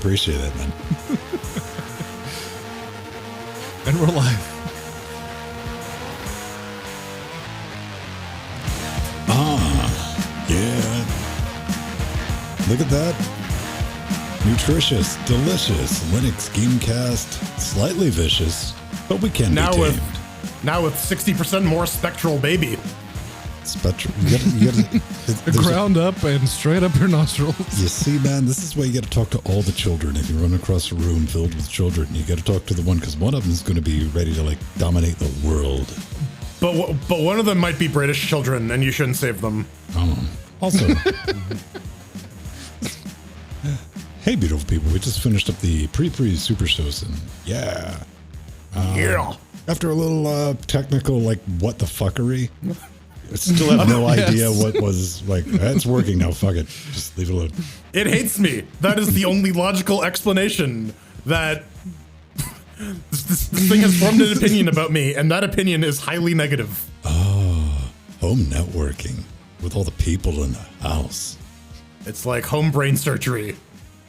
appreciate it, man. And we're live. Yeah. Look at that. Nutritious, delicious, Linux Gamecast, slightly vicious, but we can now be tamed. Now with 60% more spectral baby. Spectrum. Ground up and straight up your nostrils. You see, man, this is why you got to talk to all the children. If you run across a room filled with children, you got to talk to the one, because one of them is going to be ready to, like, dominate the world. But one of them might be British children, and you shouldn't save them. Also, hey, beautiful people, we just finished up the pre-super shows, and yeah. Yeah. After a little technical, like, what the fuckery, I still have no idea what was, like, it's working now, fuck it. Just leave it alone. It hates me. That is the only logical explanation that this thing has formed an opinion about me, and that opinion is highly negative. Oh, home networking with all the people in the house. It's like home brain surgery.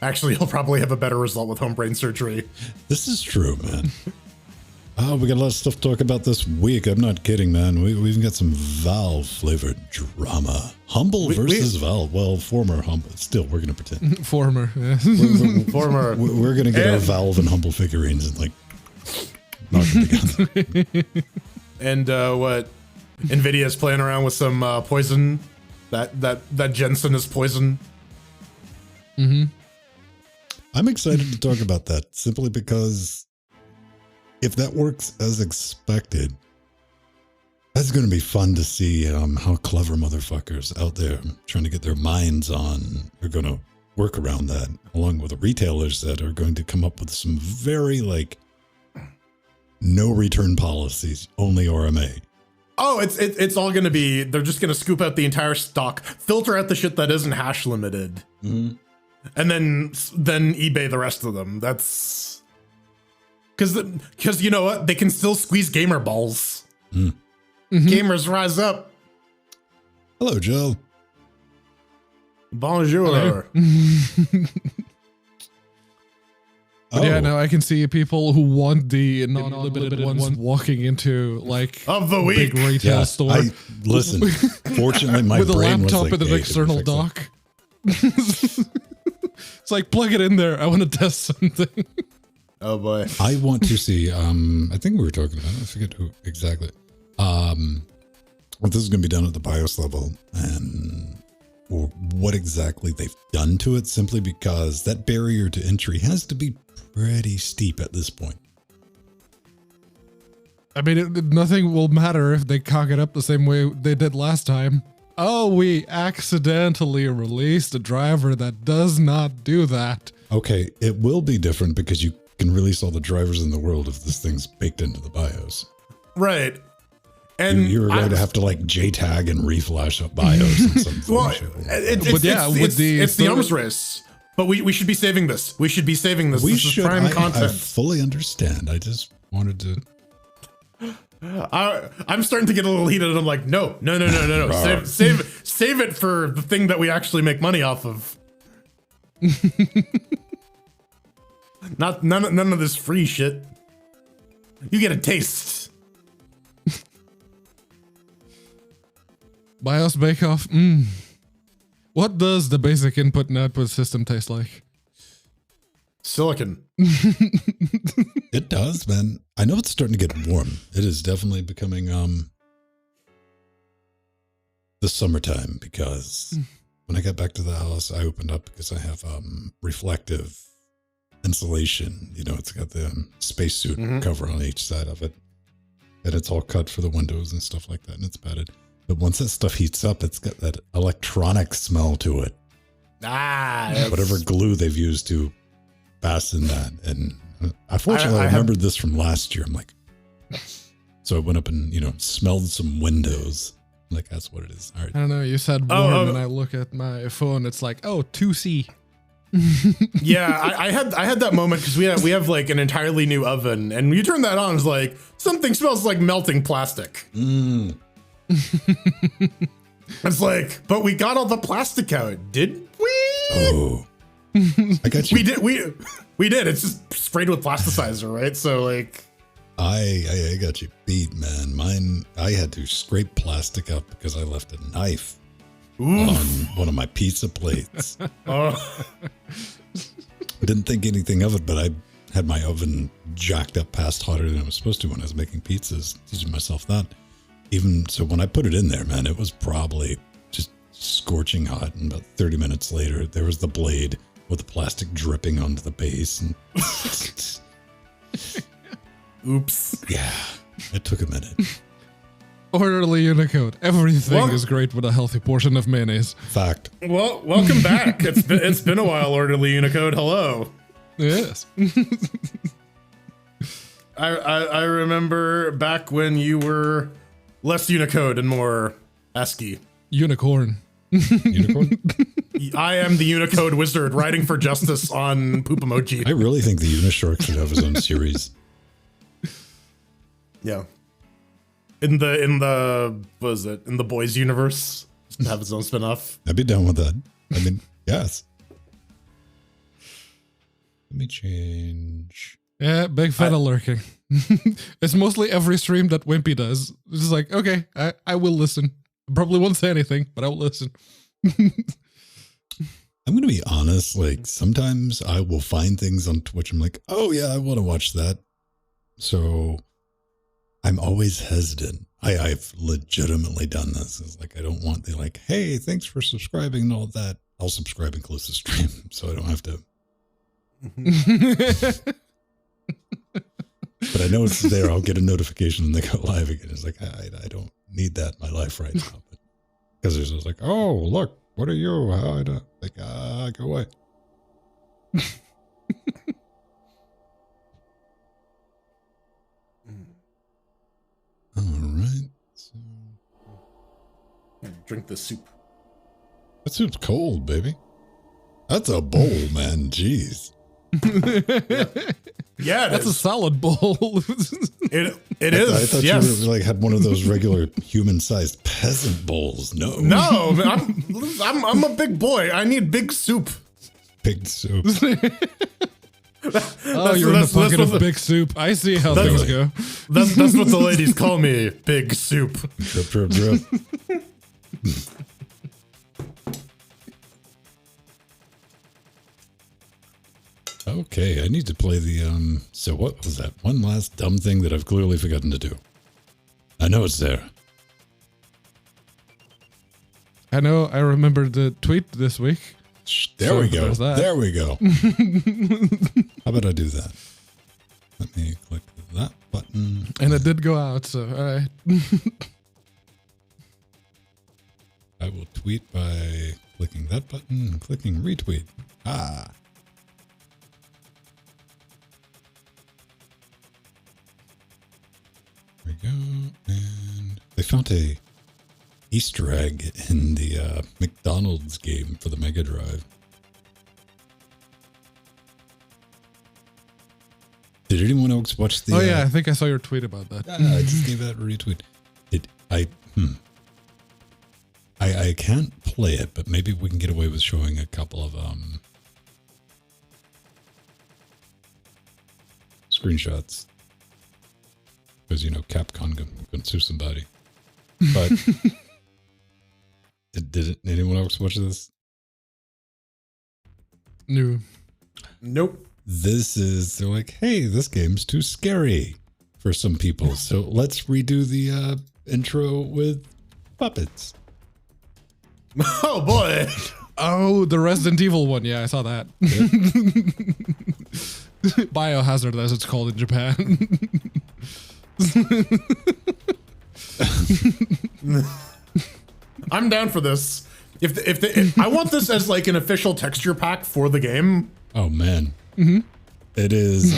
Actually, you'll probably have a better result with home brain surgery. This is true, man. Oh, we got a lot of stuff to talk about this week. I'm not kidding, man. We've even got some Valve-flavored drama. Humble versus Valve. Well, former Humble. Still, we're going to pretend. Former. Yeah. Former. We're going to get our Valve and Humble figurines and, like, knock them together. And what? NVIDIA's playing around with some poison. That Jensen is poison. Mm-hmm. I'm excited to talk about that simply because if that works as expected, that's going to be fun to see how clever motherfuckers out there trying to get their minds on are going to work around that, along with the retailers that are going to come up with some very, like, no return policies, only RMA. Oh, it's all going to be, they're just going to scoop out the entire stock, filter out the shit that isn't hash limited, and then eBay the rest of them. That's because you know what? They can still squeeze gamer balls. Gamers rise up. Hello, Joe. Bonjour. Yeah, no, I can see people who want the non-limited ones walking into, like, of the week big retail store. Listen, fortunately, my with a brain was laptop like, and an external dock. It's like, plug it in there. I want to test something. Oh boy. I want to see, I think we were talking about it. I forget who exactly. What this is going to be done at the BIOS level and or what exactly they've done to it, simply because that barrier to entry has to be pretty steep at this point. I mean, nothing will matter if they cock it up the same way they did last time. Oh, we accidentally released a driver that does not do that. Okay, it will be different because you can release all the drivers in the world if this thing's baked into the BIOS. Right. And you're going to have to, like, JTAG and reflash up BIOS and something. Well, it's the arms race. But we should be saving this. We should be saving this. This is prime content. I fully understand. I just wanted to. I'm starting to get a little heated, and I'm like, no. Save it for the thing that we actually make money off of. None of this free shit. You get a taste. BIOS bake-off. What does the basic input and output system taste like? Silicon. It does, man. I know it's starting to get warm. It is definitely becoming the summertime, because when I got back to the house, I opened up because I have reflective insulation. You know, it's got the spacesuit cover on each side of it, and it's all cut for the windows and stuff like that, and it's padded. But once that stuff heats up, it's got that electronic smell to it. Whatever glue they've used to fasten that. And unfortunately, I remembered this from last year. I'm like, so I went up and, smelled some windows. I'm like, that's what it is. All right. I don't know. You said warm, and I look at my phone. It's like, 2C. Yeah, I had that moment because we have like an entirely new oven, and when you turn that on, it's like something smells like melting plastic. Mm. It's like, but we got all the plastic out, did we? Oh, I got you. We did. It's just sprayed with plasticizer, right? So like, I got you beat, man. Mine, I had to scrape plastic up because I left a knife on one of my pizza plates. Oh. I didn't think anything of it, but I had my oven jacked up past hotter than it was supposed to when I was making pizzas, teaching myself that. Even so, when I put it in there, man, it was probably just scorching hot. And about 30 minutes later, there was the blade with the plastic dripping onto the base. And Oops. yeah, it took a minute. Orderly Unicode. Everything is great with a healthy portion of mayonnaise. Fact. Well, welcome back. It's been a while, Orderly Unicode. Hello. Yes. I remember back when you were less Unicode and more ASCII. Unicorn. Unicorn? I am the Unicode wizard writing for justice on poop emoji. I really think the Unishark should have his own series. Yeah. In the what is it? In the boys universe, have his own spinoff. I'd be down with that. I mean, yes. Let me change. Yeah, big fan of lurking. It's mostly every stream that Wimpy does. It's just like, okay, I will listen. Probably won't say anything, but I will listen. I'm going to be honest. Like, sometimes I will find things on Twitch. I'm like, oh, yeah, I want to watch that. So I'm always hesitant. I've legitimately done this. It's like, I don't want the like, hey, thanks for subscribing and all that. I'll subscribe and close the stream so I don't have to. But I know it's there. I'll get a notification and they go live again. It's like, I don't need that in my life right now. Because there's just like, oh, look, what are you? How I don't like, go away. All right. So Drink the soup. that soup's cold, baby. That's a bowl, man. Jeez. Yeah, that's a solid bowl. It I is. thought Yes. you were, like had one of those regular human-sized peasant bowls. No, No, man, I'm a big boy. I need big soup. big soup. Oh, you're in the pocket of big soup. I see how things go. That's what the ladies call me, big soup. Drip, drip, drip. Okay, I need to play the so what was that one last dumb thing that I've clearly forgotten to do? I know it's there. I know. I remembered the tweet this week. There So we go. there's that. There we go. How about I do that? Let me click that button. And it did go out, so all right. I will tweet by clicking that button and clicking retweet. Ah. There we go. And they found a Easter egg in the McDonald's game for the Mega Drive. Did anyone else watch the... Oh yeah, I think I saw your tweet about that. I just gave that a retweet. I can't play it, but maybe we can get away with showing a couple of screenshots. Because, you know, Capcom can sue somebody. But did anyone else watch this? No. Nope. They're like, hey, this game's too scary for some people. So let's redo the intro with puppets. Oh boy. Oh, the Resident Evil one. Yeah, I saw that. Biohazard, as it's called in Japan. I'm down for this. If I want this as like an official texture pack for the game. Oh man, It is.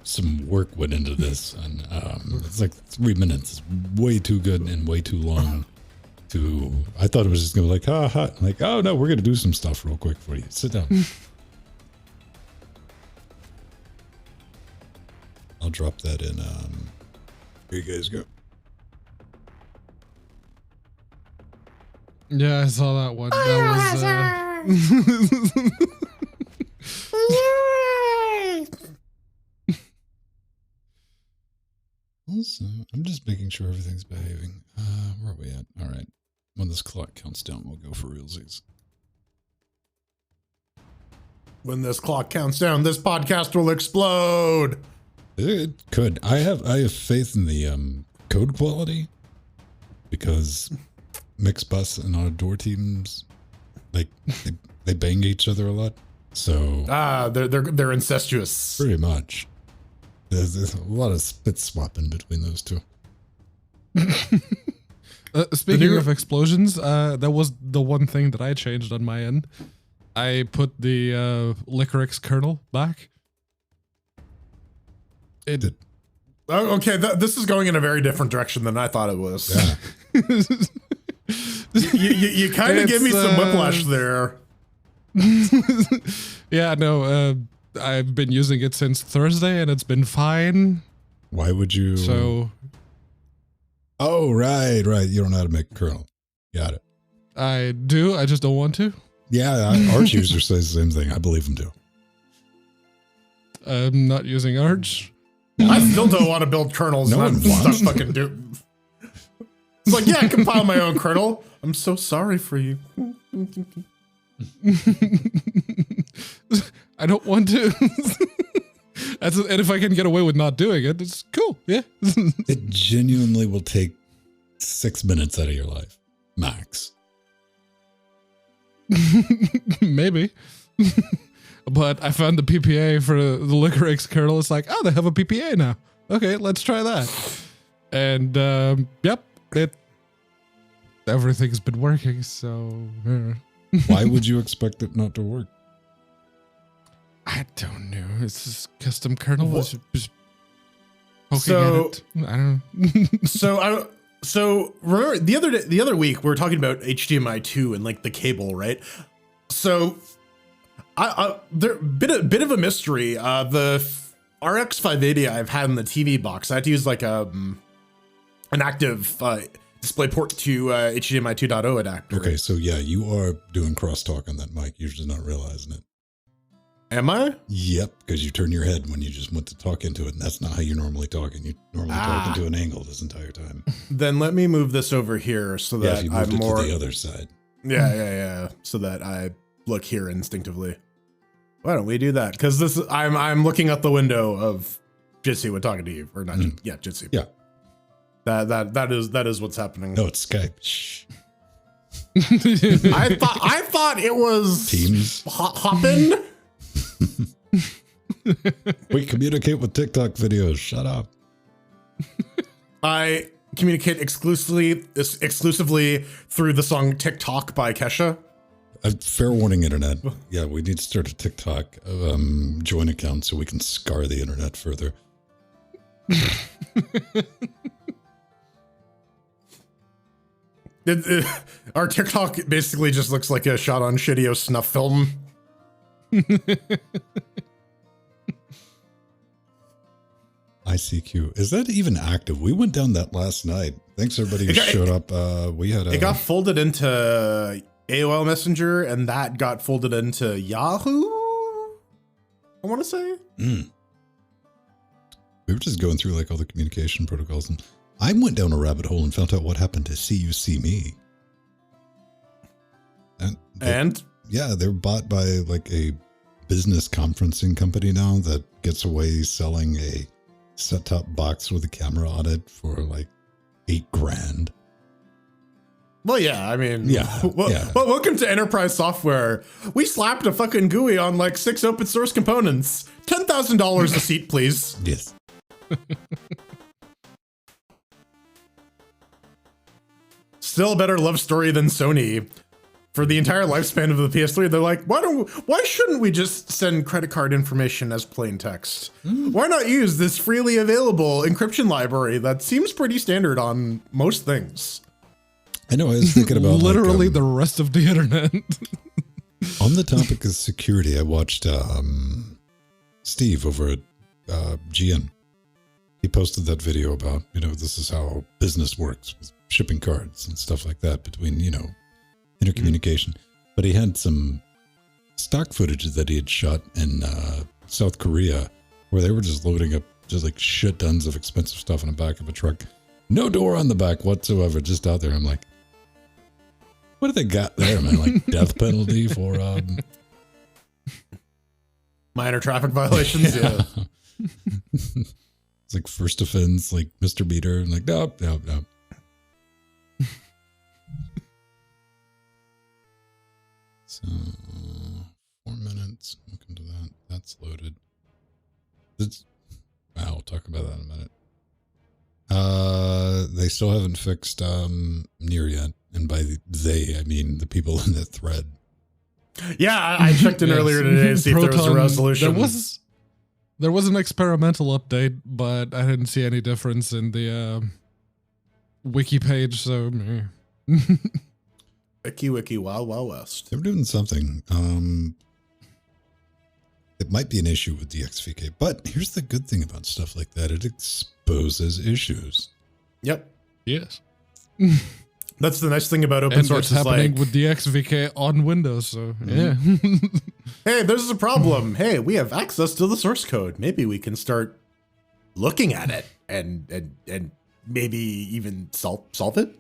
Some work went into this, and it's like 3 minutes. It's way too good and way too long. I thought it was just gonna be like, ha. Like, oh no, we're gonna do some stuff real quick for you. Sit down. I'll drop that in. Here you guys go. Yeah, I saw that one. That was Also, I'm just making sure everything's behaving. Where are we at? All right. When this clock counts down, we'll go for realsies. When this clock counts down, this podcast will explode. It could. I have faith in the code quality because mixed bus and outdoor teams, like they bang each other a lot. So they're incestuous. pretty much. There's a lot of spit swapping between those two. Speaking of explosions, that was the one thing that I changed on my end. I put the Licorix kernel back. It did. Oh, okay, this is going in a very different direction than I thought it was. Yeah. you kind of give me some whiplash there. Yeah, no, I've been using it since Thursday and it's been fine. Why would you? So. Oh, right. You don't know how to make a kernel. Got it. I do. I just don't want to. Yeah, Arch user says the same thing. I believe him too. I'm not using Arch. I still don't want to build kernels. No one wants to fucking do. It's like, yeah, I compile my own kernel. I'm so sorry for you. I don't want to. And if I can get away with not doing it, it's cool. Yeah. It genuinely will take 6 minutes out of your life, max. Maybe. But I found the PPA for the Licorix kernel. It's like, oh, they have a PPA now. Okay, let's try that. And yep, everything's been working. So Why would you expect it not to work? I don't know. It's just custom kernel. Just poking So- at it. I don't know. So remember the other week we were talking about HDMI 2 and like the cable, right? So there bit of a mystery. The RX 580 I've had in the TV box, I had to use like an active DisplayPort to HDMI 2.0 adapter. Okay, so yeah, you are doing crosstalk on that mic. You're just not realizing it. Am I? Yep, because you turn your head when you just went to talk into it, and that's not how you're normally talking. You normally talk into an angle this entire time. Then let me move this over here so Yeah, that if you I'm moved it more. to the other side. Yeah. So that I look here instinctively. Why don't we do that? Because this I'm looking out the window of Jitsi when talking to you, or not? Yeah, Jitsi. Yeah. That is what's happening. No, it's Skype. Shh. I thought it was Teams. Hoppin'. We communicate with TikTok videos. Shut up. I communicate exclusively through the song TikTok by Kesha. Fair warning, internet. Yeah, we need to start a TikTok joint account so we can scar the internet further. Our TikTok basically just looks like a shot on Shitio snuff film. ICQ. Is that even active? We went down that last night. Thanks everybody who showed up. We had It got folded into AOL Messenger, and that got folded into Yahoo, I want to say. We were just going through like all the communication protocols, and I went down a rabbit hole and found out what happened to See You See Me. And yeah, they're bought by like a business conferencing company now that gets away selling a set-top box with a camera on it for like $8,000. Well, yeah, I mean, Yeah. Well, welcome to enterprise software. We slapped a fucking GUI on like 6 open source components. $10,000 a seat, please. Yes. Still a better love story than Sony. For the entire lifespan of the PS3, they're like, why shouldn't we just send credit card information as plain text? Why not use this freely available encryption library that seems pretty standard on most things? I know. I was thinking about literally like, the rest of the internet. on the topic of security, I watched Steve over at GN. He posted that video about, this is how business works with shipping cards and stuff like that between, intercommunication. But he had some stock footage that he had shot in South Korea where they were just loading up just like shit tons of expensive stuff in the back of a truck. No door on the back whatsoever, just out there. I'm like, what have they got there, man? Like death penalty for minor traffic violations. Yeah. It's like first offense, like Mr. Beater. I'm like, nope. So 4 minutes. Welcome to that. That's loaded. I'll talk about that in a minute. They still haven't fixed Near yet, and by they I mean the people in the thread. Yeah, I checked in earlier today to see if there was a resolution. There was an experimental update, but I didn't see any difference in the wiki page. So, wiki, wild west. They're doing something. It might be an issue with the XVK, but here's the good thing about stuff like that: it exposes issues. Yep. Yes. That's the nice thing about open source. It's happening with the XVK on Windows, so yeah. Hey, there's a problem. Hey, we have access to the source code. Maybe we can start looking at it and maybe even solve it.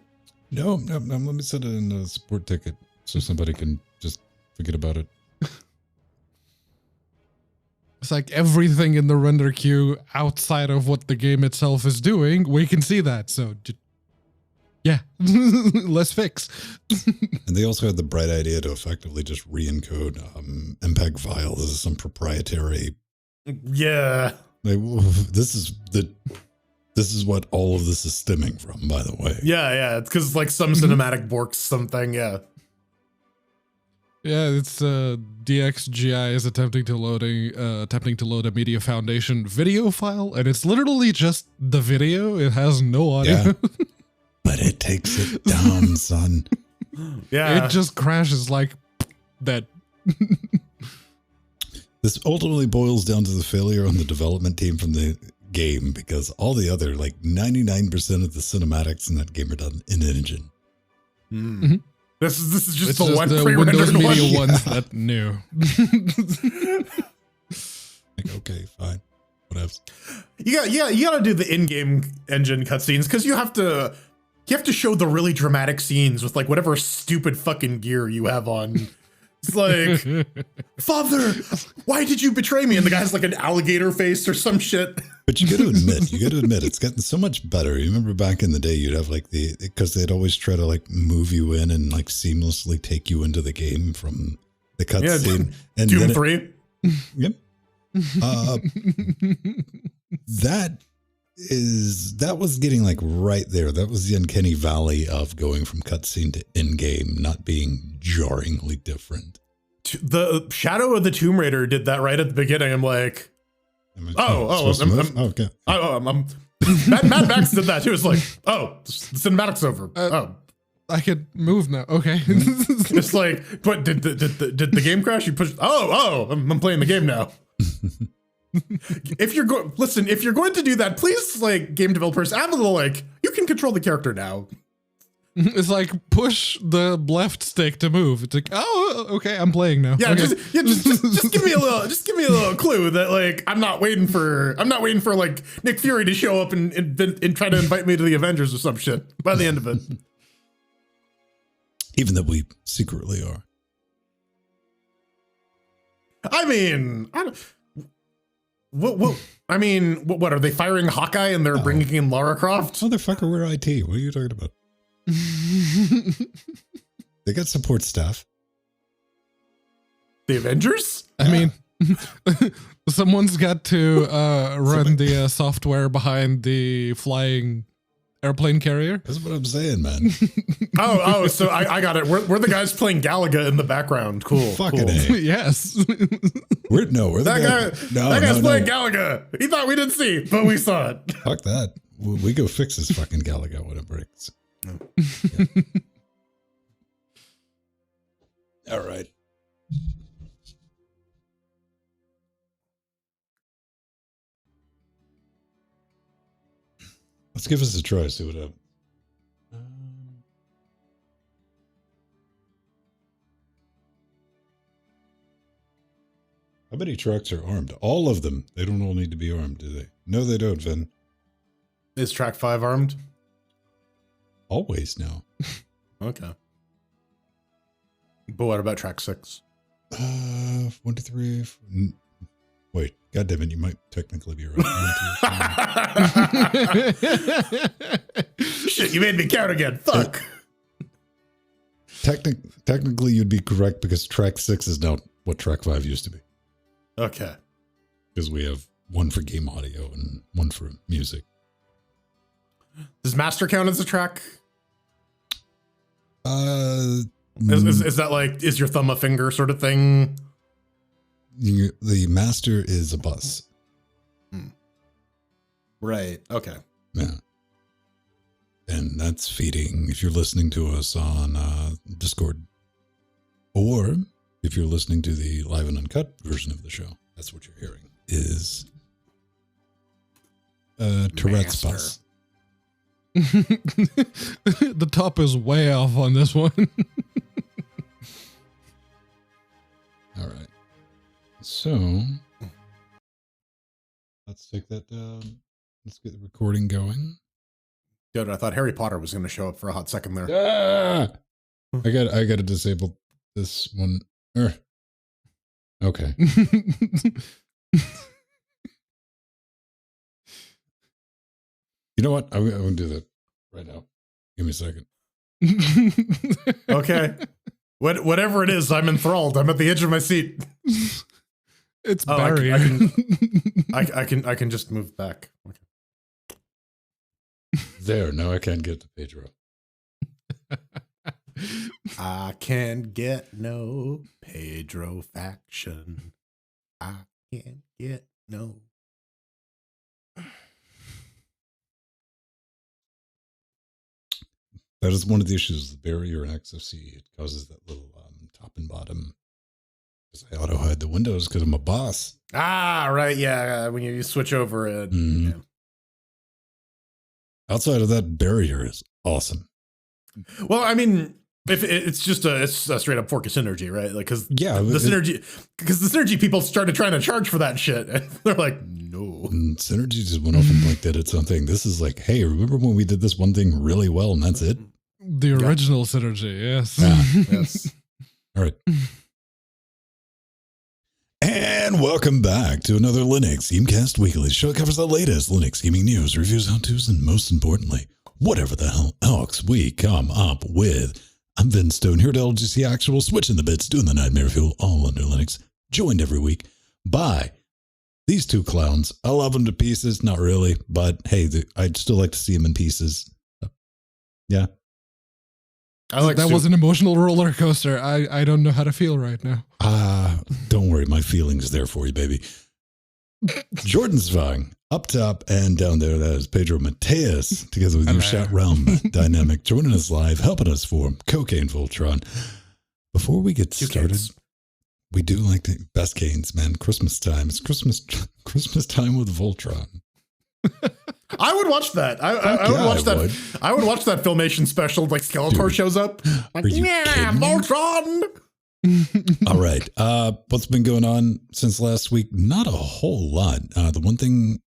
No. Let me set it in a support ticket so somebody can just forget about it. It's like everything in the render queue outside of what the game itself is doing, we can see that. So, yeah, let's fix. And they also had the bright idea to effectively just re-encode MPEG files as some proprietary. Yeah. Like, this is what all of this is stemming from, by the way. Yeah. It's because like some cinematic borks something. Yeah. Yeah, it's DXGI is attempting to load a Media Foundation video file, and it's literally just the video. It has no audio. Yeah. But it takes it down, son. Yeah. It just crashes like that. This ultimately boils down to the failure on the development team from the game, because all the other, like 99% of the cinematics in that game are done in engine. Mm-hmm. This is just it's the just one the pre-rendered Windows Media one. ones that knew. Like, okay, fine. What else? You gotta do the in-game engine cutscenes because you have to show the really dramatic scenes with like whatever stupid fucking gear you have on. It's like, Father, why did you betray me? And the guy's like an alligator face or some shit. But you got to admit, it's gotten so much better. You remember back in the day, you'd have like because they'd always try to like move you in and like seamlessly take you into the game from the cutscene. Yeah, Doom 3. Yep. That was getting like right there. That was the uncanny valley of going from cutscene to in-game, not being jarringly different. The Shadow of the Tomb Raider did that right at the beginning. I'm like, okay. Mad Max did that too. It's like, oh, the cinematic's over. I could move now. Okay. It's like, but did the game crash? You pushed. I'm playing the game now. If you're going to do that, please, like, game developers, add a little like, you can control the character now. It's like push the left stick to move. It's like, oh, okay, I'm playing now. Yeah, okay. just give me a little clue that like I'm not waiting for like Nick Fury to show up and try to invite me to the Avengers or some shit by the end of it. Even though we secretly are. I mean, what are they firing Hawkeye and they're bringing in Lara Croft? Motherfucker, we're IT. What are you talking about? They got support staff. The Avengers? I mean, someone's got to run the software behind the flying airplane carrier. That's what I'm saying, man. So I got it. We're the guys playing Galaga in the background. Cool. Fucking cool. A. Yes. We're that guy's playing Galaga. He thought we didn't see, but we saw it. Fuck that. We go fix this fucking Galaga when it breaks. Yeah. All right. Let's give this a try. See what happens. How many trucks are armed? All of them. They don't all need to be armed, do they? No, they don't, Vin. Is track 5 armed? Always no. Okay. But what about track 6? 1, 2, 3. Wait, goddamn it, you might technically be right. Shit, you made me count again. Fuck. Technically, you'd be correct because track 6 is now what track 5 used to be. Okay. Because we have one for game audio and one for music. Does master count as a track? Is that like, is your thumb a finger sort of thing? the master is a bus. Right. Okay. Yeah. And that's feeding if you're listening to us on Discord. Or if you're listening to the live and uncut version of the show, that's what you're hearing is Tourette's bus. The top is way off on this one. All right. So let's take that down. Let's get the recording going. Dude, I thought Harry Potter was going to show up for a hot second there. Ah! I got to disable this one. Okay. You know what? I'm going to do that right now. Give me a second. Okay. Whatever it is, I'm enthralled. I'm at the edge of my seat. It's Barry. I can just move back. Okay. There. Now I can't get to Pedro. I can get no Pedro faction. I can't get no. That is one of the issues with barrier in XFC. It causes that little top and bottom. Because I auto hide the windows because I'm a boss. Ah, right. Yeah. When you switch over it. Mm-hmm. Yeah. Outside of that, barrier is awesome. Well, I mean, if it's a straight up fork of synergy, right? Like, because the synergy people started trying to charge for that shit, and they're like, no. And synergy just went off and like did something. This is like, hey, remember when we did this one thing really well, and that's it? The original synergy, yes. Yeah. Yes. All right. And welcome back to another Linux Gamecast Weekly. The show covers the latest Linux gaming news, reviews, how-tos, and most importantly, whatever the hell else we come up with. I'm Vin Stone, here to LGC Actual, switching the bits, doing the Nightmare Fuel, all under Linux, joined every week by these two clowns. I love them to pieces, not really, but hey, I'd still like to see them in pieces. Yeah. That was an emotional roller coaster. I don't know how to feel right now. Don't worry, my feelings there for you, baby. Jordan Svang, up top and down there, that is Pedro Mateus, together with your Shout Realm Dynamic, joining us live, helping us form Cocaine Voltron. Before we get started, we do like the best canes, man. Christmas time. It's Christmas time with Voltron. I would watch that. I would watch that. I would watch that Filmation special. Like Skeletor shows up. Like, yeah, Voltron. All right. What's been going on since last week? Not a whole lot. The one thing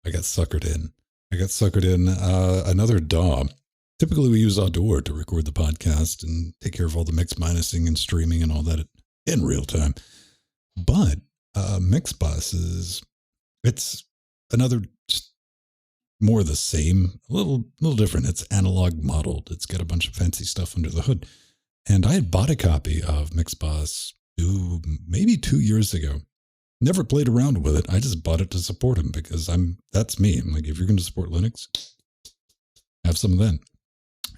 I got suckered in. Another DAW. Typically, we use Adour to record the podcast and take care of all the mix, minusing, and streaming and all that in real time. But Mixbus it's another. Just more of the same, a little different. It's analog modeled. It's got a bunch of fancy stuff under the hood. And I had bought a copy of Mixbus maybe 2 years ago. Never played around with it. I just bought it to support him because that's me. I'm like, if you're going to support Linux, have some of that.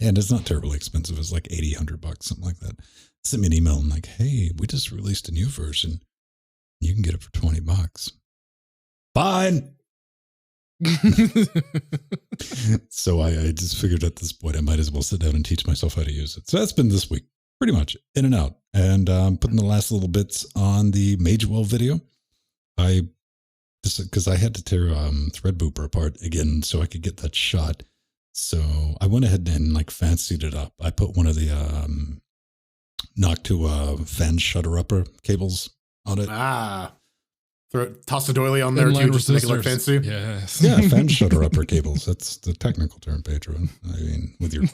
And it's not terribly expensive. It's like $80, $100, something like that. Sent me an email and like, hey, we just released a new version. You can get it for $20. Fine. So I just figured at this point I might as well sit down and teach myself how to use it. So that's been this week, pretty much in and out, and putting the last little bits on the Magewell video. I just because I had to tear Threadbooper apart again so I could get that shot. So I went ahead and like fancied it up. I put one of the Noctua fan shutter upper cables on it. Toss a doily on there Inline too, just to make it look resistors. fancy. Yes. Yeah, fan shutter upper cables. That's the technical term, Pedro. I mean, with your.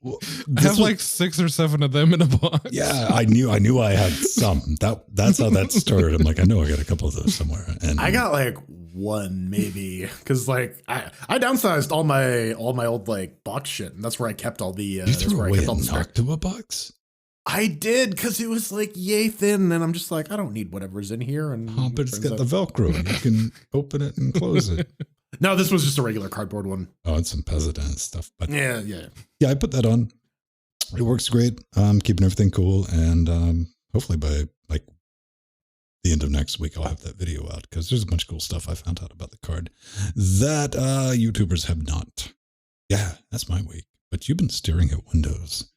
Well, I have like 6 or 7 of them in a box. Yeah, I knew I had some. That's how that started. I'm like, I know I got a couple of those somewhere. And I got like one maybe because like I downsized all my old like box shit, and that's where I kept all the. you that's threw where away I a kept all the spare. Noctua box? I did because it was like yay thin, and I'm just like I don't need whatever's in here. And Oh, but it's turns got out- the Velcro. You can open it and close it. No, this was just a regular cardboard one. Oh, it's some President stuff. But Yeah. yeah, I put that on. It works great. Keeping everything cool. And hopefully by like the end of next week, I'll have that video out because there's a bunch of cool stuff I found out about the card that YouTubers have not. Yeah, that's my week. But you've been staring at Windows.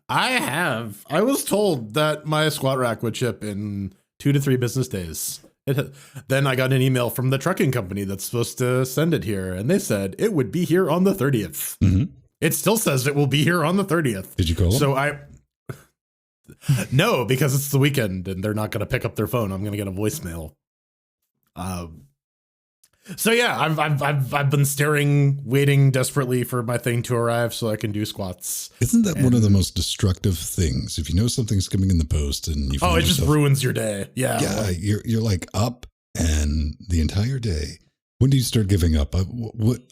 I have. I was told that my squat rack would ship in 2 to 3 business days. Then I got an email from the trucking company that's supposed to send it here, and they said it would be here on the 30th. Mm-hmm. It still says it will be here on the 30th. Did you call them? So no, because it's the weekend and they're not going to pick up their phone. I'm going to get a voicemail. So yeah, I've been staring, waiting desperately for my thing to arrive so I can do squats. Isn't that one of the most destructive things? If you know something's coming in the post and you Oh, it just yourself, ruins your day. Yeah. yeah, you're like up and the entire day. When do you start giving up?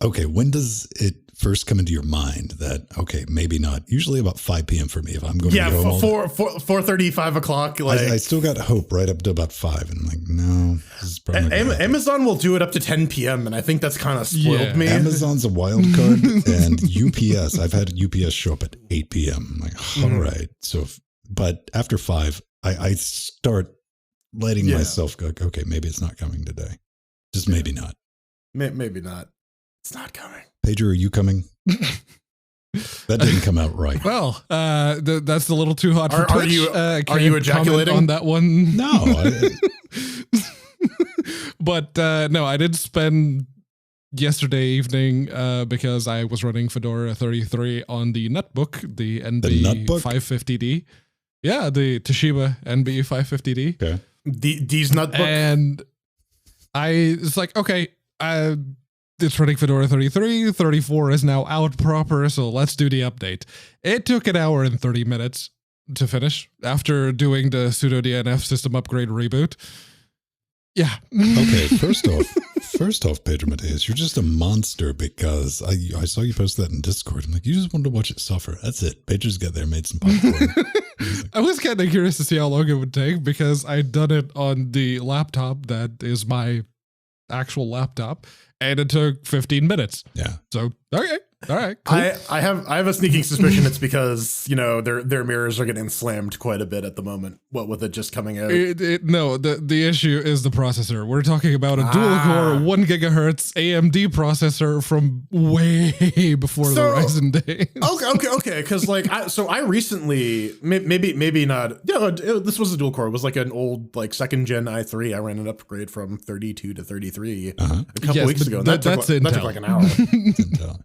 Okay, when does it first come into your mind that okay, maybe not? Usually about 5 p.m. for me. If I'm going Yeah, to home, 4:30, 5 o'clock. Like I still got hope right up to about 5, and I'm like, no, this is probably not gonna happen. Amazon will do it up to 10 p.m. and I think that's kind of spoiled Yeah. me. Amazon's a wild card, and UPS. I've had UPS show up at 8 p.m. I'm like, all right. So, but after 5, I start letting myself go. Okay, maybe it's not coming today. Just maybe not. Maybe not. It's not coming. Pedro, are you coming? That didn't come out right. Well, that's a little too hot for Are Twitch. you- Can't are you comment ejaculating? on that one? No. But no, I did spend yesterday evening because I was running Fedora 33 on the Netbook, the NB Netbook? 550D. Yeah, the Toshiba NB 550D. Okay. These nutbook. And it's like, okay, it's running Fedora 33, 34 is now out proper, so let's do the update. It took an hour and 30 minutes to finish after doing the sudo DNF system upgrade reboot. Yeah. Okay, first off, Pedro Mateus, you're just a monster because I saw you post that in Discord. I'm like, you just wanted to watch it suffer. That's it. Pedro's got there, made some popcorn. I was kind of curious to see how long it would take because I'd done it on the laptop that is my actual laptop, and it took 15 minutes. Yeah. So, okay. All right. Cool. I have a sneaking suspicion it's because, you know, their mirrors are getting slammed quite a bit at the moment. What with it just coming out. No, the issue is the processor. We're talking about a dual core 1 gigahertz AMD processor from way before the Ryzen days. Okay. Because like, I recently, maybe not. Yeah, this was a dual core. It was like an old like 2nd gen i3. I ran an upgrade from 32 to 33 a couple weeks ago. And that took like an hour. Intel.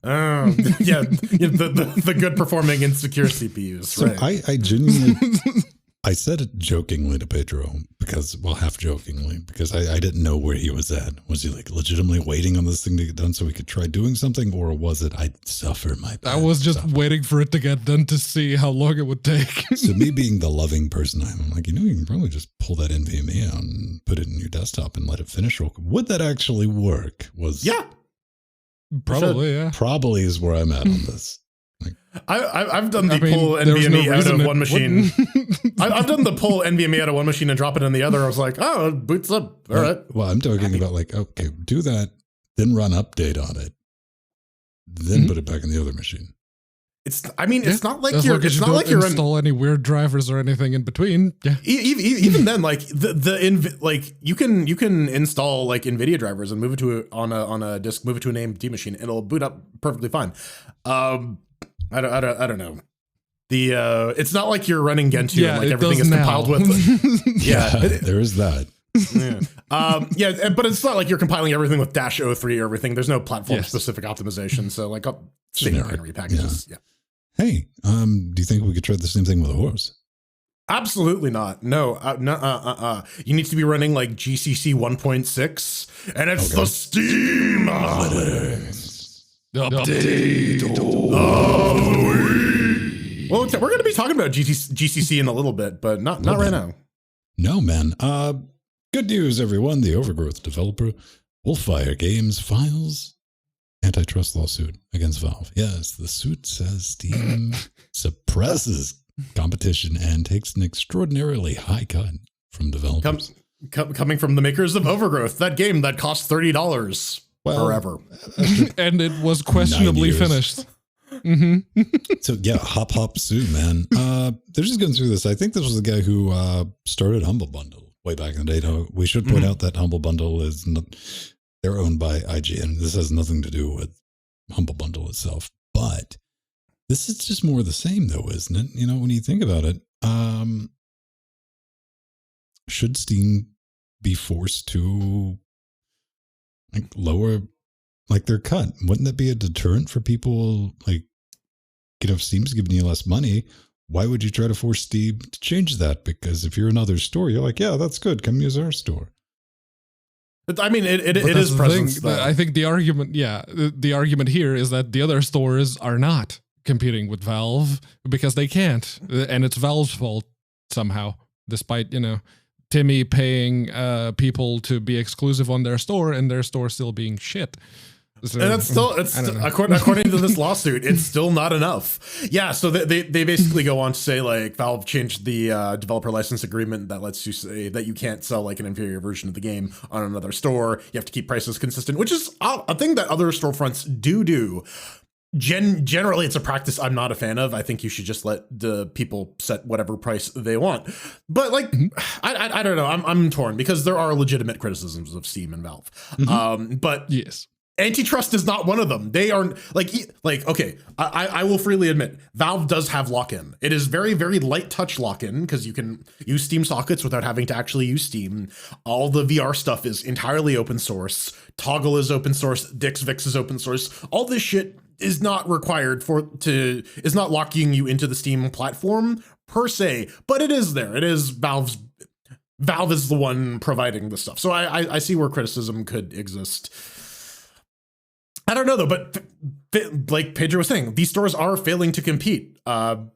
Yeah, the good performing insecure CPUs. So right. I genuinely, I said it jokingly to Pedro because, well, half jokingly, because I didn't know where he was at. Was he like legitimately waiting on this thing to get done so we could try doing something, or was it I'd suffer my bad? I was just waiting for it to get done to see how long it would take. So me being the loving person I am, I'm like, you can probably just pull that NVMe out and put it in your desktop and let it finish real quick. Would that actually work? Probably, yeah. Probably is where I'm at on this. Like, I've done the pull NVMe out of one machine. I've done the pull NVMe out of one machine and drop it in the other. I was like, oh, it boots up. All right. Well, I'm talking about like, okay, do that, then run update on it, then put it back in the other machine. It's not like As you're. long as It's you not don't like you're install any weird drivers or anything in between. Yeah. Even then, like like you can install like NVIDIA drivers and move it to on a disk, move it to an AMD machine, and it'll boot up perfectly fine. I don't know. It's not like you're running Gentoo and like everything is compiled with. There is that. But it's not like you're compiling everything with -03 or everything. There's no platform specific optimization. So like same binary packages. Yeah. Hey, do you think we could try the same thing with a horse? Absolutely not. No, you need to be running like GCC 1.6, and it's the Steam Update. Well, we're going to be talking about GCC in a little bit, but not right now. No, man. Good news, everyone. The Overgrowth developer Wolfire Games files antitrust lawsuit against Valve. Yes, the suit says Steam suppresses competition and takes an extraordinarily high cut from developers. Coming from the makers of Overgrowth, that game that cost $30 forever. And it was questionably finished. Mm-hmm. So yeah, hop sue, man. They're just going through this. I think this was the guy who started Humble Bundle way back in the day. We should point out that Humble Bundle is not, they're owned by IGN. This has nothing to do with Humble Bundle itself. But this is just more of the same, though, isn't it? You know, when you think about it, should Steam be forced to like lower like their cut? Wouldn't that be a deterrent for people? Like, you know, if Steam's giving you less money, why would you try to force Steam to change that? Because if you're another store, you're like, yeah, that's good. Come use our store. I mean, it is presence. I think the argument, the argument here is that the other stores are not competing with Valve because they can't, and it's Valve's fault somehow, despite, you know, Timmy paying people to be exclusive on their store and their store still being shit. So, and according to this lawsuit, it's still not enough. Yeah, so they basically go on to say like Valve changed the developer license agreement that lets you say that you can't sell like an inferior version of the game on another store. You have to keep prices consistent, which is a thing that other storefronts do. Generally, it's a practice I'm not a fan of. I think you should just let the people set whatever price they want. But like, I don't know. I'm torn because there are legitimate criticisms of Steam and Valve. But yes. Antitrust is not one of them. They are like okay, I will freely admit, Valve does have lock-in. It is very, very light touch lock-in because you can use Steam sockets without having to actually use Steam. All the VR stuff is entirely open source. Toggle is open source. DixVix is open source. All this shit is not required is not locking you into the Steam platform per se, but it is there. It is Valve is the one providing the stuff. So I see where criticism could exist. I don't know though, but like Pedro was saying, these stores are failing to compete. The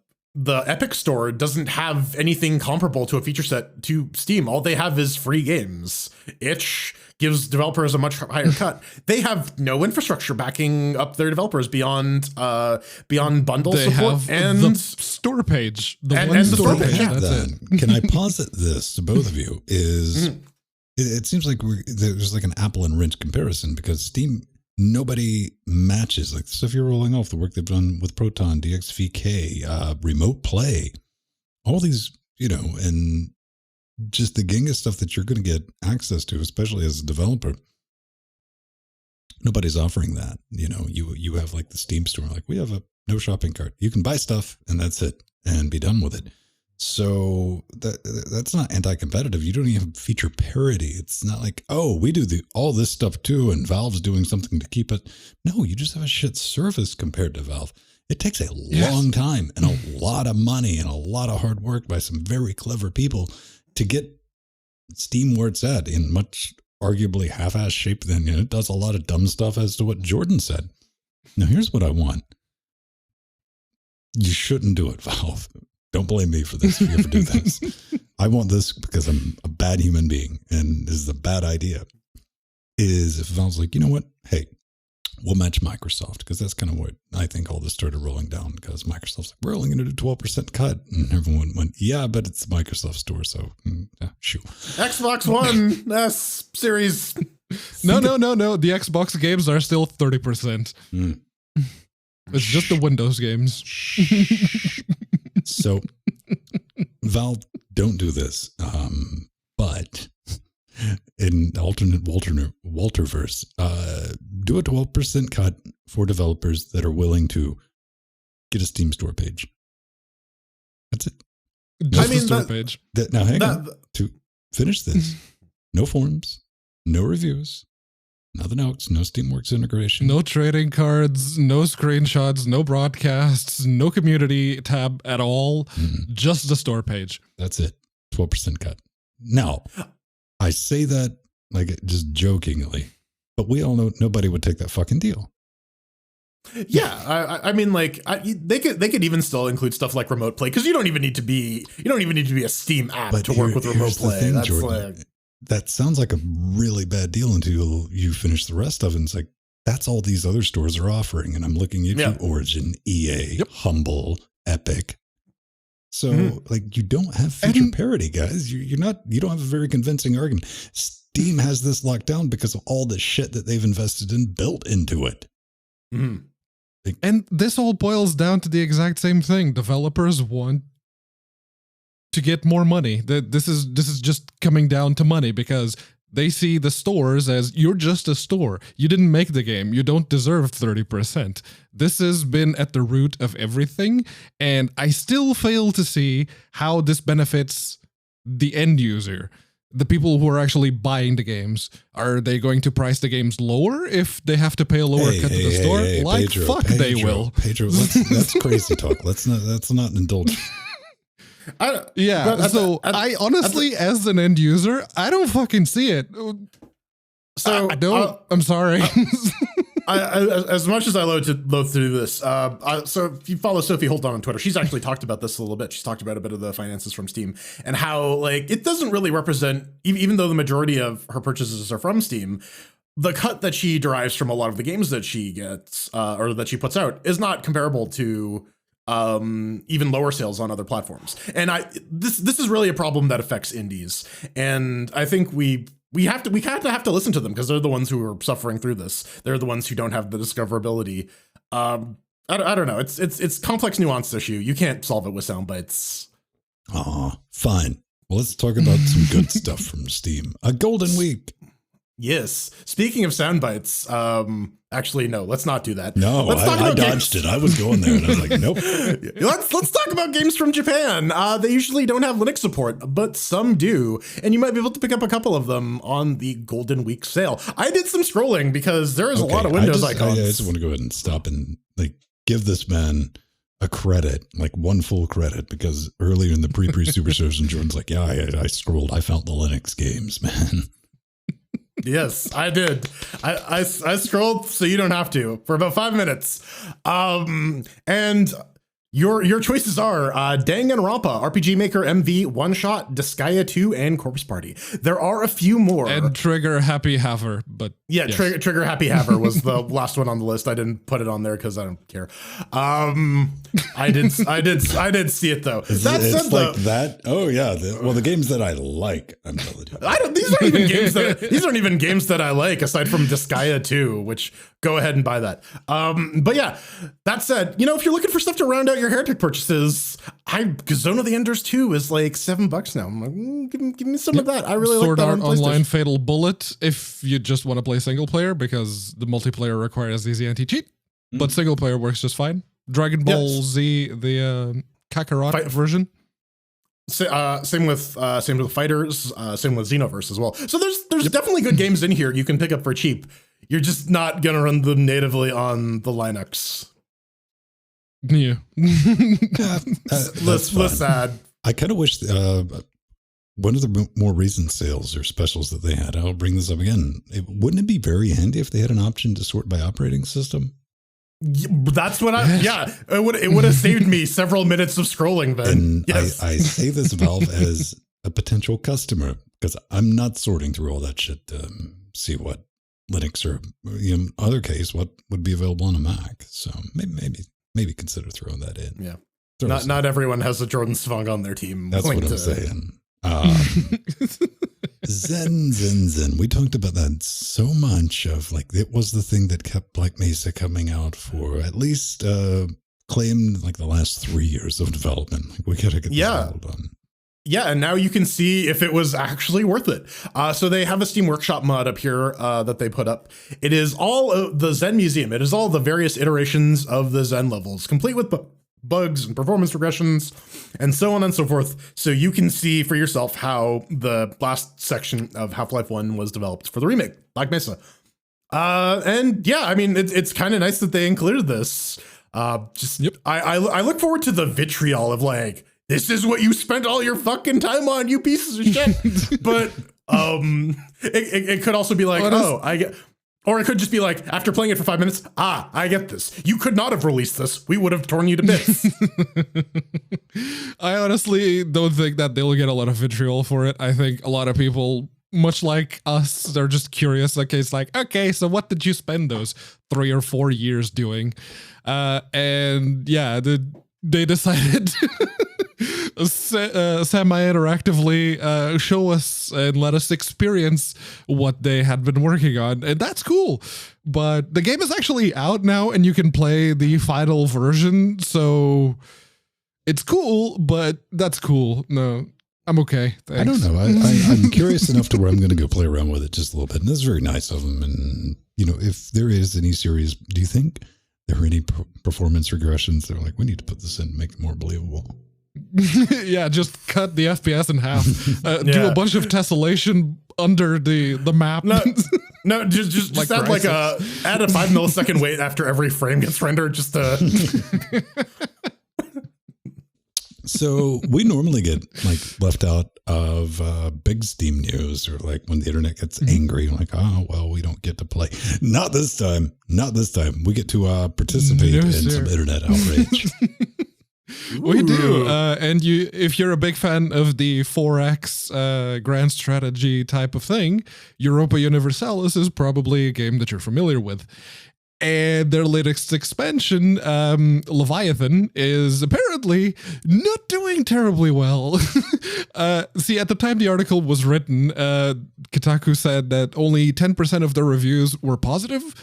Epic Store doesn't have anything comparable to a feature set to Steam. All they have is free games. Itch gives developers a much higher cut. They have no infrastructure backing up their developers beyond bundle support and the store page. The store page. Yeah, then, can I posit this to both of you? Is it seems like there's like an apple and wrench comparison because Steam. Nobody matches like the stuff you're rolling off, the work they've done with Proton, DXVK, Remote Play, all these, you know, and just the Ginga stuff that you're going to get access to, especially as a developer. Nobody's offering that. You know, you have like the Steam store, like we have a no shopping cart. You can buy stuff and that's it and be done with it. So that's not anti-competitive. You don't even have feature parity. It's not like, oh, we do all this stuff too, and Valve's doing something to keep it. No, you just have a shit service compared to Valve. It takes a long time and a lot of money and a lot of hard work by some very clever people to get Steam where it's at in much arguably half-ass shape. Then it does a lot of dumb stuff as to what Jordan said. Now, here's what I want. You shouldn't do it, Valve. Don't blame me for this if you ever do this. I want this because I'm a bad human being and this is a bad idea. Is if Valve's like, you know what? Hey, we'll match Microsoft because that's kind of what I think all this started rolling down because Microsoft's like, we're only going to do 12% cut. And everyone went, yeah, but it's the Microsoft store. So, shoot. Xbox One S series. No. The Xbox games are still 30%. It's just the Windows games. So, Valve, don't do this. But in alternate Walterverse, do a 12% cut for developers that are willing to get a Steam store page. That's it. Just the store page. Now, hang on. To finish this, no forums, no reviews, Nothing else. No Steamworks integration. No trading cards, no screenshots, no broadcasts, no community tab at all. Just the store page. That's it. 12% cut. Now, I say that like just jokingly, but we all know nobody would take that fucking deal. Yeah, I mean, like they could even still include stuff like remote play, because you don't even need to be a Steam app to work with remote play. Thing, That's Jordan, like, that sounds like a really bad deal until you finish the rest of it. And it's like, that's all these other stores are offering. And I'm looking at you, Origin, EA, Humble, Epic. So like, you don't have feature parity, guys. You don't have a very convincing argument. Steam has this locked down because of all the shit that they've invested in built into it. And this all boils down to the exact same thing. Developers want to get more money. This is just coming down to money, because they see the stores as, you're just a store. You didn't make the game. You don't deserve 30%. This has been at the root of everything, and I still fail to see how this benefits the end user. The people who are actually buying the games. Are they going to price the games lower if they have to pay a lower cut to the store? Pedro, they will. Pedro, that's crazy talk. Let's not indulge. I honestly, as an end user, I don't fucking see it. So I don't. I'm sorry. As much as I loathe through this, so if you follow Sophie Holton on Twitter, she's actually talked about this a little bit. She's talked about a bit of the finances from Steam and how, like, it doesn't really represent, even though the majority of her purchases are from Steam, the cut that she derives from a lot of the games that she gets or that she puts out is not comparable to even lower sales on other platforms. And this is really a problem that affects indies. And I think we have to listen to them, because they're the ones who are suffering through this. They're the ones who don't have the discoverability. I don't know. It's complex, nuanced issue. You can't solve it with sound bites. Fine. Well, let's talk about some good stuff from Steam. A golden week. Yes. Speaking of sound bites, actually, no, let's not do that. No, I dodged it. I was going there and I was like, nope. Let's talk about games from Japan. They usually don't have Linux support, but some do. And you might be able to pick up a couple of them on the Golden Week sale. I did some scrolling because there is a lot of Windows icons. I just want to go ahead and stop and like give this man a credit, like one full credit, because earlier in the pre Super Session, Jordan's like, yeah, I scrolled. I found the Linux games, man. Yes, I did. I scrolled so you don't have to for about 5 minutes. And your choices are Danganronpa, RPG Maker MV, One Shot, Disgaea 2, and Corpse Party. There are a few more. And Trigger Happy Haver, but yeah, yes. Trigger Happy Haver was the last one on the list. I didn't put it on there because I don't care. I did see it though. It's like that. Oh yeah. The games that I like, I'm telling you. These aren't even games that I like, aside from Disgaea 2, which go ahead and buy that. But yeah, that said, if you're looking for stuff to round out your Heretic purchases, Zone of the Enders 2 is like $7 now. I'm like, give me some of that. I really like that. Sword Art Online Fatal Bullet, if you just want to play single player, because the multiplayer requires easy anti-cheat, but single player works just fine. Dragon Ball Z, the Kakarot version. Same with Fighters, same with Xenoverse as well. So there's definitely good games in here you can pick up for cheap. You're just not gonna run them natively on the Linux. Yeah. That's sad. I kind of wish one of the more recent sales or specials that they had, I'll bring this up again. Wouldn't it be very handy if they had an option to sort by operating system? That's what it would have saved me several minutes of scrolling then. And yes. I say this, Valve, as a potential customer, because I'm not sorting through all that shit to see what Linux or in other case what would be available on a Mac. So maybe consider throwing that in. Yeah. Not everyone has a Jordan Svang on their team. That's what I'm saying. Zen. We talked about that so much, of like, it was the thing that kept Black Mesa coming out for at least claimed like the last 3 years of development. Like, we gotta get this all done. Yeah, and now you can see if it was actually worth it. So they have a Steam Workshop mod up here that they put up. It is all the Zen Museum. It is all the various iterations of the Zen levels, complete with bugs and performance regressions and so on and so forth. So you can see for yourself how the last section of Half-Life 1 was developed for the remake, Black Mesa. And yeah, I mean, it's kind of nice that they included this. I look forward to the vitriol of like, this is what you spent all your fucking time on, you pieces of shit. But it could also be like, I get. Or it could just be like, after playing it for 5 minutes, I get this. You could not have released this. We would have torn you to bits. I honestly don't think that they'll get a lot of vitriol for it. I think a lot of people, much like us, they're just curious. Okay, it's like, okay, so what did you spend those 3 or 4 years doing? And yeah, they decided semi-interactively show us and let us experience what they had been working on, and that's cool. But the game is actually out now, and you can play the final version, so it's cool. But that's cool. No, I'm okay. Thanks. I don't know. I'm curious enough to where I'm going to go play around with it just a little bit, and that's very nice of them. And if there is any series, do you think there are any performance regressions? They're like, we need to put this in and make it more believable. Yeah, just cut the FPS in half. Do a bunch of tessellation under the map. No, just like add like add a 5 millisecond wait after every frame gets rendered. Just to. So we normally get like left out of big Steam news, or like when the internet gets angry, like, oh well, we don't get to play. Not this time. Not this time. We get to participate in some internet outrage. We do, and if you're a big fan of the 4X grand strategy type of thing, Europa Universalis is probably a game that you're familiar with. And their latest expansion, Leviathan, is apparently not doing terribly well. See, at the time the article was written, Kotaku said that only 10% of the reviews were positive.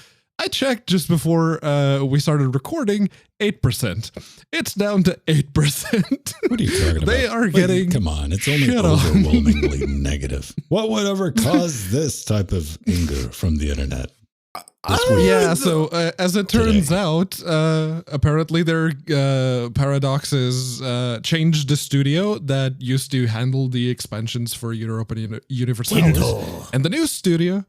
I checked just before we started recording, 8%. It's down to 8%. What are you talking about? They are getting... Come on, it's only overwhelmingly negative. What would ever cause this type of anger from the internet? Yeah, so as it turns out, apparently their Paradox's changed the studio that used to handle the expansions for Europa Universalis. And the new studio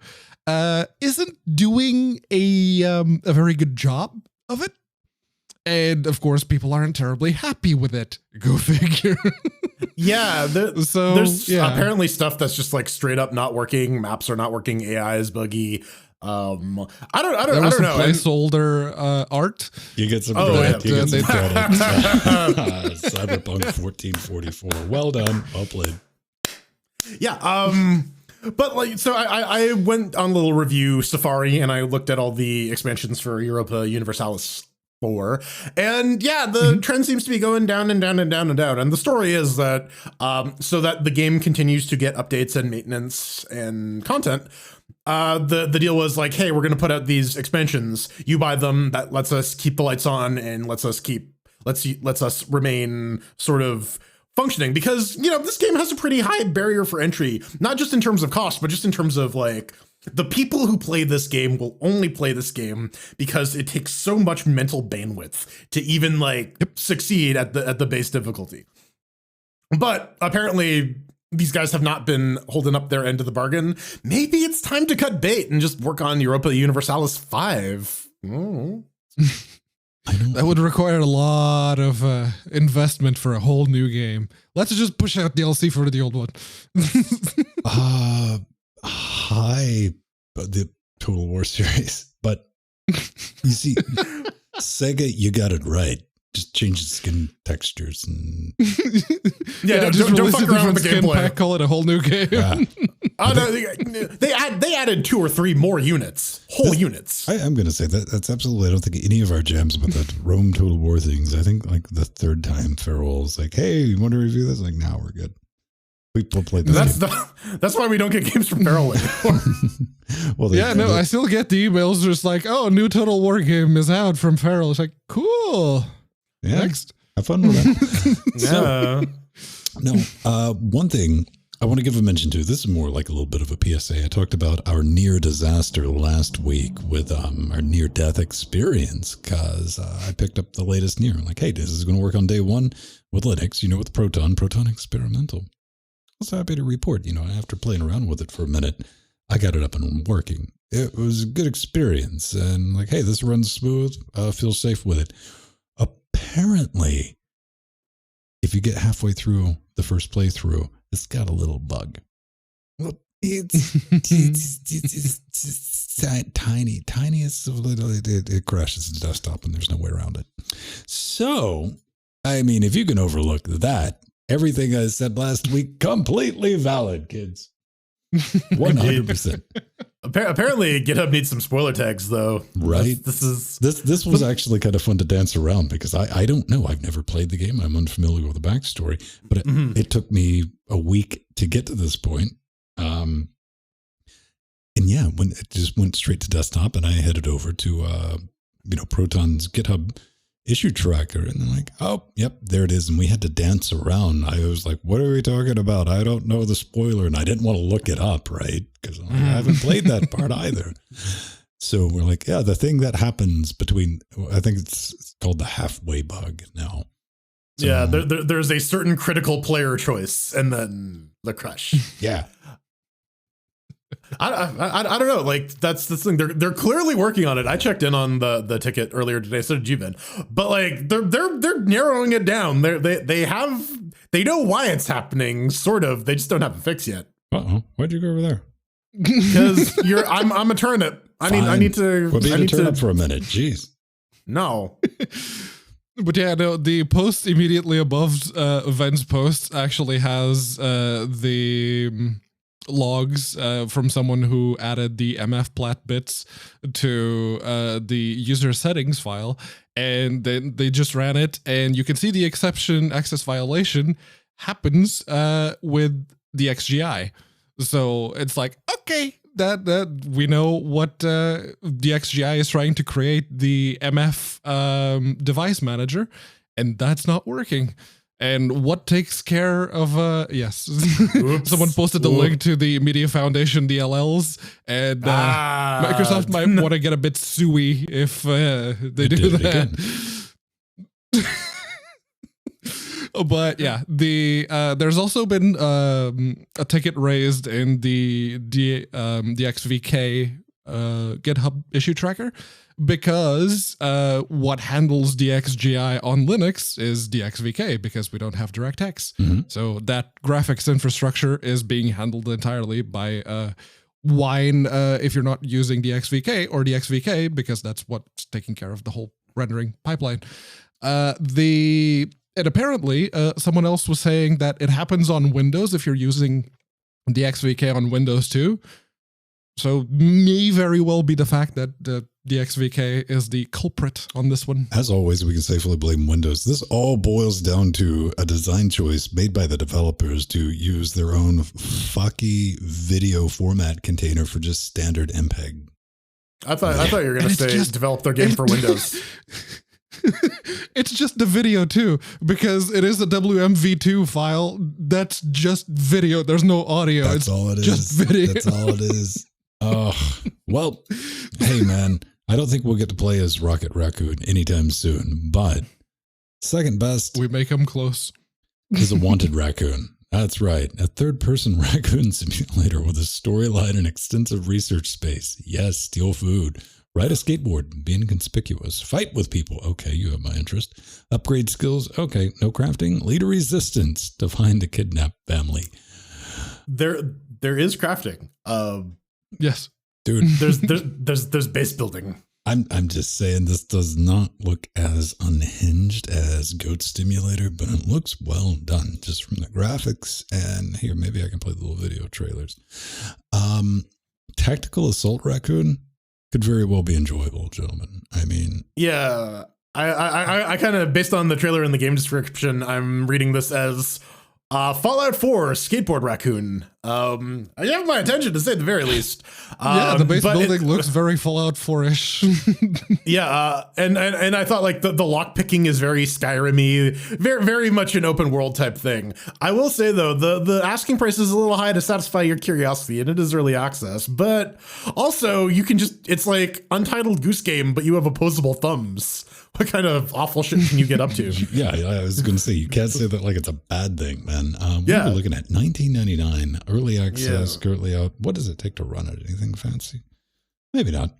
isn't doing a very good job of it. And of course, people aren't terribly happy with it. Go figure. Yeah, there's apparently stuff that's just like straight up not working. Maps are not working. AI is buggy. I don't know. Placeholder art. You get some credit. You get some credit. Cyberpunk 1444. Well done. Well played. Yeah. But like, so I went on a little review safari and I looked at all the expansions for Europa Universalis 4, and yeah, the trend seems to be going down and down and down and down. And the story is that so that the game continues to get updates and maintenance and content. The deal was like, hey, we're going to put out these expansions. You buy them. That lets us keep the lights on and lets us remain sort of functioning, because this game has a pretty high barrier for entry, not just in terms of cost, but just in terms of like the people who play this game will only play this game because it takes so much mental bandwidth to even like succeed at the base difficulty. But apparently these guys have not been holding up their end of the bargain. Maybe it's time to cut bait and just work on Europa Universalis 5. That would require a lot of investment for a whole new game. Let's just push out DLC for the old one. Hi, the Total War series. But you see, Sega, you got it right. Just change the skin textures and don't fuck around with the gameplay. Pack, call it a whole new game. Yeah. No, they added 2 or 3 more units, units. I'm going to say that's absolutely. I don't think any of our jams about that Rome Total War things. I think like the third time Farrell's like, "Hey, you want to review this?" Like, now we're good. We'll play this. That's why we don't get games from Farrell anymore. Well, I still get the emails just like, "Oh, new Total War game is out from Farrell." It's like, cool. Yeah, next. Have fun with that. One thing I want to give a mention to. This is more like a little bit of a PSA. I talked about our near disaster last week with our near death experience, because I picked up the latest near. I'm like, hey, this is going to work on day 1 with Linux, with Proton Experimental. I was happy to report, after playing around with it for a minute, I got it up and working. it was a good experience. And like, hey, this runs smooth. Feel safe with it. Apparently, if you get halfway through the first playthrough, it's got a little bug. Well, it's tiny. It's a little, it crashes the desktop and there's no way around it. So, I mean, if you can overlook that, everything I said last week, completely valid, kids. 100%. Apparently, GitHub needs some spoiler tags, though. Right. This was actually kind of fun to dance around because I don't know. I've never played the game. I'm unfamiliar with the backstory, but it took me a week to get to this point. And yeah, when it just went straight to desktop, and I headed over to Proton's GitHub issue tracker, and they're like, oh, yep, there it is. And we had to dance around. I was like, what are we talking about? I don't know the spoiler, and I didn't want to look it up, right? Because I haven't played that part either. So we're like, yeah, the thing that happens between, I think it's called the halfway bug now. So, yeah, there's a certain critical player choice, and then the crush. Yeah. I don't know. Like that's the thing. They're clearly working on it. I checked in on the ticket earlier today. So did you, Ben. But like they're narrowing it down. They know why it's happening. Sort of. They just don't have a fix yet. Why'd you go over there? Because I'm a turnip. I need to. We'll be a turnip for a minute. Jeez. No. But yeah, no, the post immediately above Ven's post actually has the logs from someone who added the mfplat bits to the user settings file, and then they just ran it, and you can see the exception access violation happens with the XGI. So it's like, okay, that we know what the XGI is trying to create, the MF device manager, and that's not working. And what takes care of, yes. Someone posted the link to the Media Foundation DLLs, and Microsoft might want to get a bit suey if they do that. But yeah, there's also been a ticket raised in the DXVK GitHub issue tracker, because what handles DXGI on Linux is DXVK, because we don't have DirectX. Mm-hmm. So that graphics infrastructure is being handled entirely by Wine if you're not using DXVK, or DXVK, because that's what's taking care of the whole rendering pipeline. And apparently, someone else was saying that it happens on Windows if you're using DXVK on Windows too. So may very well be the fact that the DXVK is the culprit on this one. As always, we can safely blame Windows. This all boils down to a design choice made by the developers to use their own fucky video format container for just standard MPEG. I thought you were going to say develop their game for Windows. It's just the video too, because it is a WMV2 file. That's just video. There's no audio. That's all it is. Just video. That's all it is. Oh, well, hey man, I don't think we'll get to play as Rocket Raccoon anytime soon, but second best, we make him close, is a wanted raccoon. That's right. A third-person raccoon simulator with a storyline and extensive research space. Yes, steal food. Ride a skateboard, be inconspicuous. Fight with people. Okay, you have my interest. Upgrade skills. Okay, no crafting. Lead a resistance to find the kidnapped family. There is crafting. Yes, dude. There's base building. I'm just saying this does not look as unhinged as Goat Stimulator, but it looks well done just from the graphics. And here, maybe I can play the little video trailers. Tactical Assault Raccoon could very well be enjoyable, gentlemen. I mean, yeah, I kind of, based on the trailer and the game description, I'm reading this as Fallout 4 Skateboard Raccoon. I have my attention, to say the very least. Yeah, the base building looks very Fallout 4-ish. Yeah, and I thought like the lock picking is very Skyrim-y, very very much an open world type thing. I will say though, the asking price is a little high to satisfy your curiosity, and it is early access. But also, you can it's like Untitled Goose Game, but you have opposable thumbs. What kind of awful shit can you get up to? Yeah, I was going to say, you can't say that like it's a bad thing, man. We're looking at $19.99 early access, currently out. What does it take to run it? Anything fancy? Maybe not.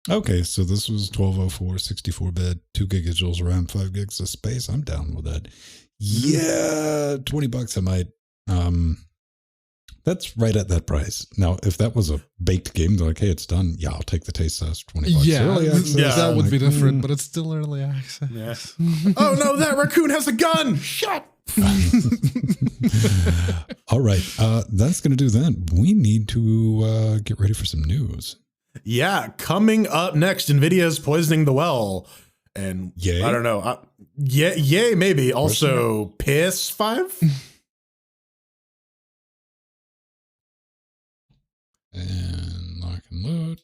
Okay, so this was 1204, 64-bit, 2 gig of joules RAM, 5 gigs of space. I'm down with that. Yeah, $20 I might. That's right at that price. Now, if that was a baked game, they're like, hey, it's done. Yeah, I'll take the taste test. $20 early access. Yeah. That would be Like, different, but it's still early access. Yes. Oh no, that raccoon has a gun. Shut. All right, that's going to do that. We need to get ready for some news. Yeah, coming up next, NVIDIA's poisoning the well. And Yay? I don't know. Yay, maybe. Also, PS5? And lock and load.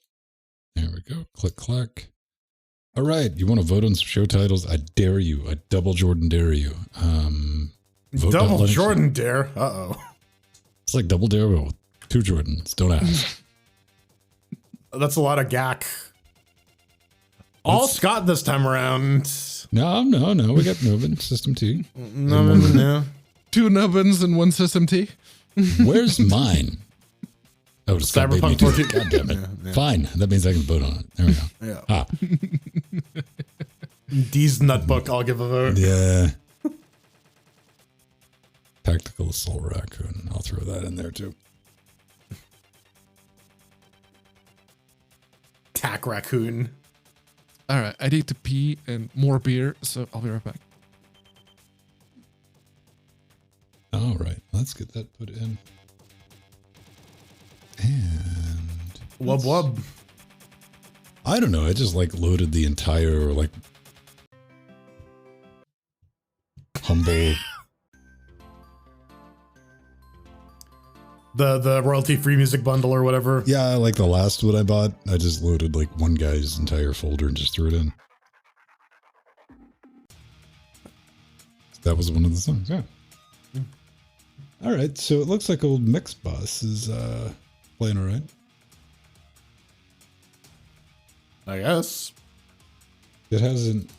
There we go. Click, clack. All right, you want to vote on some show titles? I dare you. I double Jordan dare you. Double Jordan dare. Uh-oh. It's like double dare with 2 Jordans. Don't ask. That's a lot of gack. All Scott this time around. No. We got Nubbin, System T. No. 2 nubbins and 1 system T. Where's mine? Oh, it's Scott made me Cyberpunk do 14. it. God damn it. Yeah. Fine. That means I can vote on it. There we go. Yeah. Ah, D's nutbook, I'll give a vote. yeah. Tactical Assault Raccoon. I'll throw that in there too. Tack raccoon. All right, I need to pee and more beer, so I'll be right back. All right. Let's get that put in. And Wub wub. I don't know. I just like loaded the entire like humble. The royalty free music bundle or whatever. Yeah, like the last one I bought. I just loaded like one guy's entire folder and just threw it in. That was one of the songs. Yeah. All right. So it looks like old Mix Bus is playing all right. I guess. It hasn't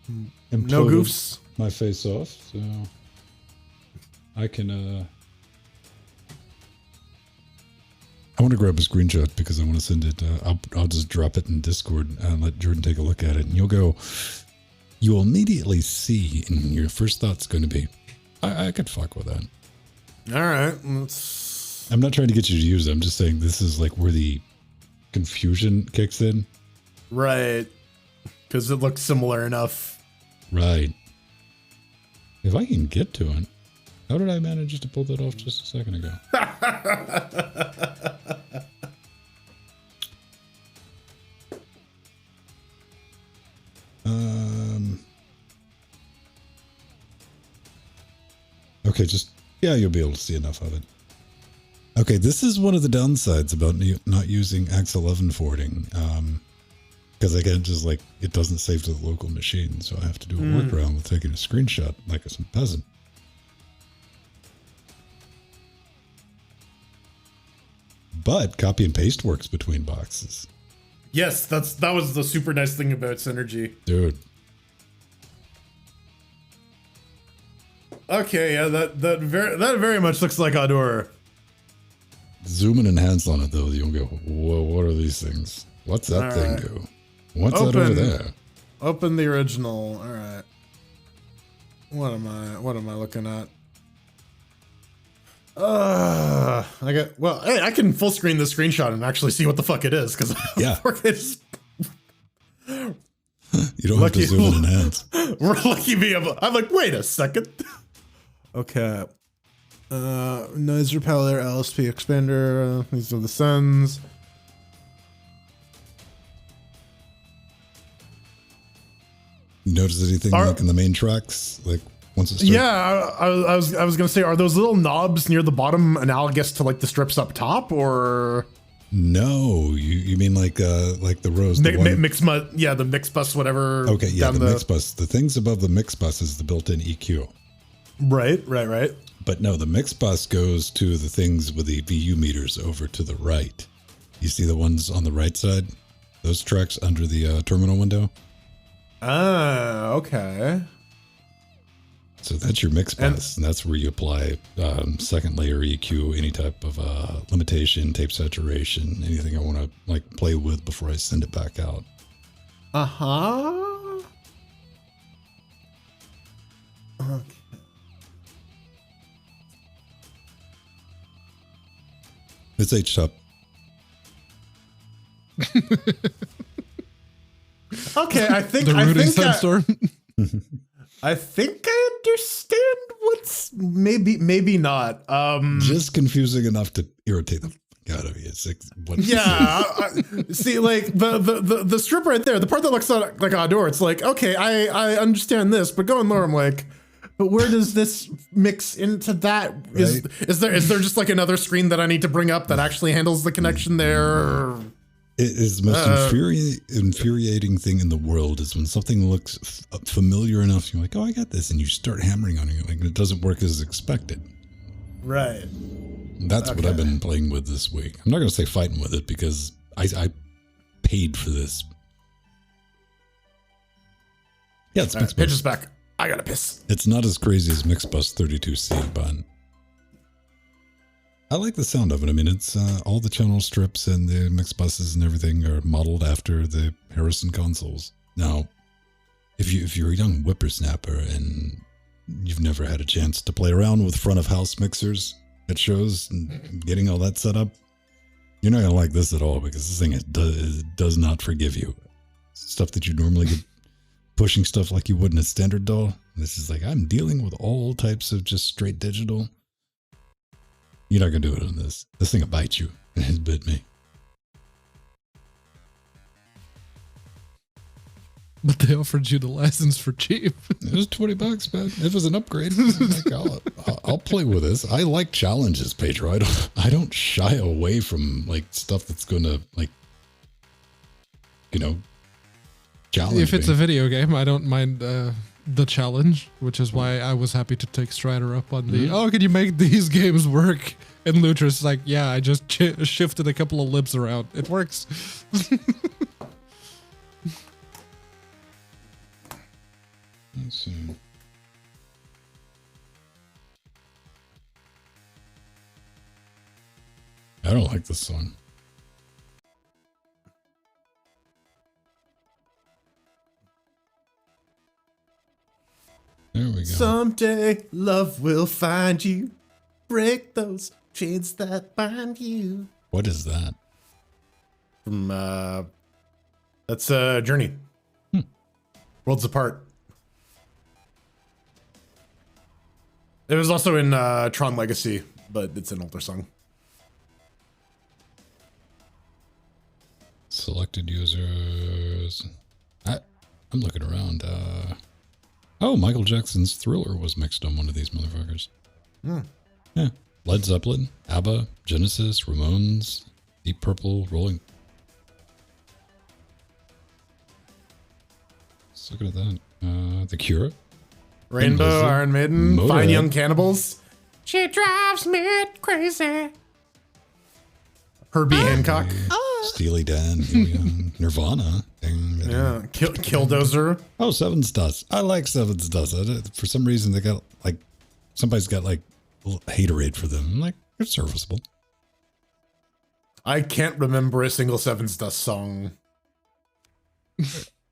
No imploded goofs. my face off, so I can I want to grab a screenshot because I want to send it. I'll just drop it in Discord and let Jordan take a look at it, and you'll immediately see, and your first thought's going to be, I could fuck with that. All right. I'm not trying to get you to use it. I'm just saying this is like where the confusion kicks in. Right. Because it looks similar enough. Right. If I can get to it. How did I manage to pull that off just a second ago? Okay, you'll be able to see enough of it. Okay, this is one of the downsides about not using X11 forwarding. Because I can't just it doesn't save to the local machine, so I have to do a workaround with taking a screenshot like some peasant. But copy and paste works between boxes. Yes, that was the super nice thing about Synergy. Dude. Okay, yeah, that very much looks like Ador. Zoom and enhance on it though, you'll go, whoa, what are these things? What's that thing do? What's that over there? Open the original. All right. What am I looking at? Hey, I can full screen the screenshot and actually see what the fuck it is because Yeah. it's You don't have to zoom and enhance. we're lucky me. I'm like, wait a second. Okay. Noise repeller, LSP expander. These are the sends. Notice anything like in the main tracks? Like once it starts? Yeah, I was gonna say, are those little knobs near the bottom analogous to like the strips up top, or No, you mean like the rows? mix bus? Yeah, the mix bus, whatever. Okay, yeah, the mix bus. The things above the mix bus is the built-in EQ. Right. But no, the mix bus goes to the things with the VU meters over to the right. You see the ones on the right side? Those tracks under the terminal window? Ah, okay. So that's your mix bus, and that's where you apply second layer EQ, any type of limitation, tape saturation, anything I want to play with before I send it back out. Uh-huh. Okay. It's H-Top. Okay, I think The rooting sandstorm. I think I understand what's maybe not. Just confusing enough to irritate the fuck out of you. It's like, what? Yeah, see, like the strip right there, the part that looks like Ador, it's like, okay, I understand this, but going lower, I'm like, but where does this mix into that? Is there just like another screen that I need to bring up that actually handles the connection there? It is the most infuriating thing in the world is when something looks familiar enough, you're like, oh, I got this, and you start hammering on it, like it doesn't work as expected. Right. That's what I've been playing with this week. I'm not going to say fighting with it because I paid for this. Yeah, it's Mixbus. Pitch is back. I gotta piss. It's not as crazy as Mixbus 32C, but I like the sound of it. I mean, it's all the channel strips and the mix buses and everything are modeled after the Harrison consoles. Now, if you're a young whippersnapper and you've never had a chance to play around with front of house mixers at shows and getting all that set up, you're not gonna like this at all because this thing does not forgive you. Stuff that you normally get pushing stuff like you would in a standard DAW. This is like, I'm dealing with all types of just straight digital. You're not going to do it on this. This thing will bite you. It bit me. But they offered you the license for cheap. It was $20, man. It was an upgrade. Like, I'll play with this. I like challenges, Pedro. I don't shy away from like stuff that's going to like, you know, challenge If it's me. a video game, I don't mind the challenge, which is why I was happy to take Strider up on the, oh, can you make these games work? And Lutra's like, yeah, I just shifted a couple of libs around. It works. Let's see. I don't like this song. There we go. Someday love will find you. Break those chains that bind you. What is that? From that's Journey. Worlds Apart. It was also in Tron Legacy, but it's an older song. Selected users. I'm looking around. Oh, Michael Jackson's Thriller was mixed on one of these motherfuckers. Yeah. Led Zeppelin, ABBA, Genesis, Ramones, Deep Purple, Rolling. Let's look at that. The Cure. Rainbow, Blizzard, Iron Maiden, Motorhead. Fine Young Cannibals. She drives me crazy. Herbie Hancock. Steely Dan, Neil Young, Nirvana. Yeah, Killdozer. Oh, Seven Stars. I like Seven Stars. For some reason, they got like, somebody's got like a little haterade for them. I'm like, they're serviceable. I can't remember a single Seven's Dust song.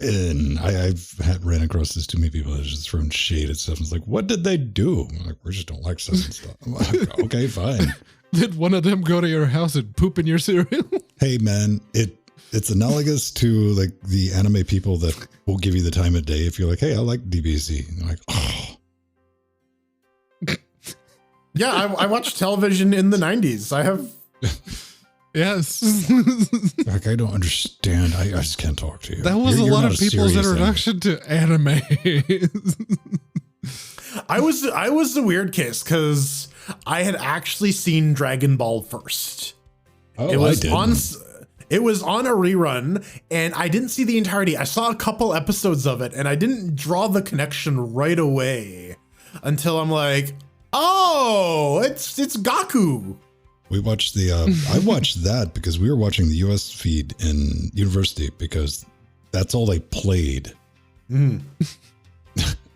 And I've ran across this too many people that just thrown shade at stuff. It's like, what did they do? I'm like, we just don't like Seven Stars. I'm like, okay, fine. Did one of them go to your house and poop in your cereal? Hey, man, it's analogous to like the anime people that will give you the time of day if you're like, hey, I like DBZ. And they're like, oh. Yeah, I watched television in the 90s. I have. Yes. Like, I don't understand. I just can't talk to you. That was You're a lot not of people's serious introduction to anime. I was the weird case because I had actually seen Dragon Ball first. Oh, It was I didn't. It was on a rerun, and I didn't see the entirety. I saw a couple episodes of it, and I didn't draw the connection right away until I'm like, oh, it's Gaku. We watched the, I watched that because we were watching the US feed in university because that's all they played.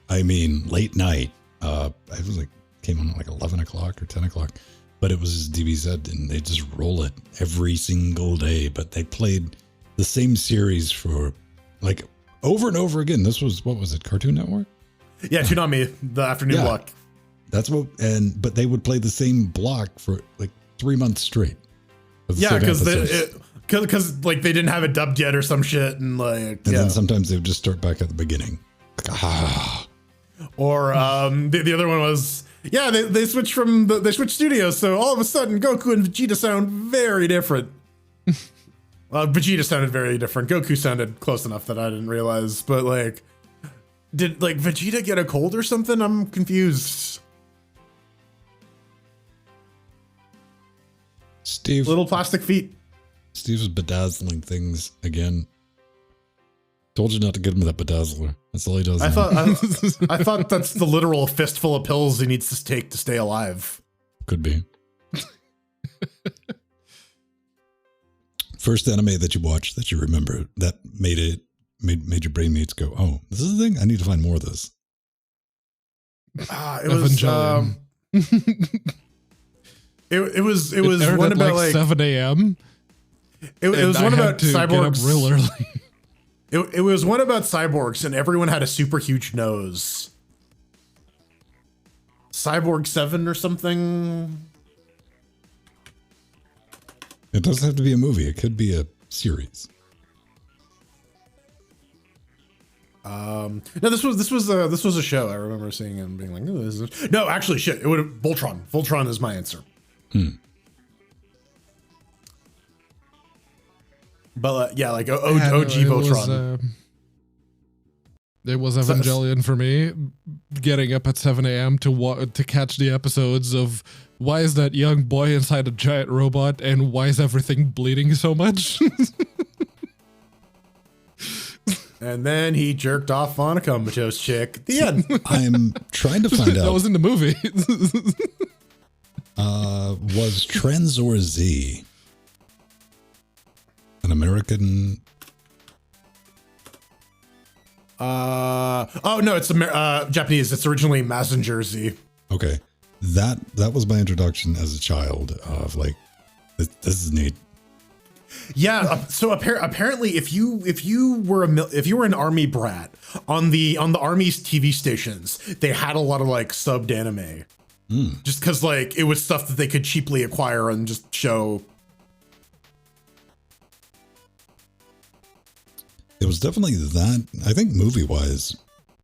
I mean, late night. I was like, came on at like 11 o'clock or 10 o'clock, but it was DBZ and they just roll it every single day. But they played the same series for like over and over again. This was, what was it, Cartoon Network? Yeah, Toonami, the afternoon block. That's what, but they would play the same block for like 3 months straight. Yeah, because like they didn't have it dubbed yet or some shit, and then sometimes they would just start back at the beginning. Or the other one was they switched they switched studios, so all of a sudden Goku and Vegeta sound very different. Vegeta sounded very different. Goku sounded close enough that I didn't realize, but like, did like Vegeta get a cold or something? I'm confused. Steve, little plastic feet. Steve's bedazzling things again. Told you not to get him that bedazzler. That's all he does. I thought that's the literal fistful of pills he needs to take to stay alive. Could be. First anime that you watched that you remember that made your brain mates go, oh, this is the thing? I need to find more of this. It was it was one about like 7 a.m. It was one about cyborgs real early. It was one about cyborgs, and everyone had a super huge nose. Cyborg 7 or something. It doesn't have to be a movie. It could be a series. No, this was a show. I remember seeing it and being like, oh, this is... No, actually, shit. It would have Voltron. Voltron is my answer. But yeah, like OG Voltron. It was Evangelion for me. Getting up at 7 a.m. to catch the episodes of why is that young boy inside a giant robot and why is everything bleeding so much? And then he jerked off on a comatose chick at the end. I'm trying to find out. That was in the movie. Was Trenzor Z an American? Oh no, it's Japanese. It's originally Messenger Z. Okay, that was my introduction as a child of like, this is neat. Yeah. So apparently, if you were an army brat on the army's TV stations, they had a lot of like subbed anime, just because like it was stuff that they could cheaply acquire and just show. It was definitely that. I think movie-wise,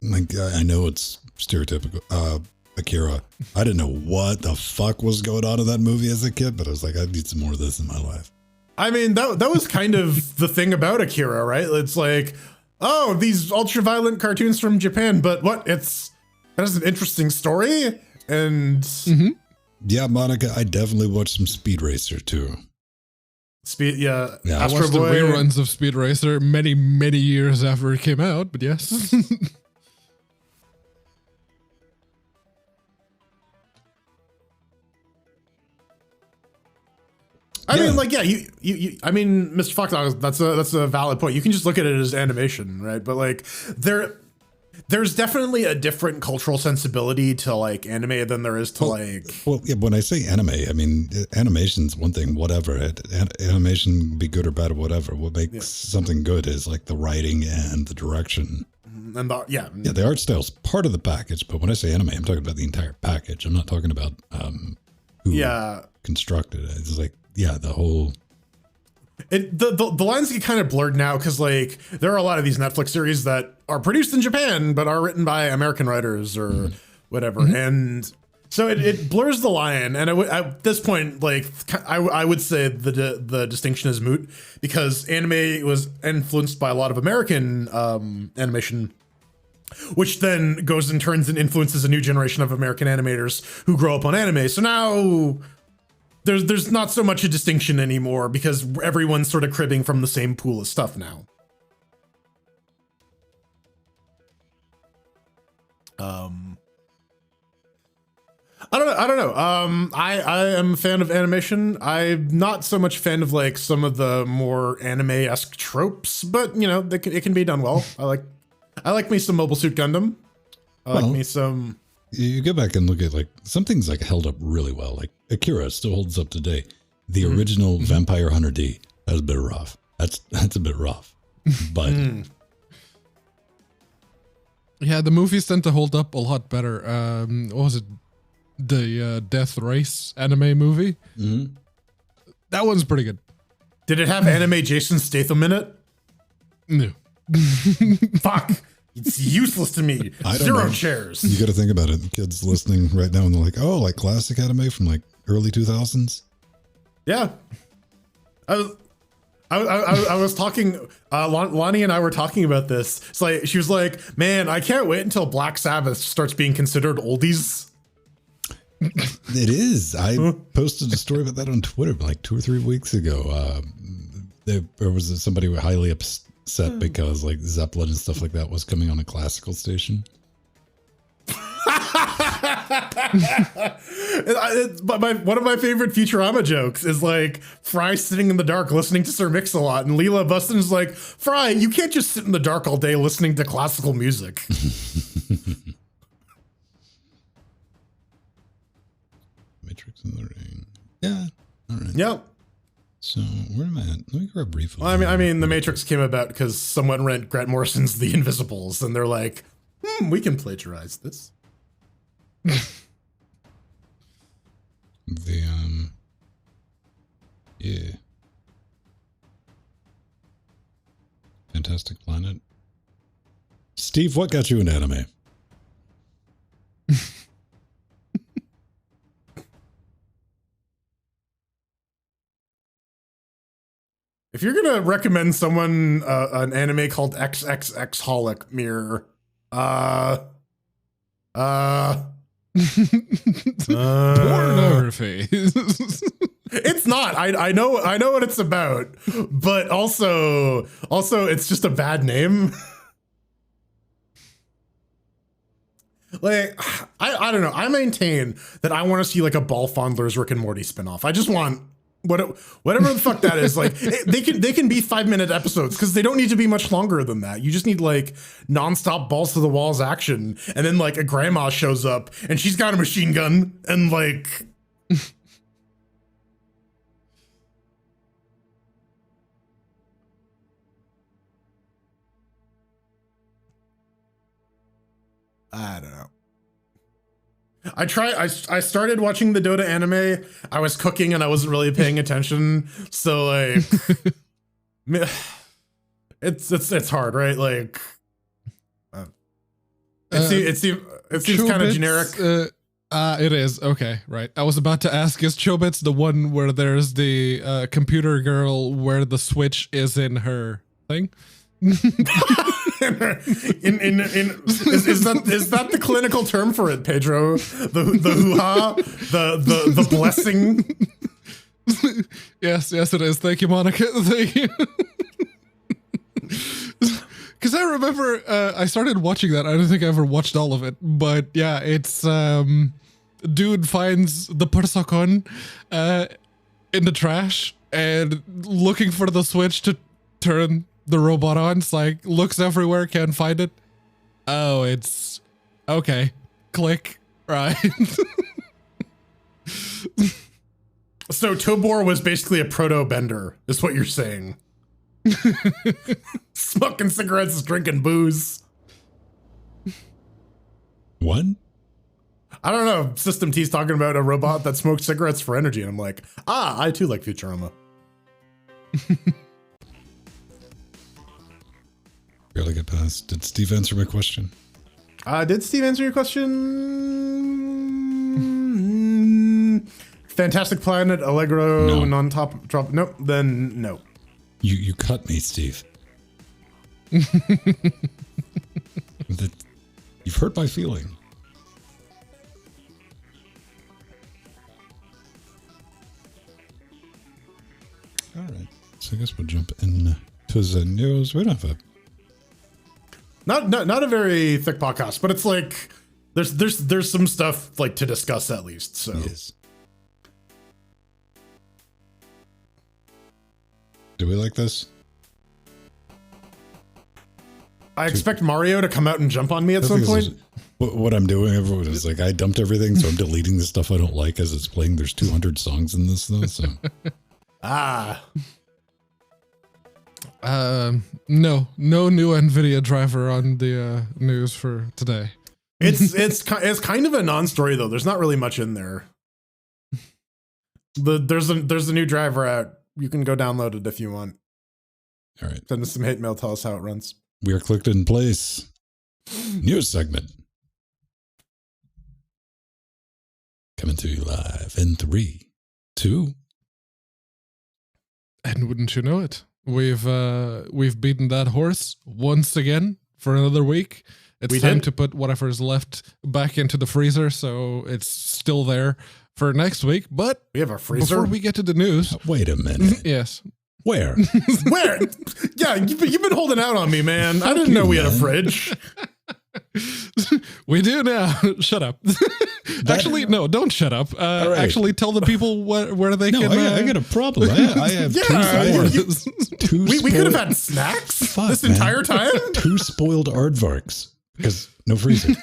like I know it's stereotypical. Akira. I didn't know what the fuck was going on in that movie as a kid, but I was like, I need some more of this in my life. I mean, that was kind of the thing about Akira, right? It's like, oh, these ultra-violent cartoons from Japan, but what? It has an interesting story, and yeah, Monica, I definitely watched some Speed Racer too. Yeah. I watched the reruns of Speed Racer many years after it came out, but yes. I mean, like, yeah, you I mean, Mr. Fox, that's a valid point. You can just look at it as animation, right? But like, there's definitely a different cultural sensibility to like anime than there is to Well, yeah, when I say anime, I mean animation's one thing. Whatever, animation can be good or bad or whatever. What makes something good is like the writing and the direction. And the art style's part of the package. But when I say anime, I'm talking about the entire package. I'm not talking about who constructed it. It's like. Yeah, the whole... The lines get kind of blurred now because, like, there are a lot of these Netflix series that are produced in Japan but are written by American writers or whatever. And so it blurs the line. And at this point, like, I would say the distinction is moot because anime was influenced by a lot of American animation, which then goes and turns and influences a new generation of American animators who grow up on anime. So now... There's not so much a distinction anymore because everyone's sort of cribbing from the same pool of stuff now. I don't know. I am a fan of animation. I'm not so much a fan of like some of the more anime-esque tropes, but you know, it can be done well. I like me some Mobile Suit Gundam. I like me some... You go back and look at like some things like held up really well. Like Akira still holds up today. The original Vampire Hunter D, that was a bit rough. That's a bit rough, but yeah, the movies tend to hold up a lot better. What was it? The Death Race anime movie? Mm-hmm. That one's pretty good. Did it have anime Jason Statham in it? No. Fuck. It's useless to me. I don't Zero know. chairs. You got to think about it. The kids listening right now and they're like, oh, like classic anime from like early 2000s. Yeah. I was talking, Lonnie and I were talking about this. It's like, she was like, man, I can't wait until Black Sabbath starts being considered oldies. It is. I posted a story about that on Twitter like 2 or 3 weeks ago. There was somebody who was highly upset because like Zeppelin and stuff like that was coming on a classical station. One of my favorite Futurama jokes is like Fry sitting in the dark listening to Sir Mix-a-Lot, and Leela Bustin is like, Fry, you can't just sit in the dark all day listening to classical music. Matrix in the Ring. Yeah. All right. Yep. So where am I at? Let me grab briefly. Well, I mean, The Matrix came about because someone read Grant Morrison's The Invisibles, and they're like, we can plagiarize this. Yeah. Fantastic Planet. Steve, what got you into anime? If you're gonna recommend someone an anime called XXX Holic Mirror, Pornography. it's not. I know what it's about, but also it's just a bad name. Like, I don't know. I maintain that I want to see like a Ball Fondler's Rick and Morty spinoff. I just want whatever the fuck that is. Like, they can be 5-minute episodes because they don't need to be much longer than that. You just need like nonstop balls to the walls action, and then like a grandma shows up and she's got a machine gun and like. I don't know. I started watching the Dota anime. I was cooking and I wasn't really paying attention. So like, it's hard, right? Like, it seems kind of generic. It is. Okay, right. I was about to ask, is Chobits the one where there's the computer girl where the switch is in her thing? Is that the clinical term for it, Pedro? The hoo-ha? The blessing? Yes, it is. Thank you, Monica. Thank you. Because I remember I started watching that. I don't think I ever watched all of it, but yeah, it's dude finds the Persocon in the trash and looking for the switch to turn the robot on. It's like, looks everywhere, can't find it. Oh, it's okay. Click. Right. So Tobor was basically a proto-bender, is what you're saying. Smoking cigarettes, drinking booze. What? I don't know. System T's talking about a robot that smokes cigarettes for energy, and I'm like, I too like Futurama. Barely get past. Did Steve answer my question? Did Steve answer your question? Fantastic Planet, Allegro, No. non-top drop. Nope. Then no. You cut me, Steve. You've hurt my feeling. All right. So I guess we'll jump in to the news. We don't have a Not a very thick podcast, but it's like there's some stuff like to discuss at least. So yes. Do we like this? I expect Mario to come out and jump on me at some point. What I'm doing, everyone is like, I dumped everything, so I'm deleting the stuff I don't like as it's playing. There's 200 songs in this, though, so. No new NVIDIA driver on the news for today. It's kind of a non-story though. There's not really much in there. There's a new driver out. You can go download it if you want. All right. Send us some hate mail. Tell us how it runs. We are clicked in place. News segment. Coming to you live in 3, 2. And wouldn't you know it, we've beaten that horse once again for another week. It's time to put whatever's left back into the freezer, so it's still there for next week. But we have a freezer. Before we get to the news, wait a minute. Yes. Where? Where? Yeah, you've been holding out on me, man. I didn't know we had a fridge. We do now. Shut up. Actually, no, don't shut up. Right. Actually, tell the people where they can. I got a problem. I have two we could have had snacks this entire time. 2 spoiled aardvarks because no freezer.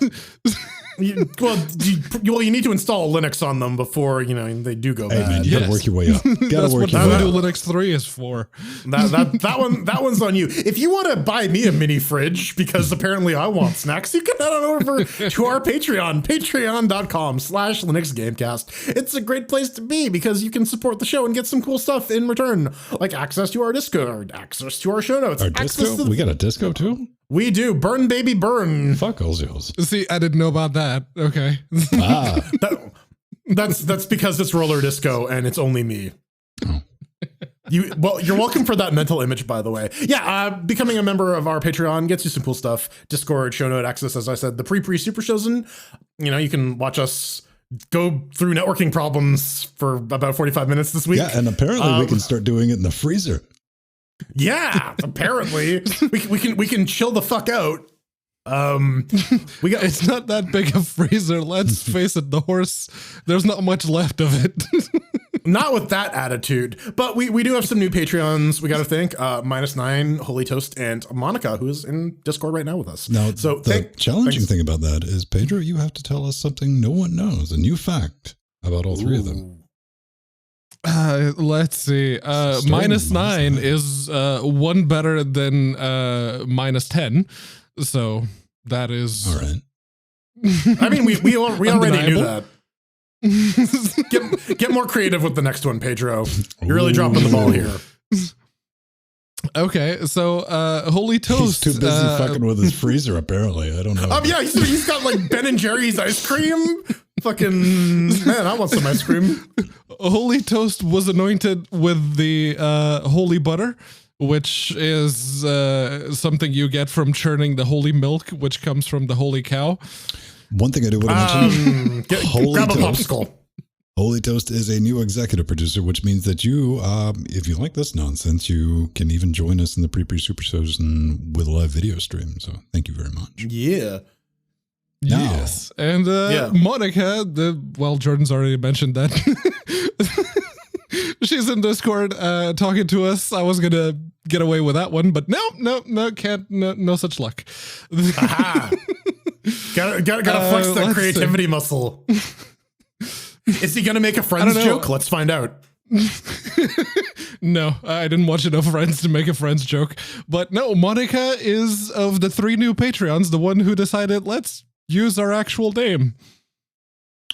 You need to install Linux on them before they do go bad. Hey man, you gotta work your way up. That's what Linux 3 is for. That one's on you. If you want to buy me a mini fridge because apparently I want snacks, you can head on over to our Patreon, patreon.com/LinuxGamecast. It's a great place to be because you can support the show and get some cool stuff in return, like access to our Discord, access to our show notes. Our disco? We got a disco too? We do. Burn, baby, burn. Fuck Ozios. See, I didn't know about that. Okay. That's because it's roller disco and it's only me. Oh. You're welcome for that mental image, by the way. Yeah, becoming a member of our Patreon gets you some cool stuff. Discord, show note access, as I said, the pre-super shows, and you can watch us go through networking problems for about 45 minutes this week. Yeah, and apparently we can start doing it in the freezer. Yeah, apparently we can chill the fuck out. It's not that big a freezer. Let's face it, the horse, there's not much left of it. Not with that attitude, but we do have some new Patreons. We got to thank -9, Holy Toast, and Monica, who's in Discord right now with us. Now, so the challenging thing about that is, Pedro, you have to tell us something no one knows, a new fact about all 3 of them. Let's see. -9 is 1 better than -10, so that is all right. I mean, we already knew that. Get more creative with the next one, Pedro. You're really dropping the ball here. Okay, so Holy Toast. He's too busy fucking with his freezer, apparently. I don't know. Yeah, he's got like Ben & Jerry's ice cream. Fucking man, I want some ice cream. Holy Toast was anointed with the holy butter, which is something you get from churning the holy milk, which comes from the holy cow. One thing I do want to mention: grab a popsicle. Holy Toast is a new executive producer, which means that you, if you like this nonsense, you can even join us in the pre-super shows and with a live video stream. So thank you very much. Yeah. Yes. And Monica, Jordan's already mentioned that. She's in Discord talking to us. I was going to get away with that one, but no, can't. No such luck. Aha. Gotta flex that creativity muscle. Is he going to make a Friends joke? Let's find out. No, I didn't watch enough Friends to make a Friends joke. But no, Monica is, of the 3 new Patreons, the one who decided, let's use our actual name.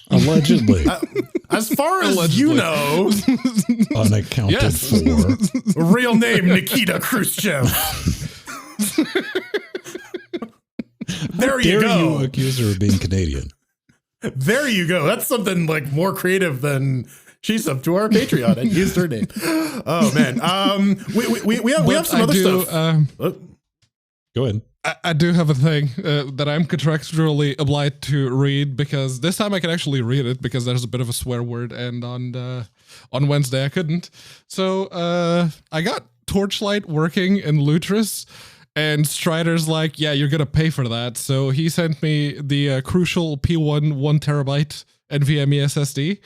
Allegedly. As far as you know. Unaccounted for. Real name, Nikita Khrushchev. There you go. You accuse her of being Canadian. There you go. That's something like more creative than she's up to our Patreon and used her name. Oh man. We have some other stuff. Go ahead. I do have a thing that I'm contractually obliged to read, because this time I can actually read it because there's a bit of a swear word, and on Wednesday I couldn't. So I got Torchlight working in Lutris, and Strider's like, yeah, you're gonna pay for that. So he sent me the Crucial P1 1 terabyte NVMe SSD,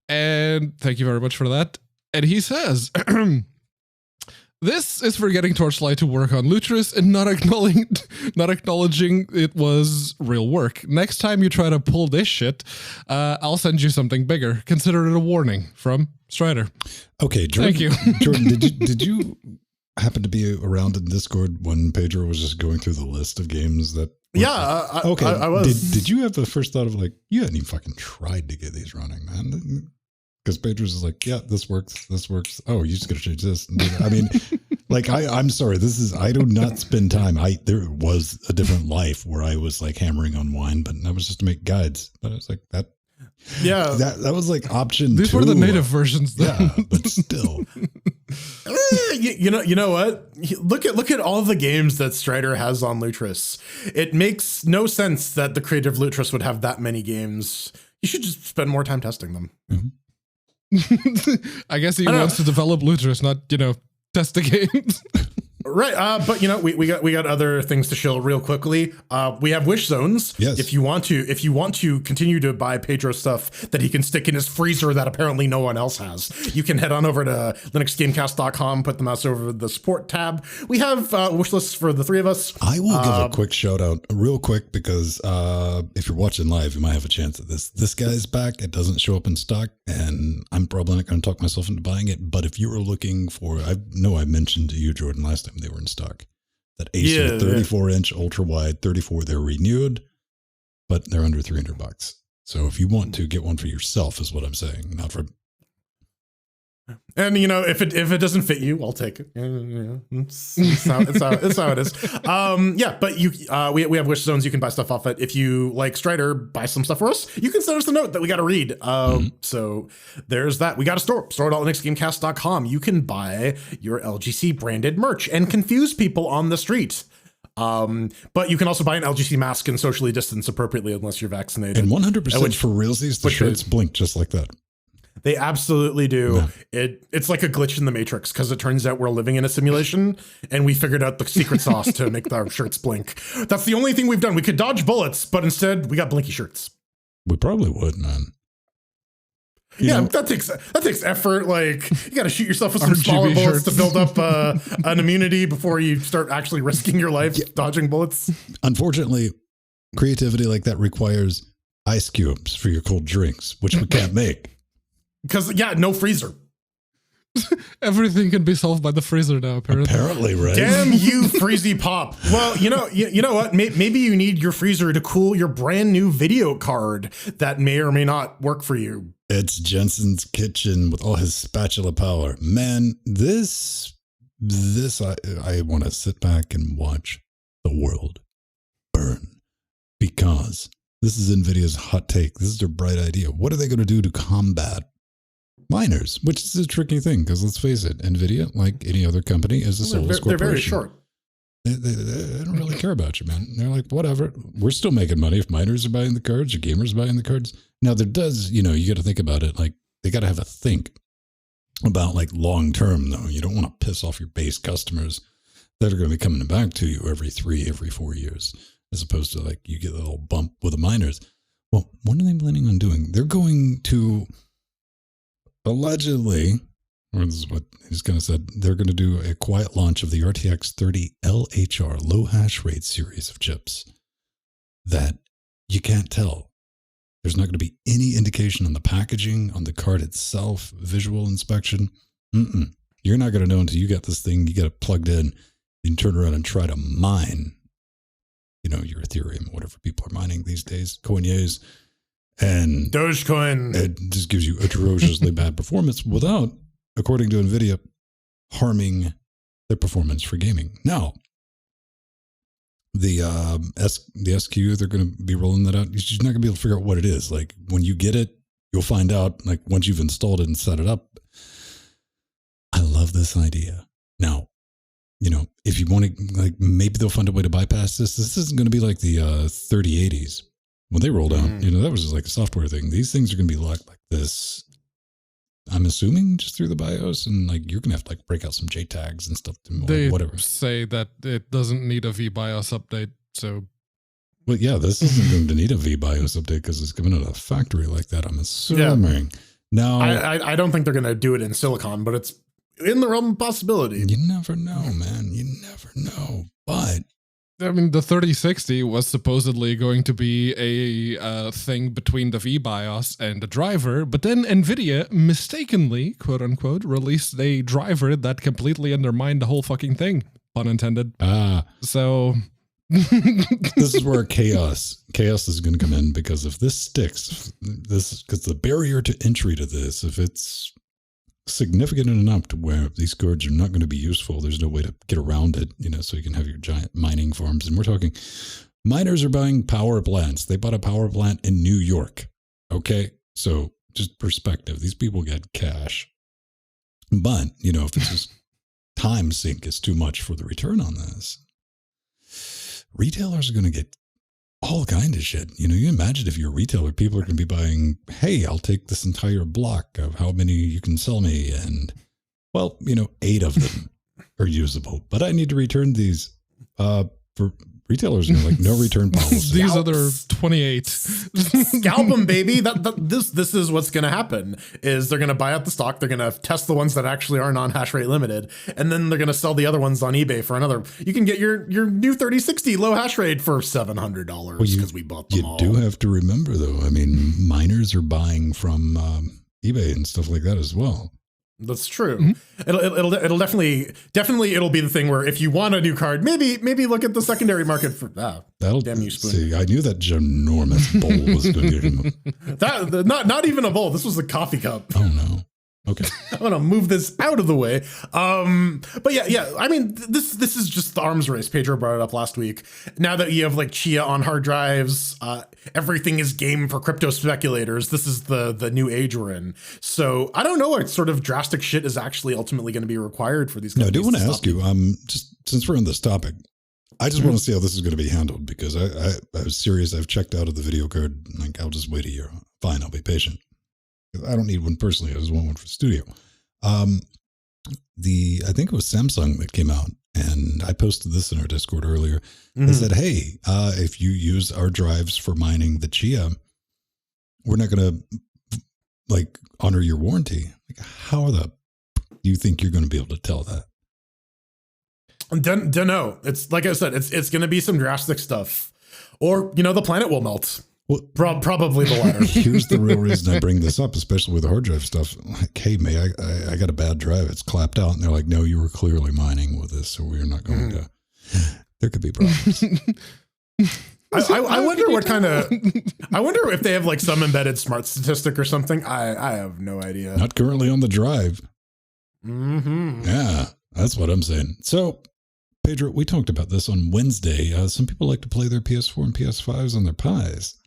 and thank you very much for that. And he says, this is for getting Torchlight to work on Lutris and not acknowledging it was real work. Next time you try to pull this shit, I'll send you something bigger. Consider it a warning from Strider. Okay, Jordan. Thank you. Jordan, did you happened to be around in Discord when Pedro was just going through the list of games that. Okay. I was. Did you have the first thought of like, you hadn't even fucking tried to get these running, man? Because Pedro's is like, yeah, this works. Oh, you just got to change this. And do that. I mean, like, I'm sorry. I do not spend time. There was a different life where I was like hammering on wine, but that was just to make guides. But it's like that. Yeah. That was like option These 2. were the native versions. Then. Yeah, but still. You know what? Look at all the games that Strider has on Lutris. It makes no sense that the creative Lutris would have that many games. You should just spend more time testing them. Mm-hmm. I guess he wants to develop Lutris, not, test the games. Right, but we got other things to show real quickly. We have wish zones. Yes. If you want to continue to buy Pedro stuff that he can stick in his freezer that apparently no one else has, you can head on over to linuxgamecast.com, put the mouse over the support tab. We have wish lists for the three of us. I will give a quick shout out real quick because if you're watching live, you might have a chance at this. This guy's back. It doesn't show up in stock, and I'm probably not going to talk myself into buying it. But if you were looking for, I know I mentioned to you, Jordan, last time they were in stock, that Acer 34-inch ultra wide 34, they're renewed, but they're under $300. So if you want to get one for yourself, is what I'm saying, not for. And if it doesn't fit you, I'll take it. It's how it is. But we have wish zones you can buy stuff off it. If you like Strider, buy some stuff for us. You can send us a note that we got to read. So there's that. We got a store.linuxgamecast.com. You can buy your LGC branded merch and confuse people on the street. But you can also buy an LGC mask and socially distance appropriately unless you're vaccinated. And 100% for realsies, the shirts blink just like that. They absolutely do. Yeah. It's like a glitch in the Matrix because it turns out we're living in a simulation and we figured out the secret sauce to make our shirts blink. That's the only thing we've done. We could dodge bullets, but instead we got blinky shirts. We probably would, man. That takes effort. Like you got to shoot yourself with some smaller bullets to build up an immunity before you start actually risking your life dodging bullets. Unfortunately, creativity like that requires ice cubes for your cold drinks, which we can't make. Because no freezer. Everything can be solved by the freezer now, apparently. Apparently, right? Damn you, Freezy Pop. Well, you know what? Maybe you need your freezer to cool your brand new video card that may or may not work for you. It's Jensen's kitchen with all his spatula power. Man, this I want to sit back and watch the world burn because this is NVIDIA's hot take. This is their bright idea. What are they going to do to combat miners, which is a tricky thing because let's face it, NVIDIA, like any other company, is a soulless corporation. They're very short. They don't really care about you, man. They're like, whatever. We're still making money if miners are buying the cards or gamers buying the cards. Now, there does, you got to think about it. Like, they got to have a think about like long term, though. You don't want to piss off your base customers that are going to be coming back to you every 4 years, as opposed to like you get a little bump with the miners. Well, what are they planning on doing? They're going to allegedly, or this is what he's kind of said, they're going to do a quiet launch of the RTX 30 LHR low hash rate series of chips that you can't tell. There's not going to be any indication on the packaging, on the card itself, visual inspection. You're not going to know until you got this thing, you get it plugged in, and turn around and try to mine, your Ethereum, whatever people are mining these days, Coiners. And Dogecoin. It just gives you atrociously bad performance without, according to NVIDIA, harming their performance for gaming. Now, the SQ, they're going to be rolling that out. You're just not going to be able to figure out what it is. Like when you get it, you'll find out. Like once you've installed it and set it up. I love this idea. Now, if you want to, like, maybe they'll find a way to bypass this. This isn't going to be like the 3080s. When they rolled out, that was just like a software thing. These things are going to be locked like this. I'm assuming just through the BIOS, and like you're going to have to like break out some JTAGs and stuff. They whatever. Say that it doesn't need a VBIOS update. So, well, yeah, this isn't going to need a VBIOS update because it's coming out of a factory like that. I'm assuming. Yeah. Now, I don't think they're going to do it in silicon, but it's in the realm of possibility. You never know, man. You never know. But I mean, the 3060 was supposedly going to be a thing between the VBIOS and the driver, but then NVIDIA mistakenly, quote unquote, released a driver that completely undermined the whole fucking thing, pun intended. So this is where chaos is going to come in, because if this sticks, because the barrier to entry to this, if it's significant enough to where these cards are not going to be useful, there's no way to get around it, so you can have your giant mining farms. And we're talking miners are buying power plants. They bought a power plant in New York. Okay. So just perspective, these people get cash, but if it's just time sink is too much for the return on this, retailers are going to get all kind of shit. You imagine if you're a retailer, people are going to be buying, hey, I'll take this entire block of how many you can sell me. And, 8 of them are usable. But I need to return these. For retailers, are like, no return policy. These other 28. Scalp them, baby. This is what's going to happen, is they're going to buy out the stock. They're going to test the ones that actually are non-hash rate limited. And then they're going to sell the other ones on eBay for another. You can get your new 3060 low hash rate for $700 because we bought them all. You do have to remember, though, miners are buying from eBay and stuff like that as well. That's true. Mm-hmm. It'll definitely it'll be the thing where if you want a new card, maybe look at the secondary market for that. Damn you, Spoon. See, I knew that ginormous bowl was going to get him. Not even a bowl. This was a coffee cup. Oh no. Okay. I'm gonna move this out of the way. But yeah. This is just the arms race. Pedro brought it up last week. Now that you have like Chia on hard drives, everything is game for crypto speculators. This is the new age we're in. So I don't know what sort of drastic shit is actually ultimately going to be required for these. No, I do want to ask you. Just since we're on this topic, I just want to see how this is going to be handled, because I was serious. I've checked out of the video card. Like, I'll just wait a year. Fine, I'll be patient. I don't need one personally. I just want one for the studio. I think it was Samsung that came out, and I posted this in our Discord earlier. Mm-hmm. They said, hey, if you use our drives for mining the Chia, we're not going to honor your warranty. How do you think you're going to be able to tell that? Don't know. It's like I said, it's going to be some drastic stuff, or the planet will melt. Well, probably the latter. Here's the real reason I bring this up, especially with the hard drive stuff. Like, hey, I got a bad drive. It's clapped out. And they're like, no, you were clearly mining with this, so we're not going to. There could be problems. I wonder what kind of. I wonder if they have like some embedded smart statistic or something. I have no idea. Not currently on the drive. Mm-hmm. Yeah, that's what I'm saying. So, Pedro, we talked about this on Wednesday. Some people like to play their PS4 and PS5s on their Pis.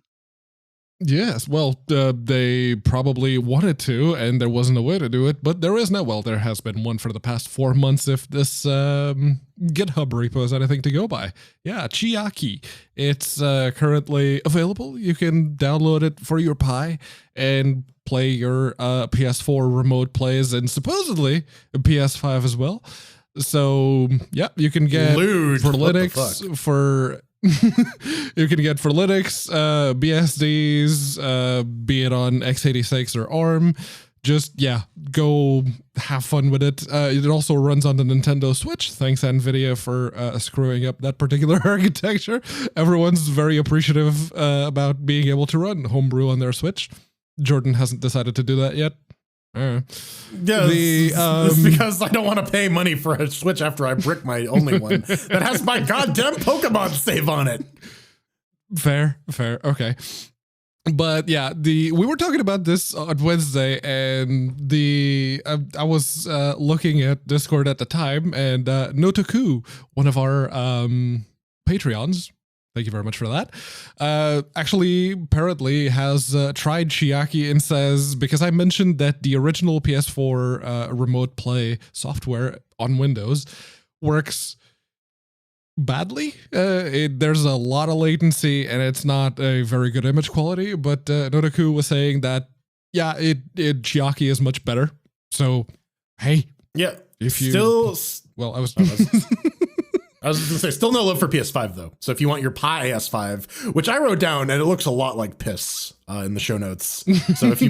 Yes, well, they probably wanted to, and there wasn't a way to do it, but there is now. Well, there has been one for the past 4 months, if this GitHub repo is anything to go by. Yeah, Chiaki. It's currently available. You can download it for your Pi and play your PS4 remote plays, and supposedly a PS5 as well. So, yeah, you can get for Linux, for... you can get for Linux, BSDs, be it on x86 or ARM. Just, go have fun with it. It also runs on the Nintendo Switch. Thanks, NVIDIA, for screwing up that particular architecture. Everyone's very appreciative about being able to run homebrew on their Switch. Jordan hasn't decided to do that yet. Yeah, it's because I don't want to pay money for a Switch after I brick my only one that has my goddamn Pokemon save on it. Fair, okay. But yeah, we were talking about this on Wednesday, and I was looking at Discord at the time, and Notaku, one of our Patreons, thank you very much for that, actually apparently has tried Chiaki and says, because I mentioned that the original PS4 remote play software on Windows works badly. There's a lot of latency and it's not a very good image quality, but Notaku was saying that, Chiaki is much better. So, hey. Yeah. If you... Still... Well, I was I was going to say, still no love for PS5 though. So if you want your Pi S5, which I wrote down, and it looks a lot like piss in the show notes. So if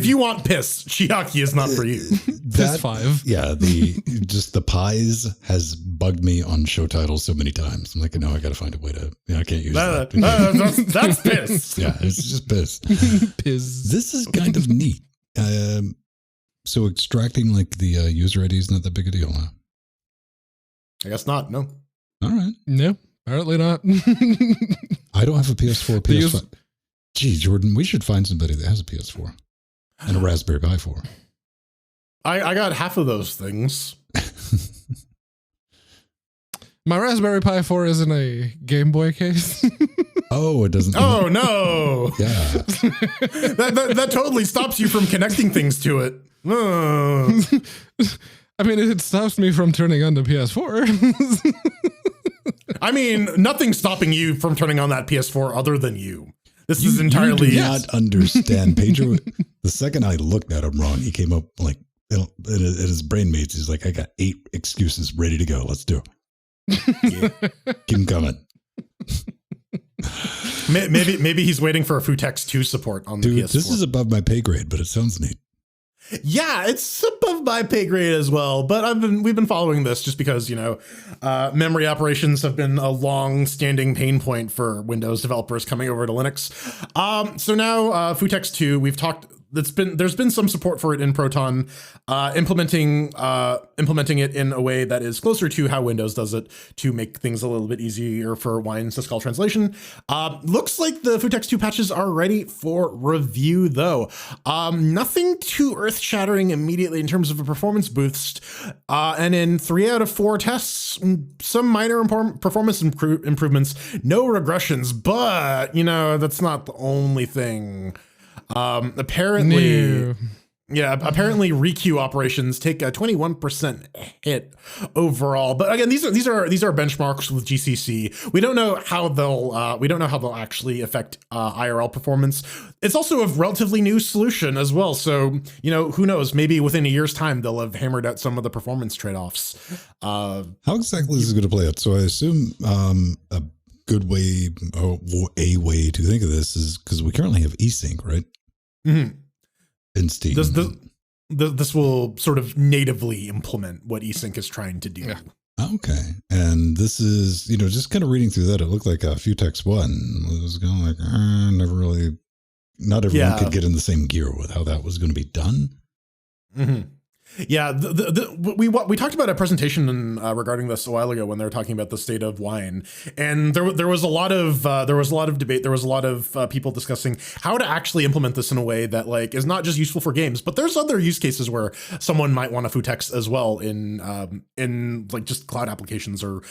you want piss, Chiaki is not for you. Piss 5. Yeah, the pies has bugged me on show titles so many times. I'm like, no, I got to find a way to. I can't use that. That's piss. Yeah, it's just piss. Piss. This is kind of neat. So extracting like the user ID is not that big a deal, huh? I guess not. No. All right. No, apparently not. I don't have a PS4, PS5. Gee, Jordan, we should find somebody that has a PS4 and a Raspberry Pi 4. I got half of those things. My Raspberry Pi 4 is in a Game Boy case. Oh, it doesn't. Oh, no. Yeah. that totally stops you from connecting things to it. Oh. I mean, it stops me from turning on the PS4. I mean, nothing's stopping you from turning on that PS4 other than you. This is entirely. You do not understand. Pedro, the second I looked at him wrong, he came up like, at his brain mates. He's like, I got 8 excuses ready to go. Let's do it. Yeah. Keep him coming. Maybe he's waiting for a Futex 2 support on the PS4. This is above my pay grade, but it sounds neat. Yeah, it's above my pay grade as well, but we've been following this just because, memory operations have been a long-standing pain point for Windows developers coming over to Linux. So now Futex 2, we've talked. There's been some support for it in Proton, implementing it in a way that is closer to how Windows does it to make things a little bit easier for Wine syscall translation. Looks like the Futex 2 patches are ready for review though. Nothing too earth-shattering immediately in terms of a performance boost. And in 3 out of 4 tests, some minor performance improvements, no regressions, but that's not the only thing. Apparently requeue operations take a 21% hit overall. But again, these are benchmarks with GCC. We don't know how they'll actually affect IRL performance. It's also a relatively new solution as well. So, who knows, maybe within a year's time, they'll have hammered out some of the performance trade-offs. How exactly is this going to play out? So I assume, a good way, or a way to think of this is because we currently have async, right? Mm-hmm. In Steam. This will sort of natively implement what async is trying to do. Yeah. Okay. And this is, just kind of reading through that, it looked like a Futex 1. It was going like, not everyone could get in the same gear with how that was going to be done. Mm-hmm. Yeah, we talked about a presentation regarding this a while ago when they were talking about the state of wine, and there was a lot of debate. There was a lot of people discussing how to actually implement this in a way that is not just useful for games, but there's other use cases where someone might want a Futex as well in just cloud applications or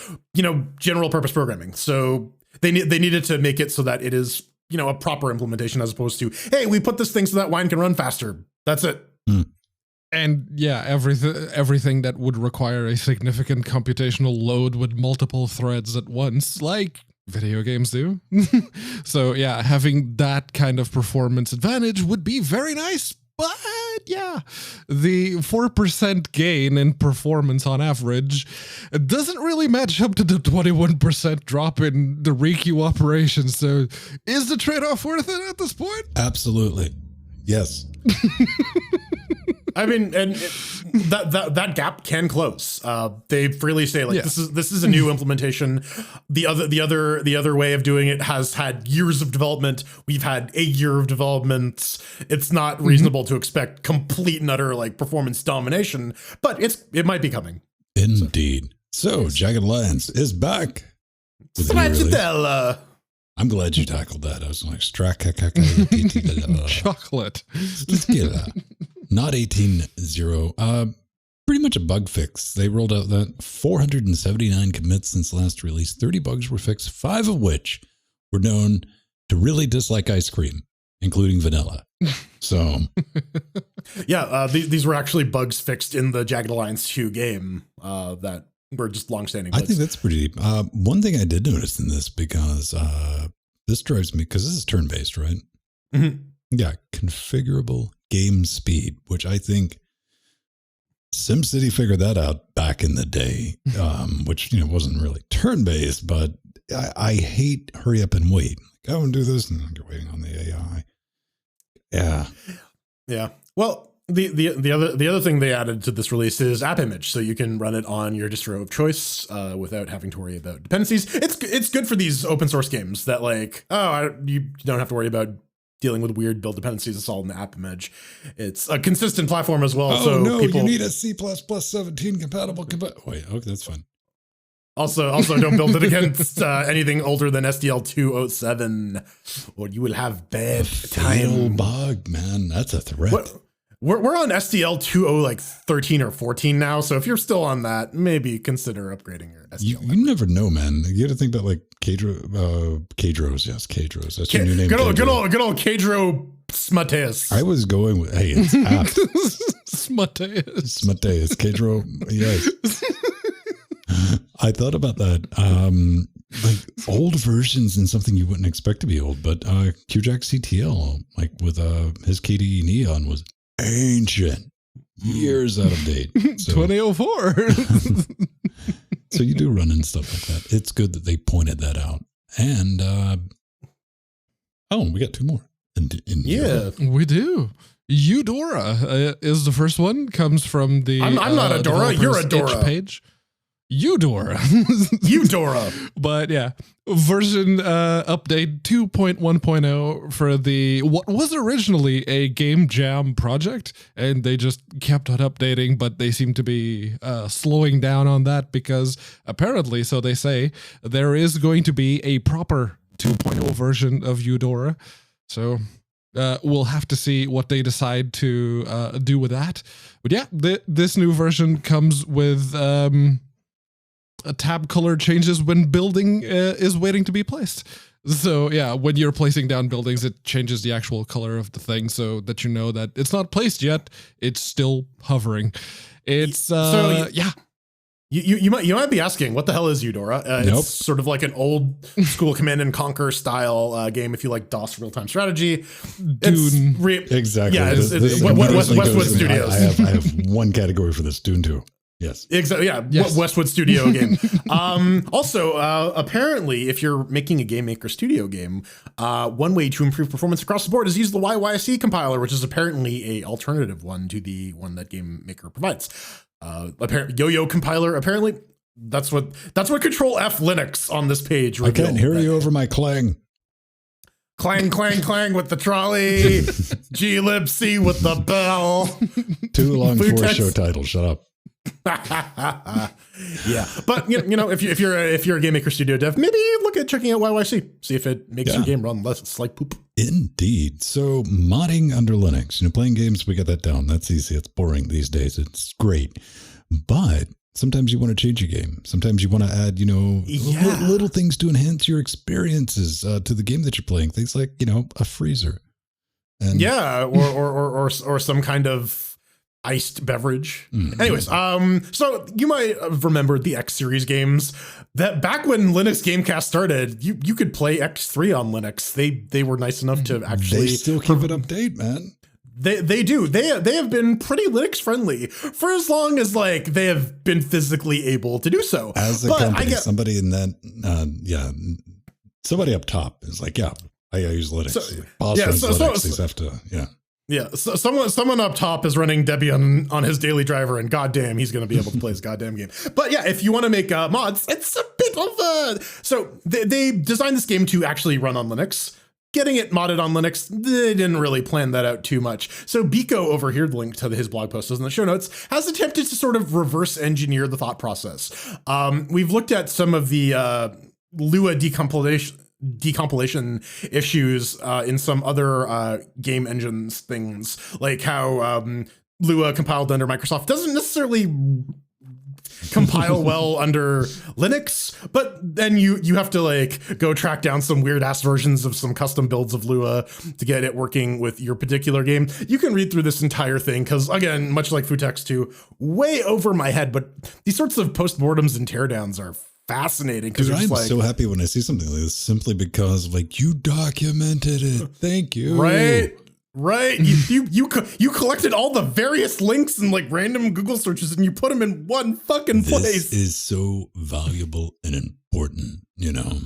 general purpose programming. So they needed to make it so that it is a proper implementation as opposed to, hey, we put this thing so that wine can run faster. That's it. Mm. And yeah, everything that would require a significant computational load with multiple threads at once, like video games do. So yeah, having that kind of performance advantage would be very nice. But yeah, the 4% gain in performance on average doesn't really match up to the 21% drop in the requeue operation. So is the trade-off worth it at this point? Absolutely. Yes. I mean, and that gap can close. They freely say this is a new implementation. The other way of doing it has had years of development. We've had a year of development. It's not reasonable to expect complete and utter performance domination, but it might be coming. Indeed. So Jagged Alliance is back. Stracciatella. I'm glad you tackled that. I was like, Chocolate. Not 18.0. Pretty much a bug fix. They rolled out that 479 commits since last release. 30 bugs were fixed, 5 of which were known to really dislike ice cream, including vanilla. So, yeah, these were actually bugs fixed in the Jagged Alliance 2 game that were just long-standing bugs. I think that's pretty deep. One thing I did notice in this, because this drives me, because this is turn-based, right? Mm-hmm. Yeah, configurable game speed, which I think SimCity figured that out back in the day, which, wasn't really turn-based, but I hate hurry up and wait. Go and do this, and you're waiting on the AI. Yeah. Yeah. Well, the other thing they added to this release is app image, so you can run it on your distro of choice without having to worry about dependencies. It's good for these open source games that you don't have to worry about dealing with weird build dependencies. It's all in the app image. It's a consistent platform as well. Oh, no, you need a C++ 17 compatible. Wait, okay, that's fine. Also, don't build it against anything older than SDL 207, or you will have bad time. Bug, man, that's a threat. We're on SDL 13 or 14 now, so if you're still on that, maybe consider upgrading your SDL. You never know, man. You got to think about Kadros. Yes, Kadros. That's your new name. Good old Kadro Smateus. I was going with, it's app. Smateus. Kadro. Yes. I thought about that. Old versions and something you wouldn't expect to be old, but QJack CTL, with his KDE Neon, was ancient, years out of date. So, 2004. So you do run into stuff like that. It's good that they pointed that out. And we got two more. Yeah, we do. Eudora is the first one. Comes from the. I'm not a Dora. You're a Dora page. Eudora. Eudora. But yeah, version update 2.1.0 for what was originally a Game Jam project, and they just kept on updating, but they seem to be slowing down on that because apparently, so they say, there is going to be a proper 2.0 version of Eudora. So we'll have to see what they decide to do with that. But yeah, this new version comes with tab color changes when building is waiting to be placed. So yeah, when you're placing down buildings, it changes the actual color of the thing so that you know that it's not placed yet. It's still hovering. It's yeah. You might be asking, what the hell is Eudora? Nope. It's sort of like an old school Command and Conquer style game. If you like DOS real time strategy, Dune. Exactly. Yeah, Westwood Studios. I have one category for this, Dune 2. Yes. Exactly. Yeah. Yes. Westwood Studio game. Also, apparently, if you're making a Game Maker Studio game, one way to improve performance across the board is use the YYC compiler, which is apparently a alternative one to the one that Game Maker provides. Apparently, Yo-Yo compiler. Apparently, that's what Control F Linux on this page revealed. I can't hear you over my clang. Clang, clang, clang with the trolley. glibc with the bell. Too long for a show title. Shut up. Yeah, but you know, if you're a Game Maker Studio dev, maybe look at checking out YYC. See if it makes your game run less like poop. Indeed. So modding under Linux, playing games, we got that down. That's easy. It's boring these days. It's great, but sometimes you want to change your game. Sometimes you want to add, little things to enhance your experiences to the game that you're playing. Things like a freezer. And or some kind of iced beverage. Mm-hmm. Anyways, so you might have remembered the X series games that back when Linux Gamecast started, you could play X3 on Linux. They were nice enough to actually they still keep it update, man. They do. They have been pretty Linux friendly for as long as they have been physically able to do so. As a company, somebody in that somebody up top is like, I use Linux. Linux, they have to, Yeah, so someone up top is running Debian on his daily driver, and goddamn, he's going to be able to play his goddamn game. But yeah, if you want to make mods, it's a bit of a... So they designed this game to actually run on Linux. Getting it modded on Linux, they didn't really plan that out too much. So Biko over here, the link to his blog post is in the show notes, has attempted to sort of reverse engineer the thought process. We've looked at some of the Lua decompilation issues in some other game engines things, like how Lua compiled under Microsoft doesn't necessarily compile well under Linux, but then you have to go track down some weird ass versions of some custom builds of Lua to get it working with your particular game. You can read through this entire thing because, again, much like Futex 2, way over my head, but these sorts of postmortems and teardowns are fascinating. Dude, I'm so happy when I see something like this, simply because you documented it. Thank you. Right? Right? You collected all the various links and like random Google searches and you put them in one fucking place. This is so valuable and important, you know.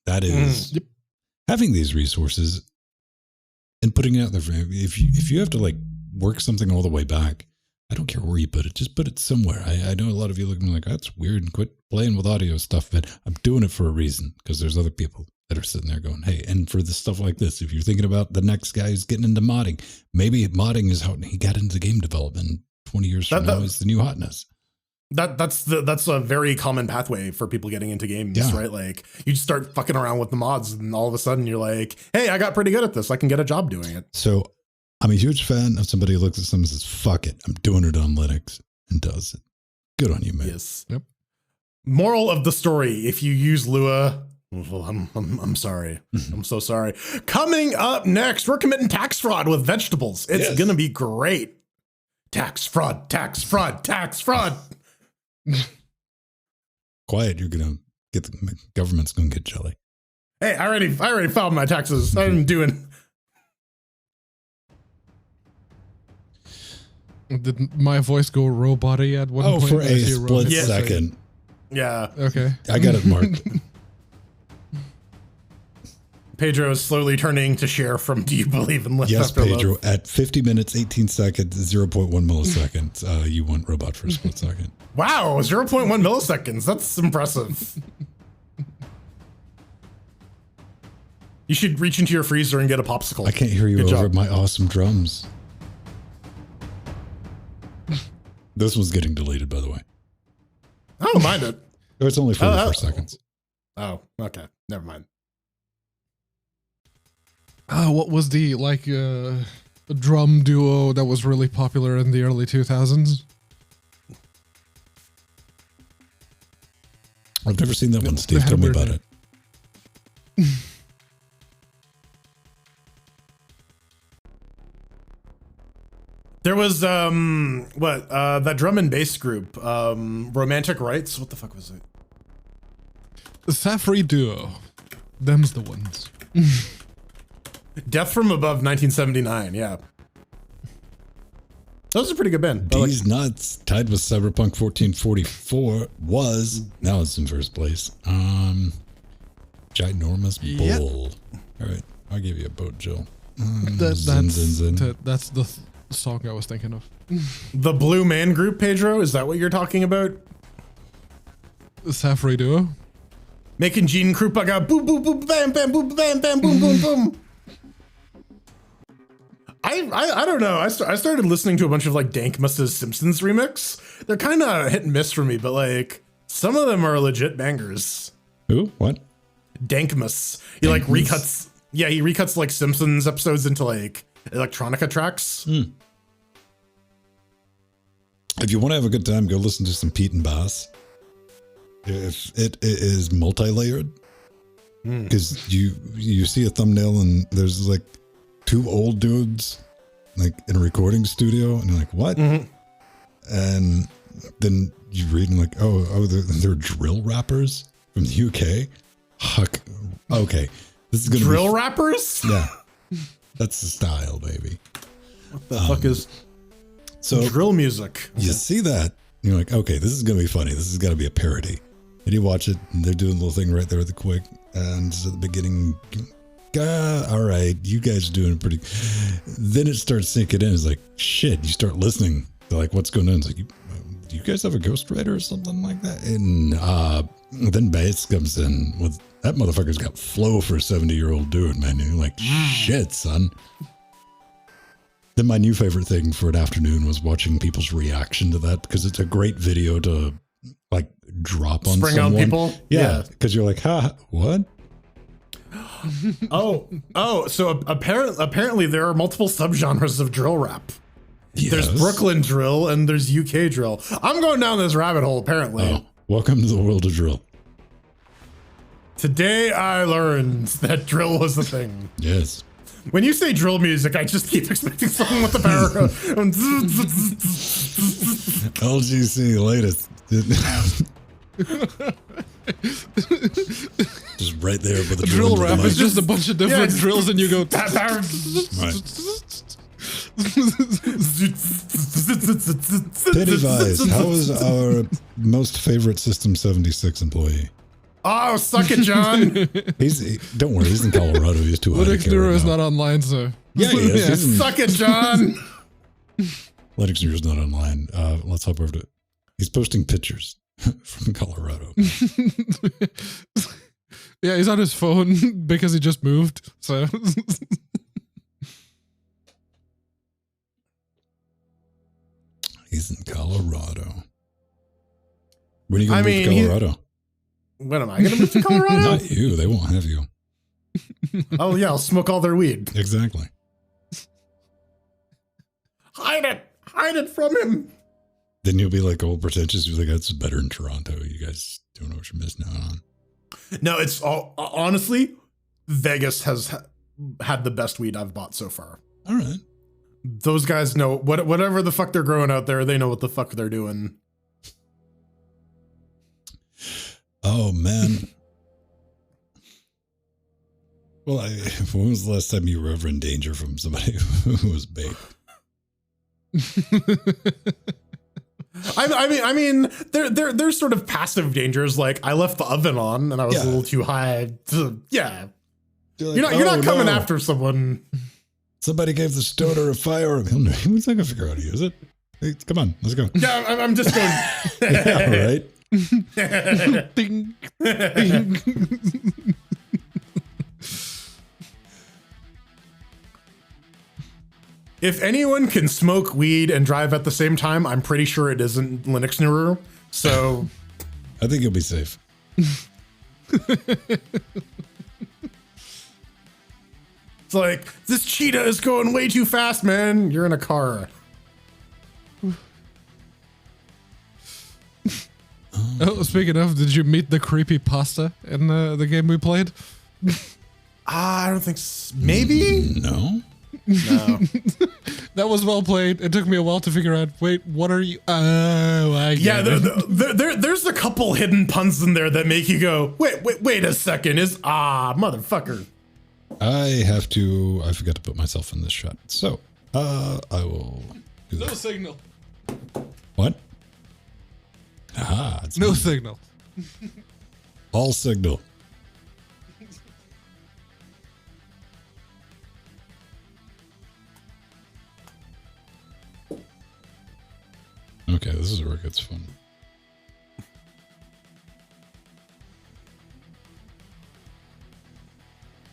That is having these resources and putting it out there. If you have to like work something all the way back, I don't care where you put it, just put it somewhere. I know a lot of you look at me like, that's weird and quit playing with audio stuff, but I'm doing it for a reason because there's other people that are sitting there going, hey, and for the stuff like this, if you're thinking about the next guy who's getting into modding, maybe modding is how he got into game development. 20 years from now is the new hotness. That's a very common pathway for people getting into games, right? Like you just start fucking around with the mods and all of a sudden you're like, hey, I got pretty good at this. I can get a job doing it. So I'm a huge fan of somebody who looks at something and says, fuck it, I'm doing it on Linux and does it. Good on you, man. Yes. Yep. Moral of the story, if you use Lua, well, I'm sorry. I'm so sorry. Coming up next, we're committing tax fraud with vegetables. It's going to be great. Tax fraud, tax fraud, tax fraud. Quiet, you're gonna get the government's gonna get jelly. Hey, I already filed my taxes. I'm doing. Did my voice go robot-y at one point? For a split second. Yeah. Okay. I got it marked. Pedro is slowly turning to share from Do You Believe in Life Yes, After Pedro, Love? at 50 minutes, 18 seconds, 0.1 milliseconds, you went robot for a split second. Wow, 0.1 milliseconds. That's impressive. You should reach into your freezer and get a popsicle. I can't hear you over my awesome drums. This one's getting deleted, by the way. I don't mind it. It's only 44 seconds. Oh, okay. Never mind. What was the drum duo that was really popular in the early 2000s? I've never seen that one, Steve. Tell me about it. There was that drum and bass group, Romantic Rights. What the fuck was it? The Safri Duo. Them's the ones. Death from Above 1979, yeah. That was a pretty good band. These Nuts, tied with Cyberpunk 1444, now it's in first place. Ginormous Bull. All right, I'll give you a boat, Jill. That's the song I was thinking of. The Blue Man Group, Pedro, is that what you're talking about? The Safri Duo? Making Gene Krupa boom, boom, boom, bam, bam, boom, bam, bam, boom, boom, boom. I don't know. I started listening to a bunch of like Dankmus's Simpsons remix. They're kind of hit and miss for me, but like some of them are legit bangers. Who? What? Dankmus. He like recuts. Yeah, he recuts like Simpsons episodes into like electronica tracks. If you want to have a good time, go listen to some Pete and Bass. If it is multi-layered, because you see a thumbnail and there's like two old dudes like in a recording studio and you're like, what? And then you read and like, oh, they're drill rappers from the UK. Huck. Okay. This is gonna drill rappers? Yeah. That's the style, baby. What the fuck is drill music? You see that, and you're like, okay, this is gonna be funny. This is gonna be a parody. And you watch it, and they're doing a little thing right there at the quick, and at the beginning, all right, you guys are doing pretty. Then it starts sinking in. It's like, shit. You start listening to like what's going on. It's like, do you guys have a ghostwriter or something like that? And then bass comes in with that motherfucker's got flow for a 70-year-old dude, man. And you're like, shit, son. Then my new favorite thing for an afternoon was watching people's reaction to that, because it's a great video to like drop on spring someone. On people. Yeah, because you're like, ha, what? So apparently there are multiple subgenres of drill rap. Yes. There's Brooklyn drill and there's UK drill. I'm going down this rabbit hole, apparently. Oh, welcome to the world of drill. Today I learned that drill was the thing. Yes. When you say drill music, I just keep expecting something with the power. LGC latest. Just right there with the drill rap is just a bunch of different drills and you go right. Pennywise, how is our most favorite System 76 employee? Oh, suck it, John. Don't worry, he's in Colorado. He's too high to Linux care Neuro right is now. not online, so Yeah, he is. Yeah. He's in- Suck it, John. Linux Neuro is not online. Let's hop over to. He's posting pictures from Colorado. yeah, he's on his phone because he just moved. So He's in Colorado. When are you going to move to Colorado? When am I going to move to Colorado? Not you. They won't have you. Oh, yeah, I'll smoke all their weed. Exactly. Hide it from him. Then you'll be like all pretentious. You'll be like, that's better in Toronto. You guys don't know what you're missing out on. No, it's all, honestly, Vegas has had the best weed I've bought so far. All right. Those guys know whatever the fuck they're growing out there. They know what the fuck they're doing. Oh, man. Well, when was the last time you were ever in danger from somebody who was baked? I mean, there's sort of passive dangers. Like I left the oven on and I was a little too high. Yeah, Like, you're not coming after someone. Somebody gave the stoner a firearm. He's not gonna figure out how to use it. Hey, come on, let's go. Yeah, I'm just going. Yeah, right. ding, ding. If anyone can smoke weed and drive at the same time, I'm pretty sure it isn't Linux Neuro. So I think you'll be safe. it's like, this cheetah is going way too fast, man. You're in a car. Oh, speaking of, did you meet the creepy pasta in the game we played? I don't think maybe. No. No. That was well played. It took me a while to figure out. Wait, what are you? Oh, I Yeah, get it. there's a couple hidden puns in there that make you go, wait a second. Motherfucker. I forgot to put myself in this shot. So, I will do No that. signal. What? Aha, it's No me. signal. All signal. Okay, this is where it gets fun.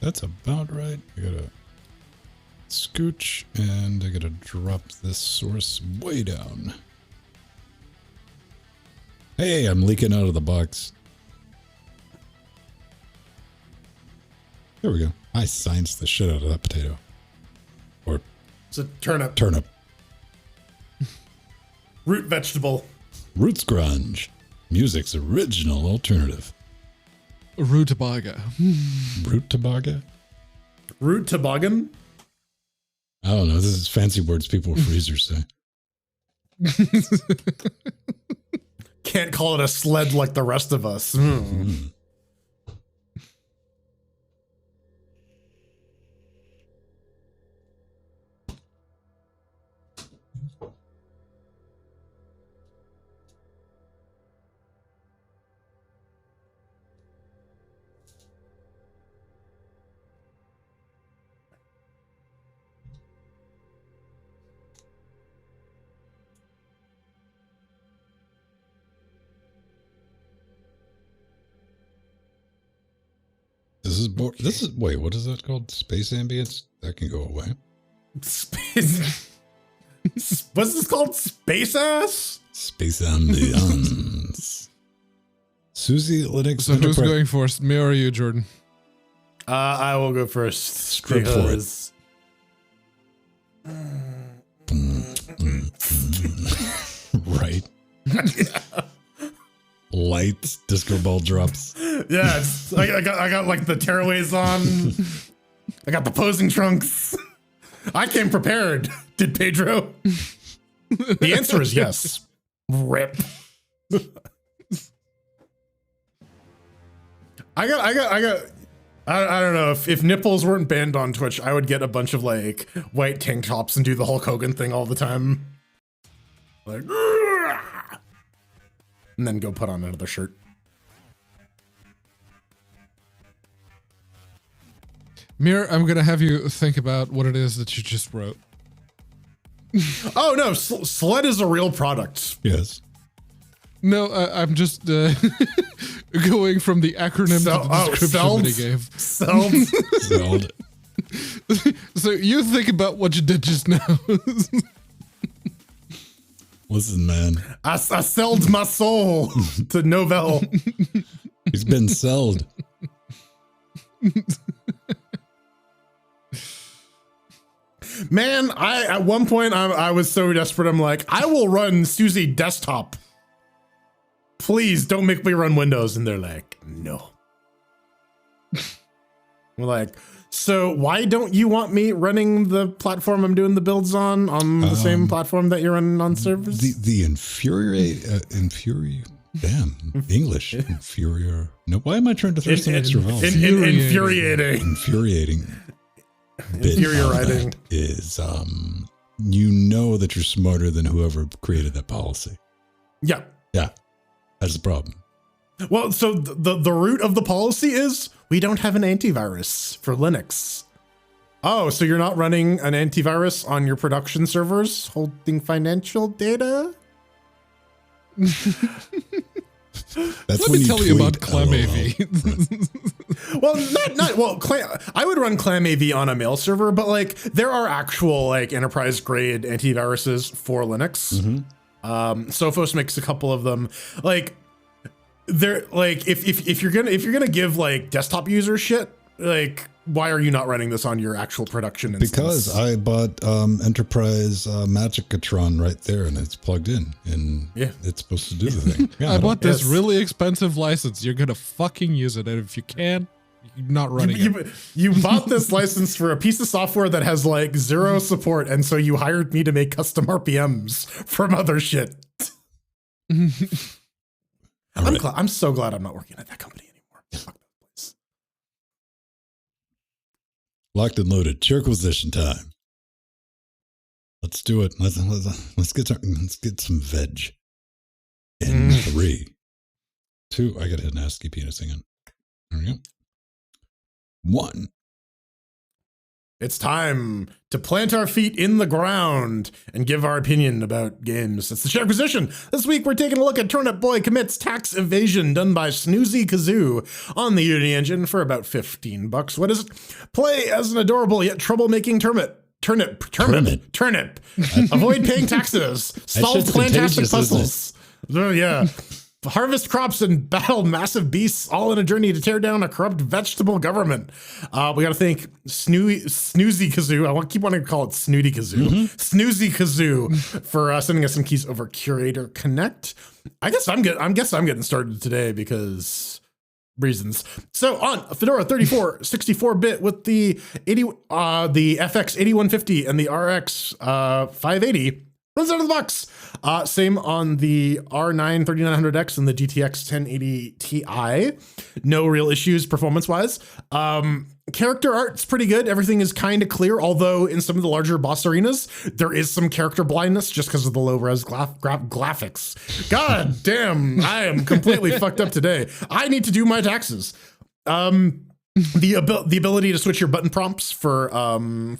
That's about right. I gotta scooch and I gotta drop this source way down. Hey, I'm leaking out of the box. There we go. I scienced the shit out of that potato. Or It's a turnip. turnip. Root vegetable. Roots grunge. Music's original alternative. Rutabaga. Root toboggan? Root toboggan. I don't know. This is fancy words people with freezers say. Can't call it a sled like the rest of us. Mm. Wait, what is that called? Space ambience? That can go away. Space. What's this called? Space ass? Space ambience. Susie Linux. So who's Enterprise- going first? Me or you, Jordan? I will go first. Script for it. because- Right. Lights, disco ball drops. Yeah, I got like the tearaways on. I got the posing trunks. I came prepared. Did Pedro? The answer is yes. Rip. I I don't know if nipples weren't banned on Twitch, I would get a bunch of like white tank tops and do the Hulk Hogan thing all the time. Like, and then go put on another shirt. Mir, I'm going to have you think about what it is that you just wrote. Oh, no. Sled is a real product. Yes. No, I'm just going from the acronym to the description that he gave. Seld. So you think about what you did just now. Listen, man. I sold my soul to Novell. He's been sold. Man, at one point I was so desperate. I'm like, I will run Suzy desktop. Please don't make me run Windows. And they're like, no. We're like, so why don't you want me running the platform I'm doing the builds on the same platform that you're running on servers? Infuriating. No, why am I trying to throw some extra vowels? Infuriating. Infuriating is you know that you're smarter than whoever created that policy. Yeah. That's the problem. Well, so the root of the policy is we don't have an antivirus for Linux. Oh, so you're not running an antivirus on your production servers holding financial data? That's Let me tell you about ClamAV. Well, I would run ClamAV on a mail server, but like there are actual like enterprise grade antiviruses for Linux. Mm-hmm. Sophos makes a couple of them. Like they're like if you're gonna give like desktop user shit, like why are you not running this on your actual production instance? Because I bought Enterprise Magicatron right there, and it's plugged in, and it's supposed to do the thing. Yeah, I bought this really expensive license. You're gonna fucking use it, and if you can, you're not running it. You bought this license for a piece of software that has like zero support, and so you hired me to make custom RPMs from other shit. I'm so glad I'm not working at that company anymore. Fuck that place. Locked and loaded. Chirquisition time. Let's do it. Let's get some veg. In 3, 2. I gotta hit an ASCII penis again. There we go. 1. It's time to plant our feet in the ground and give our opinion about games. It's the Chirquisition. This week we're taking a look at Turnip Boy Commits Tax Evasion, done by Snoozy Kazoo on the Unity engine for about $15. What is it? Play as an adorable yet troublemaking turnip. Avoid paying taxes. Solve plantastic puzzles. Yeah. Harvest crops and battle massive beasts, all in a journey to tear down a corrupt vegetable government. We got to thank Snoozy Kazoo. I keep wanting to call it Snooty Kazoo. Mm-hmm. Snoozy Kazoo for sending us some keys over Curator Connect. I guess I'm getting started today because reasons. So on Fedora 34 64-bit with the FX 8150 and the RX 580. Runs out of the box. Same on the R9 3900X and the GTX 1080 Ti. No real issues performance-wise. Character art's pretty good. Everything is kind of clear, although in some of the larger boss arenas, there is some character blindness just because of the low-res graphics. God damn, I am completely fucked up today. I need to do my taxes. The ability to switch your button prompts for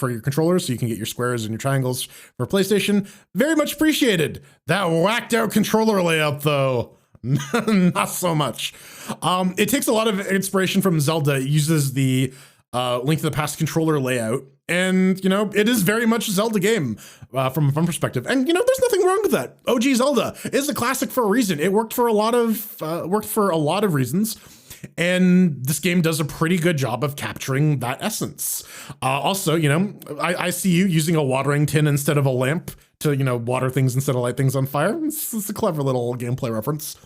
your controllers so you can get your squares and your triangles for PlayStation, very much appreciated. That whacked out controller layout though, not so much. It takes a lot of inspiration from Zelda. It uses the Link to the Past controller layout, and you know it is very much a Zelda game from a fun perspective. And you know there's nothing wrong with that. OG Zelda is a classic for a reason. It worked for a lot of reasons. And this game does a pretty good job of capturing that essence. Also, you know, I see you using a watering tin instead of a lamp to, you know, water things instead of light things on fire. It's a clever little gameplay reference.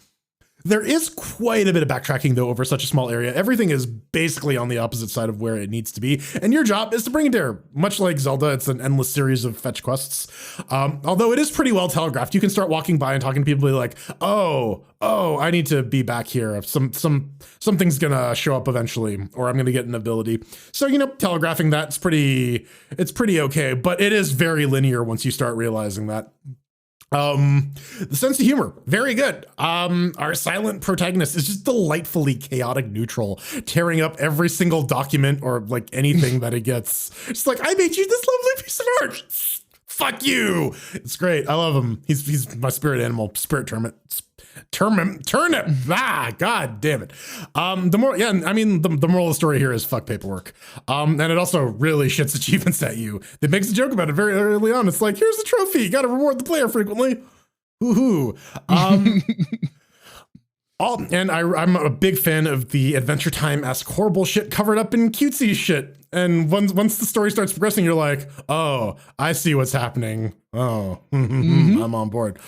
There is quite a bit of backtracking, though, over such a small area. Everything is basically on the opposite side of where it needs to be. And your job is to bring it there. Much like Zelda, it's an endless series of fetch quests. Although it is pretty well telegraphed. You can start walking by and talking to people like, oh, I need to be back here. Something's going to show up eventually, or I'm going to get an ability. So, telegraphing that's pretty okay. But it is very linear once you start realizing that. The sense of humor, very good. Our silent protagonist is just delightfully chaotic neutral, tearing up every single document or like anything that it gets. It's like, I made you this lovely piece of art. Fuck you. It's great. I love him. He's my spirit animal, spirit turnip. God damn it. The moral of the story here is fuck paperwork. And it also really shits achievements at you. It makes a joke about it very early on. It's like, here's the trophy. You got to reward the player frequently. Woohoo. And I'm a big fan of the Adventure Time-esque horrible shit covered up in cutesy shit. And once the story starts progressing, you're like, oh, I see what's happening. Oh, I'm on board.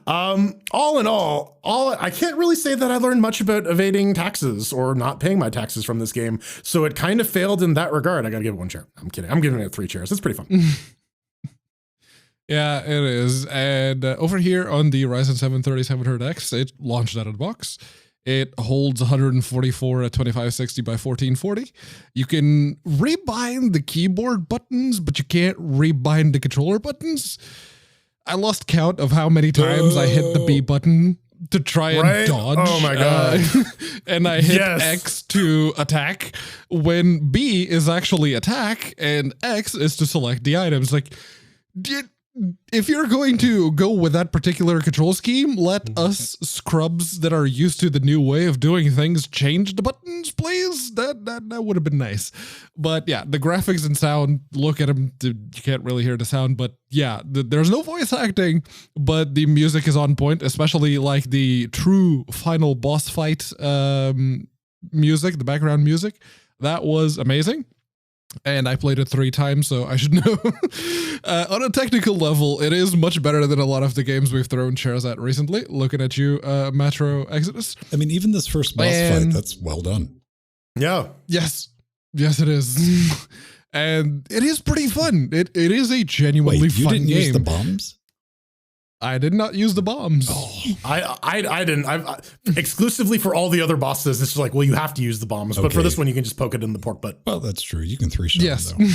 All in all, I can't really say that I learned much about evading taxes or not paying my taxes from this game. So it kind of failed in that regard. I got to give it 1 chair. I'm kidding. I'm giving it 3 chairs. It's pretty fun. Yeah, it is. And over here on the Ryzen 7 3700X, it launched out of the box. It holds 144 at 2560 by 1440. You can rebind the keyboard buttons, but you can't rebind the controller buttons. I lost count of how many times I hit the B button to try and dodge. Oh my God. And I hit X to attack when B is actually attack and X is to select the items. Like, if you're going to go with that particular control scheme, let us scrubs that are used to the new way of doing things change the buttons, please. That would have been nice. But yeah, the graphics and sound, look at them. You can't really hear the sound, but yeah, there's no voice acting, but the music is on point, especially like the true final boss fight music, the background music. That was amazing. And I played it 3 times, so I should know. On a technical level, it is much better than a lot of the games we've thrown chairs at recently. Looking at you, Metro Exodus. I mean, even this first boss fight, that's well done. Yeah. Yes, it is. And it is pretty fun. It is a genuinely fun game. You didn't use the bombs? I did not use the bombs. Oh, I didn't. I've exclusively for all the other bosses. It's like, well, you have to use the bombs, but for this one, you can just poke it in the pork butt. Well, that's true. You can 3-shot yes. them,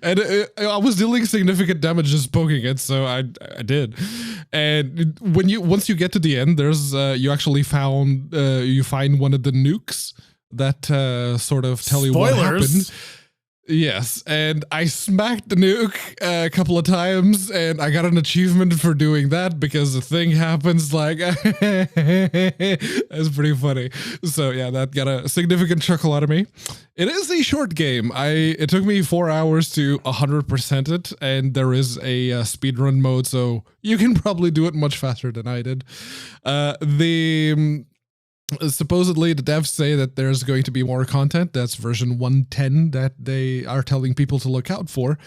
And I was dealing significant damage just poking it, so I did. And once you get to the end, there's you actually find one of the nukes that sort of tell you what happened. Yes, and I smacked the nuke a couple of times, and I got an achievement for doing that because the thing happens like, that's pretty funny. So yeah, that got a significant chuckle out of me. It is a short game. It took me 4 hours to 100% it, and there is a speedrun mode, so you can probably do it much faster than I did. Supposedly, the devs say that there's going to be more content. That's version 110 that they are telling people to look out for.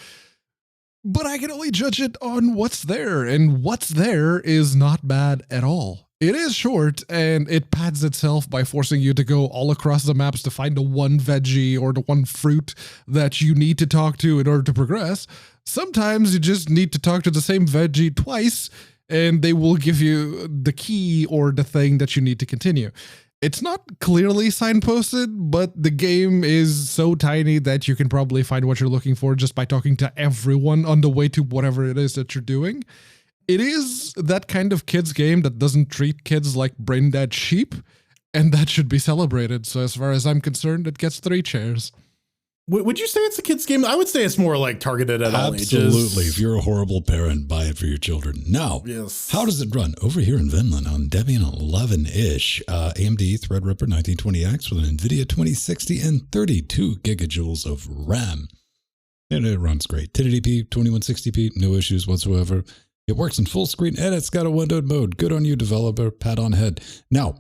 But I can only judge it on what's there, and what's there is not bad at all. It is short, and it pads itself by forcing you to go all across the maps to find the one veggie or the one fruit that you need to talk to in order to progress. Sometimes you just need to talk to the same veggie twice, and they will give you the key or the thing that you need to continue. It's not clearly signposted, but the game is so tiny that you can probably find what you're looking for just by talking to everyone on the way to whatever it is that you're doing. It is that kind of kids game that doesn't treat kids like brain-dead sheep, and that should be celebrated. So as far as I'm concerned, it gets 3 chairs. Would you say it's a kid's game? I would say it's more like targeted at all ages. Absolutely. If you're a horrible parent, buy it for your children. Now, how does it run? Over here in Vinland on Debian 11-ish, AMD Threadripper 1920X with an NVIDIA 2060 and 32 gigajoules of RAM. And it runs great. 1080p, 2160p, no issues whatsoever. It works in full screen and it's got a windowed mode. Good on you, developer. Pat on head. Now,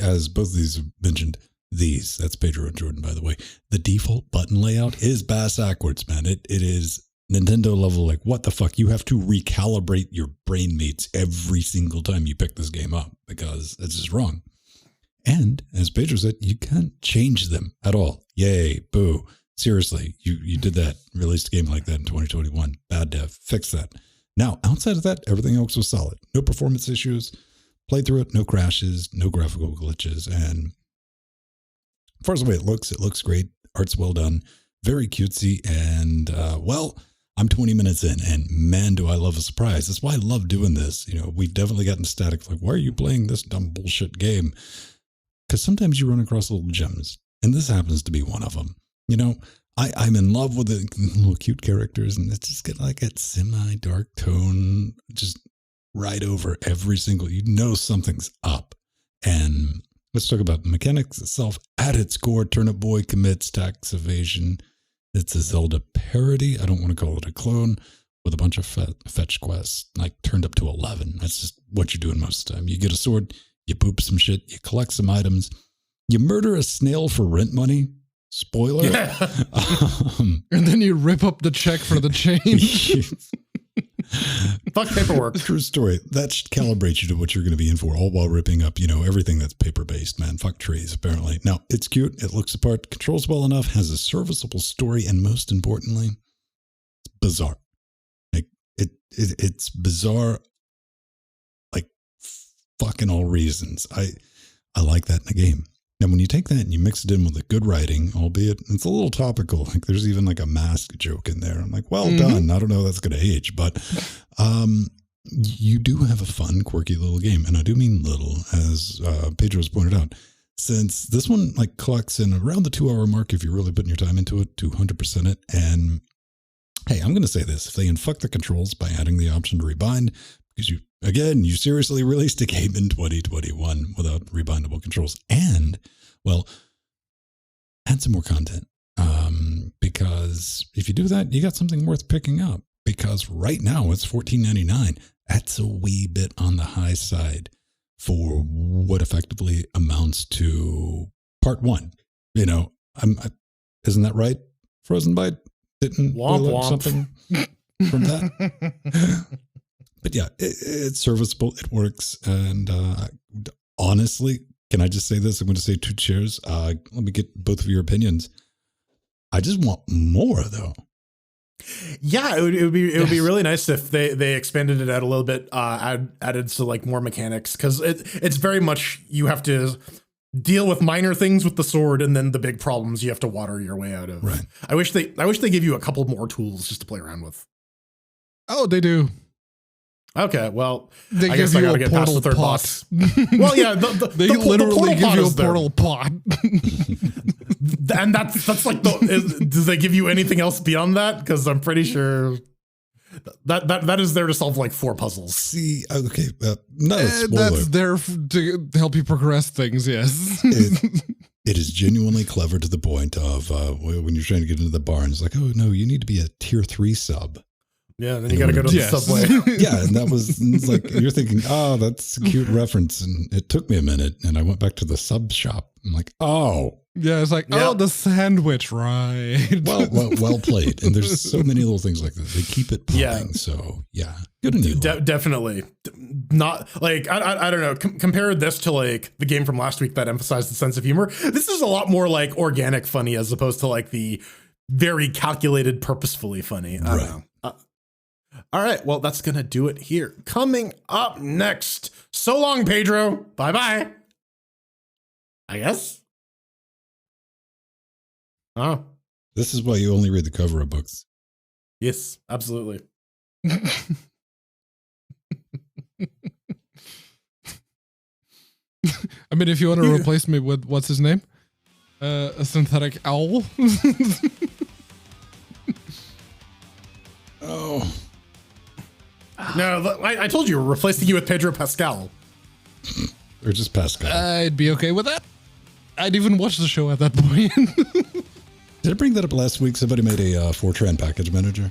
as both of these have mentioned, that's Pedro and Jordan, by the way. The default button layout is bass backwards, man. It is Nintendo level, like, what the fuck? You have to recalibrate your brain mates every single time you pick this game up because it's just wrong. And as Pedro said, you can't change them at all. Yay, boo. Seriously, you did that, released a game like that in 2021. Bad dev, fix that. Now, outside of that, everything else was solid. No performance issues, played through it, no crashes, no graphical glitches. And as far as the way it looks great. Art's well done, very cutesy. And, well, I'm 20 minutes in, and man, do I love a surprise. That's why I love doing this. You know, we've definitely gotten static, like, why are you playing this dumb bullshit game? Because sometimes you run across little gems, and this happens to be one of them. You know, I'm in love with the little cute characters, and it's just got like a semi-dark tone, just right over every single, you know something's up. And let's talk about the mechanics itself. At its core, Turnip Boy commits tax evasion. It's a Zelda parody. I don't want to call it a clone, with a bunch of fetch quests, like turned up to 11. That's just what you're doing most of the time. You get a sword, you poop some shit, you collect some items, you murder a snail for rent money. Spoiler. Yeah. And then you rip up the check for the change. Fuck paperwork. True story. That should calibrate you to what you're going to be in for, all while ripping up, you know, everything that's paper-based, man. Fuck trees, apparently. Now, it's cute. It looks the part, controls well enough, has a serviceable story, and most importantly, it's bizarre. Like, it's bizarre, like, fucking all reasons. I like that in a game. Now, when you take that and you mix it in with the good writing, albeit it's a little topical, like there's even like a mask joke in there. I'm like, well done. I don't know how that's going to age, but you do have a fun, quirky little game. And I do mean little, as Pedro's pointed out, since this one like clocks in around the 2-hour mark if you're really putting your time into it, 200% it. And hey, I'm going to say this. If they fuck the controls by adding the option to rebind, because you seriously released a game in 2021 without rebindable controls. And, well, add some more content. Because if you do that, you got something worth picking up. Because right now it's $14.99. That's a wee bit on the high side for what effectively amounts to part one. You know, isn't that right? Frozen Byte didn't womp. something from that. But yeah, it's serviceable. It works. And honestly, can I just say this? I'm going to say 2 cheers. Let me get both of your opinions. I just want more, though. Yeah, it would be really nice if they expanded it out a little bit, added to like more mechanics, because it's very much you have to deal with minor things with the sword, and then the big problems you have to water your way out of. Right. I wish they give you a couple more tools just to play around with. Oh, they do. Okay, well, They I give guess I you gotta a get past the portal third pot. boss. Well, yeah, They literally give you a portal pot. And that's like does they give you anything else beyond that? Because I'm pretty sure that is there to solve like 4 puzzles. See, okay, not a spoiler. That's there to help you progress things, yes. It is genuinely clever to the point of when you're trying to get into the barn, it's like, oh, no, you need to be a tier 3 sub. Yeah, then you got to go to the subway. Yeah, and that was it's like, you're thinking, oh, that's a cute reference. And it took me a minute, and I went back to the sub shop. I'm like, oh. Yeah, it's like, oh, the sandwich, right? Well played. And there's so many little things like that. They keep it popping. Yeah. So, yeah, good on you. Definitely. Not like, I don't know, compare this to like the game from last week that emphasized the sense of humor. This is a lot more like organic funny as opposed to like the very calculated, purposefully funny. I don't know. All right, well, that's going to do it here. Coming up next, so long, Pedro. Bye-bye. I guess. Oh. This is why you only read the cover of books. Yes, absolutely. I mean, if you want to replace me with, what's his name? A synthetic owl? Oh. No, I told you, replacing you with Pedro Pascal. Or just Pascal. I'd be okay with that. I'd even watch the show at that point. Did I bring that up last week? Somebody made a Fortran package manager.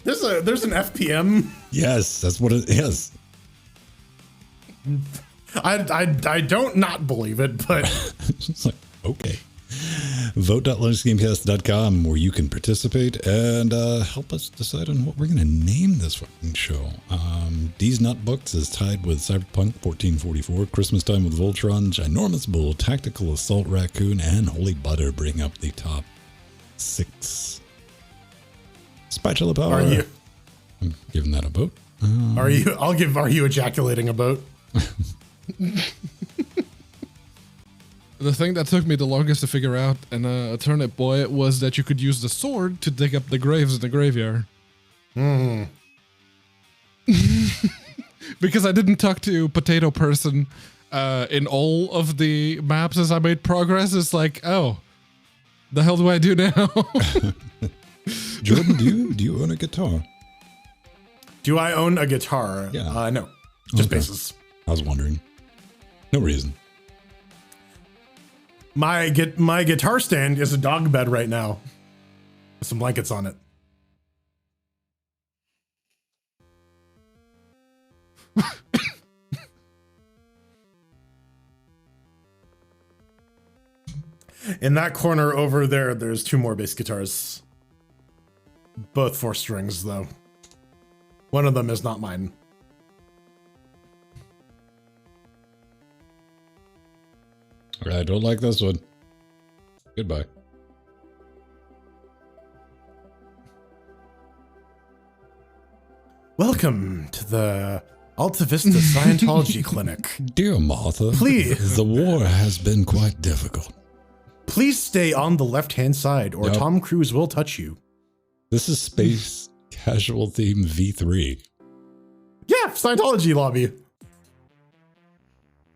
There's an FPM. Yes, that's what it is. I don't not believe it, but It's like, okay. Vote.linuxgamecast.com, where you can participate and help us decide on what we're going to name this fucking show. D's Nut Books is tied with Cyberpunk 1444, Christmas Time with Voltron, Ginormous Bull, Tactical Assault Raccoon, and Holy Butter bring up the top 6. Spatula Power. Are you? I'm giving that a vote. Are you? I'll give. Are you ejaculating a boat? The thing that took me the longest to figure out in a Turnip Boy was that you could use the sword to dig up the graves in the graveyard. Because I didn't talk to Potato Person in all of the maps as I made progress. It's like, oh, the hell do I do now? Jordan, do you own a guitar? Do I own a guitar? Yeah. No. Just Okay. basses. I was wondering. No reason. My guitar stand is a dog bed right now. With some blankets on it. In that corner over there, there's 2 more bass guitars. Both 4 strings, though. One of them is not mine. I don't like this one. Goodbye. Welcome to the Alta Vista Scientology Clinic. Dear Martha, Please. the war has been quite difficult. Please stay on the left-hand side, or Nope. Tom Cruise will touch you. This is Space Casual Theme V3. Yeah, Scientology lobby.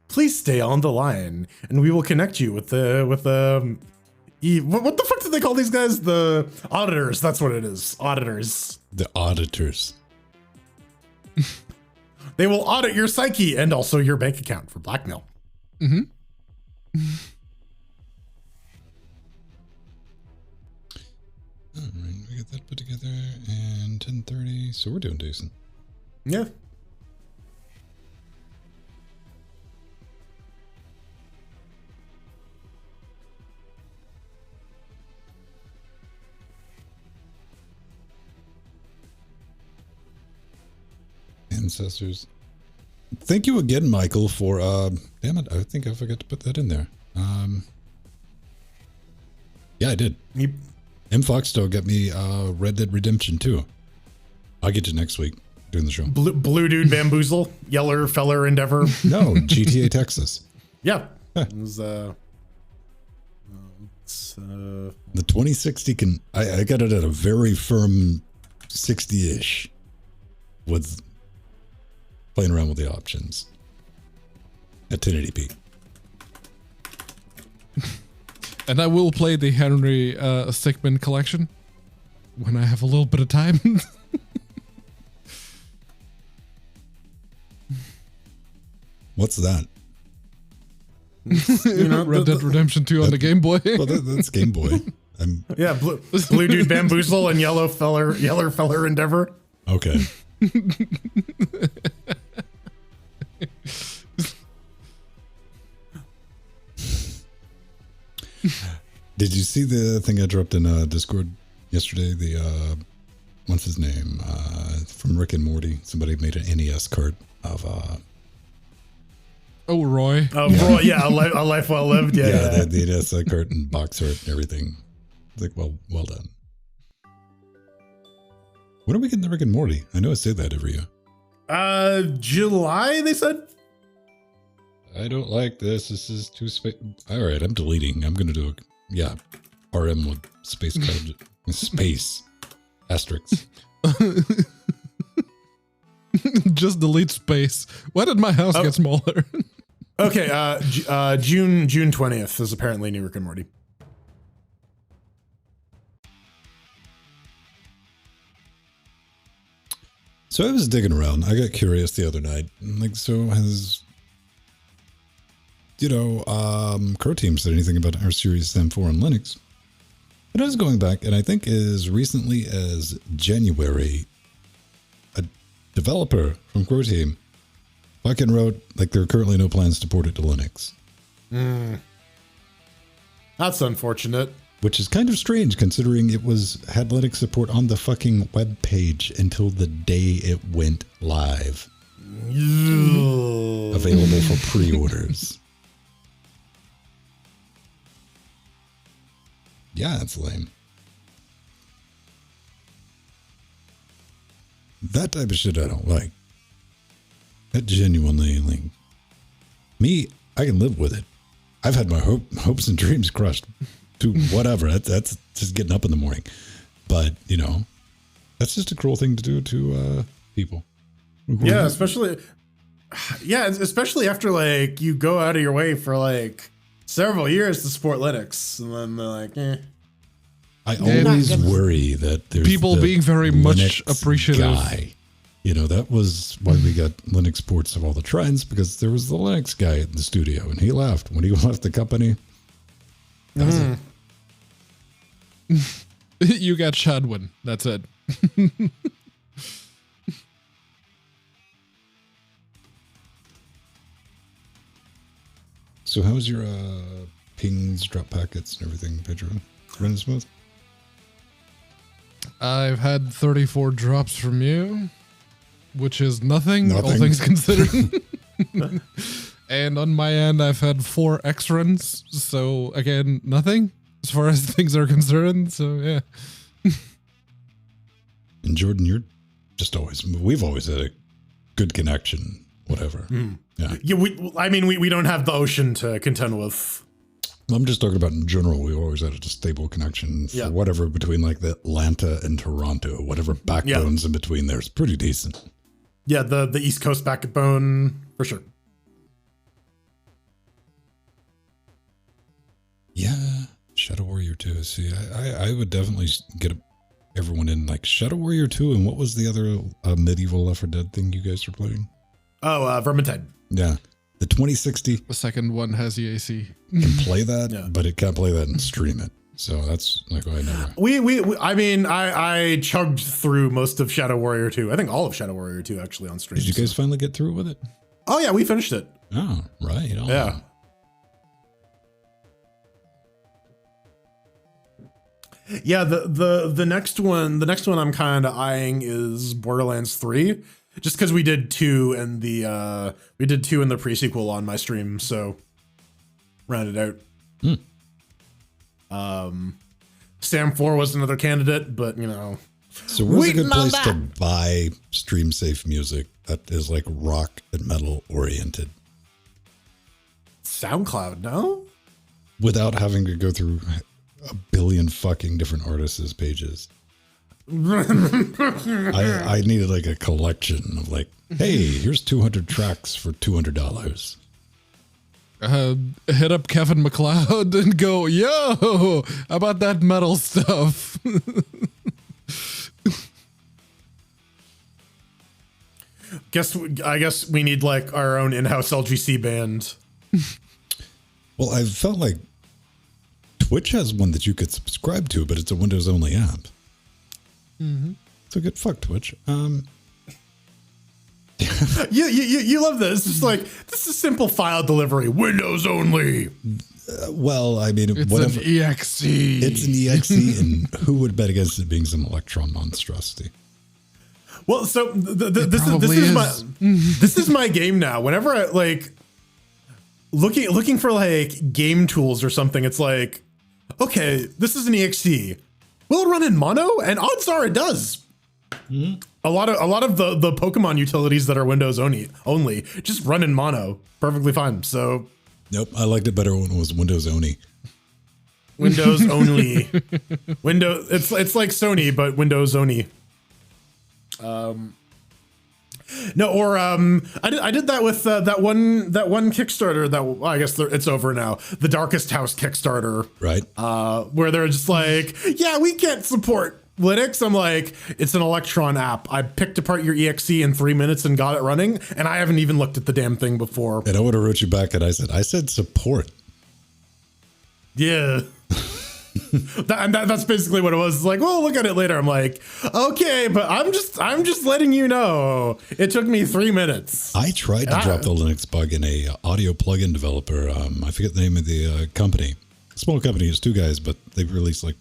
Please stay on the line, and we will connect you with the what the fuck do they call these guys? The auditors. That's what it is. Auditors. The auditors. They will audit your psyche and also your bank account for blackmail. Mm-hmm. All right, we got that put together, and 10:30, so we're doing decent. Yeah. Ancestors. Thank you again, Michael, for damn it, I think I forgot to put that in there. Yeah, I did. M Foxstar got me Red Dead Redemption 2. I'll get you next week doing the show. Blue Dude Bamboozle, Yeller Feller Endeavor. No, GTA Texas. Yeah. It was, it's, The 2060 can I got it at a very firm 60-ish with playing around with the options at 1080p. And I will play the Henry Stickmin collection when I have a little bit of time. What's that? Red Dead Redemption 2 on the Game Boy. Well, that's Game Boy. Yeah, Blue Dude Bamboozle and Yeller Feller Endeavor. Okay. Did you see the thing I dropped in Discord yesterday? The what's his name? From Rick and Morty. Somebody made an NES cart of Oh, Roy. Oh, yeah. Roy, yeah, a life well lived. Yeah, yeah. They had the NES cart and box art and everything. It's like, well done. When are we getting the Rick and Morty? I know I say that every year. July, they said? I don't like this. This is too space. All right, I'm deleting. I'm going to do a, yeah, RM with space code. Space. Asterisks. Just delete space. Why did my house get smaller? Okay, June 20th is apparently new Rick and Morty. So I was digging around. I got curious the other night. Like, so has, Crow Team said anything about our Series M4 on Linux? And I was going back, and I think as recently as January, a developer from Crow Team fucking wrote, like, there are currently no plans to port it to Linux. That's unfortunate. which is kind of strange considering it had Linux support on the fucking web page until the day it went live. Available for pre-orders. Yeah, that's lame. That type of shit I don't like. That genuinely, like, me, I can live with it. I've had my hopes and dreams crushed to whatever. That's just getting up in the morning. But, you know, that's just a cruel thing to do to people. Yeah, especially after, like, you go out of your way for, like, several years to support Linux. And then they're like, eh. I always worry that there's people being very much appreciative. Guy. You know, that was why we got Linux ports of all the trends, because there was the Linux guy in the studio, and he left. When he left the company, that was it. You got Chadwin. That's it. So how's your pings, drop packets, and everything, Pedro? Running smooth? I've had 34 drops from you, which is nothing. All things considered. And on my end, I've had 4 X-runs. So again, nothing as far as things are concerned. So yeah. And Jordan, you're just we've always had a good connection, whatever. Yeah. We don't have the ocean to contend with. I'm just talking about in general. We always had a stable connection for whatever between like the Atlanta and Toronto, whatever backbones in between there is pretty decent. Yeah, the East Coast backbone for sure. Yeah, Shadow Warrior 2. See, I would definitely get everyone in like Shadow Warrior 2. And what was the other medieval Left 4 Dead thing you guys are playing? Oh, Vermintide. Yeah. The 2060. The second one has EAC. Can play that, but it can't play that and stream it. So that's like why I never. I chugged through most of Shadow Warrior 2. I think all of Shadow Warrior 2 actually on stream. Did you guys finally get through with it? Oh yeah, we finished it. Oh, right. Yeah. Yeah, the next one I'm kind of eyeing is Borderlands 3. Just because we did 2 in the pre-sequel on my stream, so round it out. Sam 4 was another candidate, but you know. So where's a good place to buy stream safe music that is like rock and metal oriented? SoundCloud, no? Without having to go through a billion fucking different artists' pages. I needed like a collection of like, hey, here's 200 tracks for $200. Hit up Kevin MacLeod and go, yo, about that metal stuff. I guess we need like our own in-house LGC band. Well, I felt like Twitch has one that you could subscribe to, but it's a Windows only app. So get fucked, Twitch. You love this. It's like, this is simple file delivery, Windows only. Well, I mean, it's whatever. An EXE. It's an EXE, and who would bet against it being some Electron monstrosity? Well, so this is my game now. Whenever I like looking for like game tools or something, it's like, okay, this is an EXE. Will it run in mono? And odds are it does. A lot of the Pokemon utilities that are Windows only just run in mono perfectly fine. So nope, I liked it better when it was Windows only. Windows only. It's like Sony but Windows only. I did that with that one Kickstarter I guess it's over now. The Darkest House Kickstarter, right? Where they're just like, yeah, we can't support Linux. I'm like, it's an Electron app. I picked apart your EXE in 3 minutes and got it running, and I haven't even looked at the damn thing before. And I would have wrote you back, and I said support. Yeah. That's basically what it was. It's like, well, look at it later. I'm like, okay, but I'm just letting you know it took me 3 minutes. I tried to drop the Linux bug in a audio plugin developer. I forget the name of the company. Small company is 2 guys, but they've released like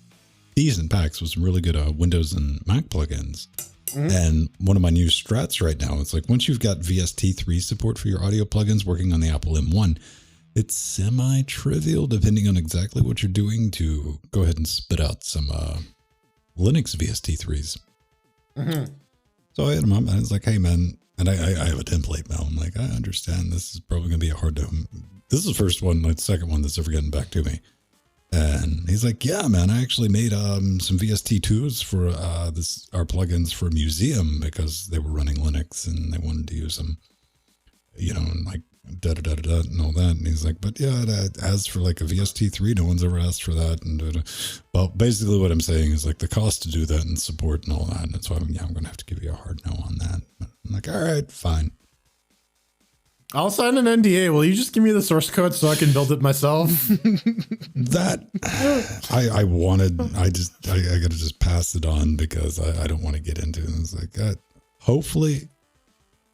decent packs with some really good Windows and Mac plugins. And one of my new strats right now, it's like once you've got VST3 support for your audio plugins working on the Apple M1, it's semi-trivial depending on exactly what you're doing to go ahead and spit out some Linux VST3s. So I hit him up and I was like, hey man, and I have a template now. I'm like, I understand this is probably going to be a hard to, this is the first one, like the second one that's ever getting back to me. And he's like, yeah, man, I actually made some VST2s for our plugins for a museum because they were running Linux and they wanted to use them, you know, and like da-da-da-da-da and all that. And he's like, but yeah, as for like a VST3, no one's ever asked for that. And da-da. Well, basically what I'm saying is like the cost to do that and support and all that. And so I'm going to have to give you a hard no on that. But I'm like, all right, fine. I'll sign an NDA. Will you just give me the source code so I can build it myself? That I got to just pass it on because I don't want to get into it. And it's like, hopefully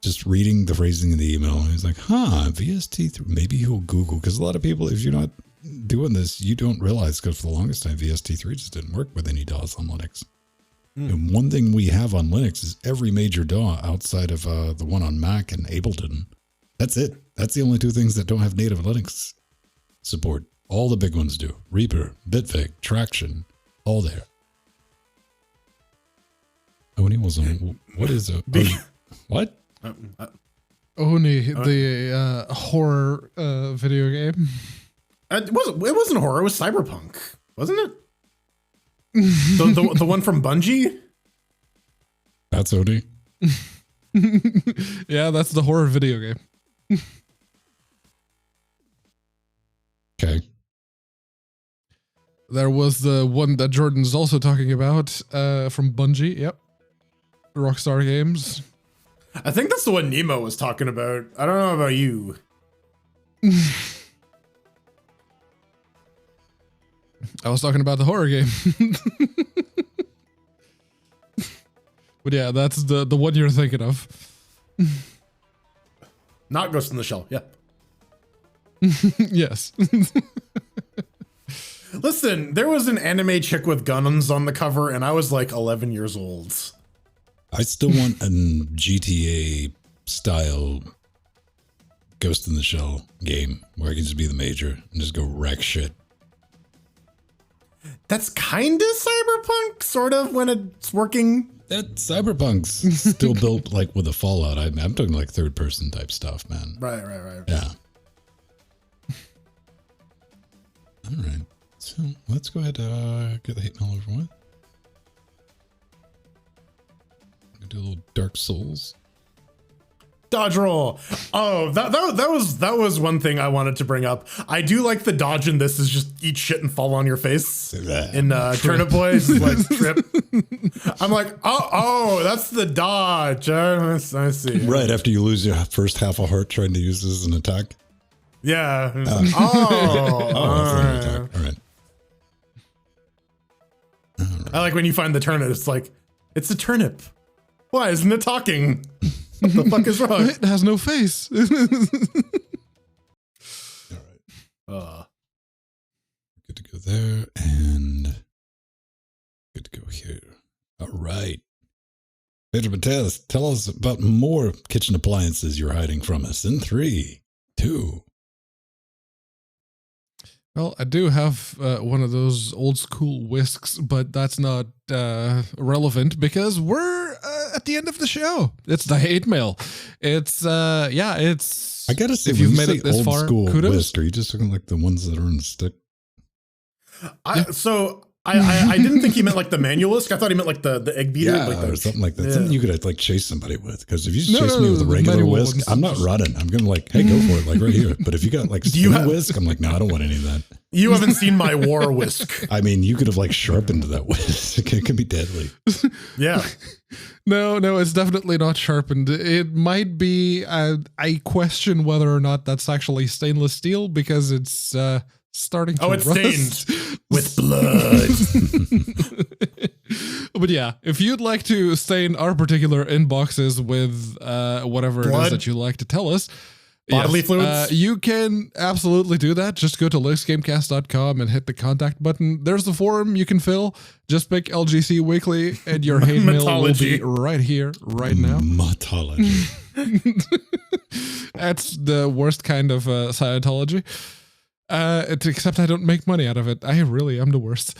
just reading the phrasing in the email, he's like, VST3, maybe he'll Google. Because a lot of people, if you're not doing this, you don't realize, because for the longest time, VST3 just didn't work with any DAWs on Linux. And one thing we have on Linux is every major DAW outside of the one on Mac and Ableton. That's it. That's the only 2 things that don't have native Linux support. All the big ones do. Reaper, Bitfig, Traction, all there. Oni was on. What is it? What? Oni, the horror video game. It wasn't horror. It was cyberpunk, wasn't it? the one from Bungie. That's Oni. Yeah, that's the horror video game. Okay. There was the one that Jordan's also talking about from Bungie. Yep. Rockstar Games. I think that's the one Nemo was talking about. I don't know about you. I was talking about the horror game. But yeah, that's the one you're thinking of. Not Ghost in the Shell. Yeah. Yes. Listen, there was an anime chick with guns on the cover, and I was like 11 years old. I still want a GTA style Ghost in the Shell game where I can just be the major and just go wreck shit. That's kind of cyberpunk, sort of, when it's working. That Cyberpunk's still built like with a Fallout. I'm talking like 3rd-person type stuff, man. Right. Yeah. All right. So let's go ahead get the hate mail over with. Do a little Dark Souls. Dodge roll. Oh, that was one thing I wanted to bring up. I do like the dodge in this is just eat shit and fall on your face. In Turnip Boy, it's like trip. I'm like, oh, that's the dodge. I see. Right after you lose your first half a heart trying to use this as an attack. Yeah. That's an attack. All right. I like when you find the turnip. It's like, it's a turnip. Why isn't it talking? What the fuck is wrong? It has no face. All right. Good to go there and good to go here. All right. Pedro Mateus, tell us about more kitchen appliances you're hiding from us in 3, 2. Well, I do have one of those old school whisks, but that's not relevant because we're at the end of the show. It's the hate mail. It's it's. I gotta say, if when you've you made say it this old far, school kudos. whisk, are you just talking like the ones that are in the stick? I didn't think he meant like the manual whisk. I thought he meant like the egg beater, Yeah, like or something like that. Yeah. Something you could like chase somebody with. Because if you just No, chase me with a the regular manual whisk, ones. I'm not running. I'm gonna like, hey, go for it, like right here. But if you got like you spin have- whisk, I'm like, no, I don't want any of that. You haven't seen my war whisk. I mean, you could have like sharpened that whisk. It can be deadly. Yeah. No, it's definitely not sharpened. It might be. I question whether or not that's actually stainless steel because it's starting to It's rust. stained with blood. But yeah, if you'd like to stain our particular inboxes with whatever it Blood? is that you like to tell us, Bodily fluids? You can absolutely do that. Just go to linuxgamecast.com and hit the contact button. There's the forum you can fill. Just pick LGC Weekly and your hate mail will be right here, right now. Matology. That's the worst kind of Scientology. Except I don't make money out of it. I really am the worst.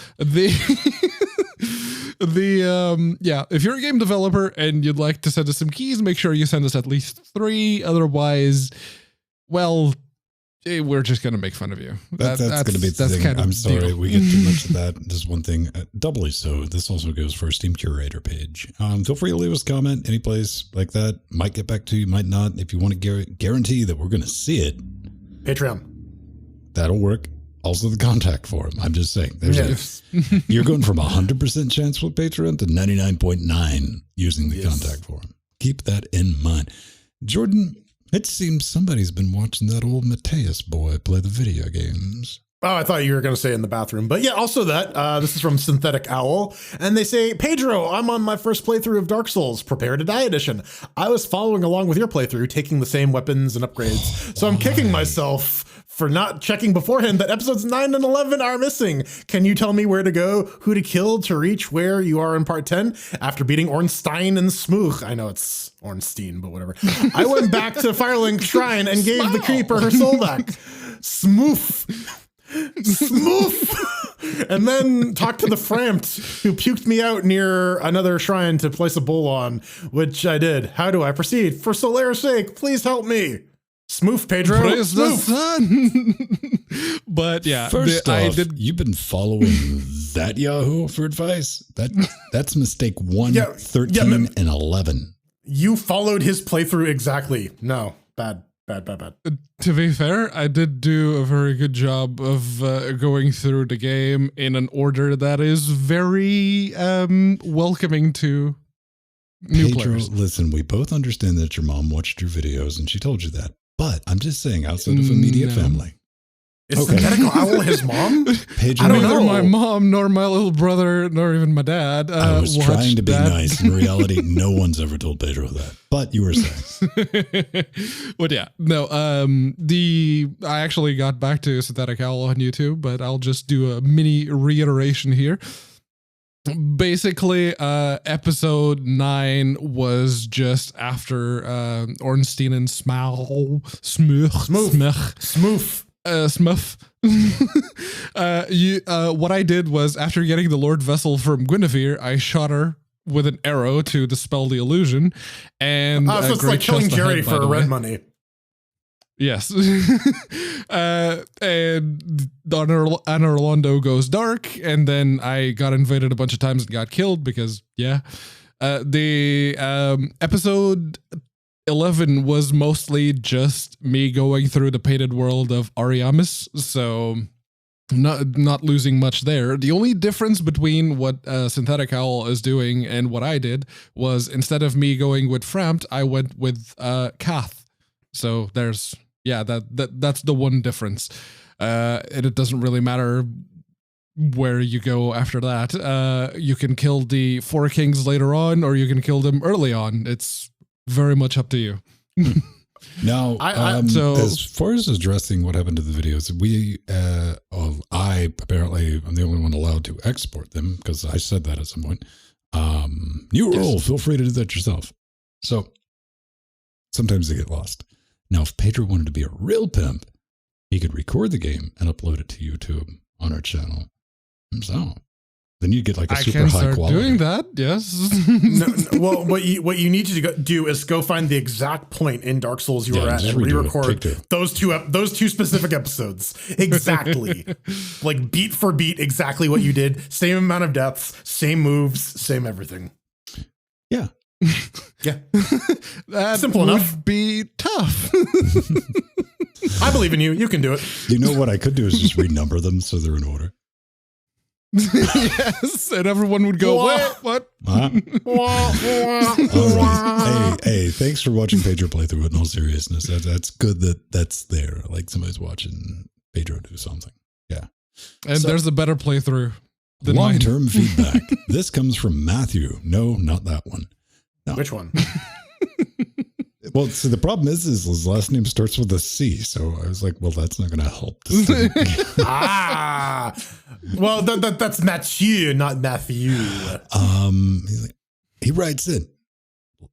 If you're a game developer and you'd like to send us some keys, make sure you send us at least 3. Otherwise, well, we're just going to make fun of you. That's going to be the thing. I'm sorry, we get too much of that. Just one thing, doubly so. This also goes for our Steam Curator page. Feel free to leave us a comment any place like that. Might get back to you, might not. If you want to guarantee that we're going to see it, Patreon. That'll work. Also, the contact form. I'm just saying. You're going from 100% chance with Patreon to 99.9 using the contact form. Keep that in mind. Jordan, it seems somebody's been watching that old Mateus boy play the video games. Oh, I thought you were going to say in the bathroom. But yeah, also that. This is from Synthetic Owl. And they say, Pedro, I'm on my first playthrough of Dark Souls, Prepare to Die edition. I was following along with your playthrough, taking the same weapons and upgrades. So I'm kicking myself for not checking beforehand that episodes 9 and 11 are missing. Can you tell me where to go, who to kill to reach where you are in part 10? After beating Ornstein and Smooch, I know it's Ornstein, but whatever. I went back to Firelink Shrine and gave the creeper her soul back. Smoof. And then talked to the Frampt, who puked me out near another shrine to place a bowl on, which I did. How do I proceed? For Solaire's sake, please help me. Smoof, Pedro. Praise the sun. But yeah, first off, you've been following that Yahoo for advice. That's mistake 1, 13, and 11. You followed his playthrough exactly. No, bad. To be fair, I did do a very good job of going through the game in an order that is very welcoming to new players. Listen, we both understand that your mom watched your videos and she told you that. But I'm just saying, outside of immediate family. Is Synthetic Owl his mom? Pedro, I don't know. Neither my mom, nor my little brother, nor even my dad. I was trying to be nice. In reality, no one's ever told Pedro that. But you were saying. But yeah, no. I actually got back to Synthetic Owl on YouTube, but I'll just do a mini reiteration here. Basically, episode 9 was just after Ornstein and Smoof. What I did was, after getting the Lord Vessel from Guinevere, I shot her with an arrow to dispel the illusion. And so it's like killing Jerry for red money. Yes. And Orlando goes dark, and then I got invaded a bunch of times and got killed because, the episode 11 was mostly just me going through the painted world of Ariamis, so not losing much there. The only difference between what Synthetic Owl is doing and what I did was, instead of me going with Frampt, I went with Kath. So there's... yeah, that's the one difference. And it doesn't really matter where you go after that. You can kill the 4 kings later on, or you can kill them early on. It's very much up to you. Now, so as far as addressing what happened to the videos, I apparently I'm the only one allowed to export them because I said that at some point. New rule, feel free to do that yourself. So sometimes they get lost. Now, if Pedro wanted to be a real pimp, he could record the game and upload it to YouTube on our channel. So then you'd get like a super high quality. Doing that, yes. Well, what you need to do is go find the exact point in Dark Souls you were at and re-record those two specific episodes exactly, like beat for beat, exactly what you did. Same amount of deaths, same moves, same everything. Yeah. Yeah. That simple enough. Would be tough. I believe in you. You can do it. You know what I could do is just renumber them so they're in order. Yes, and everyone would go, wait, what? Huh? All right. Hey, thanks for watching Pedro play through it in all seriousness. That's good that's there. Like somebody's watching Pedro do something. Yeah. And there's a better playthrough. Long-term feedback. This comes from Matthew. No, not that one. No. Which one? Well, see, the problem is his last name starts with a C. So I was like, well, that's not going to help. This thing. Well, that's Mathieu, not Matthew. He writes in.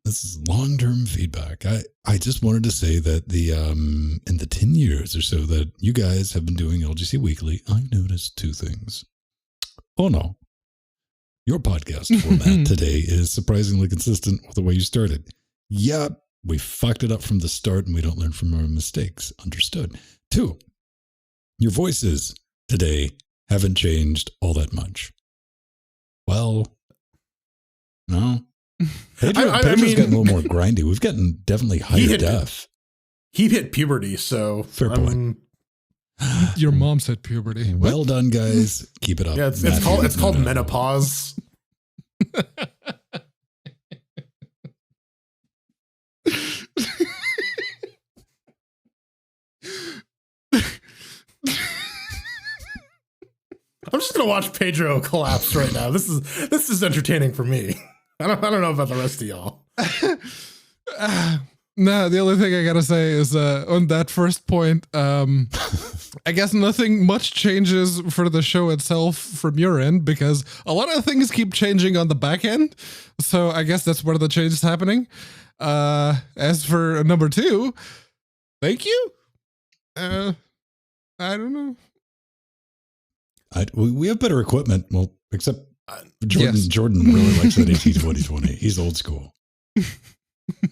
This is long-term feedback. I just wanted to say that in the 10 years or so that you guys have been doing LGC Weekly, I noticed two things. Oh no. Your podcast format today is surprisingly consistent with the way you started. Yep, we fucked it up from the start and we don't learn from our mistakes. Understood. 2, your voices today haven't changed all that much. Well, no. Pedro's gotten a little more grindy. We've gotten definitely higher def. He hit puberty, so fair point. Your mom said puberty. Well done, guys. Keep it up. Yeah, it's called menopause. I'm just gonna watch Pedro collapse right now. This is entertaining for me. I don't know about the rest of y'all. No, the only thing I gotta say is on that first point, I guess nothing much changes for the show itself from your end because a lot of things keep changing on the back end. So I guess that's where the change is happening. As for number 2, thank you. I don't know. We have better equipment. Well, except Jordan really likes that AT2020. He's old school.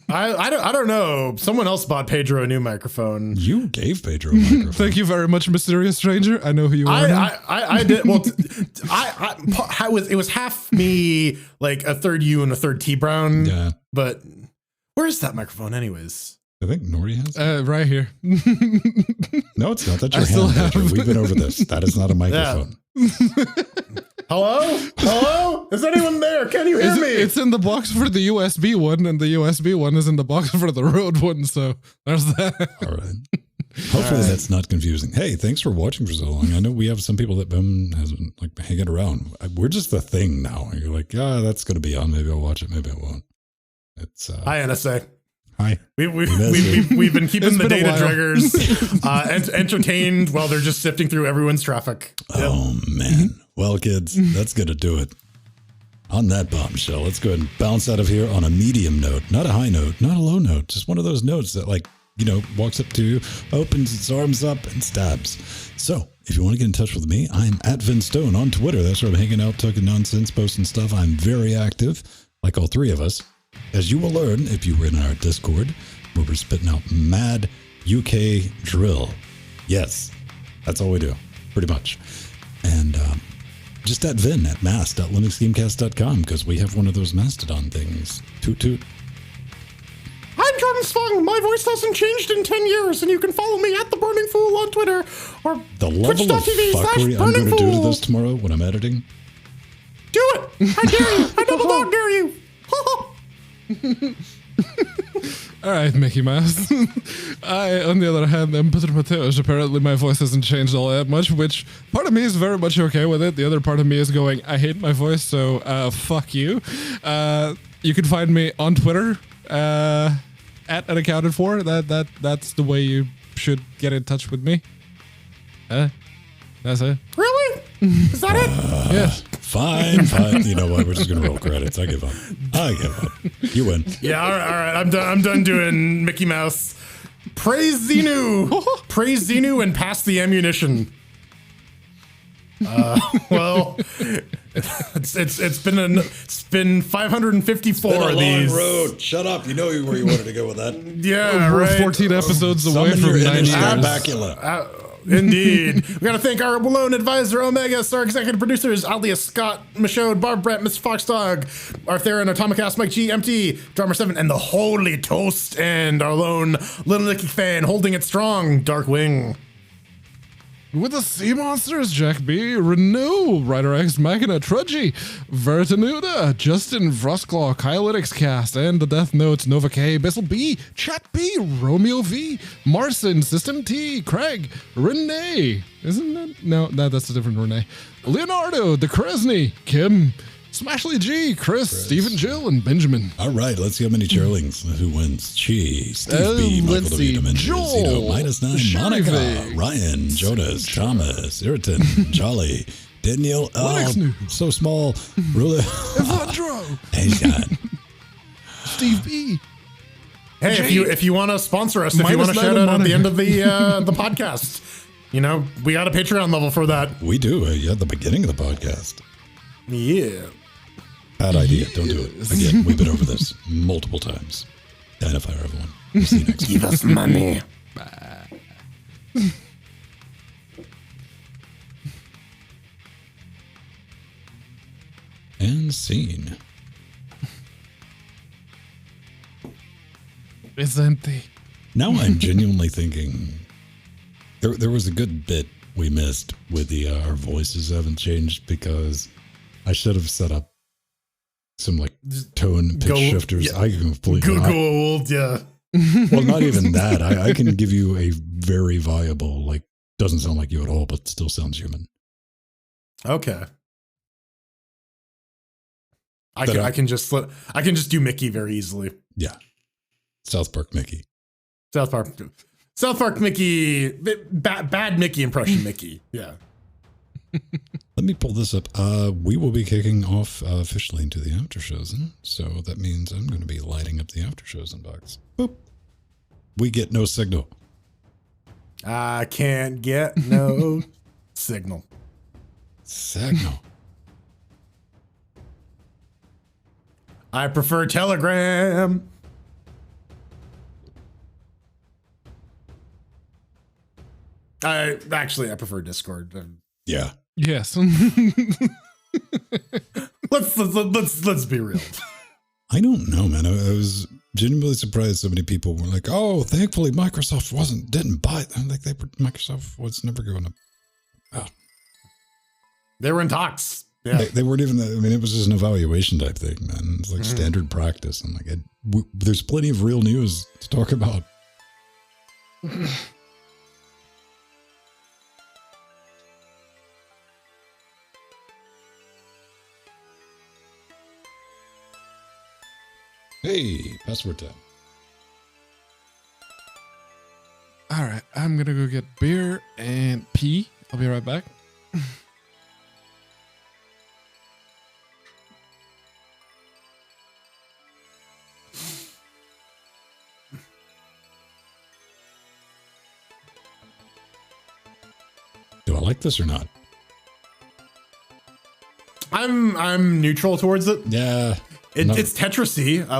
I don't know. Someone else bought Pedro a new microphone. You gave Pedro a microphone. Thank you very much, mysterious stranger. I know who you are. I did. Well, it was half me, like a third you and a third T Brown. Yeah. But where is that microphone, anyways? I think Nordy has right here. No, it's not. That's your hand, Pedro. We've been over this. That is not a microphone. Yeah. Hello? Is anyone there? Can you hear me? It's in the box for the USB one, and the USB one is in the box for the Rode one. So there's that. All right. Hopefully that's not confusing. Hey, thanks for watching for so long. I know we have some people that has been like hanging around. We're just the thing now. You're like, yeah, that's going to be on. Maybe I'll watch it. Maybe I won't. It's Hi, NSA. Hi. We've been keeping the data draggers entertained while they're just sifting through everyone's traffic. Oh, man. Well, kids, that's going to do it. On that bombshell, let's go ahead and bounce out of here on a medium note. Not a high note, not a low note. Just one of those notes that, like, walks up to you, opens its arms up, and stabs. So, if you want to get in touch with me, I'm at Vinstone on Twitter. That's where I'm hanging out, talking nonsense, posting stuff. I'm very active, like all three of us. As you will learn if you were in our Discord, where we're spitting out mad UK drill. Yes, that's all we do, pretty much. And just at Vin at mass.linuxgamecast.com because we have one of those Mastodon things. Toot toot. I'm Jordan Swung. My voice hasn't changed in 10 years, and you can follow me at The Burning Fool on Twitter or the level of fuckery I'm going to do to this tomorrow when I'm editing. Do it! I dare you! I double dog dare you! All right, Mickey Mouse. I, on the other hand, am Peter Mateos. Apparently my voice hasn't changed all that much, which part of me is very much okay with it. The other part of me is going, I hate my voice, so fuck you. You can find me on Twitter at Unaccounted For. That's the way you should get in touch with me. That's it. Really? Is that it? Yes. Fine. You know what? We're just going to roll credits. I give up. You win. Yeah, all right. I'm done doing Mickey Mouse. Praise Xenu. Praise Xenu and pass the ammunition. Well, it's been 554 of these. Long road. Shut up. You know where you wanted to go with that. Yeah, we're right. 14 episodes away from 9 years. Indeed. We got to thank our lone advisor, Omega, our executive producers, Alias Scott, Michaud, Barb Brett, Mr. Foxdog, Arthur and Atomicast, Mike G, MT, Drummer 7, and the Holy Toast, and our lone Little Nicky fan holding it strong, Darkwing. With the Sea Monsters, Jack B, Renew, Rider X Machina, Trudgy, Vertinuda, Justin Frostclaw, Kylytics Cast, and the Death Notes, Nova K, Bissell B, Chat B, Romeo V, Marson, System T, Craig, Renee, isn't that? No, that's a different Renee. Leonardo, The Kresny, Kim, Smashly G, Chris, Stephen, Jill, and Benjamin. All right, let's see how many chairlings. Who wins? Chi, Steve B, Michael let's see. W. Dimensions, Joel, -9, Sherry Monica, Figs, Ryan, Jonas, Thomas, Irritan, Charlie, Daniel, so small, really. Evandro, Hey, Scott. Steve B. Hey, Jay. if you want to sponsor us, if you want to -9 shout out at the Monica. end of the podcast, you know, we got a Patreon level for that. We do, at the beginning of the podcast. Yeah. Bad idea, don't do it. Again, we've been over this multiple times. Dynafire, everyone. We'll see you next Give us money. And scene. It's empty. Now I'm genuinely thinking there was a good bit we missed with the our voices haven't changed because I should have set up some like tone pitch shifters. yeah. I completely Google old, yeah. well, not even that. I can give you a very viable, like doesn't sound like you at all, but still sounds human. Okay. I can just do Mickey very easily. Yeah. South Park Mickey. South Park Mickey, bad Mickey impression Mickey. Yeah. Let me pull this up. We will be kicking off officially into the after shows, so that means I'm going to be lighting up the after shows inbox. Boop. We get no signal. I can't get no signal. Signal. I prefer Telegram. I prefer Discord. Yeah. Yes. Let's be real. I don't know, man. I was genuinely surprised so many people were like, "Oh, thankfully Microsoft didn't buy it." I'm like, Microsoft was never going to. Oh. They were in talks. Yeah, they weren't even. I mean, it was just an evaluation type thing, man. It's like standard practice. I'm like, there's plenty of real news to talk about. Hey, password time. All right, I'm gonna go get beer and pee. I'll be right back. Do I like this or not? I'm neutral towards it. Yeah. It's Tetris-y. I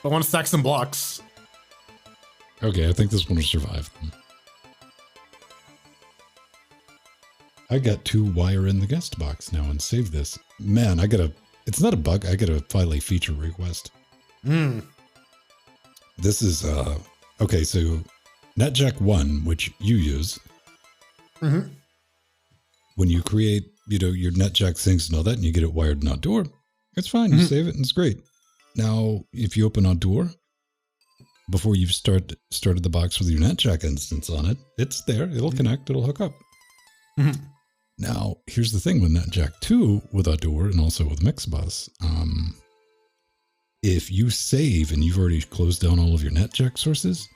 want to stack some blocks. Okay, I think this one will survive. I got to wire in the guest box now and save this. Man, it's not a bug. I got to file a feature request. This is, okay, so NetJack 1, which you use, when you create, your NetJack syncs and all that, and you get it wired in Outdoor, it's fine. You save it and it's great. Now, if you open Outdoor, before you've started the box with your NetJack instance on it, it's there. It'll connect. It'll hook up. Now, here's the thing with NetJack 2 with Outdoor and also with Mixbus. If you save and you've already closed down all of your NetJack sources,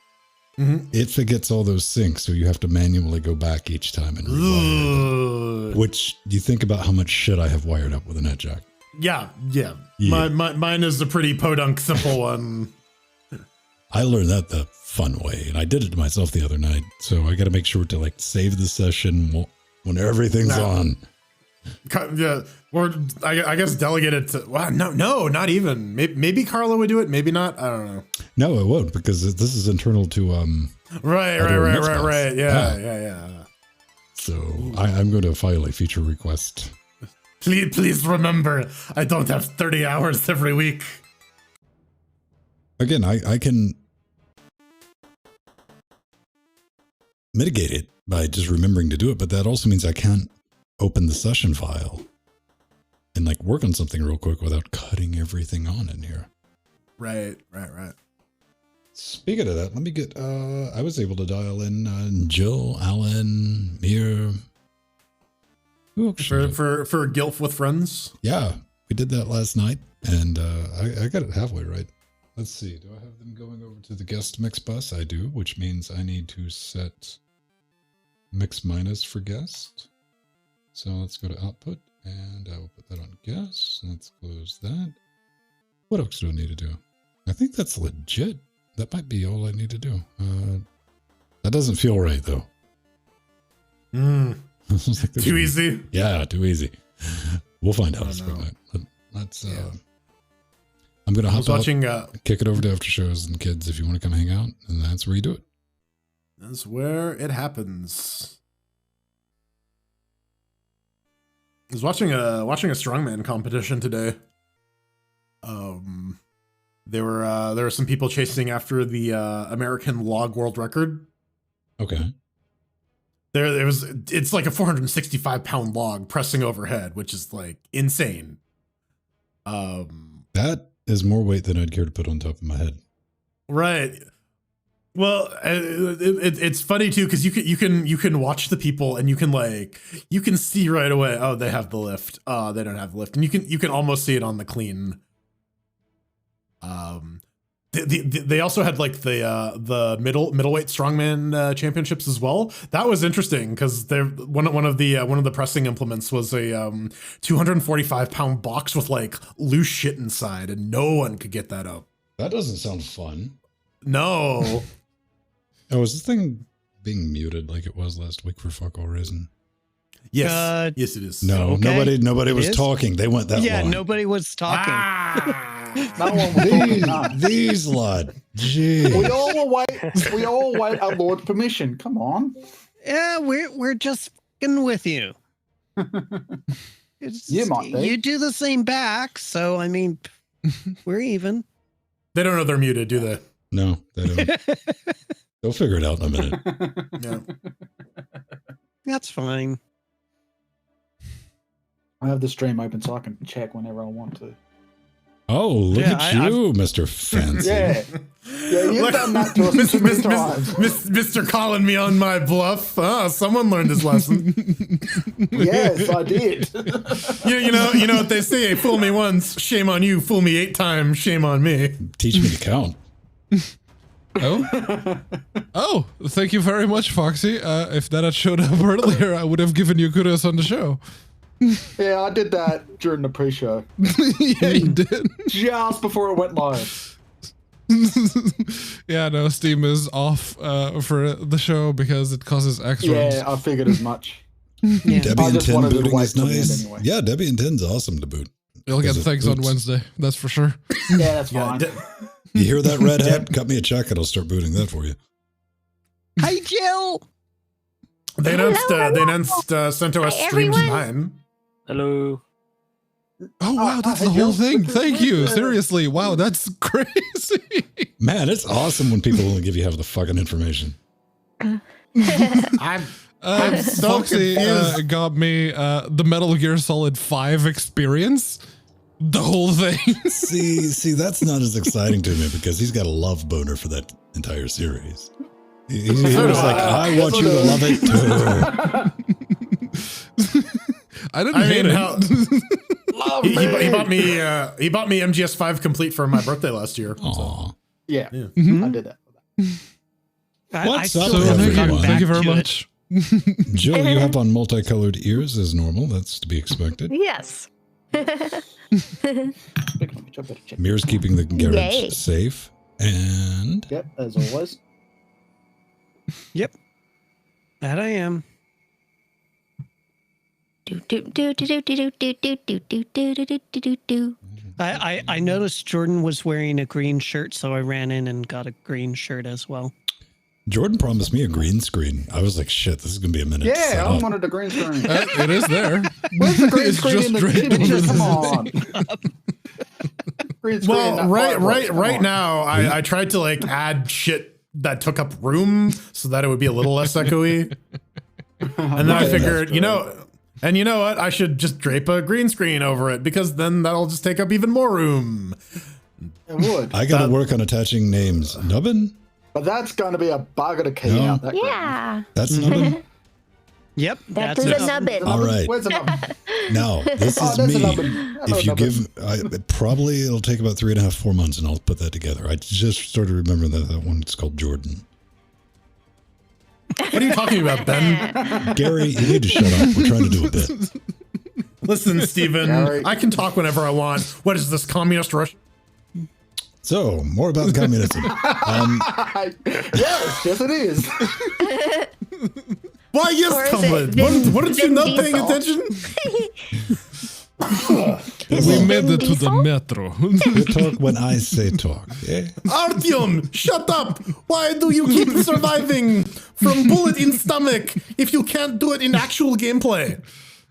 it forgets all those syncs, so you have to manually go back each time and rewire them. Which, you think about how much shit I have wired up with a NetJack. Yeah. Mine is a pretty podunk simple one. I learned that the fun way, and I did it to myself the other night. So I got to make sure to save the session when everything's on. Yeah, or I guess delegate it to. Well, no, not even. Maybe Carla would do it. Maybe not. I don't know. No, it won't because this is internal to Right. Yeah. So I'm going to file a feature request. Please remember, I don't have 30 hours every week. Again, I can mitigate it by just remembering to do it, but that also means I can't open the session file and work on something real quick without cutting everything on in here. Right. Speaking of that, let me get, I was able to dial in Jill, Alan, Mir. Who else showed up? For Gilf with friends. Yeah, we did that last night, and I got it halfway right. Let's see. Do I have them going over to the guest mix bus? I do, which means I need to set mix minus for guest. So let's go to output, and I will put that on guest. Let's close that. What else do I need to do? I think that's legit. That might be all I need to do. That doesn't feel right, though. Too easy? Yeah, too easy. We'll find out. Let's, I'm going to hop out, kick it over to After Shows and Kids if you want to come hang out, and that's where you do it. That's where it happens. I was watching a strongman competition today. There were some people chasing after the American log world record. Okay. It's like a 465-pound log pressing overhead, which is like insane. That is more weight than I'd care to put on top of my head. Right. Well, it's funny too because you can watch the people and you can see right away. Oh, they have the lift. Oh, they don't have the lift, and you can almost see it on the clean. They also had like the middleweight strongman championships as well. That was interesting because one of the pressing implements was a 245-pound box with like loose shit inside, and no one could get that up. That doesn't sound fun. No. Oh, is this thing being muted like it was last week for fuck all reason? Yes, yes, it is. No, okay. nobody was talking. They went that long. Yeah, nobody was talking. No one was talking. These lot. Gee. We all wait our Lord's permission. Come on. Yeah, we're just fucking with you. You might be. You do the same back, so I mean, we're even. They don't know they're muted, do they? No, they don't. They'll figure it out in a minute. Yeah. That's fine. I have the stream open so I can check whenever I want to. Oh, look at you, Mr. Fancy. Yeah, you've done that to us too many times. Mr. calling me on my bluff. Someone learned his lesson. Yes, I did. You know what they say, fool me once, shame on you, fool me 8 times, shame on me. Teach me to count. Oh, thank you very much, Foxy. If that had showed up earlier, I would have given you kudos on the show. Yeah, I did that during the pre-show. Yeah, you did. Just before it went live. Yeah, no, Steam is off for the show because it causes extras. Yeah, I figured as much. Yeah. Debbie and 10 booting is nice. Anyway. Yeah, Debbie and 10's awesome to boot. You'll get things on Wednesday, that's for sure. Yeah, that's fine. You hear that, Red Hat? Cut me a check and I'll start booting that for you. Hi, Jill. They announced CentOS Streams 9. Hello. Oh, wow, that's the whole thing. Thank you. Seriously. Wow, that's crazy. Man, it's awesome when people only give you half the fucking information. I'm so Foxy confused. got me the Metal Gear Solid 5 experience. The whole thing. See, that's not as exciting to me because he's got a love boner for that entire series. He was like, I want you to love it too. I didn't hate it. He bought me MGS5 complete for my birthday last year. Aw. Yeah, Mm-hmm. I did that. What's up, So everyone? thank you very much. Jill, you have on multicolored ears as normal. That's to be expected. Yes. Mir's keeping the garage Yay. safe. And Yep, as always. Yep. That I am. I noticed Jordan was wearing a green shirt, so I ran in and got a green shirt as well. Jordan promised me a green screen. I was like, shit, this is going to be a minute. to set Yeah, I up. wanted the green screen. It is there. Where's the green It's screen just in the draped over picture? the Come on. Green screen, Well, not fireworks. Come right on. now, I tried to like add shit that took up room so that it would be a little less echoey. And then I figured, you know what? I should just drape a green screen over it because then that'll just take up even more room. It would. I got to work on attaching names. Nubbin? But that's going to be a bugger to key No. out. That Yeah. That's Nubbin? Yep. That That's is it. a nubbin. All right. Where's the number? Now, this Oh, is there's a me. nubbin. Hello, If you nubbin. give, probably it'll take about 3.5, 4 months, and I'll put that together. I just started remembering that one. It's called Jordan. What are you talking about, Ben? Gary, you need to shut up. We're trying to do a bit. Listen, Steven, Gary. I can talk whenever I want. What is this, communist Russia? So, more about communism. Yes, it is. Why, Or yes, is it Tumblr. Vin- What did you Vin not paying Diesel? attention? We made it to the Diesel? metro. You talk when I say talk. Yeah? Artyom, shut up! Why do you keep surviving from bullet in stomach if you can't do it in actual gameplay?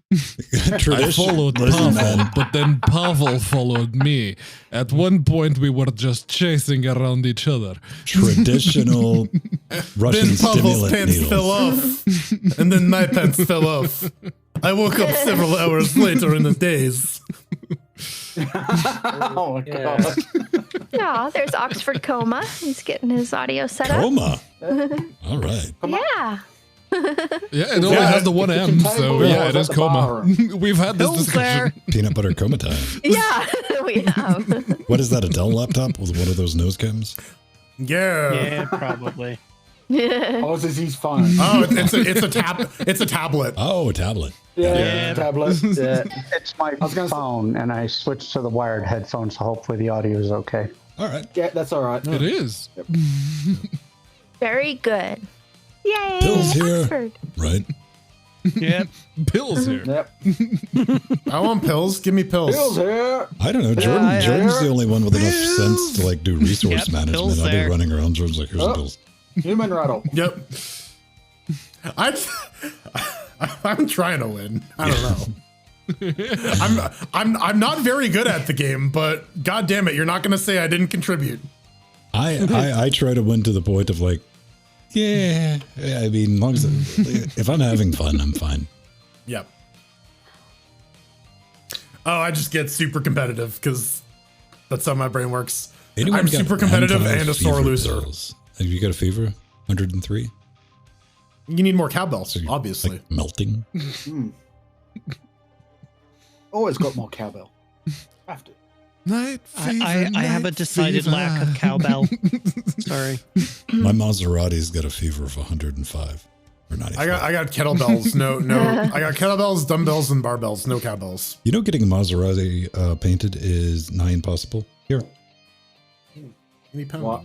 I followed Listen, Pavel, man. but then Pavel followed me. At one point, we were just chasing around each other. Traditional Russian Then Pavel's stimulant pants needles. fell off, and then my pants fell off. I woke up several hours later in the days. Oh my god. Yeah, there's Oxford Coma. He's getting his audio set up. Coma. All right. Yeah. Yeah, it only Yeah, has the one it's M, a so table yeah, or it is is that the bar? coma. We've had this Hills there. discussion. Peanut butter coma time. Yeah, we have. What is that, a Dell laptop with one of those nose cams? Yeah. Yeah, probably. Oh, this is his phone. Oh, it's a tablet. Oh, a tablet. Yeah, tablet. Yeah. It's my was gonna say- phone, and I switched to the wired headphones, so hopefully the audio is okay. All right. Yeah, that's all right. It is. Very good. Yay! Bill's here. Oxford. Right. Yep. Bill's here. Yep. I want pills. Give me pills. Bill's here. I don't know. Jordan. Jordan's the only one with enough sense to like do resource Yep, management. Bill's I'll be there. running around. Jordan's like, here's the Oh. bills. Human rattle. Yep. I'm trying to win. I don't know. I'm not very good at the game, but god damn it, you're not gonna say I didn't contribute. I try to win to the point of like, yeah. I mean, as long as if I'm having fun, I'm fine. Yep. Oh, I just get super competitive because that's how my brain works. Anyone I'm got super competitive anti-fever and a sore loser. pills? Have you got a fever? 103? You need more cowbells, So you're, obviously. like, melting? Always got more cowbell. Have to. Night fever, I have a night decided fever. lack of cowbell. Sorry. My Maserati's got a fever of 105 or 95. I got kettlebells. No. I got kettlebells, dumbbells, and barbells. No cowbells. You know, getting a Maserati painted is nigh impossible. Here, What?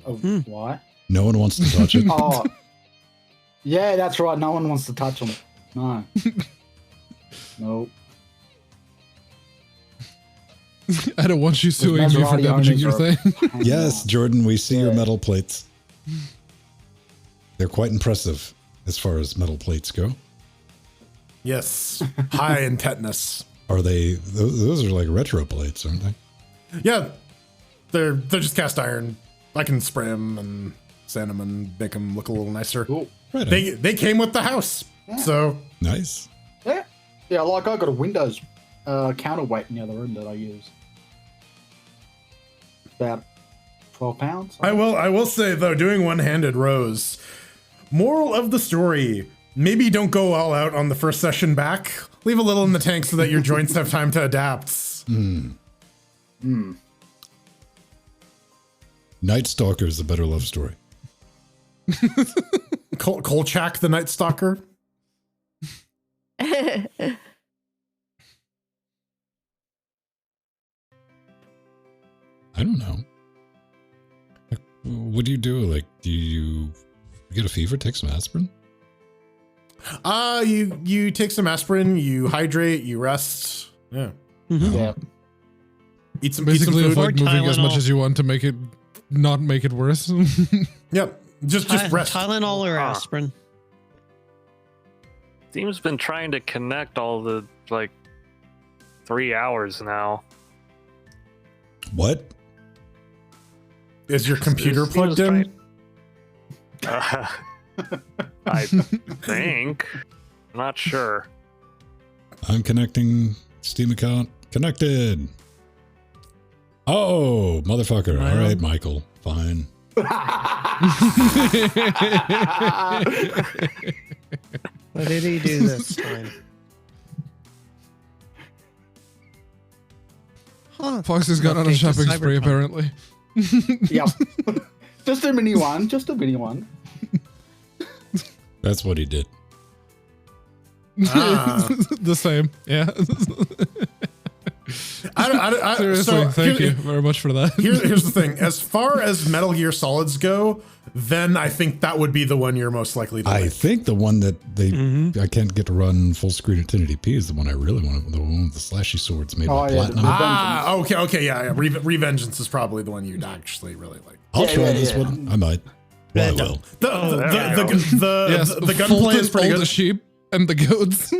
Why? no one wants to touch it. Oh. Yeah, that's right. No one wants to touch on it. No. Nope. I don't want you suing me for Maserati damaging owners your are- thing. Yes, Jordan, we see your Yeah. metal plates. They're quite impressive as far as metal plates go. Yes. High in tetanus. Are they? Those are like retro plates, aren't they? Yeah. They're just cast iron. I can spray them and sand them and make them look a little nicer. Cool. Right. They came with the house. So Nice. Yeah. Yeah, like I got a Windows counterweight in the other room that I use. About 12 pounds. I will say though, doing one-handed rows. Moral of the story: maybe don't go all out on the first session back. Leave a little in the tank so that your joints have time to adapt. Night Stalker is the better love story. Kolchak the Night Stalker. I don't know. Like, what do you do? Like, do you get a fever? Take some aspirin? You take some aspirin, you hydrate, you rest. Yeah. Yeah. Eat some Basically, food. avoid moving as much Tylenol. as you want to make it not make it worse. Yep. Just rest. Tylenol or aspirin. Steam's been trying to connect all the like 3 hours now. What? Is your computer Steam's plugged in? I think. I'm not sure. I'm connecting Steam account. Connected. Oh, motherfucker. All right, Michael. Fine. What did he do this time? Huh. Foxy's got on a Update to shopping spree, Cyberpunk. apparently. Yep. Just a mini one. Just a mini one. That's what he did. The same, yeah. Seriously, so thank you very much for that. Here's the thing. As far as Metal Gear Solids go, then I think that would be the one you're most likely to I like. think the one that I can't get to run full screen at 1080p is the one I really want. The one with the slashy swords made by Platinum. Okay, yeah. Revengeance is probably the one you'd actually really like. I'll try this one. I might. Well, I will. The gunplay is pretty all good. the sheep and the goats.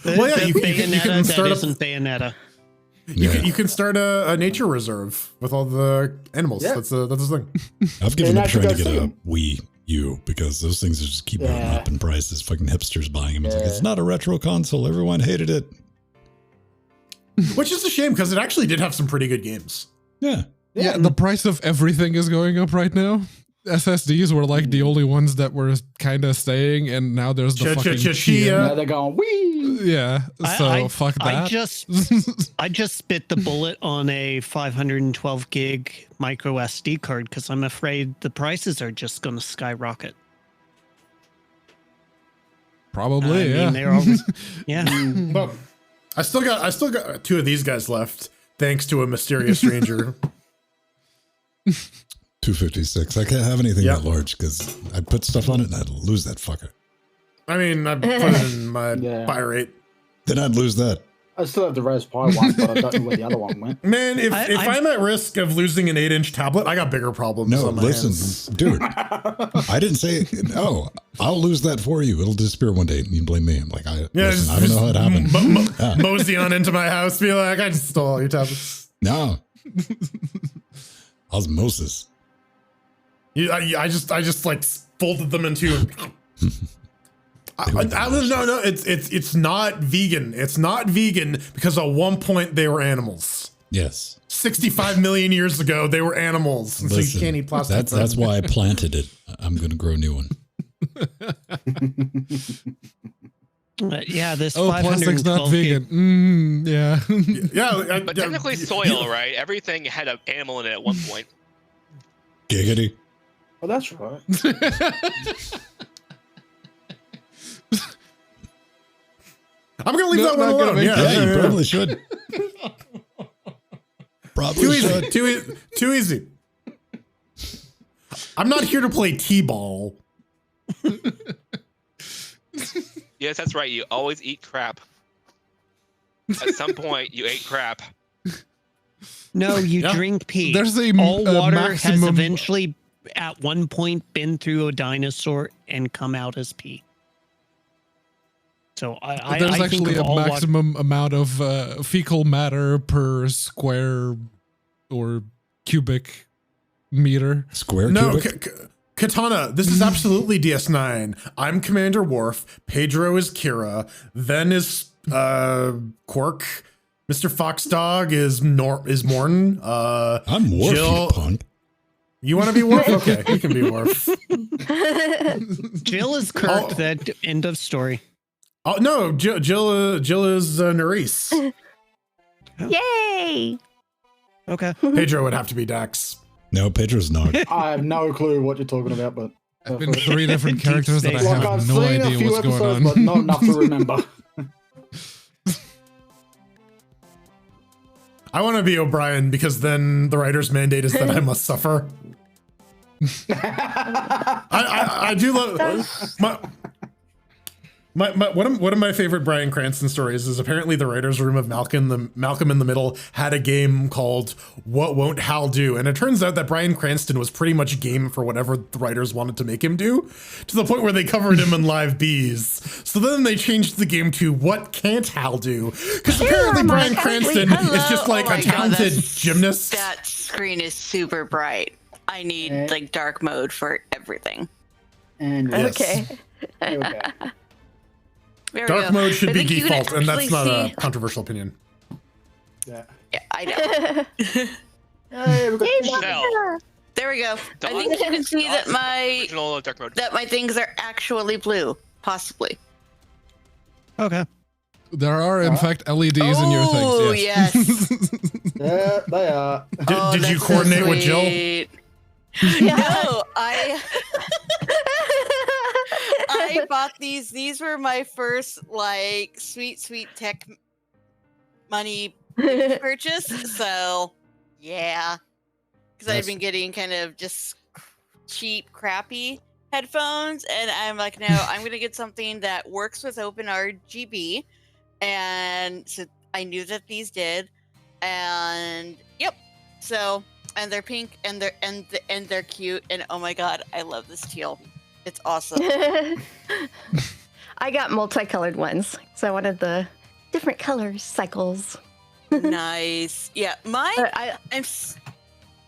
Well, yeah, The you Bayonetta can start that up. isn't Bayonetta. You can start a nature reserve with all the animals. Yeah. That's the thing. I've given up actually trying to got get a some. Wii U because those things just keep going Yeah. up in prices. Fucking hipsters buying them. It's like, Yeah. it's not a retro console. Everyone hated it. Which is a shame because it actually did have some pretty good games. Yeah. Yeah, the price of everything is going up right now. SSDs were like the only ones that were kind of staying, and now there's the fucking Chia. Now they're going, wee! Yeah, so I- fuck that. I just spit the bullet on a 512 gig micro SD card because I'm afraid the prices are just going to skyrocket. Probably, I yeah. mean, they're always, yeah. Well, I still got two of these guys left, thanks to a mysterious stranger. 256. I can't have anything Yep. that large because I'd put stuff on it and I'd lose that fucker. I mean, I put it in my Yeah. buy rate. Then I'd lose that. I still have the Raspberry Pi one, but I don't know where the other one went. Man, if I- I'm at risk of losing an 8-inch tablet, I got bigger problems. No, on my listen, hands. dude. I didn't say, no, I'll lose that for you. It'll disappear one day and you can blame me. I'm like, I don't know how it happened. Yeah. Mosey on into my house, be like, I just stole all your tablets. No. Osmosis. I just like folded them into. No, it's not vegan. It's not vegan because at one point they were animals. Yes. 65 million years ago, they were animals, and so Listen, you can't eat plastic. That's why I planted it. I'm going to grow a new one. Yeah, this Oh, plastic's not 512 gig. vegan. Yeah. Yeah, But technically soil, right? Everything had an animal in it at one point. Giggity. Oh, that's right. I'm gonna leave No, that one not gonna alone. make Yeah, Yeah, you yeah. probably should. Probably Too easy. should. Too easy. I'm not here to play T-ball. Yes, that's right. You always eat crap. At some point, you ate crap. No, you Yeah. drink pee. There's a All water has maximum. eventually, at one point, been through a dinosaur and come out as pee. So I There's I think actually of a all water. maximum amount of fecal matter per square or cubic meter. Square No, cubic? Katana, this is absolutely DS9. I'm Commander Worf. Pedro is Kira. Then is Quark. Mr. Foxdog is Morn. I'm Worf, Jill- you punk. You want to be Worf? Okay, you can be Worf. Jill is Kirk. Oh. That end of story. Oh no, Jill is Nerys. Yay! Okay. Pedro would have to be Dax. No, Pedro's not. I have no clue what you're talking about, but I've been 3 different characters that I Deep like have I've no seen a idea few what's going episodes, on. but not enough to remember. I want to be O'Brien because then the writer's mandate is that I must suffer. I do love one of my favorite Bryan Cranston stories is apparently the writer's room of Malcolm in the Middle had a game called What Won't Hal Do? And it turns out that Bryan Cranston was pretty much game for whatever the writers wanted to make him do, to the point where they covered him in live bees. So then they changed the game to What Can't Hal Do? Because apparently Bryan Cranston is just like a talented gymnast. That screen is super bright. I need like dark mode for everything. And Yes. Okay. okay. There we Dark go. mode should I be think you can default, and that's actually not a see- controversial opinion. Yeah. Yeah, I know. Hey, we got Michelle, There we go. I Dog. think you can see that my original dark mode. things are actually blue. Possibly. Okay. There are, in fact, LEDs in your Oh, things. Yes. Yeah, they are. Did you coordinate with Jill? No, I bought these. These were my first like sweet tech money purchase. So yeah, because I've been getting kind of just cheap, crappy headphones, and I'm like, no, I'm gonna get something that works with OpenRGB, and so I knew that these did, and yep. So and they're pink, and they're cute, and oh my god, I love this teal. It's awesome. I got multicolored ones, so I wanted the different colors cycles. Nice. Yeah, mine.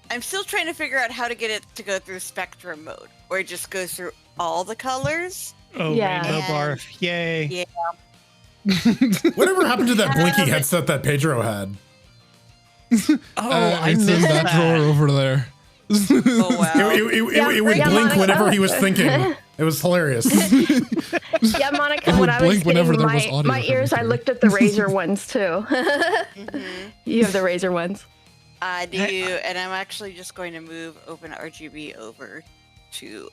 I'm still trying to figure out how to get it to go through spectrum mode, where it just goes through all the colors. Oh, Yeah. rainbow bar. Yay. Yeah. Whatever happened to that blinky headset that Pedro had? Oh, I it's missed in that drawer over there. Oh wow. It would blink Monica. whenever he was thinking. It was hilarious. Yeah, Monica, I when would I was blink whenever getting there was audio my ears, I coming looked at the Razer ones too. Mhm. You have the Razer ones. I do, and I'm actually just going to move OpenRGB over to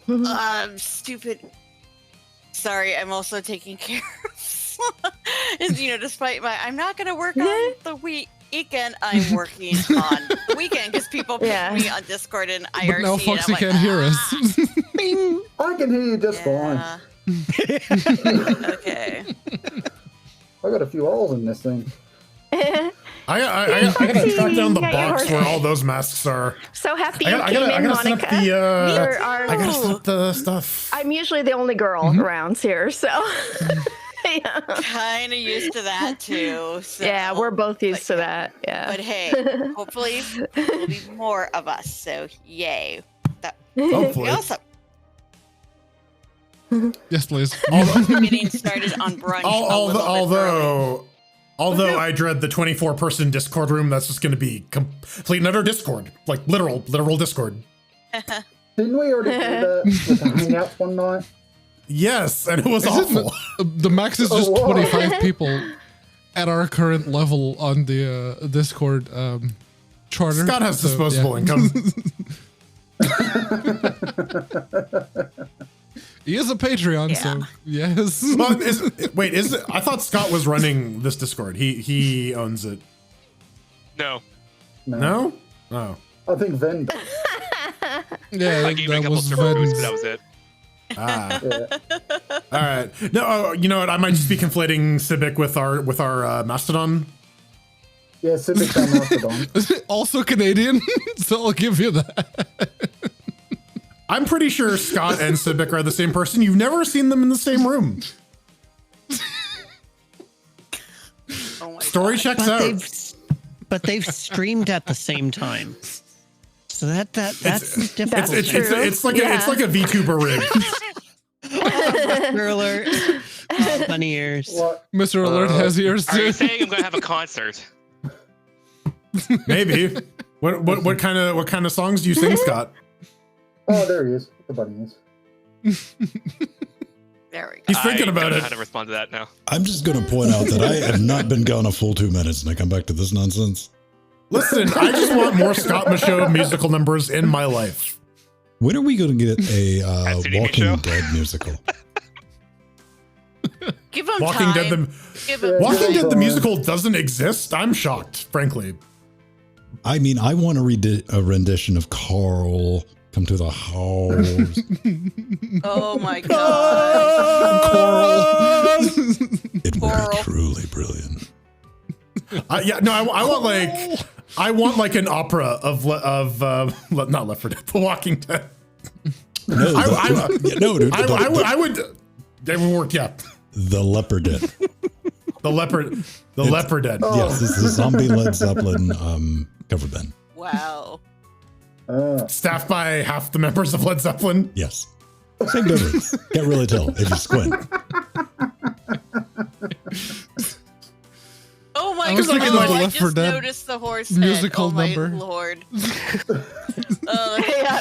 stupid. Sorry, I'm also taking care of. Despite I'm not going to work on the weekend. I'm working on the weekend because people pick me on Discord and IRC. But now Foxy can't hear us. I can hear you just fine. Okay. I got a few holes in this thing. I gotta track down the box where all those masks are. So happy I you gotta, came I in, gotta set up Monica. the. I I gotta set up the stuff. I'm usually the only girl around here, so. Yeah. Kind of used to that too. So, Yeah, we're both used to that. Yeah. But hey, hopefully there'll be more of us. So yay! That would be Hopefully. awesome. Yes, please. Getting started on brunch. Although I dread the 24-person Discord room, that's just going to be complete another Discord, like literal Discord. Didn't we already do that with the Hangouts one night? Yes, and it was awful. The max is just 25 people at our current level on the Discord charter. Scott has disposable income. He is a Patreon, so yes. Well, I thought Scott was running this Discord. He owns it. No. No? Oh. I think Ven does. Yeah, I gave him a that couple was server boots, Ven's. but that was it. Ah. Yeah. All right. No, you know what? I might just be conflating Civic with our Mastodon. Yeah, Civic and Mastodon. Also Canadian, so I'll give you that. I'm pretty sure Scott and Civic are the same person. You've never seen them in the same room. Oh my Story checks out. But they've streamed at the same time. So that's difficult. It's like a VTuber rig. Mr. Alert. Funny ears. What? Mr. Alert has ears Are you too. saying I'm gonna have a concert? Maybe. What kind of songs do you sing, Scott? Oh, there he is. The bunny is. There we go. He's thinking about I don't know it. how to respond to that now. I'm just going to point out that I have not been gone a full 2 minutes and I come back to this nonsense. Listen, I just want more Scott Michaud musical numbers in my life. When are we going to get a Anthony Walking Michaud? Dead musical? Give them Walking time. Dead Give 'em Walking time. Dead the musical doesn't exist. I'm shocked, frankly. I mean, I want a rendition of Carl Come to the House. Oh my god. Coral. It would Carl. be truly brilliant. I want like an opera of not Left 4 Dead, The Walking Dead. No, no, dude. I would. They would work. Yeah, The Leopard Dead. the Leopard Dead. Yes, it's the zombie Led Zeppelin cover band. Wow. Staffed by half the members of Led Zeppelin. Yes. Same difference. Can't really tell if you squint. Oh my I was god! thinking of the I Left 4 just Dead noticed the horse musical head. Oh number. my lord! Yeah,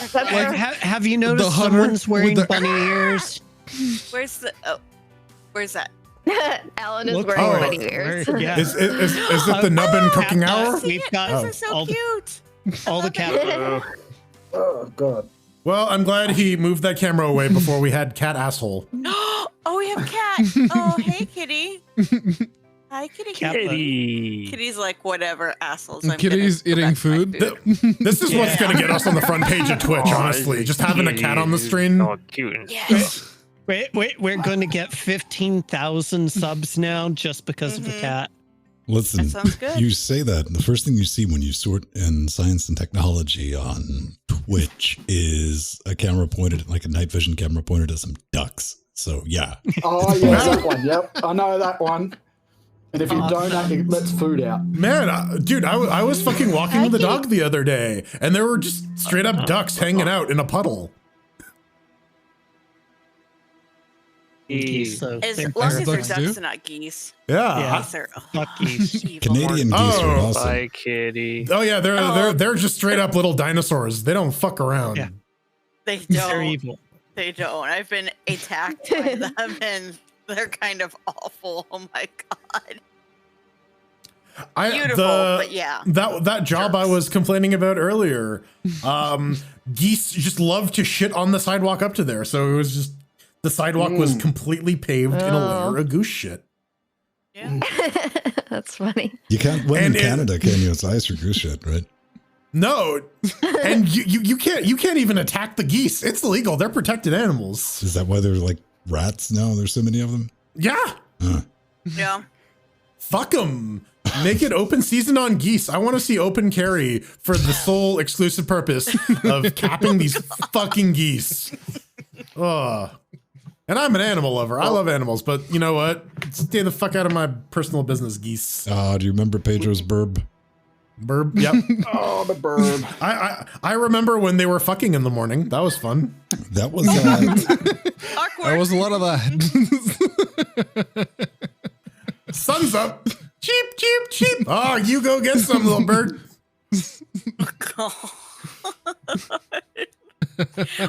that's Like, have you noticed hunter someone's wearing with the- bunny ears? Where's the? Oh, Where's that? Alan is Look wearing for bunny it. ears. Where- yeah. Is it the nubbin cooking hour? We've got Those are so all- cute. all the cat. Oh god. Well, I'm glad he moved that camera away before we had cat asshole. Oh, we have cat. Oh, hey, kitty. Hi, kitty. Kitty. Kitty's like, whatever, assholes. I'm Kitty's gonna go eating back to my food. This is what's going to get us on the front page of Twitch, honestly. Just having a cat on the screen. Oh, cute. Yes. Wait, we're going to get 15,000 subs now just because of the cat. Listen, That sounds good. you say that, and the first thing you see when you sort in science and technology on Twitch is a camera pointed, like a night vision camera pointed at some ducks. So, yeah. Oh yeah, that one. Yep, I know that one. And if you donate, it lets food out. Man, dude, I was fucking walking Hi, with the kitty. dog the other day, and there were just straight up ducks hanging out in a puddle. Geese, so As they're long as they're ducks ducks do? and not geese. Yeah. Yeah. Geese are Fuck geese. evil Canadian monsters. geese are Oh. awesome. Bye, kitty. Oh yeah, Oh. they're just straight up little dinosaurs. They don't fuck around. Yeah. They They're don't. evil. They don't. I've been attacked by them, and they're kind of awful. Oh my god. Beautiful, but yeah. That job I Jerks. was complaining about earlier, geese just love to shit on the sidewalk up to there. So it was just the sidewalk was completely paved in a layer of goose shit. Yeah. That's funny. You can't win And in Canada, can you? It's ice or goose shit, right? No, and you can't even attack the geese. It's illegal. They're protected animals. Is that why there's like rats now? There's so many of them? Yeah, Yeah. fuck them. Make it open season on geese. I want to see open carry for the sole exclusive purpose of capping these fucking geese. Ugh. And I'm an animal lover. I love animals, but you know what? Stay the fuck out of my personal business, geese. Do you remember Pedro's burb? Burb. Yep. Oh, the bird. I remember when they were fucking in the morning. That was fun. That was Awkward. There was a lot of that. Sun's up. Cheep, cheep, cheep. Oh, you go get some, little bird.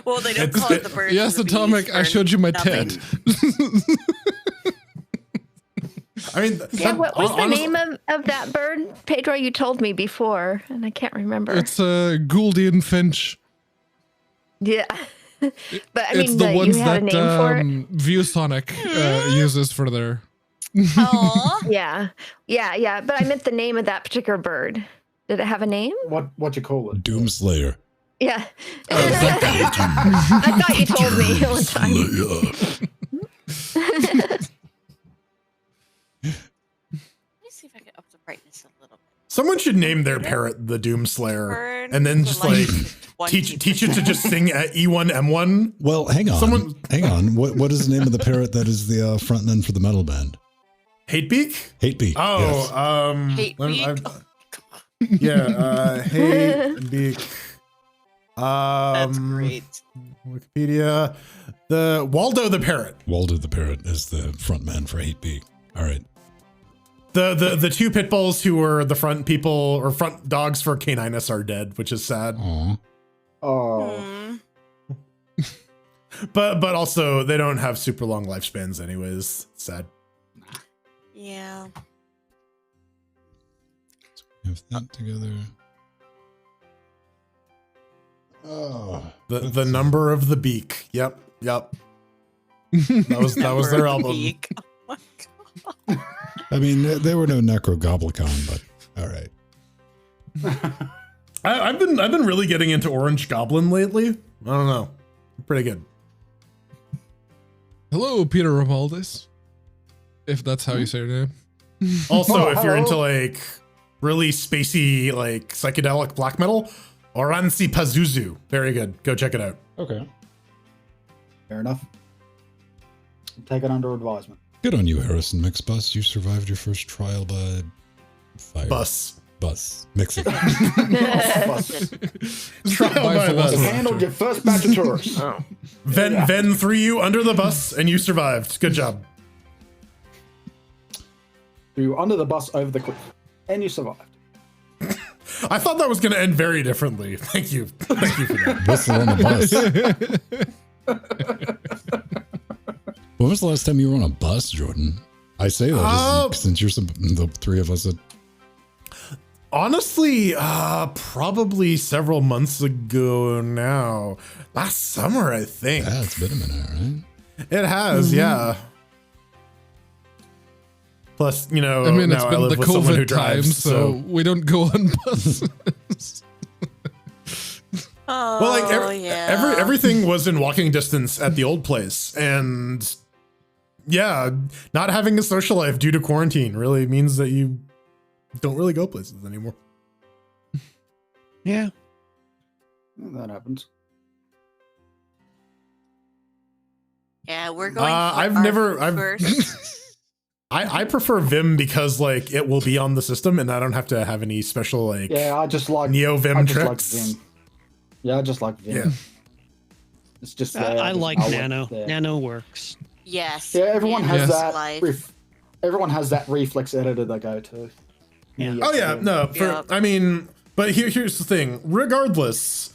Well, they don't It's- call it the birds. Yes, and the Atomic, bees I for showed you my nothing. tit. I mean, Yeah, what was the honestly- name of that bird? Pedro, you told me before, and I can't remember. It's a Gouldian finch. Yeah. But I It's mean, the ones you had that a name for it? ViewSonic uses for their. Aw. Yeah. Yeah. But I meant the name of that particular bird. Did it have a name? What you call it? Doomslayer. Yeah. I thought you told me one time. Let me see if I can up the brightness a little bit. Someone should name their parrot the Doomslayer, Burn and then the just light like to teach it to just sing at E1M1. Well, hang on. Someone- Hang on. What is the name of the parrot that is the frontman for the metal band? Hatebeak? Hatebeak. Oh, yes. Hatebeak? Hatebeak. That's great. Wikipedia. The Waldo the parrot. Waldo the parrot is the frontman for Hatebeak. All right. The two pit bulls who were the front people or front dogs for Caninus are dead, which is sad. Aw. Oh, Hmm. But also they don't have super long lifespans anyways. Sad. Yeah. Have that together. Oh. The number of the beak. Yep. That was their album. Beak. Oh my God. I mean, they were no Necrogoblicon, but all right. I've been really getting into Orange Goblin lately. I don't know. Pretty good. Hello, Peter Ramaldis. If that's how you say your name. Also, Oh, if you're into hello. like really spacey, like psychedelic black metal, Oransi Pazuzu. Very good. Go check it out. Okay. fair enough. Take it under advisement. Good on you, Harrison Mixbus. You survived your first trial by fire. Bus. Mix it. Trial by bus. Handled your first batch of tourists. Oh. Ven threw you under the bus and you survived. Good job. You were under the bus over the cliff, and you survived. I thought that was going to end very differently. Thank you. Thank you for that. Whistle on the bus. When was the last time you were on a bus, Jordan? I say that just since you're the three of us that. Honestly, probably several months ago now. Last summer, I think. Yeah, it's been a minute, right? It has, yeah. Plus, you know, I mean, now it's I been live the with someone who COVID time, drives, so we don't go on buses. Oh, well, like yeah. everything was in walking distance at the old place, and yeah, not having a social life due to quarantine really means that you don't really go places anymore. Yeah. That happens. Yeah, we're going. First. I prefer Vim because like it will be on the system, and I don't have to have any special like. Yeah, I just like Neo Vim I just tricks. Like Vim. Yeah, I just like Vim. Yeah. It's just I like I'll Nano. there. Nano works. Yes. Yeah, everyone has Yes. that. Everyone has that reflex editor they go to. Yeah. Oh yeah, no. I mean, but here's the thing. Regardless,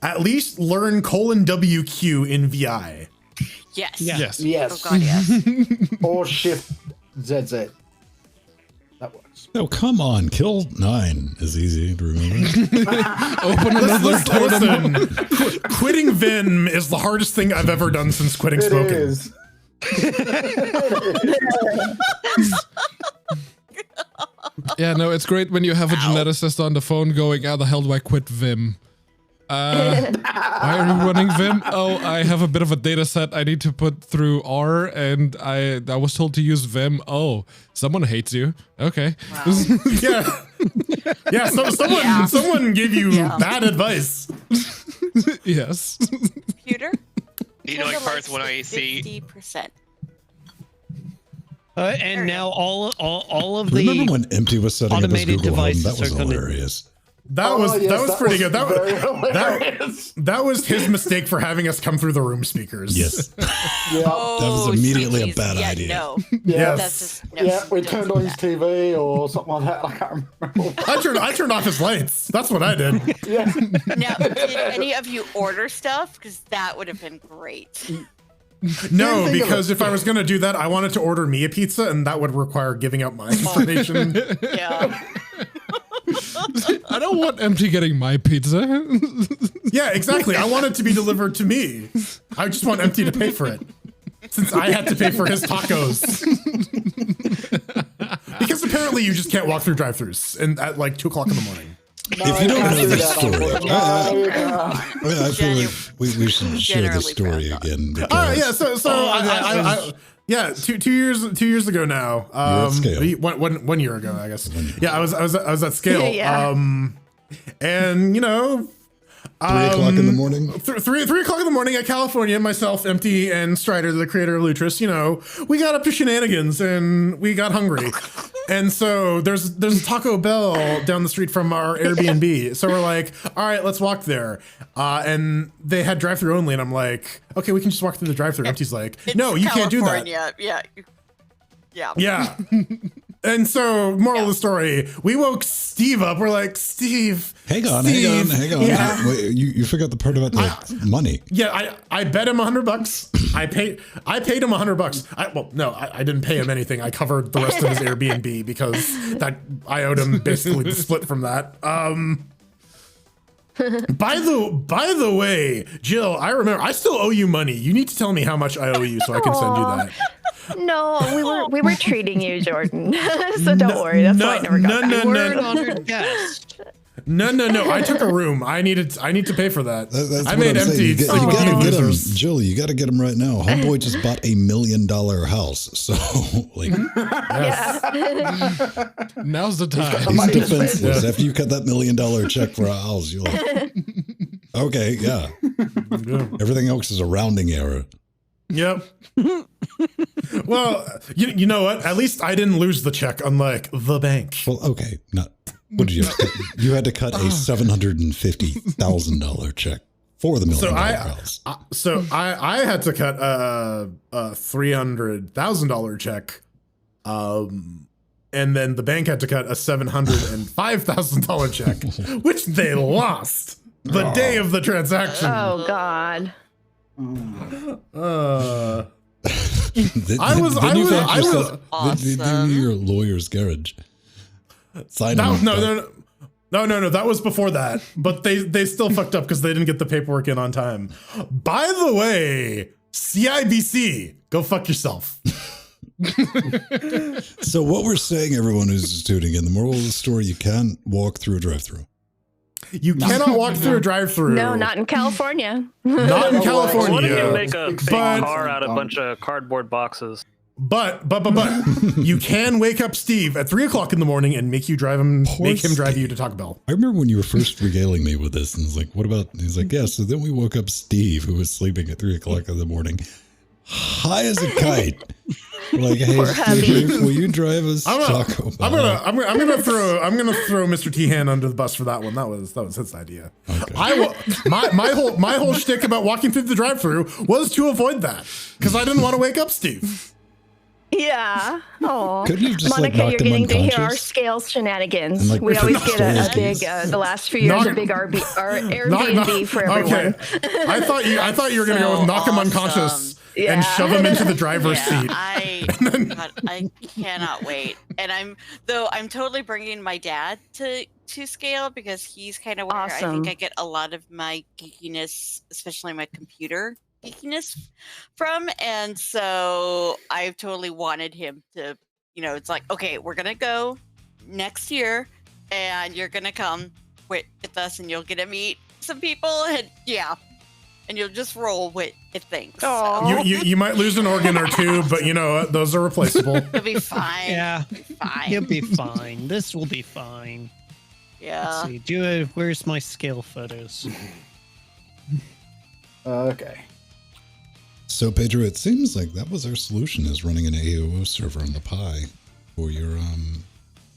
at least learn :WQ in VI. Yes. Yes. Yes. Oh god, yes. Or Shift ZZ. That works. Oh, come on. Kill 9 is easy to remember. Open another totem. Listen, quitting Vim is the hardest thing I've ever done since quitting smoking. It is. Yeah, no, it's great when you have a geneticist on the phone going, how the hell do I quit Vim? Why are you running Vim? Oh, I have a bit of a data set I need to put through R, and I was told to use Vim. Oh, someone hates you. Okay. Wow. Yeah. Someone gave you bad advice. Yes. Computer. You know, like parts when I see 50%. And now all of Remember the when Empty was setting up his automated Google Home? devices That was are gonna- hilarious. That was pretty good. Hilarious. That was his mistake for having us come through the room speakers. Yes. Yeah. Oh, That was immediately a sweet bad Jesus. idea. No. Yeah. That's just, no, Yeah, we don't turned do on his that. TV or something like that. I can't remember. I turned off his lights. That's what I did. Yeah. Now, did any of you order stuff? Because that would have been great. No, Think of because it. if I was going to do that, I wanted to order me a pizza, and that would require giving out my information. Yeah. I don't want Empty getting my pizza. Yeah, exactly. I want it to be delivered to me. I just want Empty to pay for it, since I had to pay for his tacos. Because apparently you just can't walk through drive-thrus and at like 2 o'clock in the morning. If you don't know the story, I feel like we should share the Generally story proud again. All right, yeah. Because So yeah, two years ago now. at Scale. 1 year ago, I guess. Yeah, I was at Scale. Yeah. And you know, 3 o'clock in the morning. 3 o'clock in the morning at California, myself, Empty, and Strider, the creator of Lutris, you know, we got up to shenanigans and we got hungry. And so there's a Taco Bell down the street from our Airbnb. So we're like, all right, let's walk there. And they had drive-thru only, and I'm like, okay, we can just walk through the drive-thru. Empty's like, no, you can't do that. Yeah. Yeah. And so, moral of the story, we woke Steve up. We're like, Steve. Hang on. Yeah. Wait, you forgot the part about the money. Yeah, I bet him $100. I paid him $100. I didn't pay him anything. I covered the rest of his Airbnb because that I owed him basically the split from that. By the way, Jill, I remember I still owe you money. You need to tell me how much I owe you so I can send you that. No, we were treating you, Jordan. So don't worry. That's why I never got back. We're an honored guest. No. I took a room. I need to pay for that. That's I what made I'm saying. Empty. You sleep with gotta you get him, losers. Julie. You gotta get him right now. Homeboy just bought $1 million house, so like Yeah. Now's the time. he's defenseless. After you cut that $1 million check for a house, you're like, okay, yeah. Everything else is a rounding error. Yep. Well, you know what? At least I didn't lose the check, unlike the bank. Well, okay, not. What did you have to cut? You had to cut a $750,000 check for the $1 million house. I had to cut a $300,000 check, and then the bank had to cut a $705,000 check, which they lost the day of the transaction. Oh God. I was awesome. Your lawyer's garage. Sign no, off. no. That was before that, but they still fucked up because they didn't get the paperwork in on time. By the way, CIBC, go fuck yourself. So what we're saying, everyone who's tuning in, the moral of the story: you can't walk through a drive-through. You cannot walk through a drive-through. No, not in California. Not in California. What if you make a big But- car out of a bunch of cardboard boxes? But you can wake up Steve at 3 o'clock in the morning and make him drive you to Taco Bell. I remember when you were first regaling me with this, and it's like, what about? He's like, yeah. So then we woke up Steve, who was sleeping at 3 o'clock in the morning, high as a kite. Like, hey, Steve, will you drive us to Taco Bell? I'm gonna throw Mr. T-Han under the bus for that one. That was his idea. Okay. My whole shtick about walking through the drive-through was to avoid that because I didn't want to wake up Steve. Yeah. Oh, Couldn't you just Monica, knock you're him getting to hear our unconscious? scales shenanigans. And, like, We always get a skills. big, the last few years, a big Airbnb for everyone. Okay. I thought you were gonna go with knock him unconscious and shove him into the driver's seat. I cannot wait. And I'm totally bringing my dad to scale because he's kind of where I think I get a lot of my geekiness, especially my computer geekiness from. And so I've totally wanted him to, it's like, okay, we're going to go next year and you're going to come with us and you'll get to meet some people and and you'll just roll with things. Oh, you might lose an organ or two, but those are replaceable. You'll be fine. Yeah, You'll be fine. you'll be fine. This will be fine. Yeah. Let's see. Where's my scale photos? Okay. So Pedro, it seems like that was our solution: is running an AOO server on the Pi for your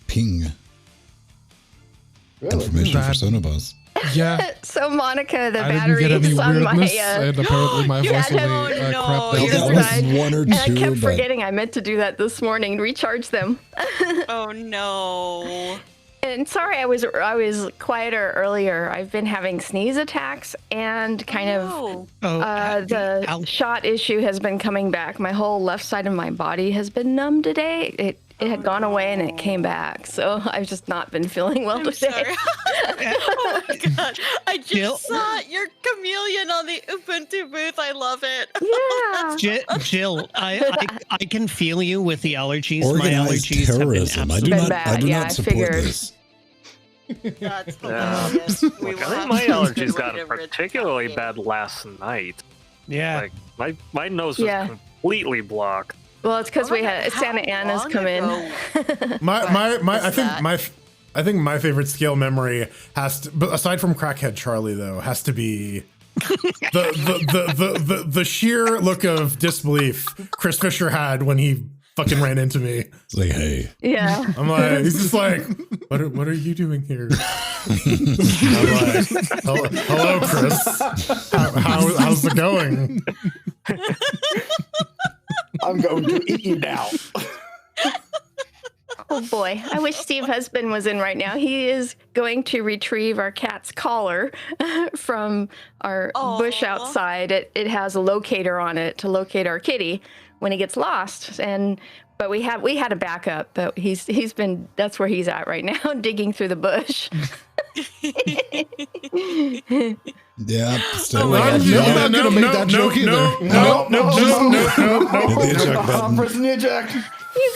ping information for Sonoboss. Yeah. So Monica, the I didn't get any batteries on my weirdness, and apparently my you voice had only to- crapped Oh, out. you That just was one or and I two, kept but forgetting I meant to do that this morning, recharge them. Oh no. And sorry, I was quieter earlier. I've been having sneeze attacks and kind of the shot issue has been coming back. My whole left side of my body has been numb today. It had gone away and it came back, so I've just not been feeling well today. Sorry. Oh my god! I just saw your chameleon on the Ubuntu booth. I love it. Yeah. Jill, I can feel you with the allergies. organized My allergies terrorism. I have do been not. bad. I do Yeah, not I support figured. this. That's Yeah. hilarious. Look, I think my allergies got particularly bad last night. Yeah. Like my nose was completely blocked. Well, it's because we had Santa Ana's come in. I think my favorite scale memory but aside from Crackhead Charlie though, has to be the sheer look of disbelief Chris Fisher had when he fucking ran into me. It's like, hey. Yeah. I'm like, he's just like, what are you doing here? I'm like, hello, Chris. How's it going? I'm going to eat you now. Oh boy, I wish Steve Husband was in right now. He is going to retrieve our cat's collar from our bush outside. It has a locator on it to locate our kitty when he gets lost. But we had a backup, but that's where he's at right now, digging through the bush. Yeah. Oh my God, you're not gonna make that joke either. No. Hit the eject button. Pressing the eject.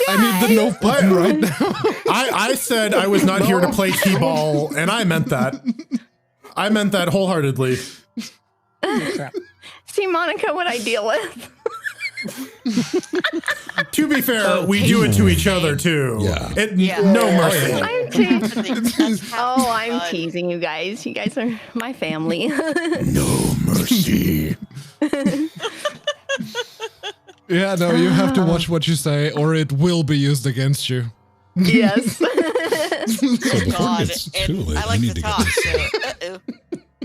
I need the no button right now. I said I was not here to play T-ball, and I meant that. I meant that wholeheartedly. See, Monica, what I deal with. To be fair, we do it to each other too. Yeah. No mercy. I'm teasing you guys. You guys are my family. No mercy. Yeah, no, you have to watch what you say, or it will be used against you. Yes. So before it gets too late, I like need to to talk. get this. So, uh-oh.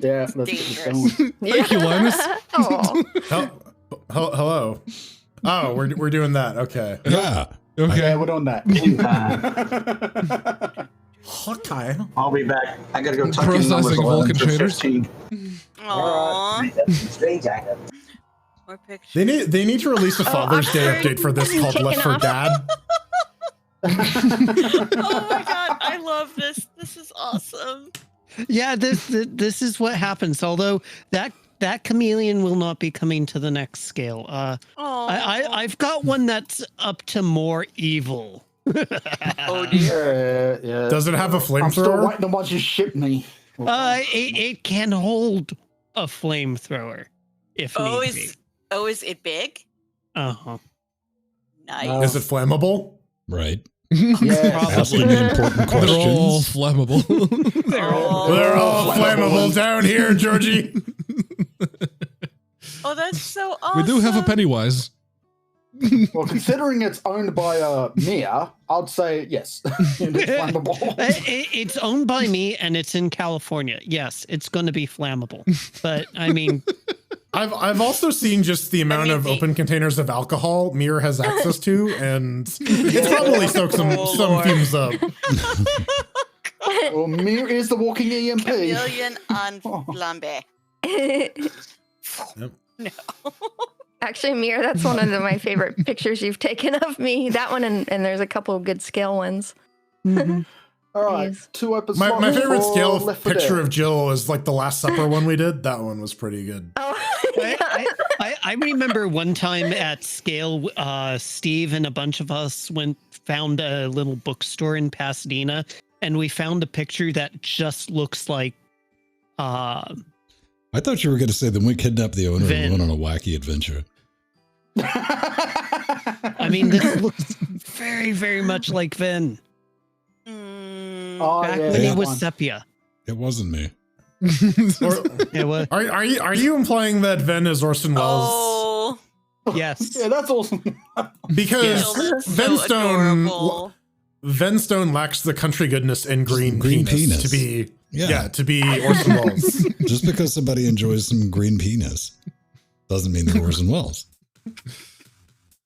Yeah, that's Dangerous. Thank you, Linus. Oh. Hello. Oh, we're doing that. Okay. Yeah. Okay. Yeah, we're doing that. Okay. I'll be back. I gotta go tuck in Processing numbers 11 Vulcan to traders. 15. Aww. Stay jacket. More pictures. They need to release a Father's Day update for this called Left 4 Dad. Oh my god, I love this. This is awesome. Yeah, this is what happens. Although that chameleon will not be coming to the next scale. I've got one that's up to more evil. Oh dear. Yeah. Does it have a I'm still flamethrower? waiting on what you ship me. It can hold a flamethrower if need be. Is it big? Uh-huh. Nice. Is it flammable? Right. Yeah. Asking the important They're all questions. flammable. They're all flammable down here, Georgie. Oh, that's so awesome. We do have a Pennywise. Well, considering it's owned by Mia, I'd say yes. It's flammable. It's owned by me and it's in California. Yes, it's going to be flammable. But I mean, I've also seen just the amount of open containers of alcohol Mir has access to, and it's probably stoked some fumes up. Well, Mir is the walking EMP. Chameleon on flambe. Yep. No. Actually, Mir, that's one of my favorite pictures you've taken of me. That one, and there's a couple of good scale ones. All right, 2 episodes. My favorite for scale Left 4 picture Dead. of Jill is like the Last Supper one we did. That one was pretty good. Oh, yeah. I remember one time at scale, Steve and a bunch of us found a little bookstore in Pasadena, and we found a picture that just looks like I thought you were going to say that we kidnapped the owner Vin. and went on a wacky adventure. I mean, this looks very, very much like Vin. Oh, Back yeah, when he that was one. sepia. It wasn't me. It was. Are you implying that Ven is Orson Welles? Oh, Yes. Yeah, that's awesome. Because Jill, that's so adorable. Venstone lacks the country goodness and green penis. penis to be to be Orson Welles. Just because somebody enjoys some green penis doesn't mean they're Orson Welles.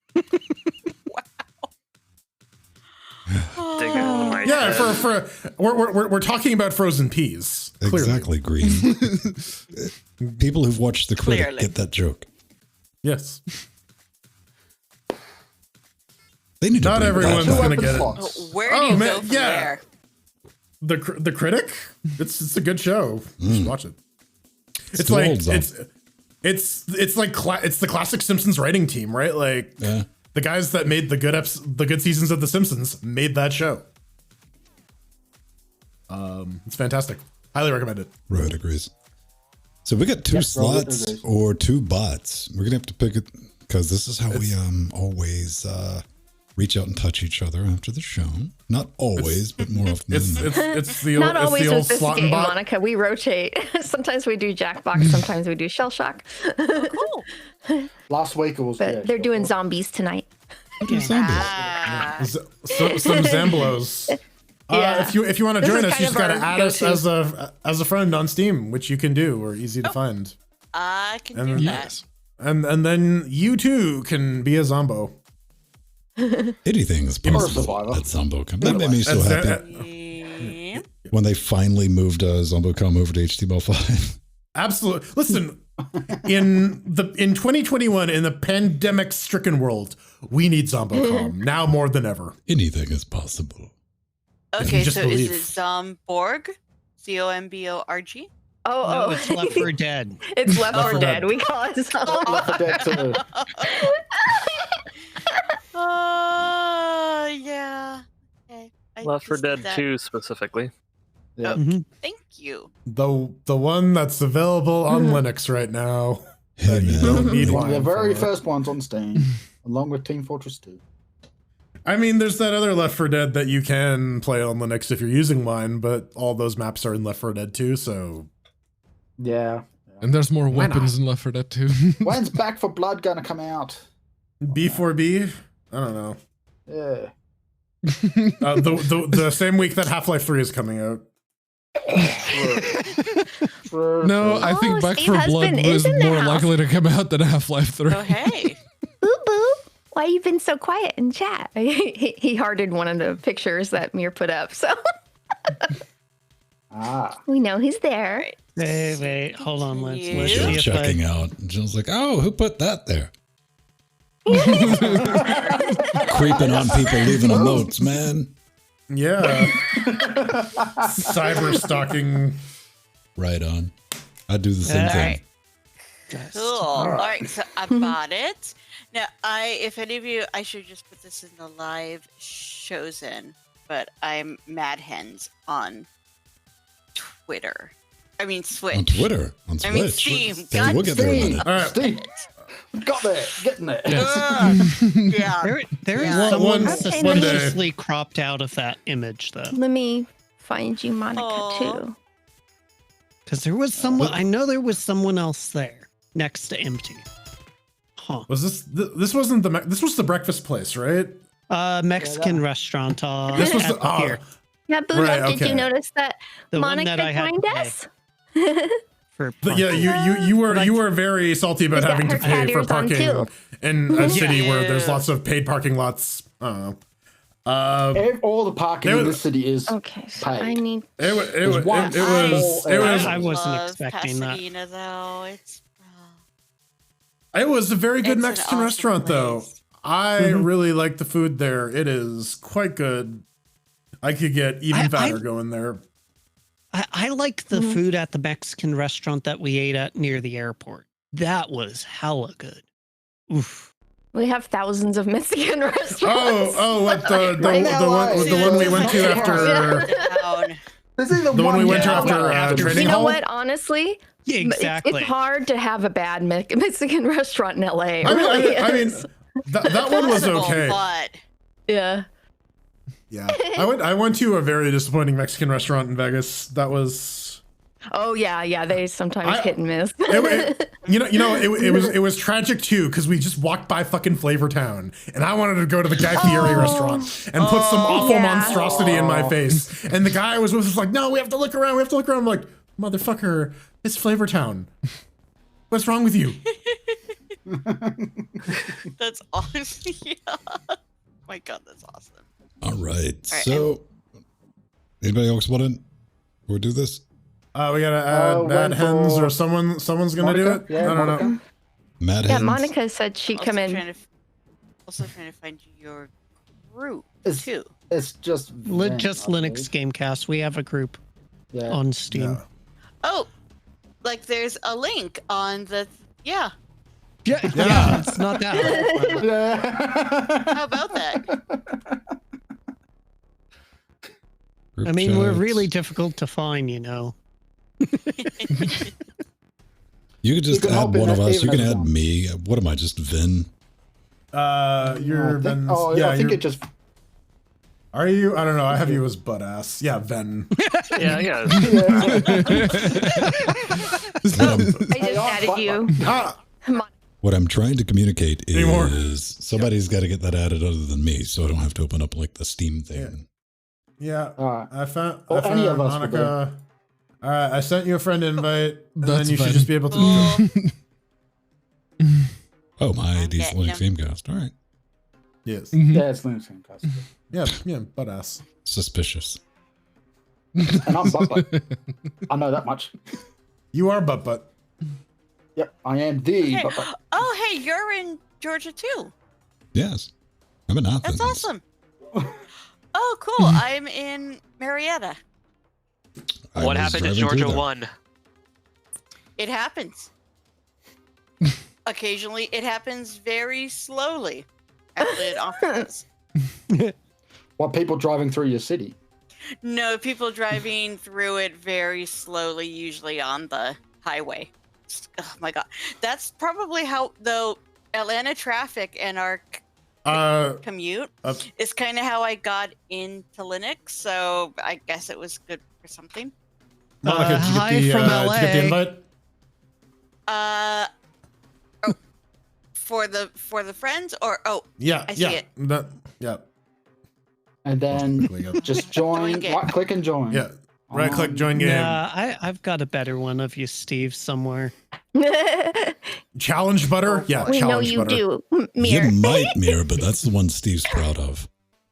Dig into my Yeah, head. we're talking about frozen peas. Clearly. Exactly, green. People who've watched The Critic Clearly. get that joke. Yes. They need to Not bring everyone's that back. gonna get it. Where do you man, go from there? The Critic. It's a good show. You should watch it. It's the like old zone. it's like it's the classic Simpsons writing team, right? Like Yeah. the guys that made the good seasons of The Simpsons made that show. It's fantastic. Highly recommend it. Rohit agrees. So we got 2 Rohit slots agrees. or 2 bots. We're gonna have to pick it because this is how we always reach out and touch each other after the show. Not always, but more often than not. It's the Not old, always it's the old with this slot and game, bot. Monica. We rotate. Sometimes we do Jackbox, sometimes we do Shell Shock. Cool. Last week it was. But yeah, they're doing zombies tonight. Ah. Some Zamblos. Yeah. If you want to This join is us, you kind just of gotta our add us go-to. as a friend on Steam, which you can do. We're easy to find. I can And- do that. And then you too can be a Zombo. Anything is Or a possible survivor. at ZomboCom. That made me so happy Yeah. when they finally moved ZomboCom over to HTML5. Absolutely. Listen, in 2021, in the pandemic-stricken world, we need ZomboCom now more than ever. Anything is possible. Okay, just so believe. is it Zomborg? Zomborg? Oh, No, it's Left 4 Dead. It's Left 4 4 Dead. Dead. We call it Left zombie. 4 Dead 2. Yeah. Okay. I Left 4 just did Dead that. 2 specifically. Yeah. Mhm. Thank you. The one that's available on Linux right now. Hey, that you man. don't need One of the Wine very for. first ones on Steam, along with Team Fortress 2. I mean, there's that other Left 4 Dead that you can play on Linux if you're using Wine, but all those maps are in Left 4 Dead 2, so Yeah. And there's more Why not? weapons in Left 4 Dead 2. When's Back for Blood gonna come out? B4B. I don't know. Yeah. The same week that Half-Life 3 is coming out. No, I think Oh, Back Steve 4 Husband Blood is was in the more house. likely to come out than Half-Life 3. Oh, hey. Boo boo. Why you been so quiet in chat? He hearted one of the pictures that Mir put up, so Ah. we know he's there. Wait, hold on. Let's Continue. see Jill if checking out. And Jill's like, oh, who put that there? Creeping on people, leaving them notes, man. Yeah. Cyber stalking. Right on. I do the same thing. Cool. All right, so I bought it. Now, if any of you, I should just put this in the live shows in, but I'm Mad Hens on Twitter. I mean, Switch. On Twitter. On Switch. I mean, Steam. Hey, we'll get there in a minute. All right. Steve, got there, getting there. Yeah. There is One- someone one suspiciously cropped out of that image, though. Let me find you Monica Aw. too. Because there was someone, I know there was someone else there next to Empty. Huh. Was this wasn't this was the breakfast place, right? Mexican restaurant. This was at the, here. Yeah, Budo, Right, did okay. you notice that The one Monica that I had joined to pay. us? For But yeah, you were very salty about She's got having to her pay cat for ears on, parking too. in a city where there's Yeah. lots of paid parking lots. I don't know. All the parking There in was- this city is Okay, so paid. I need. It was There's one it was it was I wasn't love expecting that. Pasadena, though. It's it was a very good It's an Mexican awesome restaurant though. place. I really like the food there. It is quite good. I could get even fatter going there. I like the food at the Mexican restaurant that we ate at near the airport. That was hella good. Oof. We have thousands of Mexican restaurants. What the one we went to after down. the one we went to after training You know hall. what? Honestly, Yeah, exactly. It's hard to have a bad Mexican restaurant in LA. It I mean, really I mean, is. that one was Possible, okay. But Yeah. Yeah, I went to a very disappointing Mexican restaurant in Vegas. That was Oh yeah. They sometimes hit and miss. it was tragic too because we just walked by fucking Flavor Town and I wanted to go to the Guy Fieri restaurant and put some awful monstrosity in my face. And the guy I was with was like, "No, we have to look around. We have to look around." I'm like, "Motherfucker, it's Flavor Town. What's wrong with you?" that's awesome. Yeah. My God, that's awesome. All right. So, anybody else want to? We'll do this. We gotta add Mad Hens or someone's gonna do it. Yeah, I don't know. Mad Yeah, Hens. Monica said she'd come in. Also trying to find your group It's- too. It's just Vent, Just I Linux believe. Gamecast. We have a group Yeah. on Steam. Yeah. Oh, like there's a link on the Yeah, Yeah. it's not that. Yeah. How about that? Group I mean, we're chats. really difficult to find, you know. You could just You can add hop in one of that us. You even can as add well. me. What am I? Just Vin. You're I think, Ven's. I think it just. Are you? I don't know. I have you as butt ass. Yeah, Ven. Yeah, yeah. I just added you. What I'm trying to communicate Anymore. is somebody's got to get that added other than me, so I don't have to open up like the Steam thing. Yeah. All right. I found Or any of us will Monica. All right, I sent you a friend invite, and That's then you should fine. just be able to. Oh, my ID's getting Linux Gamecast. All right. Yes. Yeah, it's Linux Gamecast. Yeah, butt ass. Suspicious. And I'm butt. I know that much. You are butt. Yep, I am the Okay. butt. Oh, hey, you're in Georgia too. Yes. I'm in Athens. That's awesome. Oh, cool. I'm in Marietta. I What was happened to driving through Georgia there. 1? It happens. Occasionally, it happens very slowly. Actually, it often does. What, people driving through your city? No, people driving through it very slowly, usually on the highway. Oh my God. That's probably how, though, Atlanta traffic and our commute is kind of how I got into Linux. So I guess it was good for something. Monica, Hi did you from get the, LA. did you get the invite? For the friends or Yeah, I see yeah, it. yeah, And then Click it. just join, Join game. right click and join. yeah. Right click, join game. Yeah, I've got a better one of you, Steve, somewhere. Challenge butter. Yeah, We know challenge you butter. do, Mir. You might, Mir, but that's the one Steve's proud of.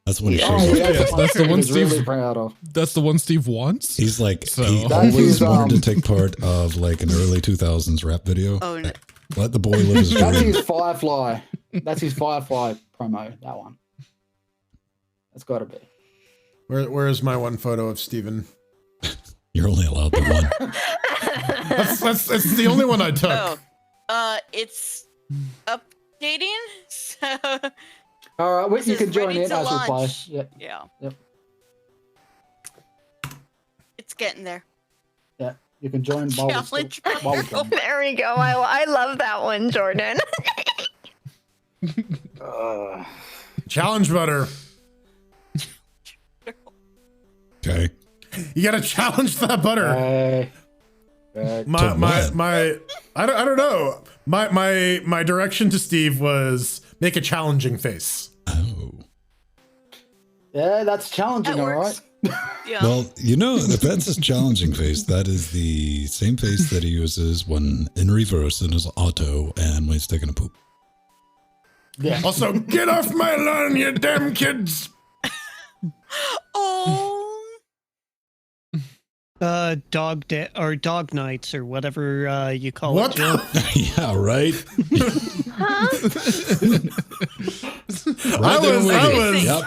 That's when he Oh, shows yeah, up. That's the one He's really Steve. proud of. That's the one Steve wants. He's like, So- he That's always his, wanted to take part of like an early 2000s rap video. Oh, no. Let the boy live his That's dream. his Firefly. That's his Firefly promo. That one. That's got to be. Where is my one photo of Steven? You're only allowed the one. That's the only one I took. Oh, it's updating. So All right, wait, you This can is join ready in to as we play. launch. Yep, yeah, yep, it's getting there. yeah. You can join while we Challenge while we can. There we go. I love that one, Jordan. Challenge butter. Okay. You gotta challenge that butter. Hey. My I don't know. My direction to Steve was make a challenging face. Oh. Yeah, that's challenging, That all right. works. Yeah. Well, you know, if that's his challenging face, that is the same face that he uses when in reverse in his auto and when he's taking a poop. Yeah. Also, get off my lawn, you damn kids. Oh. Dog or dog nights or whatever you call What? it. Joe. Yeah, right? I Right there was- with I you. was- Yep.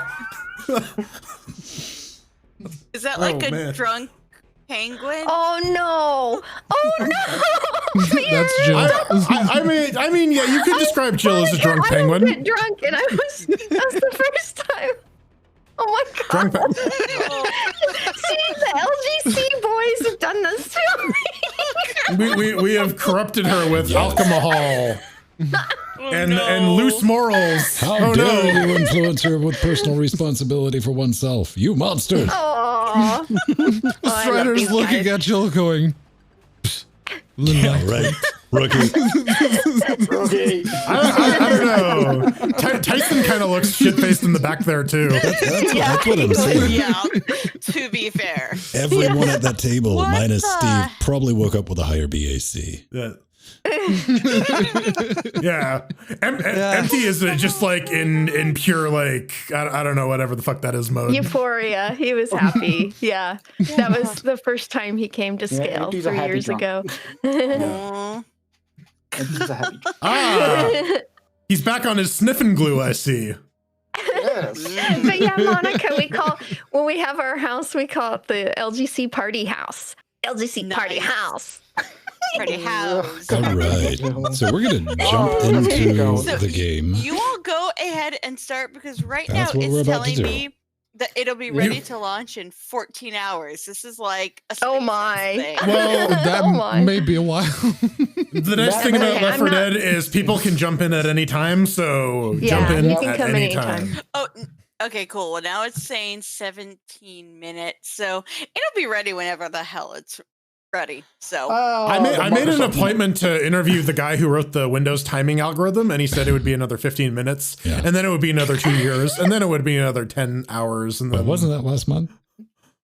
Is that like Oh, a man. drunk penguin? Oh no! Oh no! That's Jill. I mean, yeah, you could describe Jill as a drunk I penguin. was a bit drunk, and that's the first time. Oh my god! Drunk penguin. See, the LGC boys have done this to me. We have corrupted her with alcohol and loose morals. How Oh dare no! you influence her with personal responsibility for oneself? You monster! Aww. Strider's looking at Jill going, Yeah, right. Rookie. Okay. I don't know. Tyson kind of looks shit-faced in the back there too. That's what I'm saying. Yeah. To be fair. Everyone at that table, What minus the- Steve, probably woke up with a higher BAC. Yeah. Yeah. Empty is just like in pure like I don't know, whatever the fuck that is mode. Euphoria. He was happy. Yeah. That was the first time he came to scale he's a 3 happy years drunk. ago. Aw. And he's a happy. Ah, he's back on his sniffing glue. I see. Yes. But yeah, Monica, when we have our house, we call it the LGC party house. LGC party Nice. house. Party house. All right. So we're going to jump there you go. into the game. You all go ahead and start because right That's now what we're it's about to telling do. me that it'll be ready to launch in 14 hours. This is like a Oh SpaceX my. thing. Well, that Oh my. may be a while. the nice thing about Okay, Left I'm 4 not- Dead is people can jump in at any time. So Yeah, jump in you can at come any anytime. time. Oh, okay, cool. Well, now it's saying 17 minutes, so it'll be ready whenever the hell it's ready. So I made an appointment to interview the guy who wrote the Windows timing algorithm, and he said it would be another 15 minutes, Yeah. and then it would be another 2 years, and then it would be another 10 hours, and But then wasn't that last month?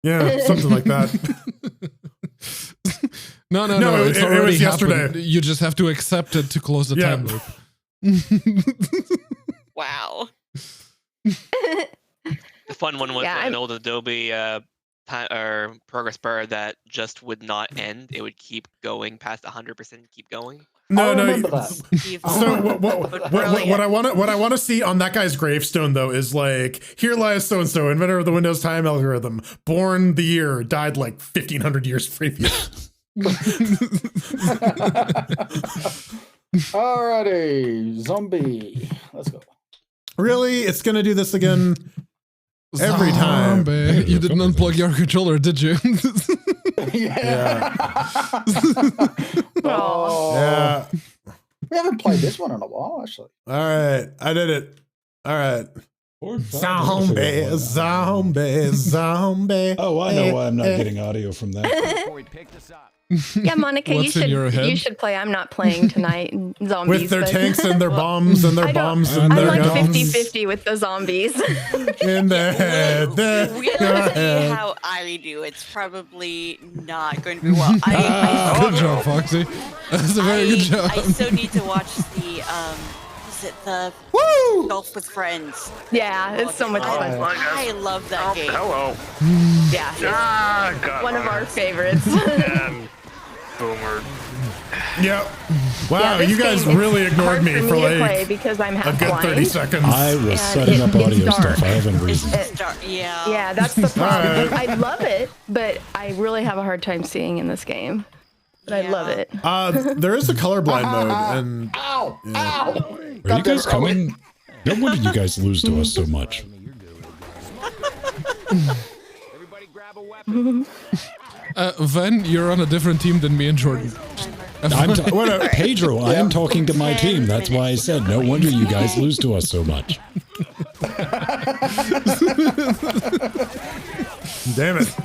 yeah, something like that. No, No, it's it already was yesterday. happened. You just have to accept it to close the Yeah. time loop. wow. The fun one was Yeah, an I'm- old Adobe time or progress bar that just would not end. It would keep going past 100% and keep going. No, I no. remember that. Evil. So what I want to see on that guy's gravestone though is like, here lies so and so, inventor of the Windows time algorithm, born the year, died like 1500 years previous. Alrighty, zombie. Let's go. Really, it's gonna do this again every time. Zombie. You didn't unplug your controller, did you? Yeah. Oh. Yeah. We haven't played this one in a while, actually. All right, I did it. All right. Zombie, zombie, zombie. Oh, I know why I'm not getting audio from that. Yeah, Monica, What's in your head? you should play. I'm not playing tonight. Zombies. With their but- tanks and their bombs and their I don't- bombs I'm and their like guns 50-50 with the zombies. in their head. Realistically, how I do, it's probably not going to be well. Good job, Foxy. That's a very good job. I still need to watch the is it? The Golf with Friends. Yeah, it's so much fun. I love that game. Hello. Yeah, God, one of our favorites. And Boomer. Yep. Wow, Yeah, this you guys game, really it's ignored hard me for to like play because I'm a half good blind. 30 seconds. I was And setting up it's audio dark. stuff. I haven't reason. Yeah. Yeah, that's the problem. Alright. I love it, but I really have a hard time seeing in this game. But I love it. There is a colorblind mode, and Ow! yeah. Ow! Are you guys coming? No wonder you guys lose to us so much. Ven, you're on a different team than me and Jordan. Pedro, I am talking to my team. That's why I said, no wonder you guys lose to us so much. Damn it.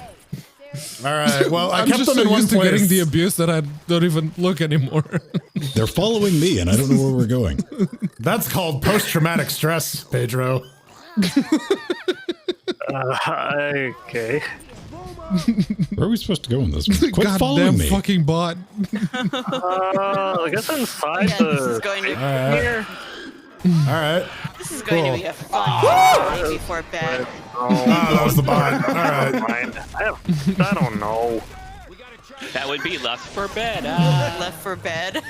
All right. Well, I I'm kept just them so in one used to place. getting the abuse that I don't even look anymore. They're following me, and I don't know where we're going. That's called post-traumatic stress, Pedro. Okay. Where are we supposed to go in this one? Quit following Goddamn me. fucking bot. I guess inside This is the. going to All right. This is going to be a fun game before bed. Oh, that was the bot. All right. Mind. I don't know. That would be left for bed. Left for bed.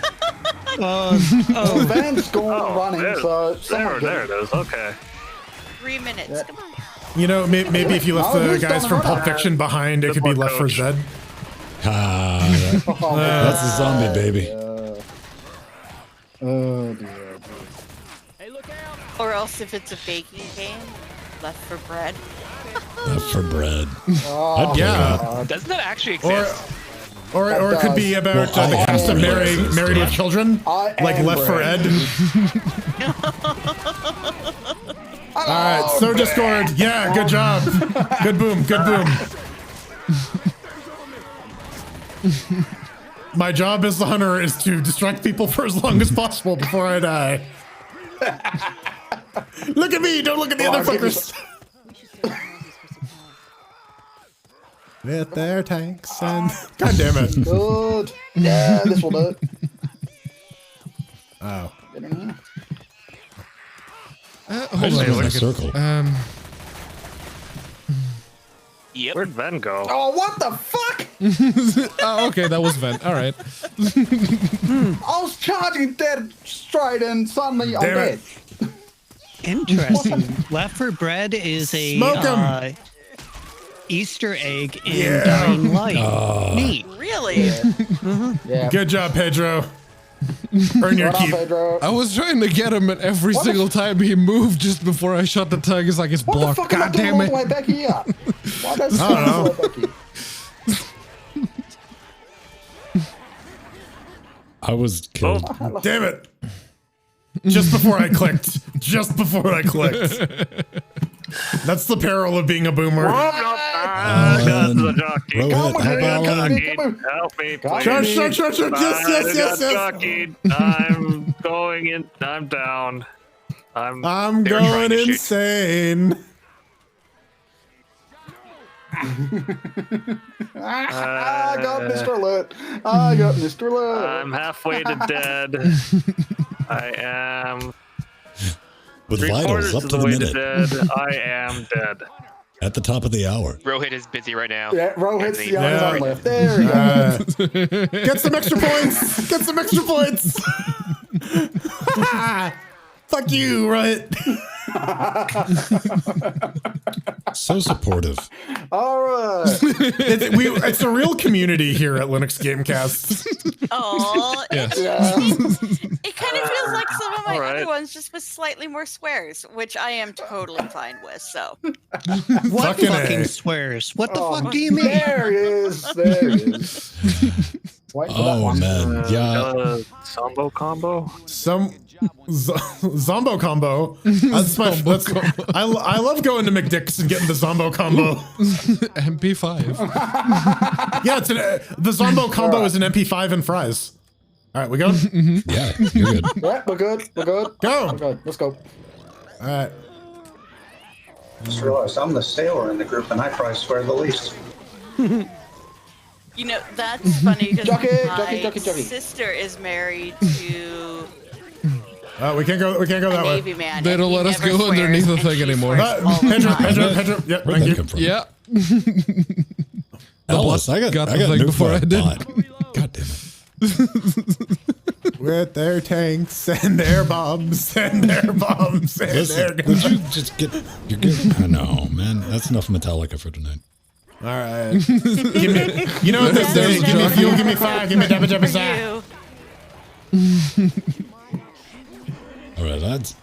Well, Van's going running, so There it is. Okay. 3 minutes. Come on. You know, maybe if you left the guys from Pulp Fiction behind, it could be Left 4 Dead. That's a zombie, baby. Oh dear. Or else if it's a baking game, Left for Bread. Left for bread. Oh, Yeah. Doesn't that actually exist? Or it could be about Well, the I cast of am Married with Children, I like am Left 4 Brad. Ed. All right, so Discord. Yeah, good job. Good boom. Good boom. My job as the hunter is to distract people for as long as possible before I die. Look at me! Don't look at the other fuckers. With their tanks and God damn it! Good. Yeah, this will do it. Oh. Hold on a second. Circle. Yep. Where'd Ben go? Oh, what the fuck? Oh, okay, that was Ven. All right. I was charging dead straight and suddenly I'm Damn dead. it. Interesting. Left for Bread is a Smoke 'em. Easter egg in Yeah. Dying Light. Neat. Really? Yeah. Good job, Pedro. Earn your Right on, keep. Pedro. I was trying to get him, and every What single time he moved just before I shot the tag, it's like it's What the blocked. fuck am I God doing damn all the it. way back here? Why does I don't know. all the way back here? I was killed. Damn it. Just before I clicked. Just before I clicked. That's the peril of being a boomer. God, the jockey. Rohit, Come on, how man, about come on. Help me, Come please. Charge, charge, charge, charge. Yes, yes, yes, yes. Jockeyed. I'm going in. I'm down. I'm They were trying going to shoot. insane. I got Mr. Alert. I got Mr. Alert. I'm halfway to dead. I am With 3/4 vitals up of to the way to minute. dead. I am dead. At the top of the hour. Rohit is busy right now. Yeah, Rohit's And the only Yeah. one left. There we go. Get some extra points. Get some extra points. Fuck you, right? So supportive. All right. It's a real community here at Linux Gamecast. Oh, Yes. Yeah. it kind of feels like some of my All right. other ones, just with slightly more swears, which I am totally fine with. So What Fucking fucking A. swears? What the Oh, fuck do you mean? There he is. There he is. Wait for that Oh, one. man. Yeah. Combo combo. Some Zombo combo. That's my. That's, I love going to McDick's and getting the Zombo combo. MP5. Yeah, it's the Zombo combo is an MP5 and fries. All right, we go. Yeah, you're good. Yeah, we're good. We're good. Go. We're good. Let's go. All right. Just realized I'm the sailor in the group, and I probably swear the least. you know that's funny because Jockey, my jockey, jockey, jockey. sister is married to We can't go. We can't go that way. Navy man. They and don't he let us never go swears, underneath the and thing she anymore. swears all the Pedro, time. Pedro. Yep, Where'd thank that you. come from? Yeah. Alice, I got got I the got thing nuked before by I a did. bot. God damn it. With their tanks and their bombs and their bombs and their Listen, guns. would you just get? You're good. I know, man. That's enough Metallica for tonight. All right. Give me. You know what they say? Give me fuel. Give me fire. Give me dabba dabba zap. All right, lads.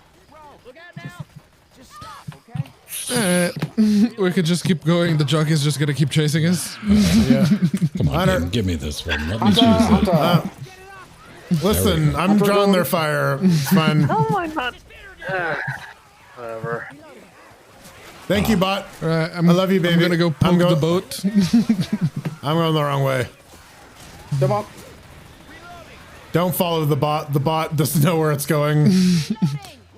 We could just keep going. The jockey's just gonna keep chasing us. Yeah. Come on, Hunter. give me this one. Let me choose Hunter, it. Hunter. Listen, I'm Hunter, drawing go. their fire. It's fine. Oh my god. Whatever. Thank you, bot. All right, I love you, baby. I'm gonna go I'm poke the go- boat. I'm going the wrong way. Come on. Don't follow the bot. The bot doesn't know where it's going.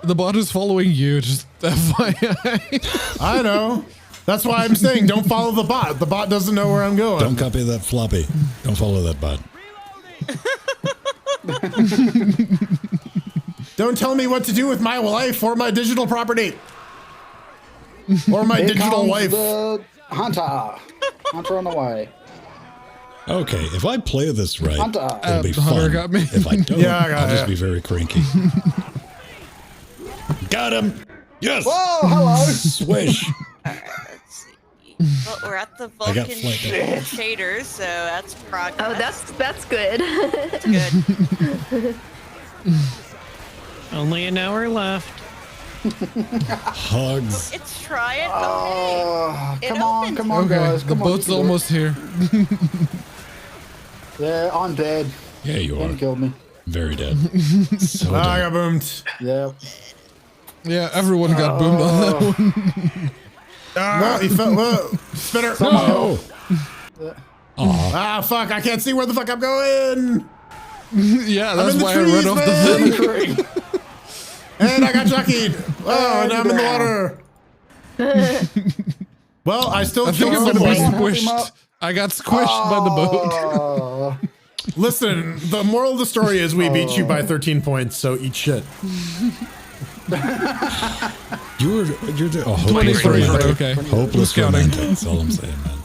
The bot is following you. Just FYI. I know. That's why I'm saying don't follow the bot. The bot doesn't know where I'm going. Don't copy that floppy. Don't follow that bot. Don't tell me what to do with my life or my digital property. Or my Here digital comes wife. the Hunter. Hunter on the way. Okay, if I play this right, Hunter. it'll be Hunter fun. got me. If I don't, Yeah, I got I'll just ya. be very cranky. Got him! Yes! Whoa, hello. Swish! Let's see. Well, we're at the I got Vulcan flight. shaders, so that's progress. Oh, that's good. good. Only an hour left. Hugs. It's trying. It Come on, opened. come on, Okay, guys. the Come on, you boat's can do it. almost here. Yeah, I'm dead. Yeah, you Ken are. killed me. Very dead. So I dead. got boomed. Yeah. Yeah, everyone got boomed on that one. Well, he fell. Whoa. Spinner. No! Ah, fuck. I can't see where the fuck I'm going. Yeah, that's in the why trees, I ran off man. the thing. And I got jockeyed. Oh, and I'm in the water. Well, I still I think killed I'm gonna be someone. squished. I got squished by the boat. Oh, Listen, the moral of the story is we beat you by 13 points, so eat shit. You're the hopeless 23, romantic. okay. Hopeless Who's counting? romantic. That's all I'm saying, man.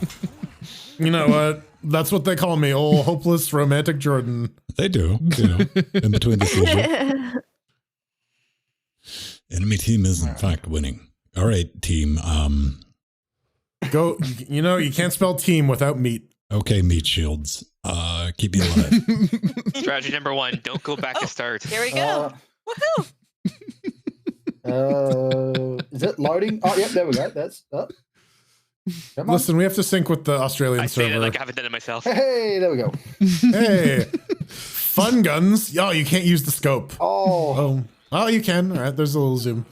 You know what? That's what they call me, old hopeless romantic Jordan. They do, you know, in between the seasons. Enemy team is in fact winning. All right, team. Go. You know, you can't spell team without meat. Okay, meat shields. Keep you alive. Strategy number 1: don't go back to start. There we go. Woohoo! Is it loading? Oh, yep, there we go. That's up. Come on. Listen, we have to sync with the Australian I say server. that like I haven't done it myself. Hey, there we go. Hey, fun guns. Yo, you can't use the scope. Oh, Oh, you can. All right, there's a little zoom.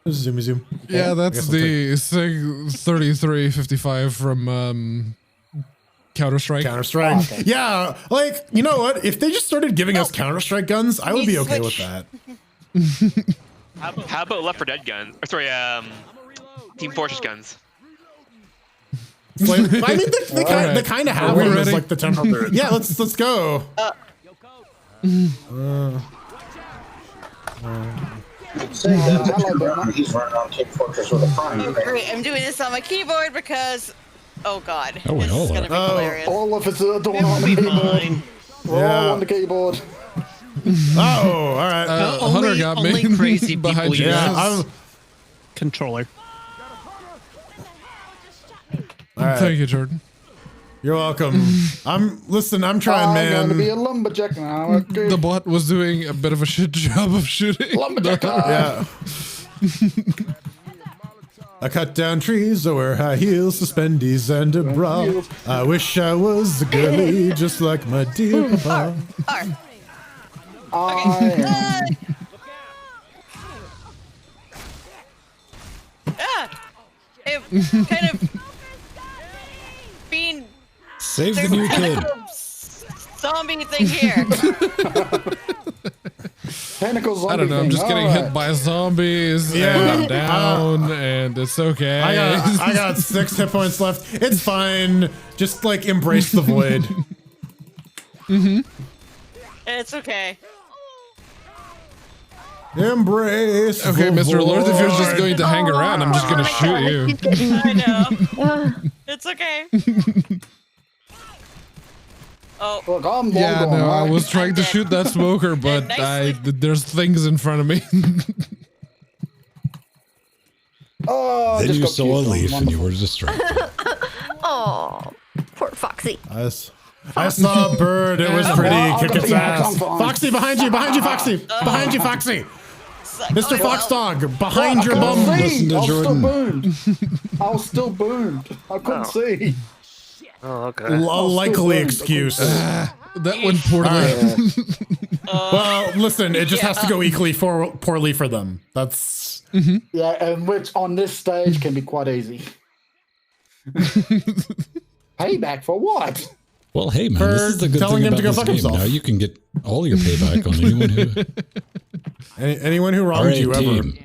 There's a zoomy zoom. Yeah, I that's guess I'll the SIG 3355 from Counter-Strike. Counter-Strike. Oh, okay. Yeah, like, you know what? If they just started giving us Counter-Strike guns, I would be okay with that. How about Left 4 Dead guns? Or sorry, Team Fortress guns. Flame, I mean, they Alright. kind of have Are we one as ready? like the temper. Yeah, let's go. Say that hello, to Bernard. he's running on Team Fortress with a prime. Great, I'm doing this on my keyboard because, oh god, Oh, we this all is are. gonna be Oh. hilarious. all of us are doing It will on the be keyboard. fine. We're Yeah. all on the keyboard. Oh, all right. Hunter got me. Only crazy people Behind use you. yeah, guys. controller. all right. Thank you, Jordan. You're welcome. I'm trying, I'm going to be a man. lumberjack now. Okay. The bot was doing a bit of a shit job of shooting. Lumberjack time. Yeah. I cut down trees, I wear high heels, suspendies, and a bra. I wish I was a girly, just like my dear papa. I It kind of being Save the new kid. zombie thing here. Tentacle zombie I don't know. I'm thing. just getting Alright. hit by zombies, Yeah. and I'm down, and it's okay. I got 6 hit points left. It's fine. Just like embrace the void. It's okay. Embrace. Okay, the Mr. Lord, if you're just void. going to hang around, I'm just going to shoot you. I know. It's okay. Oh. Look, I'm Yeah, long gone, no, I right? was trying to shoot that smoker, but there's things in front of me. Oh, I Then just you got saw a cute. leaf and Wonderful. you were distracted. Oh, poor Foxy. I saw a bird. It was pretty. Kick its ass. Foxy, behind you, Foxy. Behind you, Foxy. Mr. Fox Dog, behind your bum. Listen to I was still Jordan. boomed. I was still boomed. I couldn't see. Oh, okay. A likely excuse. That went poorly. Well, listen, it just has to go equally poorly for them. That's Yeah, and which on this stage can be quite easy. Payback for what? Well, hey man, For this is the good telling thing him about to go this fuck game. himself. Now you can get all your payback on anyone who. anyone who All wronged right, you ever. team.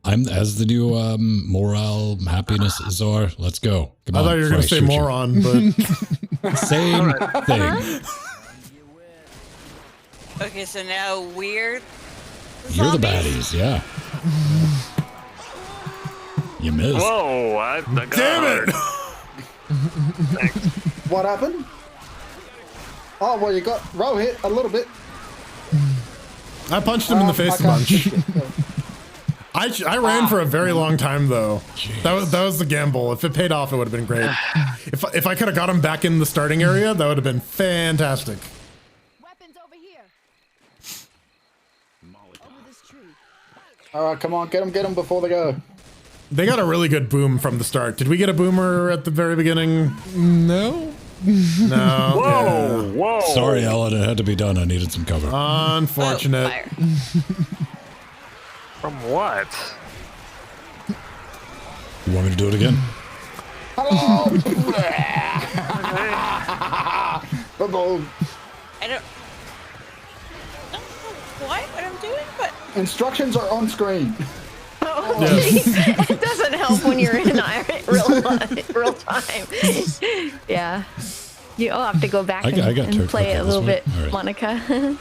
I'm as the new morale happiness czar. Let's go. Come I on, thought you were going to before say I shoot you. moron, but Same thing. Okay, so now we're You're the zombies? baddies, yeah. You missed. Whoa! I got damn it! What happened? Oh, well, you got row hit a little bit. I punched him in the face a bunch. I ran for a very long time though. That was the gamble. If it paid off, it would have been great. If I could have got him back in the starting area, that would have been fantastic. Weapons over here. Over this tree. All right, come on, get them before they go. They got a really good boom from the start. Did we get a boomer at the very beginning? No. No. Whoa! Whoa! Sorry, Ellen, it had to be done. I needed some cover. Unfortunate. From what? You want me to do it again? Hello. Boom. I don't know what I'm doing, but Instructions are on screen. Oh, Yes. geez. It doesn't help when you're in real time. Yeah. You'll have to go back I got and turned play quickly it a this little way. bit, All right. Monica.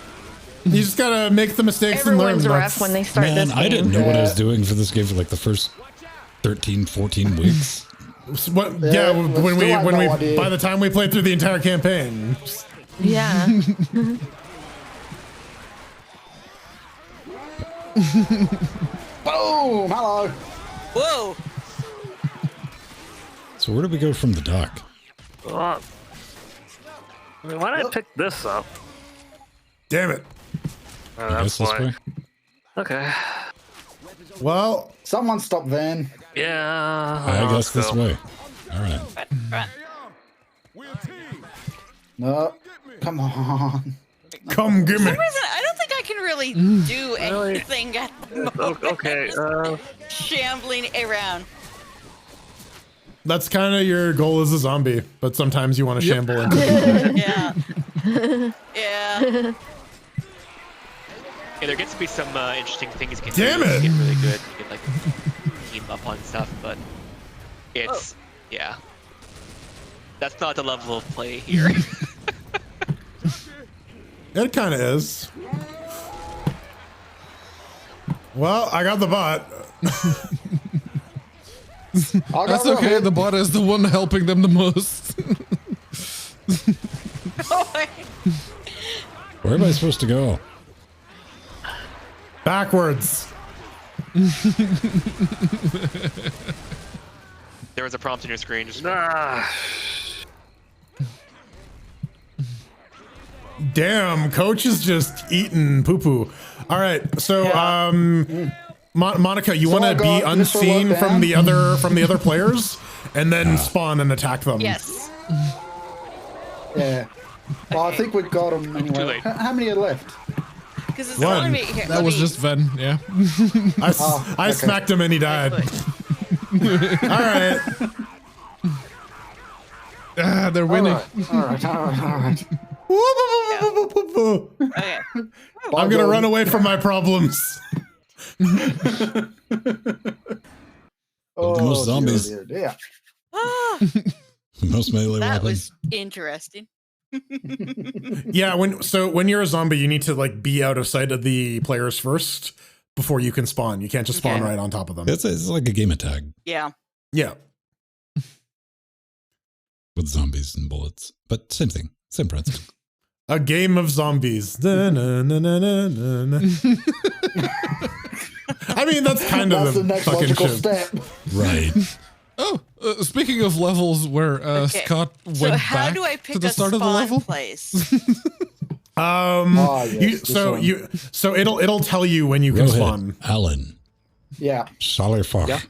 You just gotta make the mistakes and learn. Everyone's rough when they start Man, this game. I didn't know what I was doing for this game for like the first 13, 14 weeks. What, Yeah, yeah, but when still I we have no idea. by the time we played through the entire campaign. Yeah. Boom. Hello. whoa! So where do we go from the dock? I mean, why did I pick this up? Damn it. Oh, I guess this way? Okay. Well, Someone stop Van. Yeah. I guess let's this go. way. All right. No. Come on. come give For me. some reason, I don't think I can really do anything at the moment. Okay. Shambling around. That's kind of your goal as a zombie, but sometimes you want to shamble into people. Yeah. Yeah. Yeah, there gets to be some interesting things you can Damn do. it! You get really good. You can like team up on stuff, but it's yeah. That's not the level of play here. It kind of is. Well, I got the bot. That's okay. The bot is the one helping them the most. Where am I supposed to go? Backwards. There was a prompt on your screen. Just Damn, coach is just eating poo poo. All right, so Monica, you So want I to be got Mr. unseen from Lockdown. the other players, and then spawn and attack them. Yes. Yeah. Well, I think we've got them anyway. late. How many are left? Because it's One. telling me here. That was just Ven, yeah. I okay. smacked him and he died. All right. Ah, they're winning. All right. Okay. I'm gonna run away from my problems. Oh, most zombies. dear. Ah, Most melee that weapons. was interesting. Yeah, when you're a zombie, you need to like be out of sight of the players first before you can spawn. You can't just spawn right on top of them. It's like a game of tag. Yeah. Yeah. With zombies and bullets. But same thing. Same principle. A game of zombies. Da, na, na, na, na, na, na. I mean, that's kind of the next fucking logical shit. step. Right. Oh, speaking of levels where Scott went back to the start of the level. Place? So it'll tell you when you can Rohit, spawn. Alan. Yeah. Sally fuck. Yeah.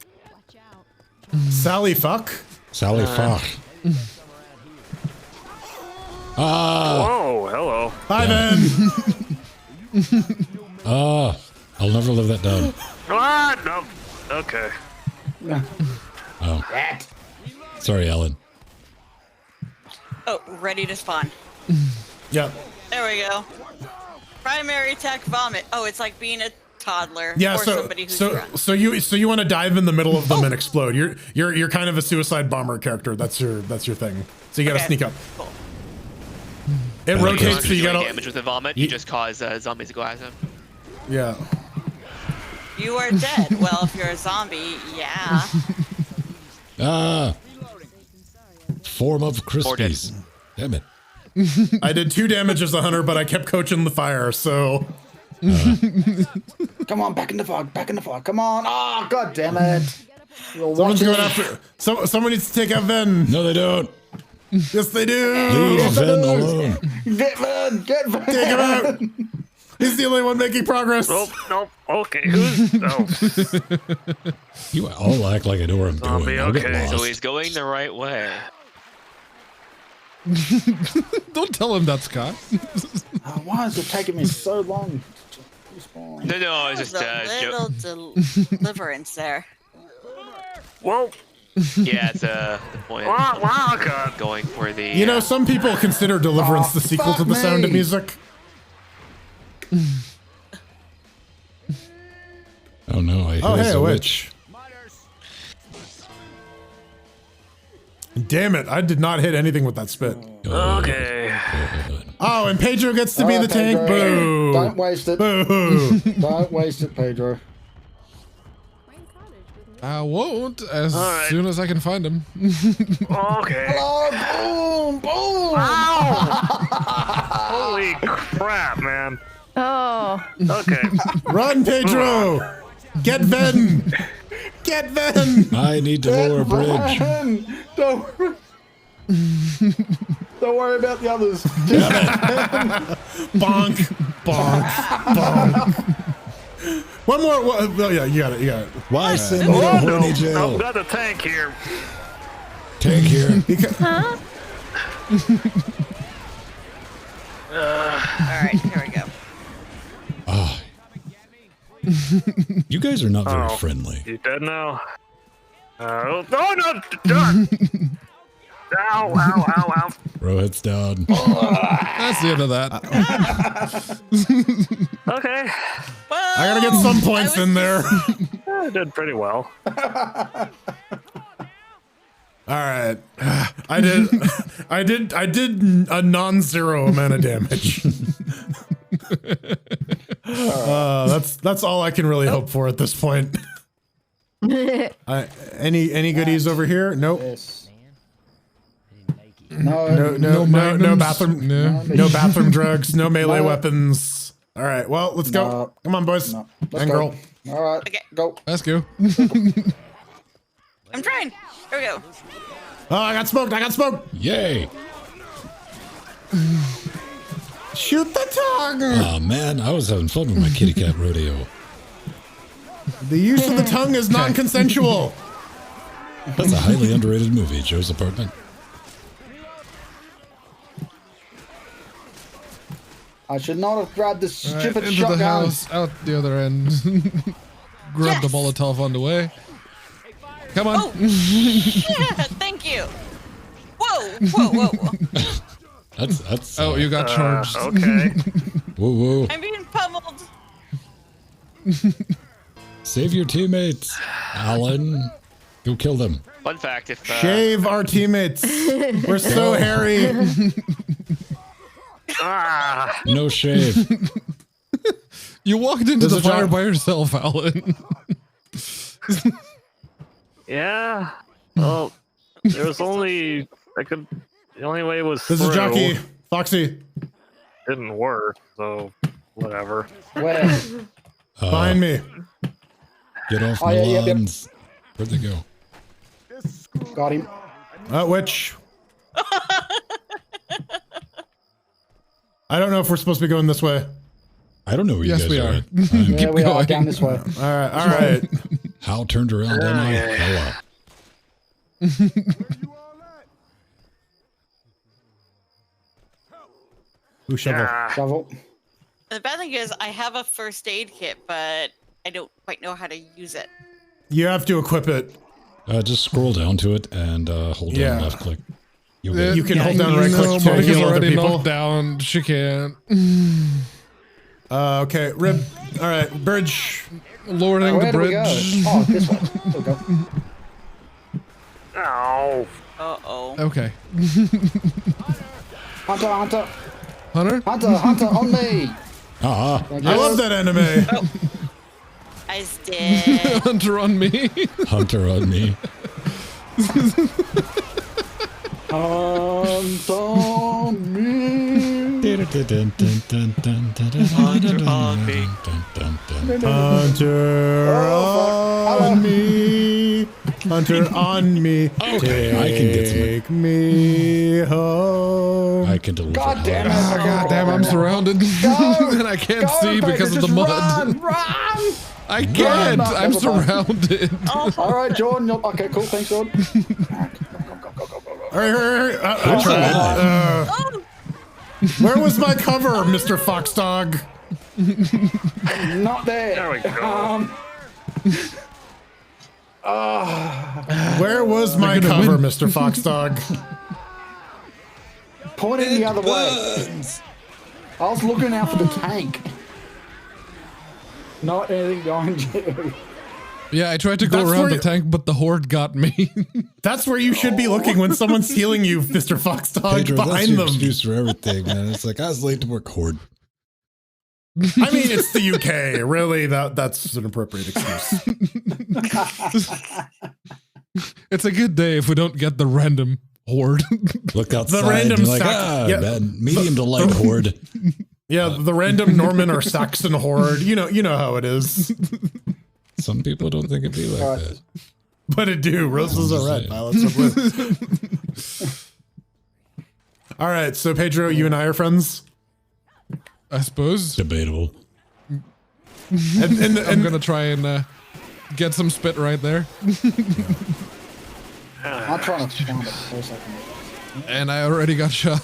Sally fuck. Sally fuck. Whoa, hello. Hi, Ben. I'll never live that down. Ah, no. Okay. Oh. Sorry, Alan. Oh, ready to spawn. Yeah. There we go. Primary attack vomit. Oh, it's like being a toddler Yeah. or somebody who's drunk. So you want to dive in the middle of them and explode. You're kind of a suicide bomber character. That's your thing. So you got to sneak up. Cool. It You rotates, don't so you do any gotta. damage with the vomit. You just cause zombies to go at him. Yeah. You are dead. Well, if you're a zombie, yeah. Form of Crispies. Damn it. I did 2 damage as a hunter, but I kept coaching the fire, so. Come on, back in the fog, back in the fog. Come on. Oh, god damn it. Someone's going after. Someone needs to take out Ven. No, they don't. Yes, they do. Leave Ven alone. Get Ven. Get Ven. Take him out. He's the only one making progress. Nope. Okay, who's... Oh. You all act like I know where I'm Zombie, going. I'll get okay. lost. So he's going the right way. Don't tell him that, Scott. Why is it taking me so long to respawn? No, it's just a little deliverance there. Whoa. Yeah, it's the point. Wow, Going for the. You know, some people consider Deliverance the sequel to The Sound of Music. Oh no, I Oh, hear hey, a a witch. Damn it, I did not hit anything with that spit. Okay. Oh, and Pedro gets to be the tank. Pedro. Boo. Don't waste it. Boo. Don't waste it, Pedro. I won't as right. soon as I can find him. Okay. Hello, boom, boom. Holy crap, man. Oh. Okay. Run, Pedro. Get Ven. Get Ven. I need to lower a bridge. Don't worry about the others. Bonk. Bonk. Bonk. One more. Oh, yeah, you got it. You got it. Why send me to horny jail? I've got the tank here. Tank here. Huh? All right, here we go. Ah. You guys are not very Oh. friendly. You dead now? Oh no! Darn! Ow! Rohit's down. That's the end of that. Okay. Well, I gotta get some points in there. I did pretty well. All right. I did a non-zero amount of damage. That's all I can really hope for at this point. Any goodies over here? Nope. Yes. No magnums? bathroom. No bathroom drugs. No melee weapons. All right. Well, let's go. Come on, boys No. and Let's girl. go. All right. Okay. Go. Let's go. I'm trying. Here we go. Oh, I got smoked. Yay. Shoot the tongue. Oh man, I was having fun with my kitty cat rodeo. The use of the tongue is non-consensual. That's a highly underrated movie, Joe's Apartment. I should not have grabbed this All right, stupid into shotgun. the house, out the other end. Grab the Molotov on the way. Come on. Oh, yeah, thank you. Whoa. That's. Oh, you got charged. Okay. Whoa. I'm being pummeled. Save your teammates, Alan. Go kill them. Fun fact: if Shave our teammates. We're so hairy. Ah, No shave. You walked into There's the a fire jock- by yourself, Alan. yeah. Well, there was only the only way was There's a through. jockey. Foxy. Didn't work, so whatever. Where? Behind me. Get off Oh, my yeah, yep. lawns. Where'd they go? Got him. Which? I don't know if we're supposed to be going this way. I don't know where Yes, you we guys are. are. Yeah, Keep we are going. down this way. All right. Hal turned around on my hello. Ooh, shovel. Ah, Shovel. The bad thing is, I have a first aid kit, but I don't quite know how to use it. You have to equip it. Just scroll down to it and hold Yeah. down left click. You'll get You it. can hold down right click to Monica's heal other already people. knocked down. She can't. Okay, Rib. All right, bridge. Lowering Where the do we go? bridge. Oh, this way. There we go. ow. Uh-oh. Okay. Hunter, Hunter. Hunter? Hunter, Hunter, on me. Ah, Thank I you. love that anime. I's dead. Hunter on me. Hunter on me. Hunter on me. Hunter on me. Hunter on me. Hunter on me. Okay, I can get some. Take me home. I can deliver. God damn it. Oh, God damn, I'm surrounded. and I can't see because of the mud. Run! I can't. no, I'm never mind. surrounded. All right, Jordan. Okay, cool. Thanks, Jordan. Hurry. I tried. Where was my cover, Mr. Fox Dog? Not there. There we go. Where was my cover, Mr. Fox Dog? Pointing the other way. I was looking out for the tank. Not anything behind you. Yeah, I tried to go That's around where the you- tank, but the horde got me. That's where you should be looking when someone's healing you, Mr. Fox Dog, Pedro, that's behind your them. excuse for everything, man. It's like I was late to work. Horde. I mean, it's the UK. Really, that's an appropriate excuse. It's a good day if we don't get the random horde. Look outside. random and you're like, stack- yeah. man, medium to light horde. Yeah, the random Norman or Saxon horde. You know how it is. Some people don't think it'd be like that. But it do. Roses are red, violets are blue. All right, so Pedro, you and I are friends. I suppose. Debatable. I'm gonna try and get some spit right there. I'll try not to find it for a second. And I already got shot.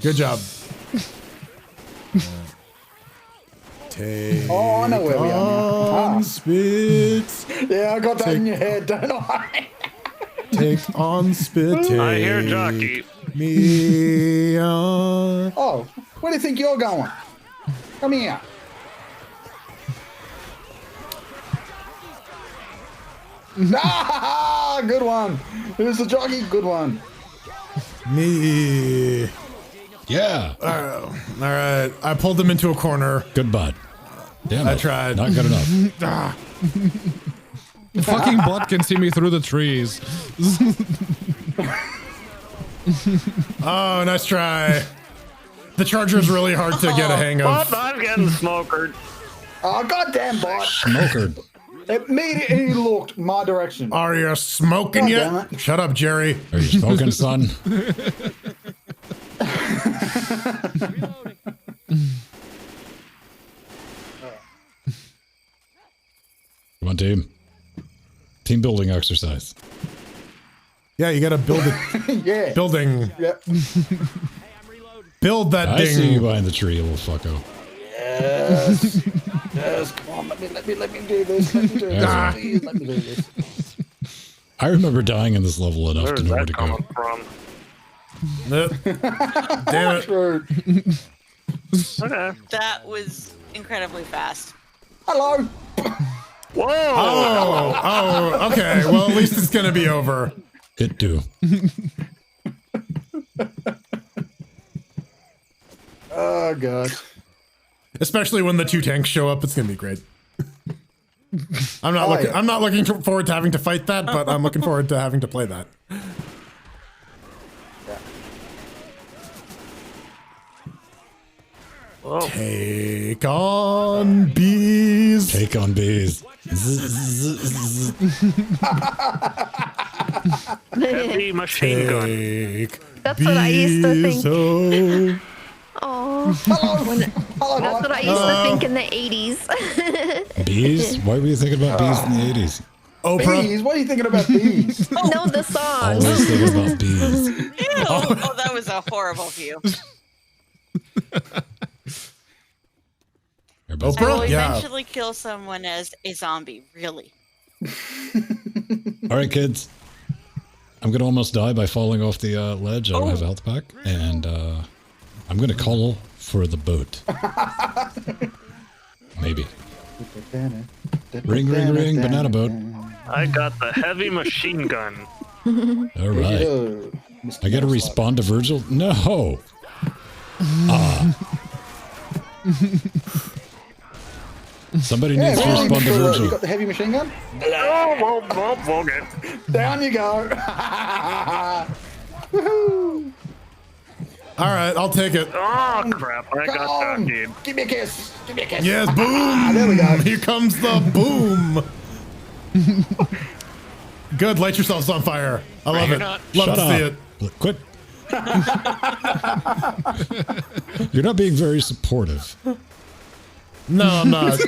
Good job. Take Oh, I know where we are now. on spit. Yeah, I got that in your head, don't I? Take on spit. Take I hear jockey. me on. Oh, where do you think you're going? Come here. Ah, good one. Here's the jockey. Good one. Me. Yeah. All right. I pulled them into a corner. Good bud. Damn I it. tried. Not good enough. The fucking bot can see me through the trees. Oh, nice try. The charger's really hard to get a hang But of. I'm getting smokered. Oh, goddamn bot. Smoker. Immediately looked my direction. Are you smoking God yet? damn it. Shut up, Jerry. Are you smoking, son? Come on, team. Team building exercise. Yeah, you gotta build it. Yeah. Building. Yep. Build that I see you ding. behind the tree, little fucko. Yes. Yes. Come on. Let me do this. Let me do this. Ah. Please, let me do this. I remember dying in this level enough Where's to know where that to go. coming from? Damn it. True. Okay. That was incredibly fast. Hello. Whoa! Oh, okay. Well, at least it's gonna be over. It do. Oh god. Especially when the 2 tanks show up, it's gonna be great. I'm not looking forward to having to fight that, but I'm looking forward to having to play that. Whoa. Take on bees. Take on bees. Heavy machine gun. Take That's what I used to think. bees, Oh, that's what I used to think in the 80s. Bees? Why were you thinking about bees in the 80s? Oprah. Bees? What are you thinking about bees? No, the song. Always thinking about bees. Ew. Oh, that was a horrible view. I will Oprah? Yeah. eventually kill someone as a zombie. Really. All right, kids. I'm going to almost die by falling off the ledge. I don't have a health pack. And I'm going to call for the boat. Maybe. Ring, ring, ring, banana boat. I got the heavy machine gun. All right. I got to respond to Virgil? No. Somebody needs to respond to Virgil. You got the heavy machine gun? Oh, we'll get. Down you go. Woohoo! All right, I'll take it. Oh, crap. I got Come. jockeyed. Give me a kiss. Give me a kiss. Yes, boom. There we go. Here comes the boom. Good, light yourselves on fire. I love it. Love Shut to see up. it. Quit. You're not being very supportive. No, I'm not.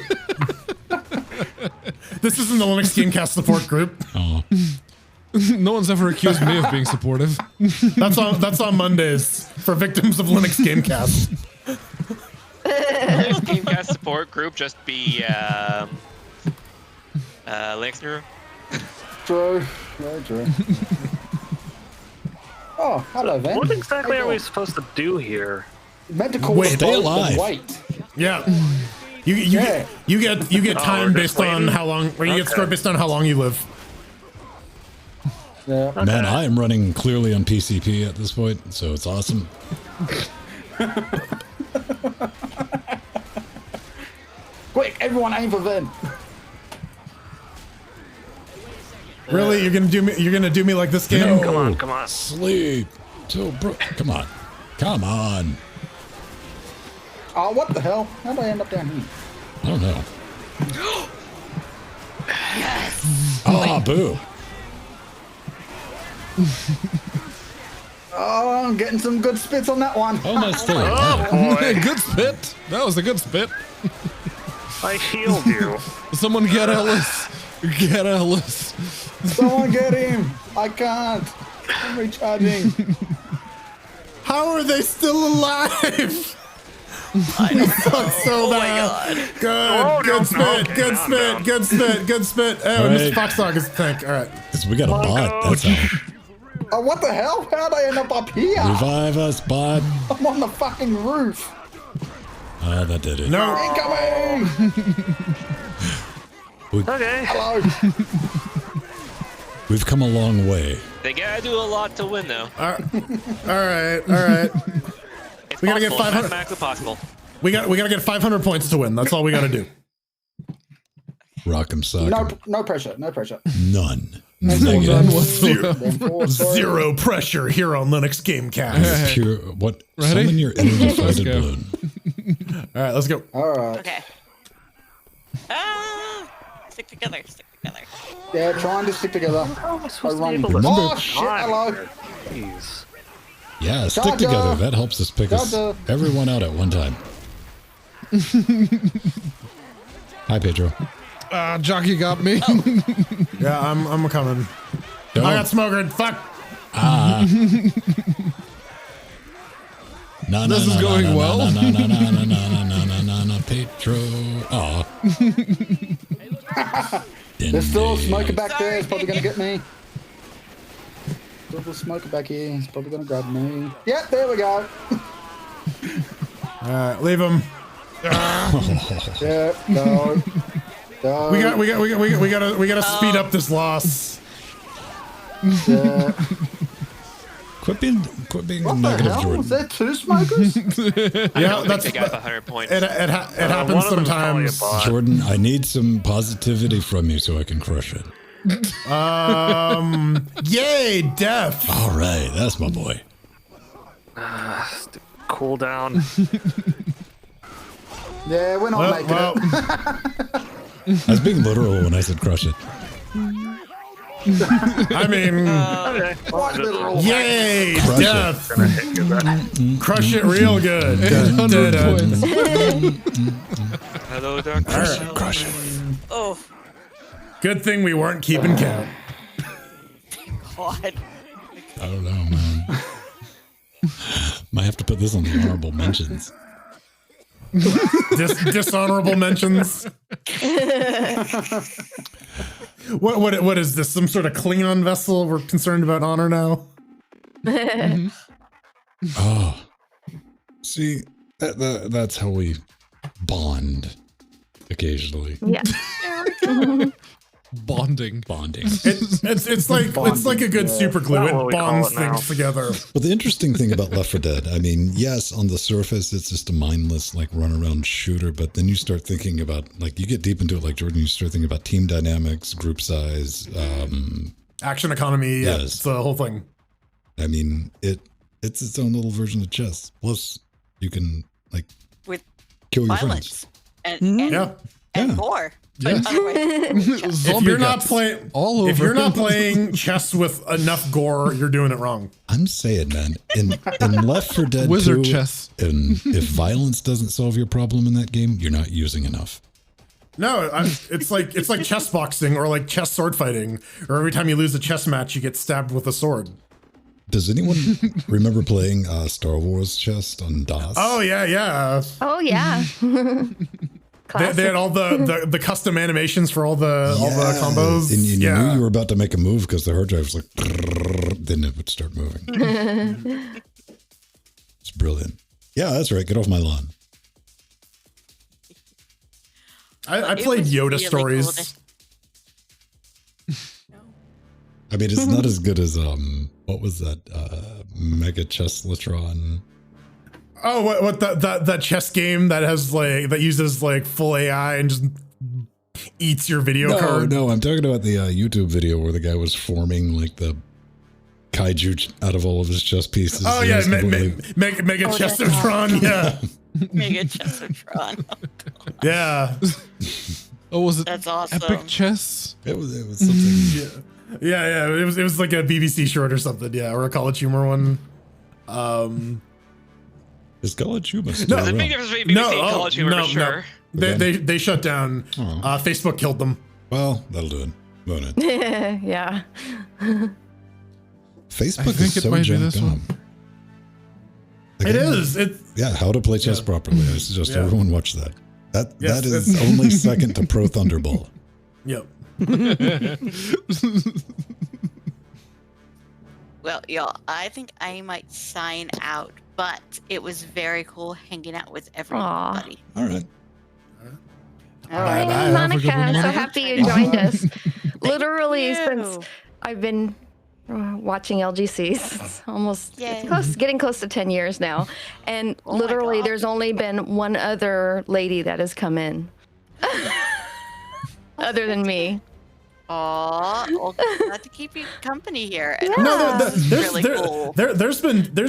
This isn't the Linux Gamecast support group. Oh. No one's ever accused me of being supportive. That's on Mondays for victims of Linux Gamecast. Linux Gamecast support group just be Linux Neuro. True. Very true. Oh, hello, Van. What exactly are we supposed to do here? Meant to call Wait, the stay boat alive. and wait. Yeah. You get time we're based just on waiting? how long, or you get Okay. scored based on how long you live. Yeah. Man, I am running clearly on PCP at this point, so it's awesome. Quick, everyone aim for Vin. Really, you're gonna do me like this game? No. Come on, come on. Sleep. Come on. Come on. Oh, what the hell? How did I end up down here? I don't know. Oh, boo. Oh, I'm getting some good spits on that one. Oh, my still Oh, alive. boy. Good spit. That was a good spit. I healed you. Someone get Ellis. Get Ellis. Someone get him. I can't. I'm recharging. How are they still alive? I suck so bad. Good, good spit, good spit, good spit, good spit. Oh, All Mr. right. Fox Dog is the tank. All right. Because we got a bot. That's how. Oh, what the hell? How'd I end up up here? Revive us, bot. I'm on the fucking roof. Oh, that did it. No. Incoming! Okay. Hello. We've come a long way. They gotta do a lot to win, though. All right. All right. It's We gotta get possible. 500 Mathematically possible. We gotta get 500 points to win. That's all we gotta do. Rock'em sock'em. No pressure. No pressure. None. None Negative. whatsoever. Zero pressure here on Linux Gamecast. Pure. What? Ready? Summon your energy-fighted go. balloon. All right, let's go. All right. Okay. Ah! Stick together. Stick together. Yeah, trying to stick together. How am I supposed to run. be able to Remember- Oh, shit, hello. Jeez. Yeah, stick Dada. together. That helps us pick us Dada. everyone out at one time. Hi, Pedro. Jockey got me. Yeah, I'm coming. Don't. I got smokered. Fuck. No, This is going well. No, Pedro. Aw. There's still a smoker back there. It's probably gonna get me. Still a smoker back here. It's probably gonna grab me. Yep, there we go. All right, leave him. Yeah, go. Go. We gotta speed up this loss. Yeah. Quit Quit being What the negative, hell? Jordan. Was there two smokers? Yeah, that's They got 100 points. it happens one of them's probably a sometimes. bot. Jordan, I need some positivity from you so I can crush it. Yay, death. All right, that's my boy. Cool down. Yeah, we're not making Well, it. I was being literal when I said crush it. I mean, Okay. What literal? yay, Crush it. death. Gonna hit you back. Crush it real good. 800 points. Hello, Dark. Crush it, crush it. Oh, Good thing we weren't keeping count. God. I don't know, man. Might have to put this on the honorable mentions. Dishonorable mentions. What is this? Some sort of Klingon vessel? We're concerned about honor now. Oh, see, that's how we bond occasionally. Yeah. Bonding. It's like a good super glue. That's what It we call bonds it now. things together. But the interesting thing about Left 4 Dead, I mean, yes, on the surface, it's just a mindless, like, run around shooter. But then you start thinking about, like, you get deep into it, like Jordan, you start thinking about team dynamics, group size. Action economy. Yeah, Yes. it's the whole thing. I mean, it's its own little version of chess. Plus, you can, like, With kill your violence friends. and Yeah. and Yeah. gore. Yeah. But otherwise, If Zombie you're not guts playing, all over. if you're not playing chess with enough gore, you're doing it wrong. I'm saying, man, in Left 4 Dead Wizard 2, chess. and if violence doesn't solve your problem in that game, you're not using enough. No, it's like chess boxing or like chess sword fighting, or every time you lose a chess match, you get stabbed with a sword. Does anyone remember playing Star Wars chess on DOS? Oh yeah. Oh yeah. They had all the custom animations for all the combos. And you yeah. knew you were about to make a move because the hard drive was like, then it would start moving. It's brilliant. Yeah, that's right. Get off my lawn. I It played was Yoda really stories. cool I mean, it's not as good as what was that? Mega Chesslatron. Oh, what that chess game that has like that uses like full AI and just eats your video card? No, I'm talking about the YouTube video where the guy was forming like the kaiju out of all of his chess pieces. Oh It yeah, was completely- Mega Chessotron. Yeah, Mega Chessotron. yeah, Oh, was it That's awesome. Epic Chess? It was something. yeah. It was like a BBC short or something. Yeah, or a College Humor one. Is College Humor still There's a around? big difference between BBC and College Humor for sure. They shut down. Facebook killed them. Well, that'll do it. Won't it? Yeah. Facebook I think is it so might be jammed this one. It is. Yeah, how to play chess properly. I suggest Yeah. everyone watch that. That Yes, is it's- only second to Pro Thunderball. Yep. Well, y'all, I think I might sign out, but it was very cool hanging out with everybody. All right. All Hey, right. Have a Monica, good one, I'm so Monica. happy you joined us. Literally, you. since I've been watching LGCs, it's almost Yay. it's getting close to 10 years now, and Oh my literally, God. there's only been one other lady that has come in, other than me. Aw, well, glad to keep you company here. Yeah. No, This is there's really cool. there's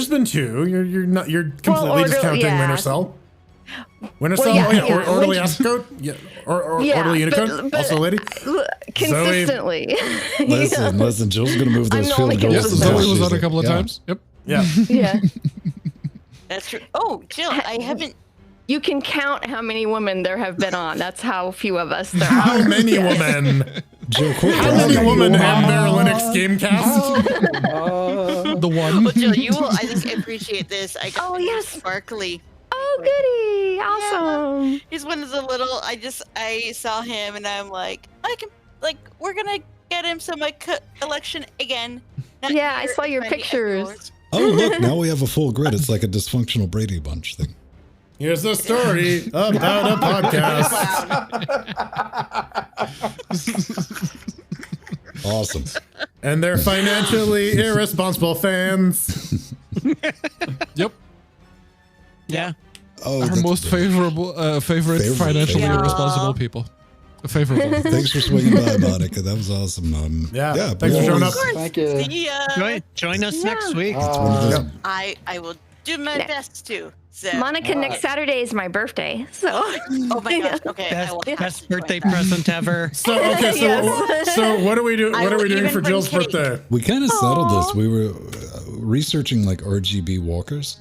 been two. You're completely discounting yeah. Winter Cell. Winter Cell, yeah, oh yeah, yeah. Orderly Winter- Ascoat, yeah, or Yeah, Orderly but- Unicode, but- also a lady. Consistently. Listen, Jill's gonna move I'm those the only field goals. Yes, consistent. Zoe was She's on a like, couple of yeah. times. Yep. Yeah, Yeah. That's true. Oh, Jill, I haven't. You can count how many women there have been on. That's how few of us there how are. many women? Jill, quit How many bragging. women have their Linux Gamecast? The one. Well, Jill, you will, I think, appreciate this. I got Oh, the new yes. Sparkly. Oh, goody. Awesome. He's one of the little. I saw him and I'm like, we're gonna get him some collection again. Not Yeah, I here, saw your trying to get pictures. yours. Oh, look, now we have a full grid. It's like a dysfunctional Brady Bunch thing. Here's the story about a podcast. Awesome. And they're financially irresponsible fans. Yep. Yeah. Oh, Our that's most good. favorite financially Yeah. irresponsible people. Favorable. Thanks for swinging by, Monica. That was awesome. Yeah, yeah. thanks for showing up. Thank you. See ya. Join us next week. It's one of those- I will do my Ne- best to. So. Monica, next Saturday is my birthday, so. Oh my gosh. Okay. I will have Best to join birthday that. present ever. So okay, Yes. so what are we doing? I What are will we doing even for bring Jill's cake. birthday? We kind of settled this. Aw. We were researching like RGB walkers.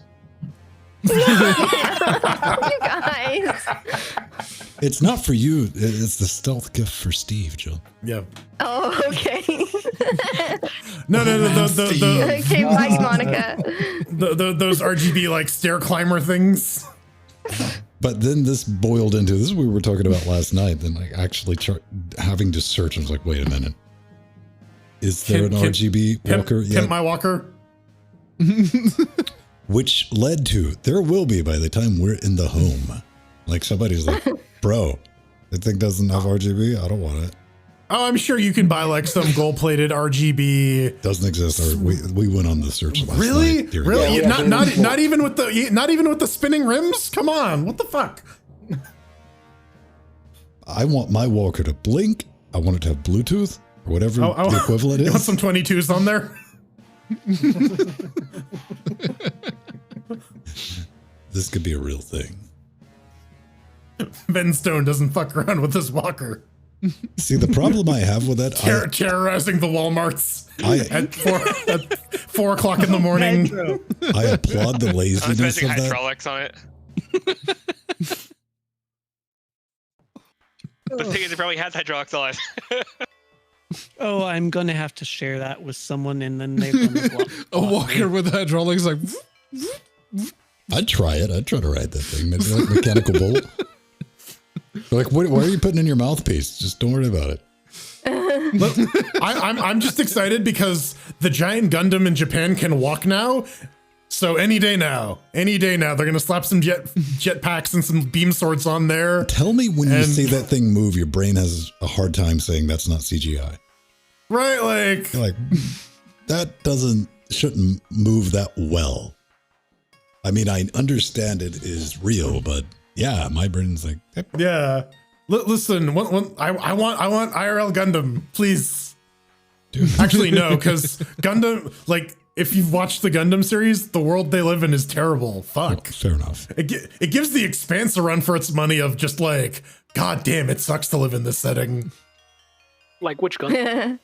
You guys. It's not for you. It's the stealth gift for Steve, Jill. Yeah. Oh, okay. No. Okay, Mike, Monica. Those RGB like stair climber things. But then this boiled into this is what we were talking about last night. Then like actually having to search. I was like, wait a minute. Is there an RGB walker? Pimp my walker. Which led to there will be by the time we're in the home. Like somebody's like, bro, that thing doesn't have RGB. I don't want it. Oh, I'm sure you can buy like some gold-plated RGB. Doesn't exist. We went on the search last Really? night. Really? Yeah, Not even with the spinning rims? Come on, what the fuck? I want my walker to blink. I want it to have Bluetooth or whatever the equivalent You want is. some 22s on there? This could be a real thing. Ben Stone doesn't fuck around with his walker. See, the problem I have with that, Terrorizing the Walmarts at 4 o'clock in the morning. I applaud the I'm laziness expecting of that. hydraulics on it. The thing is, it probably has hydraulics on it. Oh, I'm gonna have to share that with someone, and then they're gonna block A walker with hydraulics, like. I'd try it. I'd try to ride that thing. Maybe like mechanical bolt. They're like, why are you putting in your mouthpiece? Just don't worry about it. Look, I'm just excited because the giant Gundam in Japan can walk now. So any day now, they're gonna slap some jetpacks and some beam swords on there. Tell me when you see that thing move, your brain has a hard time saying that's not CGI. Right, like You're like that shouldn't move that well. I mean, I understand it is real, but yeah, my brain's like, yeah. Listen, I want IRL Gundam, please. dude. Actually, no, because Gundam, like, if you've watched the Gundam series, the world they live in is terrible. Fuck. Fair enough. It gives the Expanse a run for its money of just like, god damn, it sucks to live in this setting. Like which gun?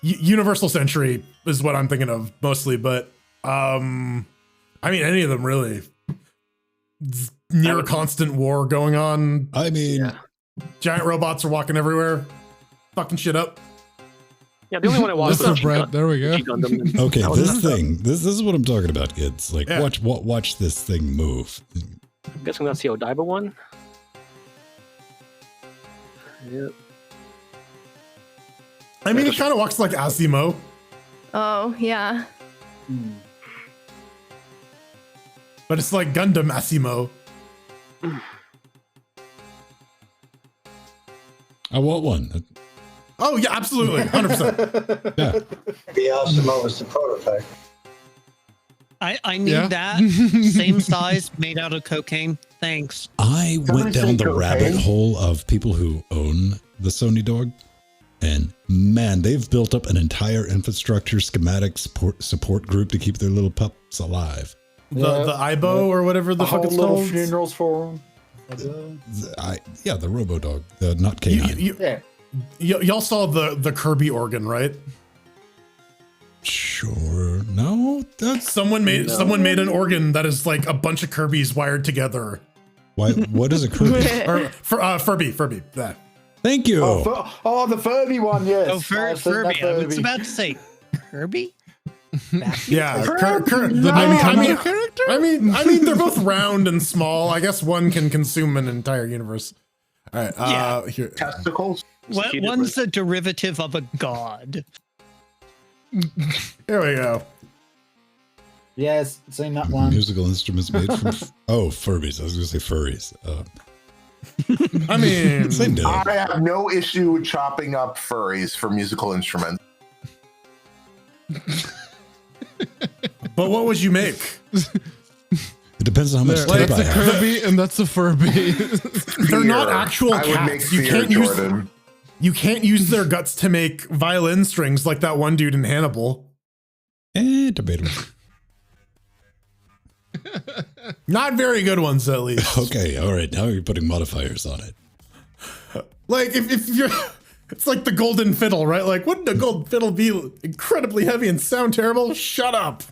Universal Century is what I'm thinking of mostly, but I mean any of them really. Near constant war going on. I mean, giant robots are walking everywhere, fucking shit up. Yeah, the only one I watched was Brett, there we go. Okay, this thing. This is what I'm talking about, kids. Like, Yeah. watch this thing move. I'm guessing that's the Odaiba one. Yep. I mean, it kind of walks like Asimo. Oh, yeah. But it's like Gundam Asimo. I want one. Oh yeah, absolutely, 100%. Yeah. The Asimo was the prototype. I need Yeah. that. Same size, made out of cocaine. Thanks. I went say down the cocaine? rabbit hole of people who own the Sony dog, and man, they've built up an entire infrastructure, schematic support group to keep their little pups alive. The Ibo or whatever the A fuck whole it's little called. funerals for him. The Robo Dog, not canine. Yeah. Y'all saw the Kirby organ, right? Sure. No, that's Someone made an organ that is like a bunch of Kirby's wired together. why. What is a Kirby? Or Furby. That. Thank you. Oh, the Furby one, yes. Oh, I've seen that Furby. I was about to say Kirby. Yeah, The character? I mean, they're both round and small. I guess one can consume an entire universe. All right, here. Testicles? One's a derivative of a god. Here we go. Yes, seen that one. Musical instruments made from Furbies. I was gonna say furries. I mean, Same deal. I have no issue with chopping up furries for musical instruments. but what would you make? It depends on how much tape That's I a have. Kirby and that's a Furby. They're not actual I would make cats. You fear, can't use. Jordan. You can't use their guts to make violin strings like that one dude in Hannibal. Debatable. Not very good ones, at least. Okay, all right. Now you're putting modifiers on it. Like if you're, it's like the golden fiddle, right? Like, wouldn't a golden fiddle be incredibly heavy and sound terrible? Shut up.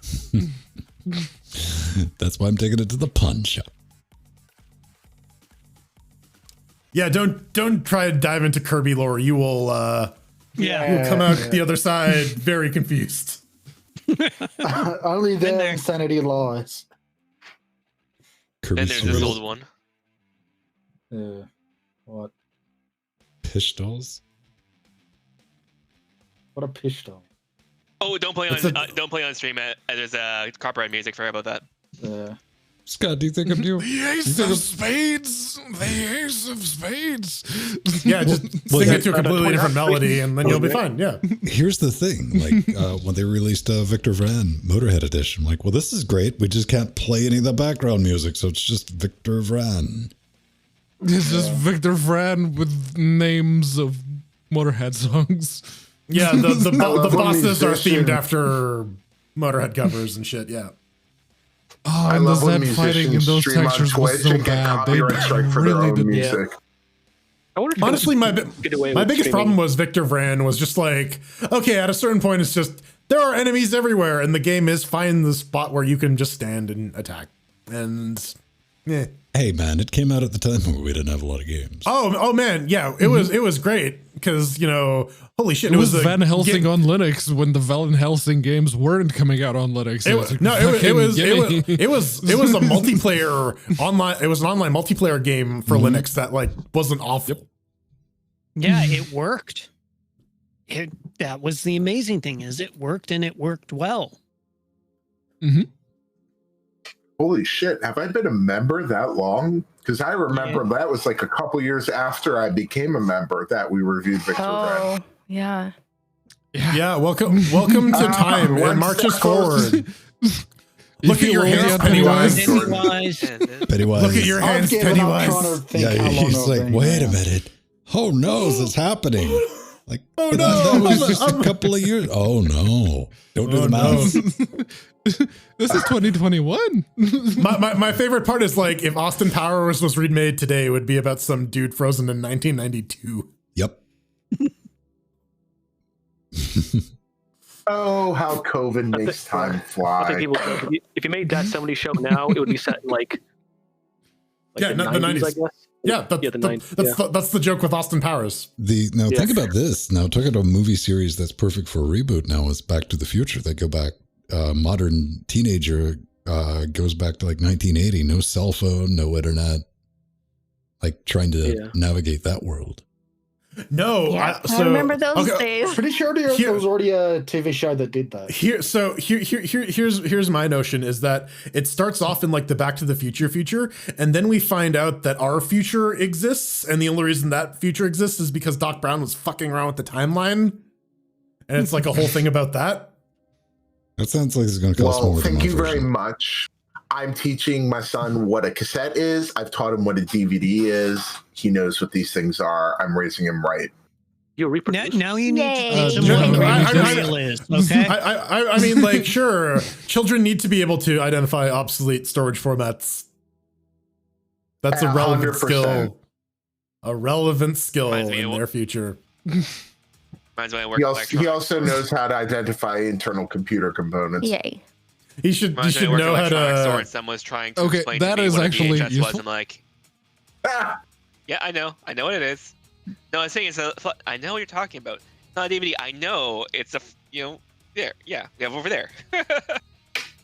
That's why I'm taking it to the pawn shop. Yeah, don't try to dive into Kirby lore. You will you'll come out the other side very confused. Only their insanity lies. Kirby Then there's this old one. Yeah. What? Pistols. What a pistol. Oh, don't play on stream. There's copyright music. Forget about that. Yeah. Scott, do you think I'm due? The ace of spades. The ace of spades. Yeah, just sing it to a completely different melody, and then you'll be fine. Yeah. Here's the thing, like when they released Victor Vran Motorhead Edition, I'm like, well, this is great. We just can't play any of the background music, so it's just Victor Vran. It's just Victor Vran with names of Motorhead songs. Yeah, the bosses are musician- themed after Motorhead covers and shit. Yeah. Oh, I and love when that fighting in musicians those stream on textures was Twitch so and get bad. They copyright strike for their really own did. music. I wonder if you Honestly, can my get away my with biggest streaming. problem was Victor Vran was just like, okay, at a certain point, it's just there are enemies everywhere, and the game is find the spot where you can just stand and attack. And yeah. Hey, man, it came out at the time where we didn't have a lot of games. Oh man, yeah, it was great because holy shit, It was a Van Helsing ga- on Linux when the Van Helsing games weren't coming out on Linux. It was like, was a fucking multiplayer online. It was an online multiplayer game for Linux that wasn't awful. Yeah, it worked. That was the amazing thing is it worked and it worked well. Holy shit, have I been a member that long? Because I remember that was like a couple years after I became a member that we reviewed Victor Vran. Oh, yeah. Yeah, welcome to time. It one marches step closer. forward. Look at your hands, Pennywise. Pennywise. Look at your hands, Pennywise. Yeah, he's like, wait a minute. Oh no, this is happening. Like, Oh, that no. was just a couple of years. Oh no, don't do the math. This is 2021. My favorite part is like if Austin Powers was remade today, it would be about some dude frozen in 1992. Yep. Oh, how COVID makes time I fly. think people, if you made that 70 show now, it would be set in like Yeah, not the 90s. I guess. Yeah, the 90s. that's the joke with Austin Powers. Now think about this. Now talking about a movie series that's perfect for a reboot. Now is Back to the Future. They go back. Modern teenager goes back to like 1980. No cell phone, no internet. Like trying to navigate that world. No, Yeah, I remember those days. Pretty sure there was already a TV show that did that. Here's my notion is that it starts off in like the Back to the future, and then we find out that our future exists, and the only reason that future exists is because Doc Brown was fucking around with the timeline, and it's like a whole thing about that. That sounds like it's going to cost more than thank my you first very one. much. I'm teaching my son what a cassette is. I've taught him what a DVD is. He knows what these things are. I'm raising him right. You reproduce. Now you need Yay. to teach them what a real is, okay? I mean, like, sure, children need to be able to identify obsolete storage formats. That's a relevant 100%. skill. A relevant skill Reminds me in of- their future. Reminds me when I work He in also, he electronics. also knows how to identify internal computer components. Yay. He should Reminds me when I worked in know how electronics store to. and someone was trying to Okay, explain that to me is what a actually VHS was. useful. I'm like, yeah, I know what it is. No, I'm saying I know what you're talking about. It's not a DVD. I know it's there. Yeah, we have over there.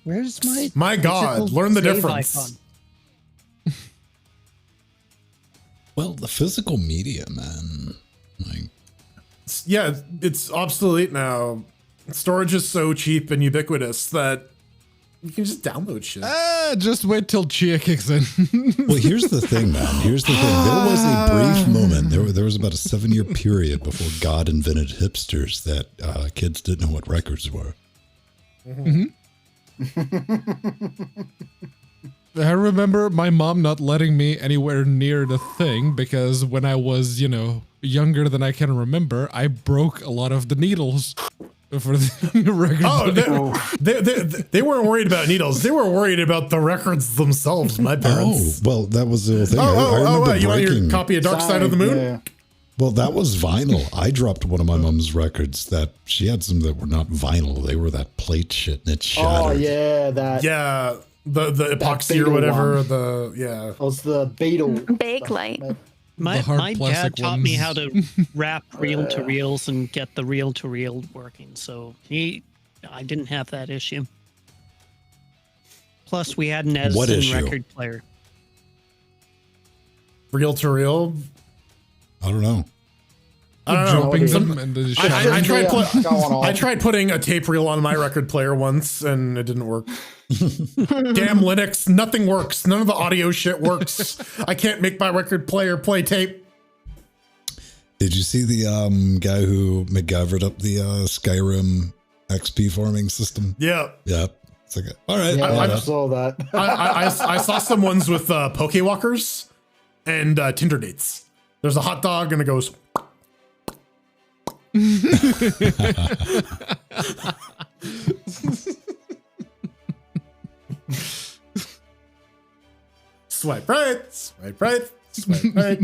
Where's my My God, physical learn the save difference. icon? Well, the physical media, man. Like, Yeah, it's obsolete now. Storage is so cheap and ubiquitous that You can just download shit. Just wait till Chia kicks in. Well, here's the thing, man. Here's the thing. There was a brief moment. There was about a 7-year period before God invented hipsters that kids didn't know what records were. Mm-hmm. I remember my mom not letting me anywhere near the thing because when I was, younger than I can remember, I broke a lot of the needles for the record. Oh, they weren't worried about needles. They were worried about the records themselves. My parents. Oh, well, that was the thing. I Oh, remember you want your breaking. copy of Dark Side of the Moon? Yeah. Well, that was vinyl. I dropped one of my mom's records that she had some that were not vinyl. They were that plate shit and it shattered. Oh yeah, that. Yeah, the epoxy or Beetle whatever. one. It was the Beetle. Bakelite. My hard dad plastic taught me ones. how to wrap reel-to-reels and get the reel-to-reel working. So I didn't have that issue. Plus, we had an What Edison issue? record player. Reel to reel. I don't know. I don't know. Dropping Some- them and then I tried putting a tape reel on my record player once and it didn't work. Damn Linux, nothing works. None of the audio shit works. I can't make my record player play tape. Did you see the guy who MacGyvered up the Skyrim XP farming system? Yeah. Yeah. It's like, all right. Yeah, I yeah. saw that. I saw some ones with Pokewalkers and Tinder dates. There's a hot dog and it goes. Swipe right, swipe right, swipe right.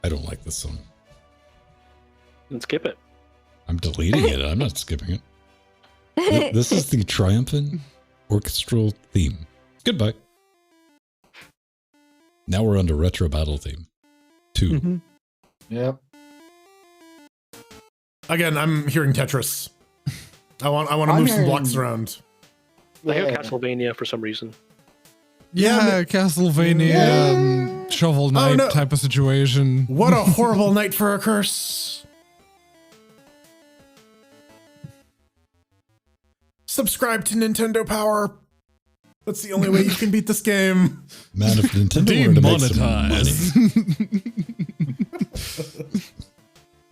I don't like this song. Then skip it. I'm deleting it. I'm not skipping it. This is the triumphant orchestral theme. Goodbye. Now we're on to retro battle theme 2. Mm-hmm. Yep. Again, I'm hearing Tetris. I want to move some blocks around. I hear Yeah. Castlevania for some reason. Yeah, Castlevania, Shovel Knight no. type of situation. What a horrible night for a curse. Subscribe to Nintendo Power. That's the only way you can beat this game. Man, if Nintendo were to make some money,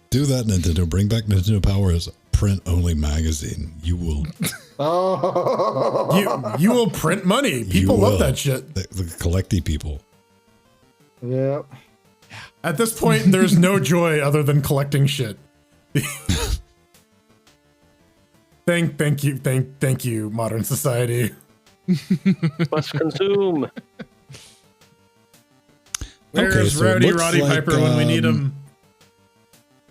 do that, Nintendo. Bring back Nintendo Power as a print-only magazine. You will. Oh. You will print money. People You love will. that shit. The collecty people. Yep. At this point, there's no joy other than collecting shit. Thank you, modern society. Let's consume. Where's so it Rowdy looks Roddy like, Piper when we need him?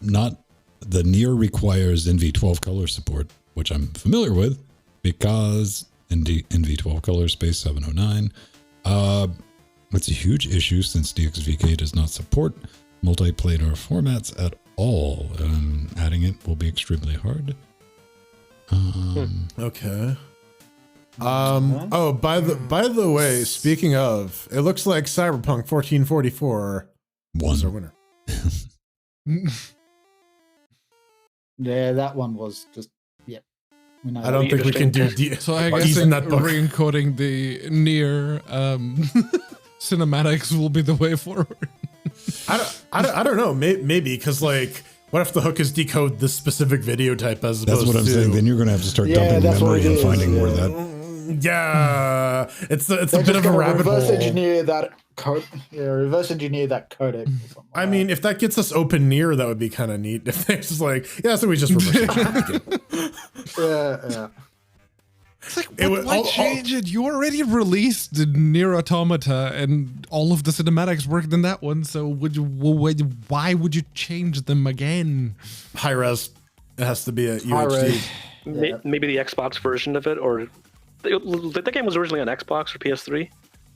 Not the Nier requires NV12 color support, which I'm familiar with because NV12 color space 709. It's a huge issue since DXVK does not support multiplanar formats at all. Adding it will be extremely hard. Okay. Oh, by the way, speaking of, it looks like Cyberpunk 1444 was our winner. Yeah, that one was just. Yep. We know I don't think we can do. So I guess Deez in that book. re-encoding the near cinematics will be the way forward. I don't know. Maybe because like, what if the hook is decode this specific video type as opposed to? That's what I'm saying. Then you're going to have to start dumping memory and finding where that. Yeah, it's a They're bit just of a gonna rabbit reverse hole. engineer that code. Yeah, reverse engineer that codec. I mean, if that gets us open near, that would be kind of neat. If they're just like, yeah, so we just reverse engineer. Yeah. It's like, why change it? You already released the Nier Automata, and all of the cinematics worked in that one. So why would you change them again? High res. It has to be a High UHD. res. Maybe the Xbox version of it, or the game was originally on Xbox or PS3.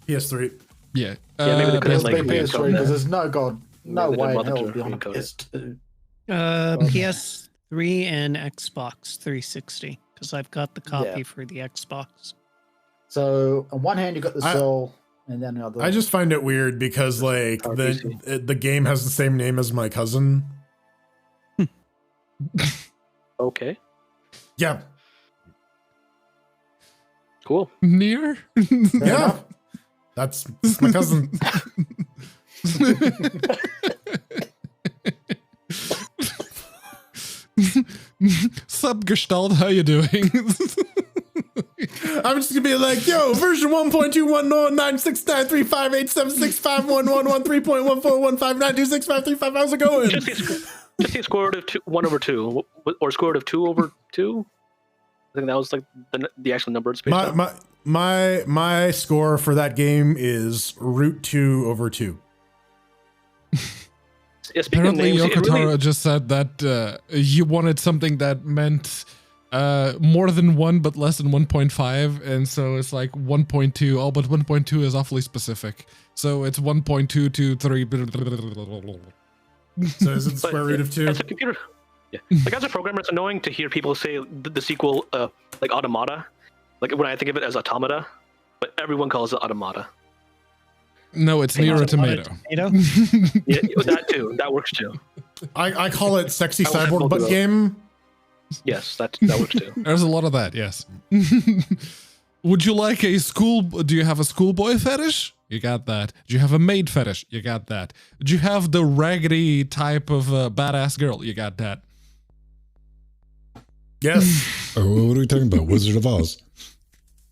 PS3. Yeah. Yeah, maybe they couldn't Let's like make PS3 because there's no they didn't way in bother hell to it'll be on recode it. PS2. PS3 and Xbox 360 because I've got the copy Yeah. for the Xbox. So on one hand you got the cell, and then the other. I just find it weird because like the game has the same name as my cousin. Okay. Yeah. Cool. Near? Yeah. That's my cousin. Subgestalt, how you doing? I'm just gonna be like, yo, version 1.21096935876511113.1415926535. How's it going? Just the square root of 1 over 2, or square root of 2 over 2. I think that was like the actual number it's based on. My score for that game is root 2 over 2. Yeah, Apparently, names, Yokotaro really, just said that you wanted something that meant more than 1 but less than 1.5, and so it's like 1.2. Oh, but 1.2 is awfully specific, so it's 1.223. So is it square root of 2? As a computer, yeah. Like as a programmer, it's annoying to hear people say the sequel like automata. Like when I think of it as automata, but everyone calls it automata. No, it's near a tomato. Yeah, that too. That works too. I call it sexy I will have cyborg both butt of those. game. Yes, that works too. There's a lot of that, yes. Would you like a school? Do you have a schoolboy fetish? You got that. Do you have a maid fetish? You got that. Do you have the raggedy type of badass girl? You got that. Yes. Or what are we talking about? Wizard of Oz.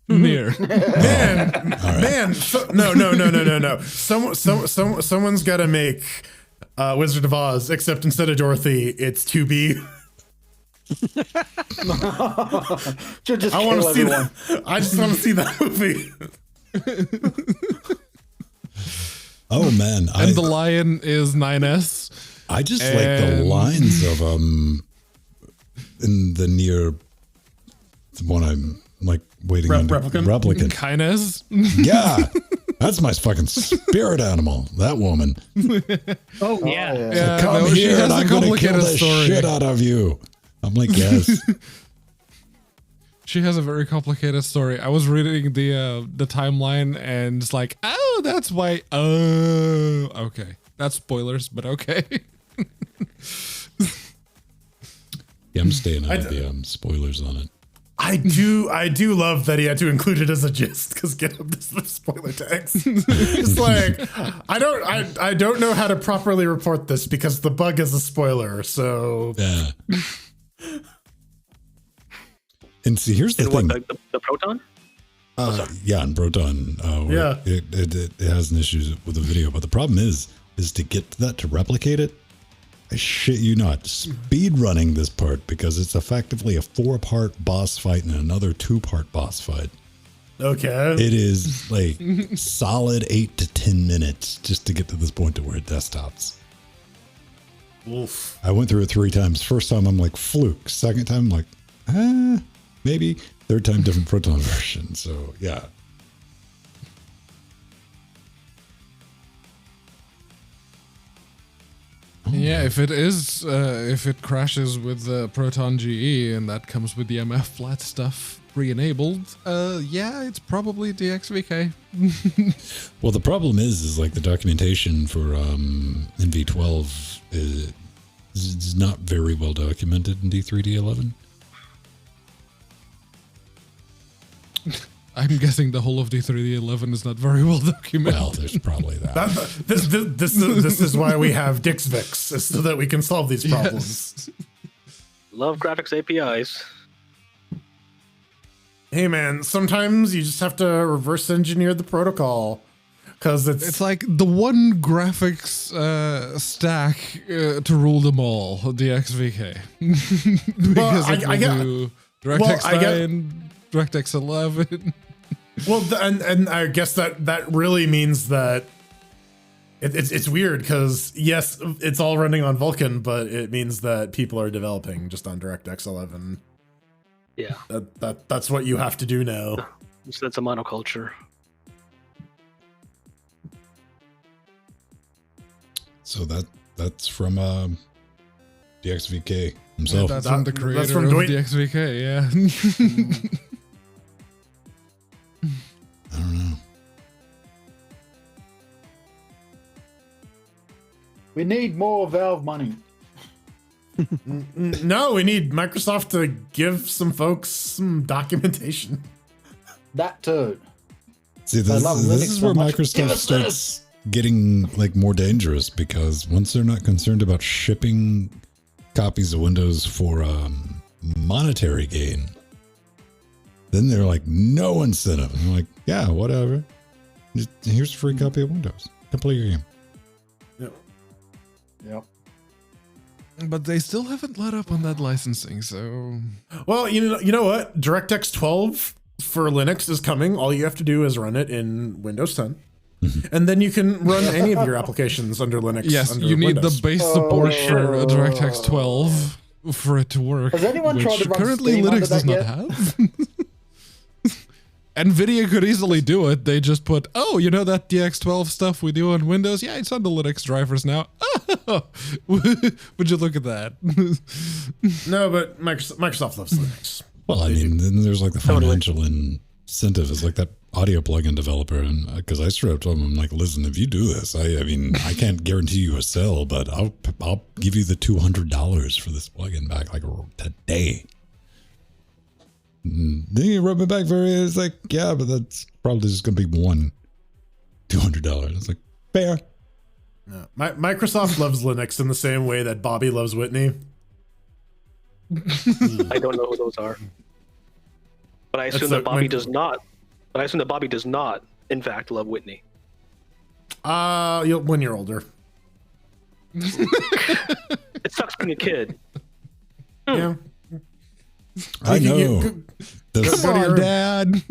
Near. Man. No. Someone's got to make Wizard of Oz, except instead of Dorothy, it's 2B. Just I want to see everyone. that. I just want to see that movie. Oh man, And the lion is 9S. I just like the lines of in the near one I'm like waiting on replicant. Kines. Yeah, that's my fucking spirit animal. That woman. Oh yeah. Yeah, Come no, she here has and a I'm gonna kill complicated the story. shit out of you. I'm like, yes. She has a very complicated story. I was reading the timeline and it's like, oh, that's why. Oh, okay. That's spoilers, but okay. Yeah, I'm staying out of the spoilers on it. I do love that he had to include it as a gist because GitHub does the spoiler tags. It's like I don't know how to properly report this because the bug is a spoiler. So yeah. And see, here's the thing. The Proton? Yeah, in Proton, yeah, it has an issue with the video, but the problem is to get that to replicate it. I shit you not, speed running this part because it's effectively a 4-part boss fight and another 2-part boss fight. Okay, it is like solid 8 to 10 minutes just to get to this point to where it desktops. Oof. I went through it 3 times. First time I'm like fluke. Second time I'm like, maybe. Third time different Proton version. So yeah. Yeah, if it crashes with the Proton GE and that comes with the MF flat stuff pre-enabled, yeah, it's probably DXVK. Well, the problem is like the documentation for NV12 is not very well documented in D3D11. I'm guessing the whole of D3D11 is not very well documented. Well, there's probably that. This is why we have DixVix, is so that we can solve these problems. Yes. Love graphics APIs. Hey man, sometimes you just have to reverse engineer the protocol because it's like the one graphics stack to rule them all, DXVK. Because I do DirectX 9, DirectX 11. Well, and I guess that really means that it's weird because yes, it's all running on Vulkan, but it means that people are developing just on DirectX 11. Yeah, that's what you have to do now. So that's a monoculture. So that's from DXVK himself. Yeah, that's from the creator that's from of Dwayne. DXVK, yeah. I don't know. We need more Valve money. No, we need Microsoft to give some folks some documentation. That too. See, this is where Microsoft starts getting like more dangerous, because once they're not concerned about shipping copies of Windows for monetary gain, then they're like, no incentive. And I'm like, yeah, whatever. Just, here's a free copy of Windows. Complete your game. Yep. But they still haven't let up on that licensing, so... Well, you know what? DirectX 12 for Linux is coming. All you have to do is run it in Windows 10. And then you can run any of your applications under Linux. Yes, under you need Windows. the base support for DirectX 12 for it to work. Has anyone which tried to run currently Steam under Linux does that not yet? have. NVIDIA could easily do it. They just put, oh, you know that DX12 stuff we do on Windows? Yeah, it's on the Linux drivers now. Oh, would you look at that? No, but Microsoft loves Linux. Well, I mean, then there's like the financial incentive is like that audio plugin developer, and because I straight up told him, I'm like, listen, if you do this, I mean, I can't guarantee you a sale, but I'll give you the $200 for this plugin back like today. Then he wrote me back it's like, yeah, but that's probably just gonna be $200. It's like, fair. No. Microsoft loves Linux in the same way that Bobby loves Whitney. I don't know who those are, but I assume that Bobby does not. But I assume that Bobby does not, in fact, love Whitney. When you're older. It sucks being a kid. Yeah. I know. Come on, Dad.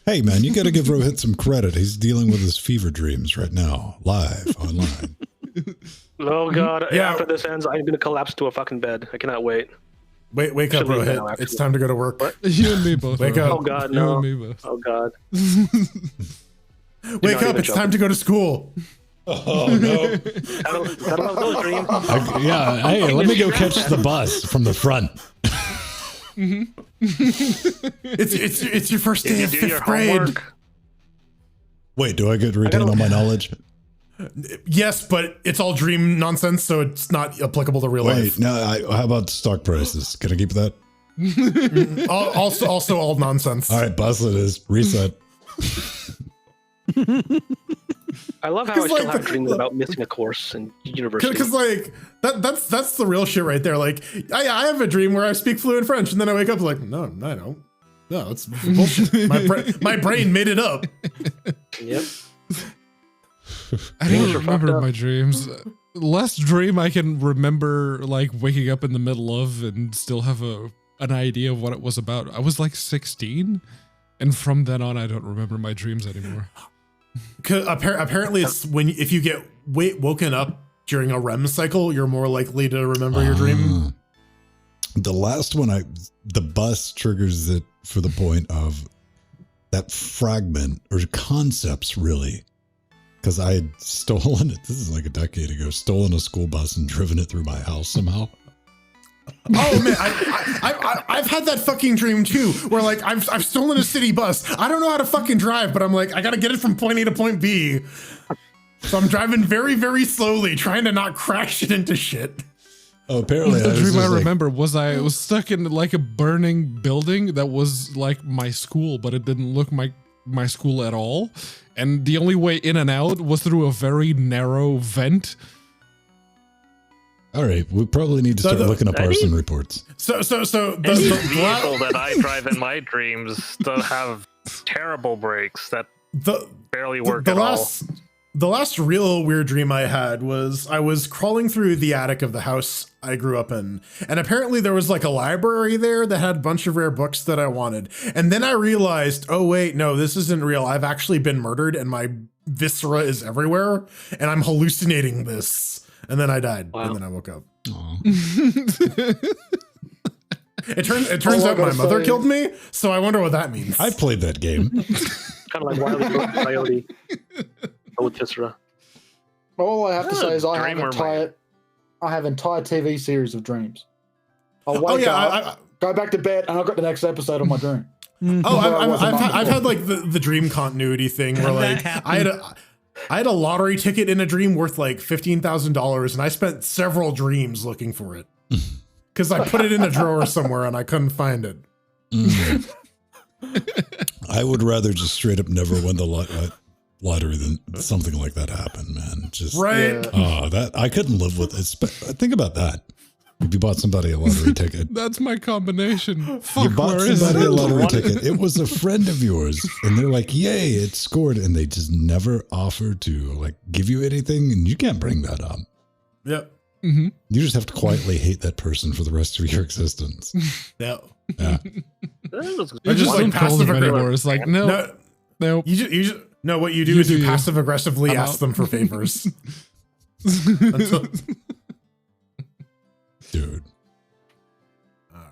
Hey, man, you got to give Rohit some credit. He's dealing with his fever dreams right now, live, online. Oh, God. Yeah. After this ends, I'm going to collapse to a fucking bed. I cannot wait. Wake up, Should leave Rohit. now, actually. It's time to go to work. What? You and me both. Wake Rohit. up. Oh, God, You no. and me both. Oh, God. Wake up. It's time to go to school. Oh, no. I don't love those dreams. Hey, let me go catch the bus from the front. It's your first day of Do your 5th grade. homework. Wait, do I get to retain all my knowledge? Yes, but it's all dream nonsense, so it's not applicable to real life. Wait, no, how about stock prices? Can I keep that? Also all nonsense. All right, bus it is. Reset. I love how I still have dreams about missing a course in university. Because like that's the real shit right there. Like I have a dream where I speak fluent French, and then I wake up like, no, I don't. No, it's bullshit. My brain made it up. Yep. I don't remember my dreams. Last dream I can remember, like waking up in the middle of and still have an idea of what it was about. I was like 16, and from then on, I don't remember my dreams anymore. Apparently, it's if you get woken up during a REM cycle, you're more likely to remember your dream. The last one, the bus triggers it for the point of that fragment or concepts, really. Because I had stolen it. This is like a decade ago. Stolen a school bus and driven it through my house somehow. Oh man, I've had that fucking dream too, where like I've stolen a city bus. I don't know how to fucking drive, but I'm like, I gotta get it from point A to point B. So I'm driving very, very slowly, trying to not crash it into shit. Oh, apparently the dream I remember was I was stuck in like a burning building that was like my school, but it didn't look my school at all. And the only way in and out was through a very narrow vent. All right, we probably need to start looking up arson reports. So the vehicle that I drive in my dreams still have terrible brakes that barely work at all. The last real weird dream I had was I was crawling through the attic of the house I grew up in, and apparently there was like a library there that had a bunch of rare books that I wanted. And then I realized, oh wait, no, this isn't real. I've actually been murdered and my viscera is everywhere and I'm hallucinating this. And then I died. And then I woke up. It turns out my mother killed me, so I wonder what that means. I've played that game. Kind of like Wile E. Coyote. With viscera. All I have to say is I have entire TV series of dreams. I'll wake up, go back to bed, and I've got the next episode of my dream. I've had like the dream continuity thing where like I had a lottery ticket in a dream worth like $15,000, and I spent several dreams looking for it. because I put it in a drawer somewhere and I couldn't find it. I would rather just straight up never win the lottery than something like that happen, man. Just right. Oh, that I couldn't live with it. Think about that. If you bought somebody a lottery ticket. That's my combination. Fuck, You bought somebody a lottery ticket. It was a friend of yours. And they're like, yay, it scored. And they just never offer to like give you anything. And you can't bring that up. Yep. Mm-hmm. You just have to quietly hate that person for the rest of your existence. Yeah. Yeah. You just don't call them anymore. It's like, no. You just no, what you do is you passive aggressively ask them for favors. Dude. All right.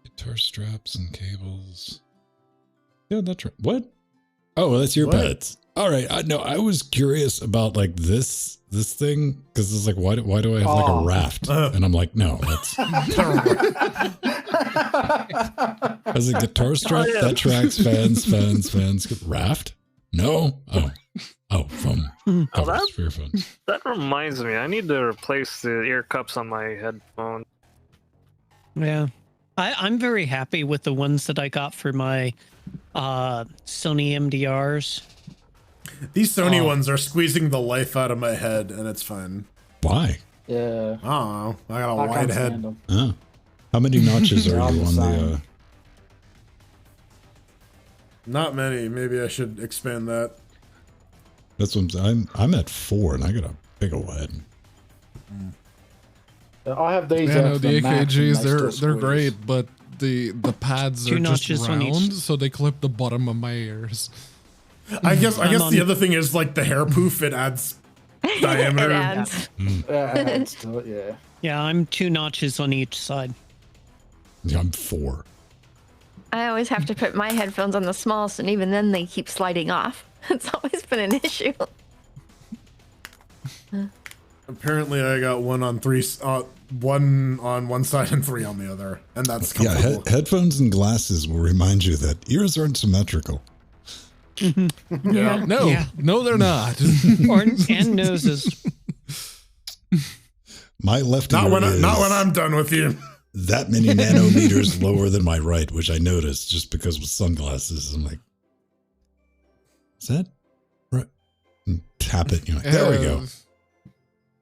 Guitar straps and cables. Yeah, that's right. What? Oh, that's your pets. All right. I was curious about like this thing because it's like, why do I have like a raft? And I'm like, no, that's as a guitar strap that tracks fans. Raft? No. Foam. Covers for your phone. That reminds me, I need to replace the ear cups on my headphone. Yeah. I'm very happy with the ones that I got for my Sony MDRs. These Sony ones are squeezing the life out of my head, and it's fine. Why? Yeah. I don't know. I got a wide head. Oh. How many notches are you on the... Not many. Maybe I should expand that. That's what I'm at 4, and I got a big old head. I have these. Yeah, no, the AKGs, they're great, but the pads are just round, so they clip the bottom of my ears. I guess the other thing is like the hair poof. It adds diameter. It adds. It adds to it, yeah. Yeah, I'm 2 notches on each side. Yeah, I'm 4. I always have to put my headphones on the smallest, and even then they keep sliding off. It's always been an issue. Apparently, I got one on one side and 3 on the other, and that's comfortable. Yeah. Headphones and glasses will remind you that ears aren't symmetrical. Yeah. No, they're not. And noses. My left not ear when is not when I'm done with you. That many nanometers lower than my right, which I noticed just because with sunglasses. I'm like, is that right? And tap it. And you're like, there we go.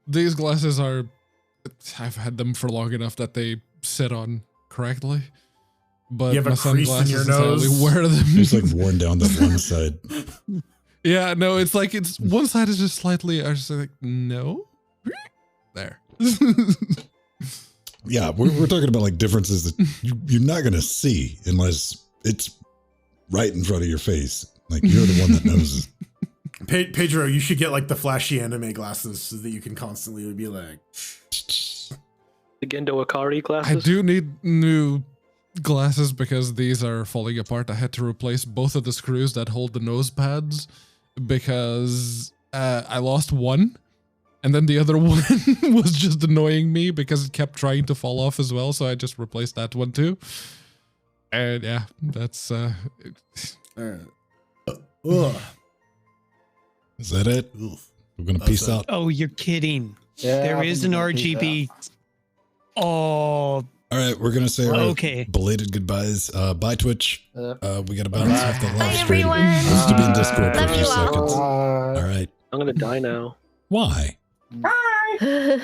These glasses I've had them for long enough that they sit on correctly. But you have my a crease in your nose. I only wear them. It's like worn down the one side. Yeah, no, it's like one side is just slightly. I was just like, no, there. Yeah, we're talking about like differences that you're not gonna see unless it's right in front of your face. Like you're the one that knows. Pedro, you should get like the flashy anime glasses so that you can constantly be like. The Gendo Akari glasses. I do need new glasses because these are falling apart. I had to replace both of the screws that hold the nose pads because I lost one, and then the other one was just annoying me because it kept trying to fall off as well. So I just replaced that one too. And yeah, that's Is that it? We're gonna peace out. Oh, you're kidding. Yeah, there is an RGB. Oh. All right, we're gonna say our belated goodbyes. Bye, Twitch. We gotta bounce off the live stream. Let's to be in Discord for a few seconds. All right. I'm gonna die now. Why? Bye.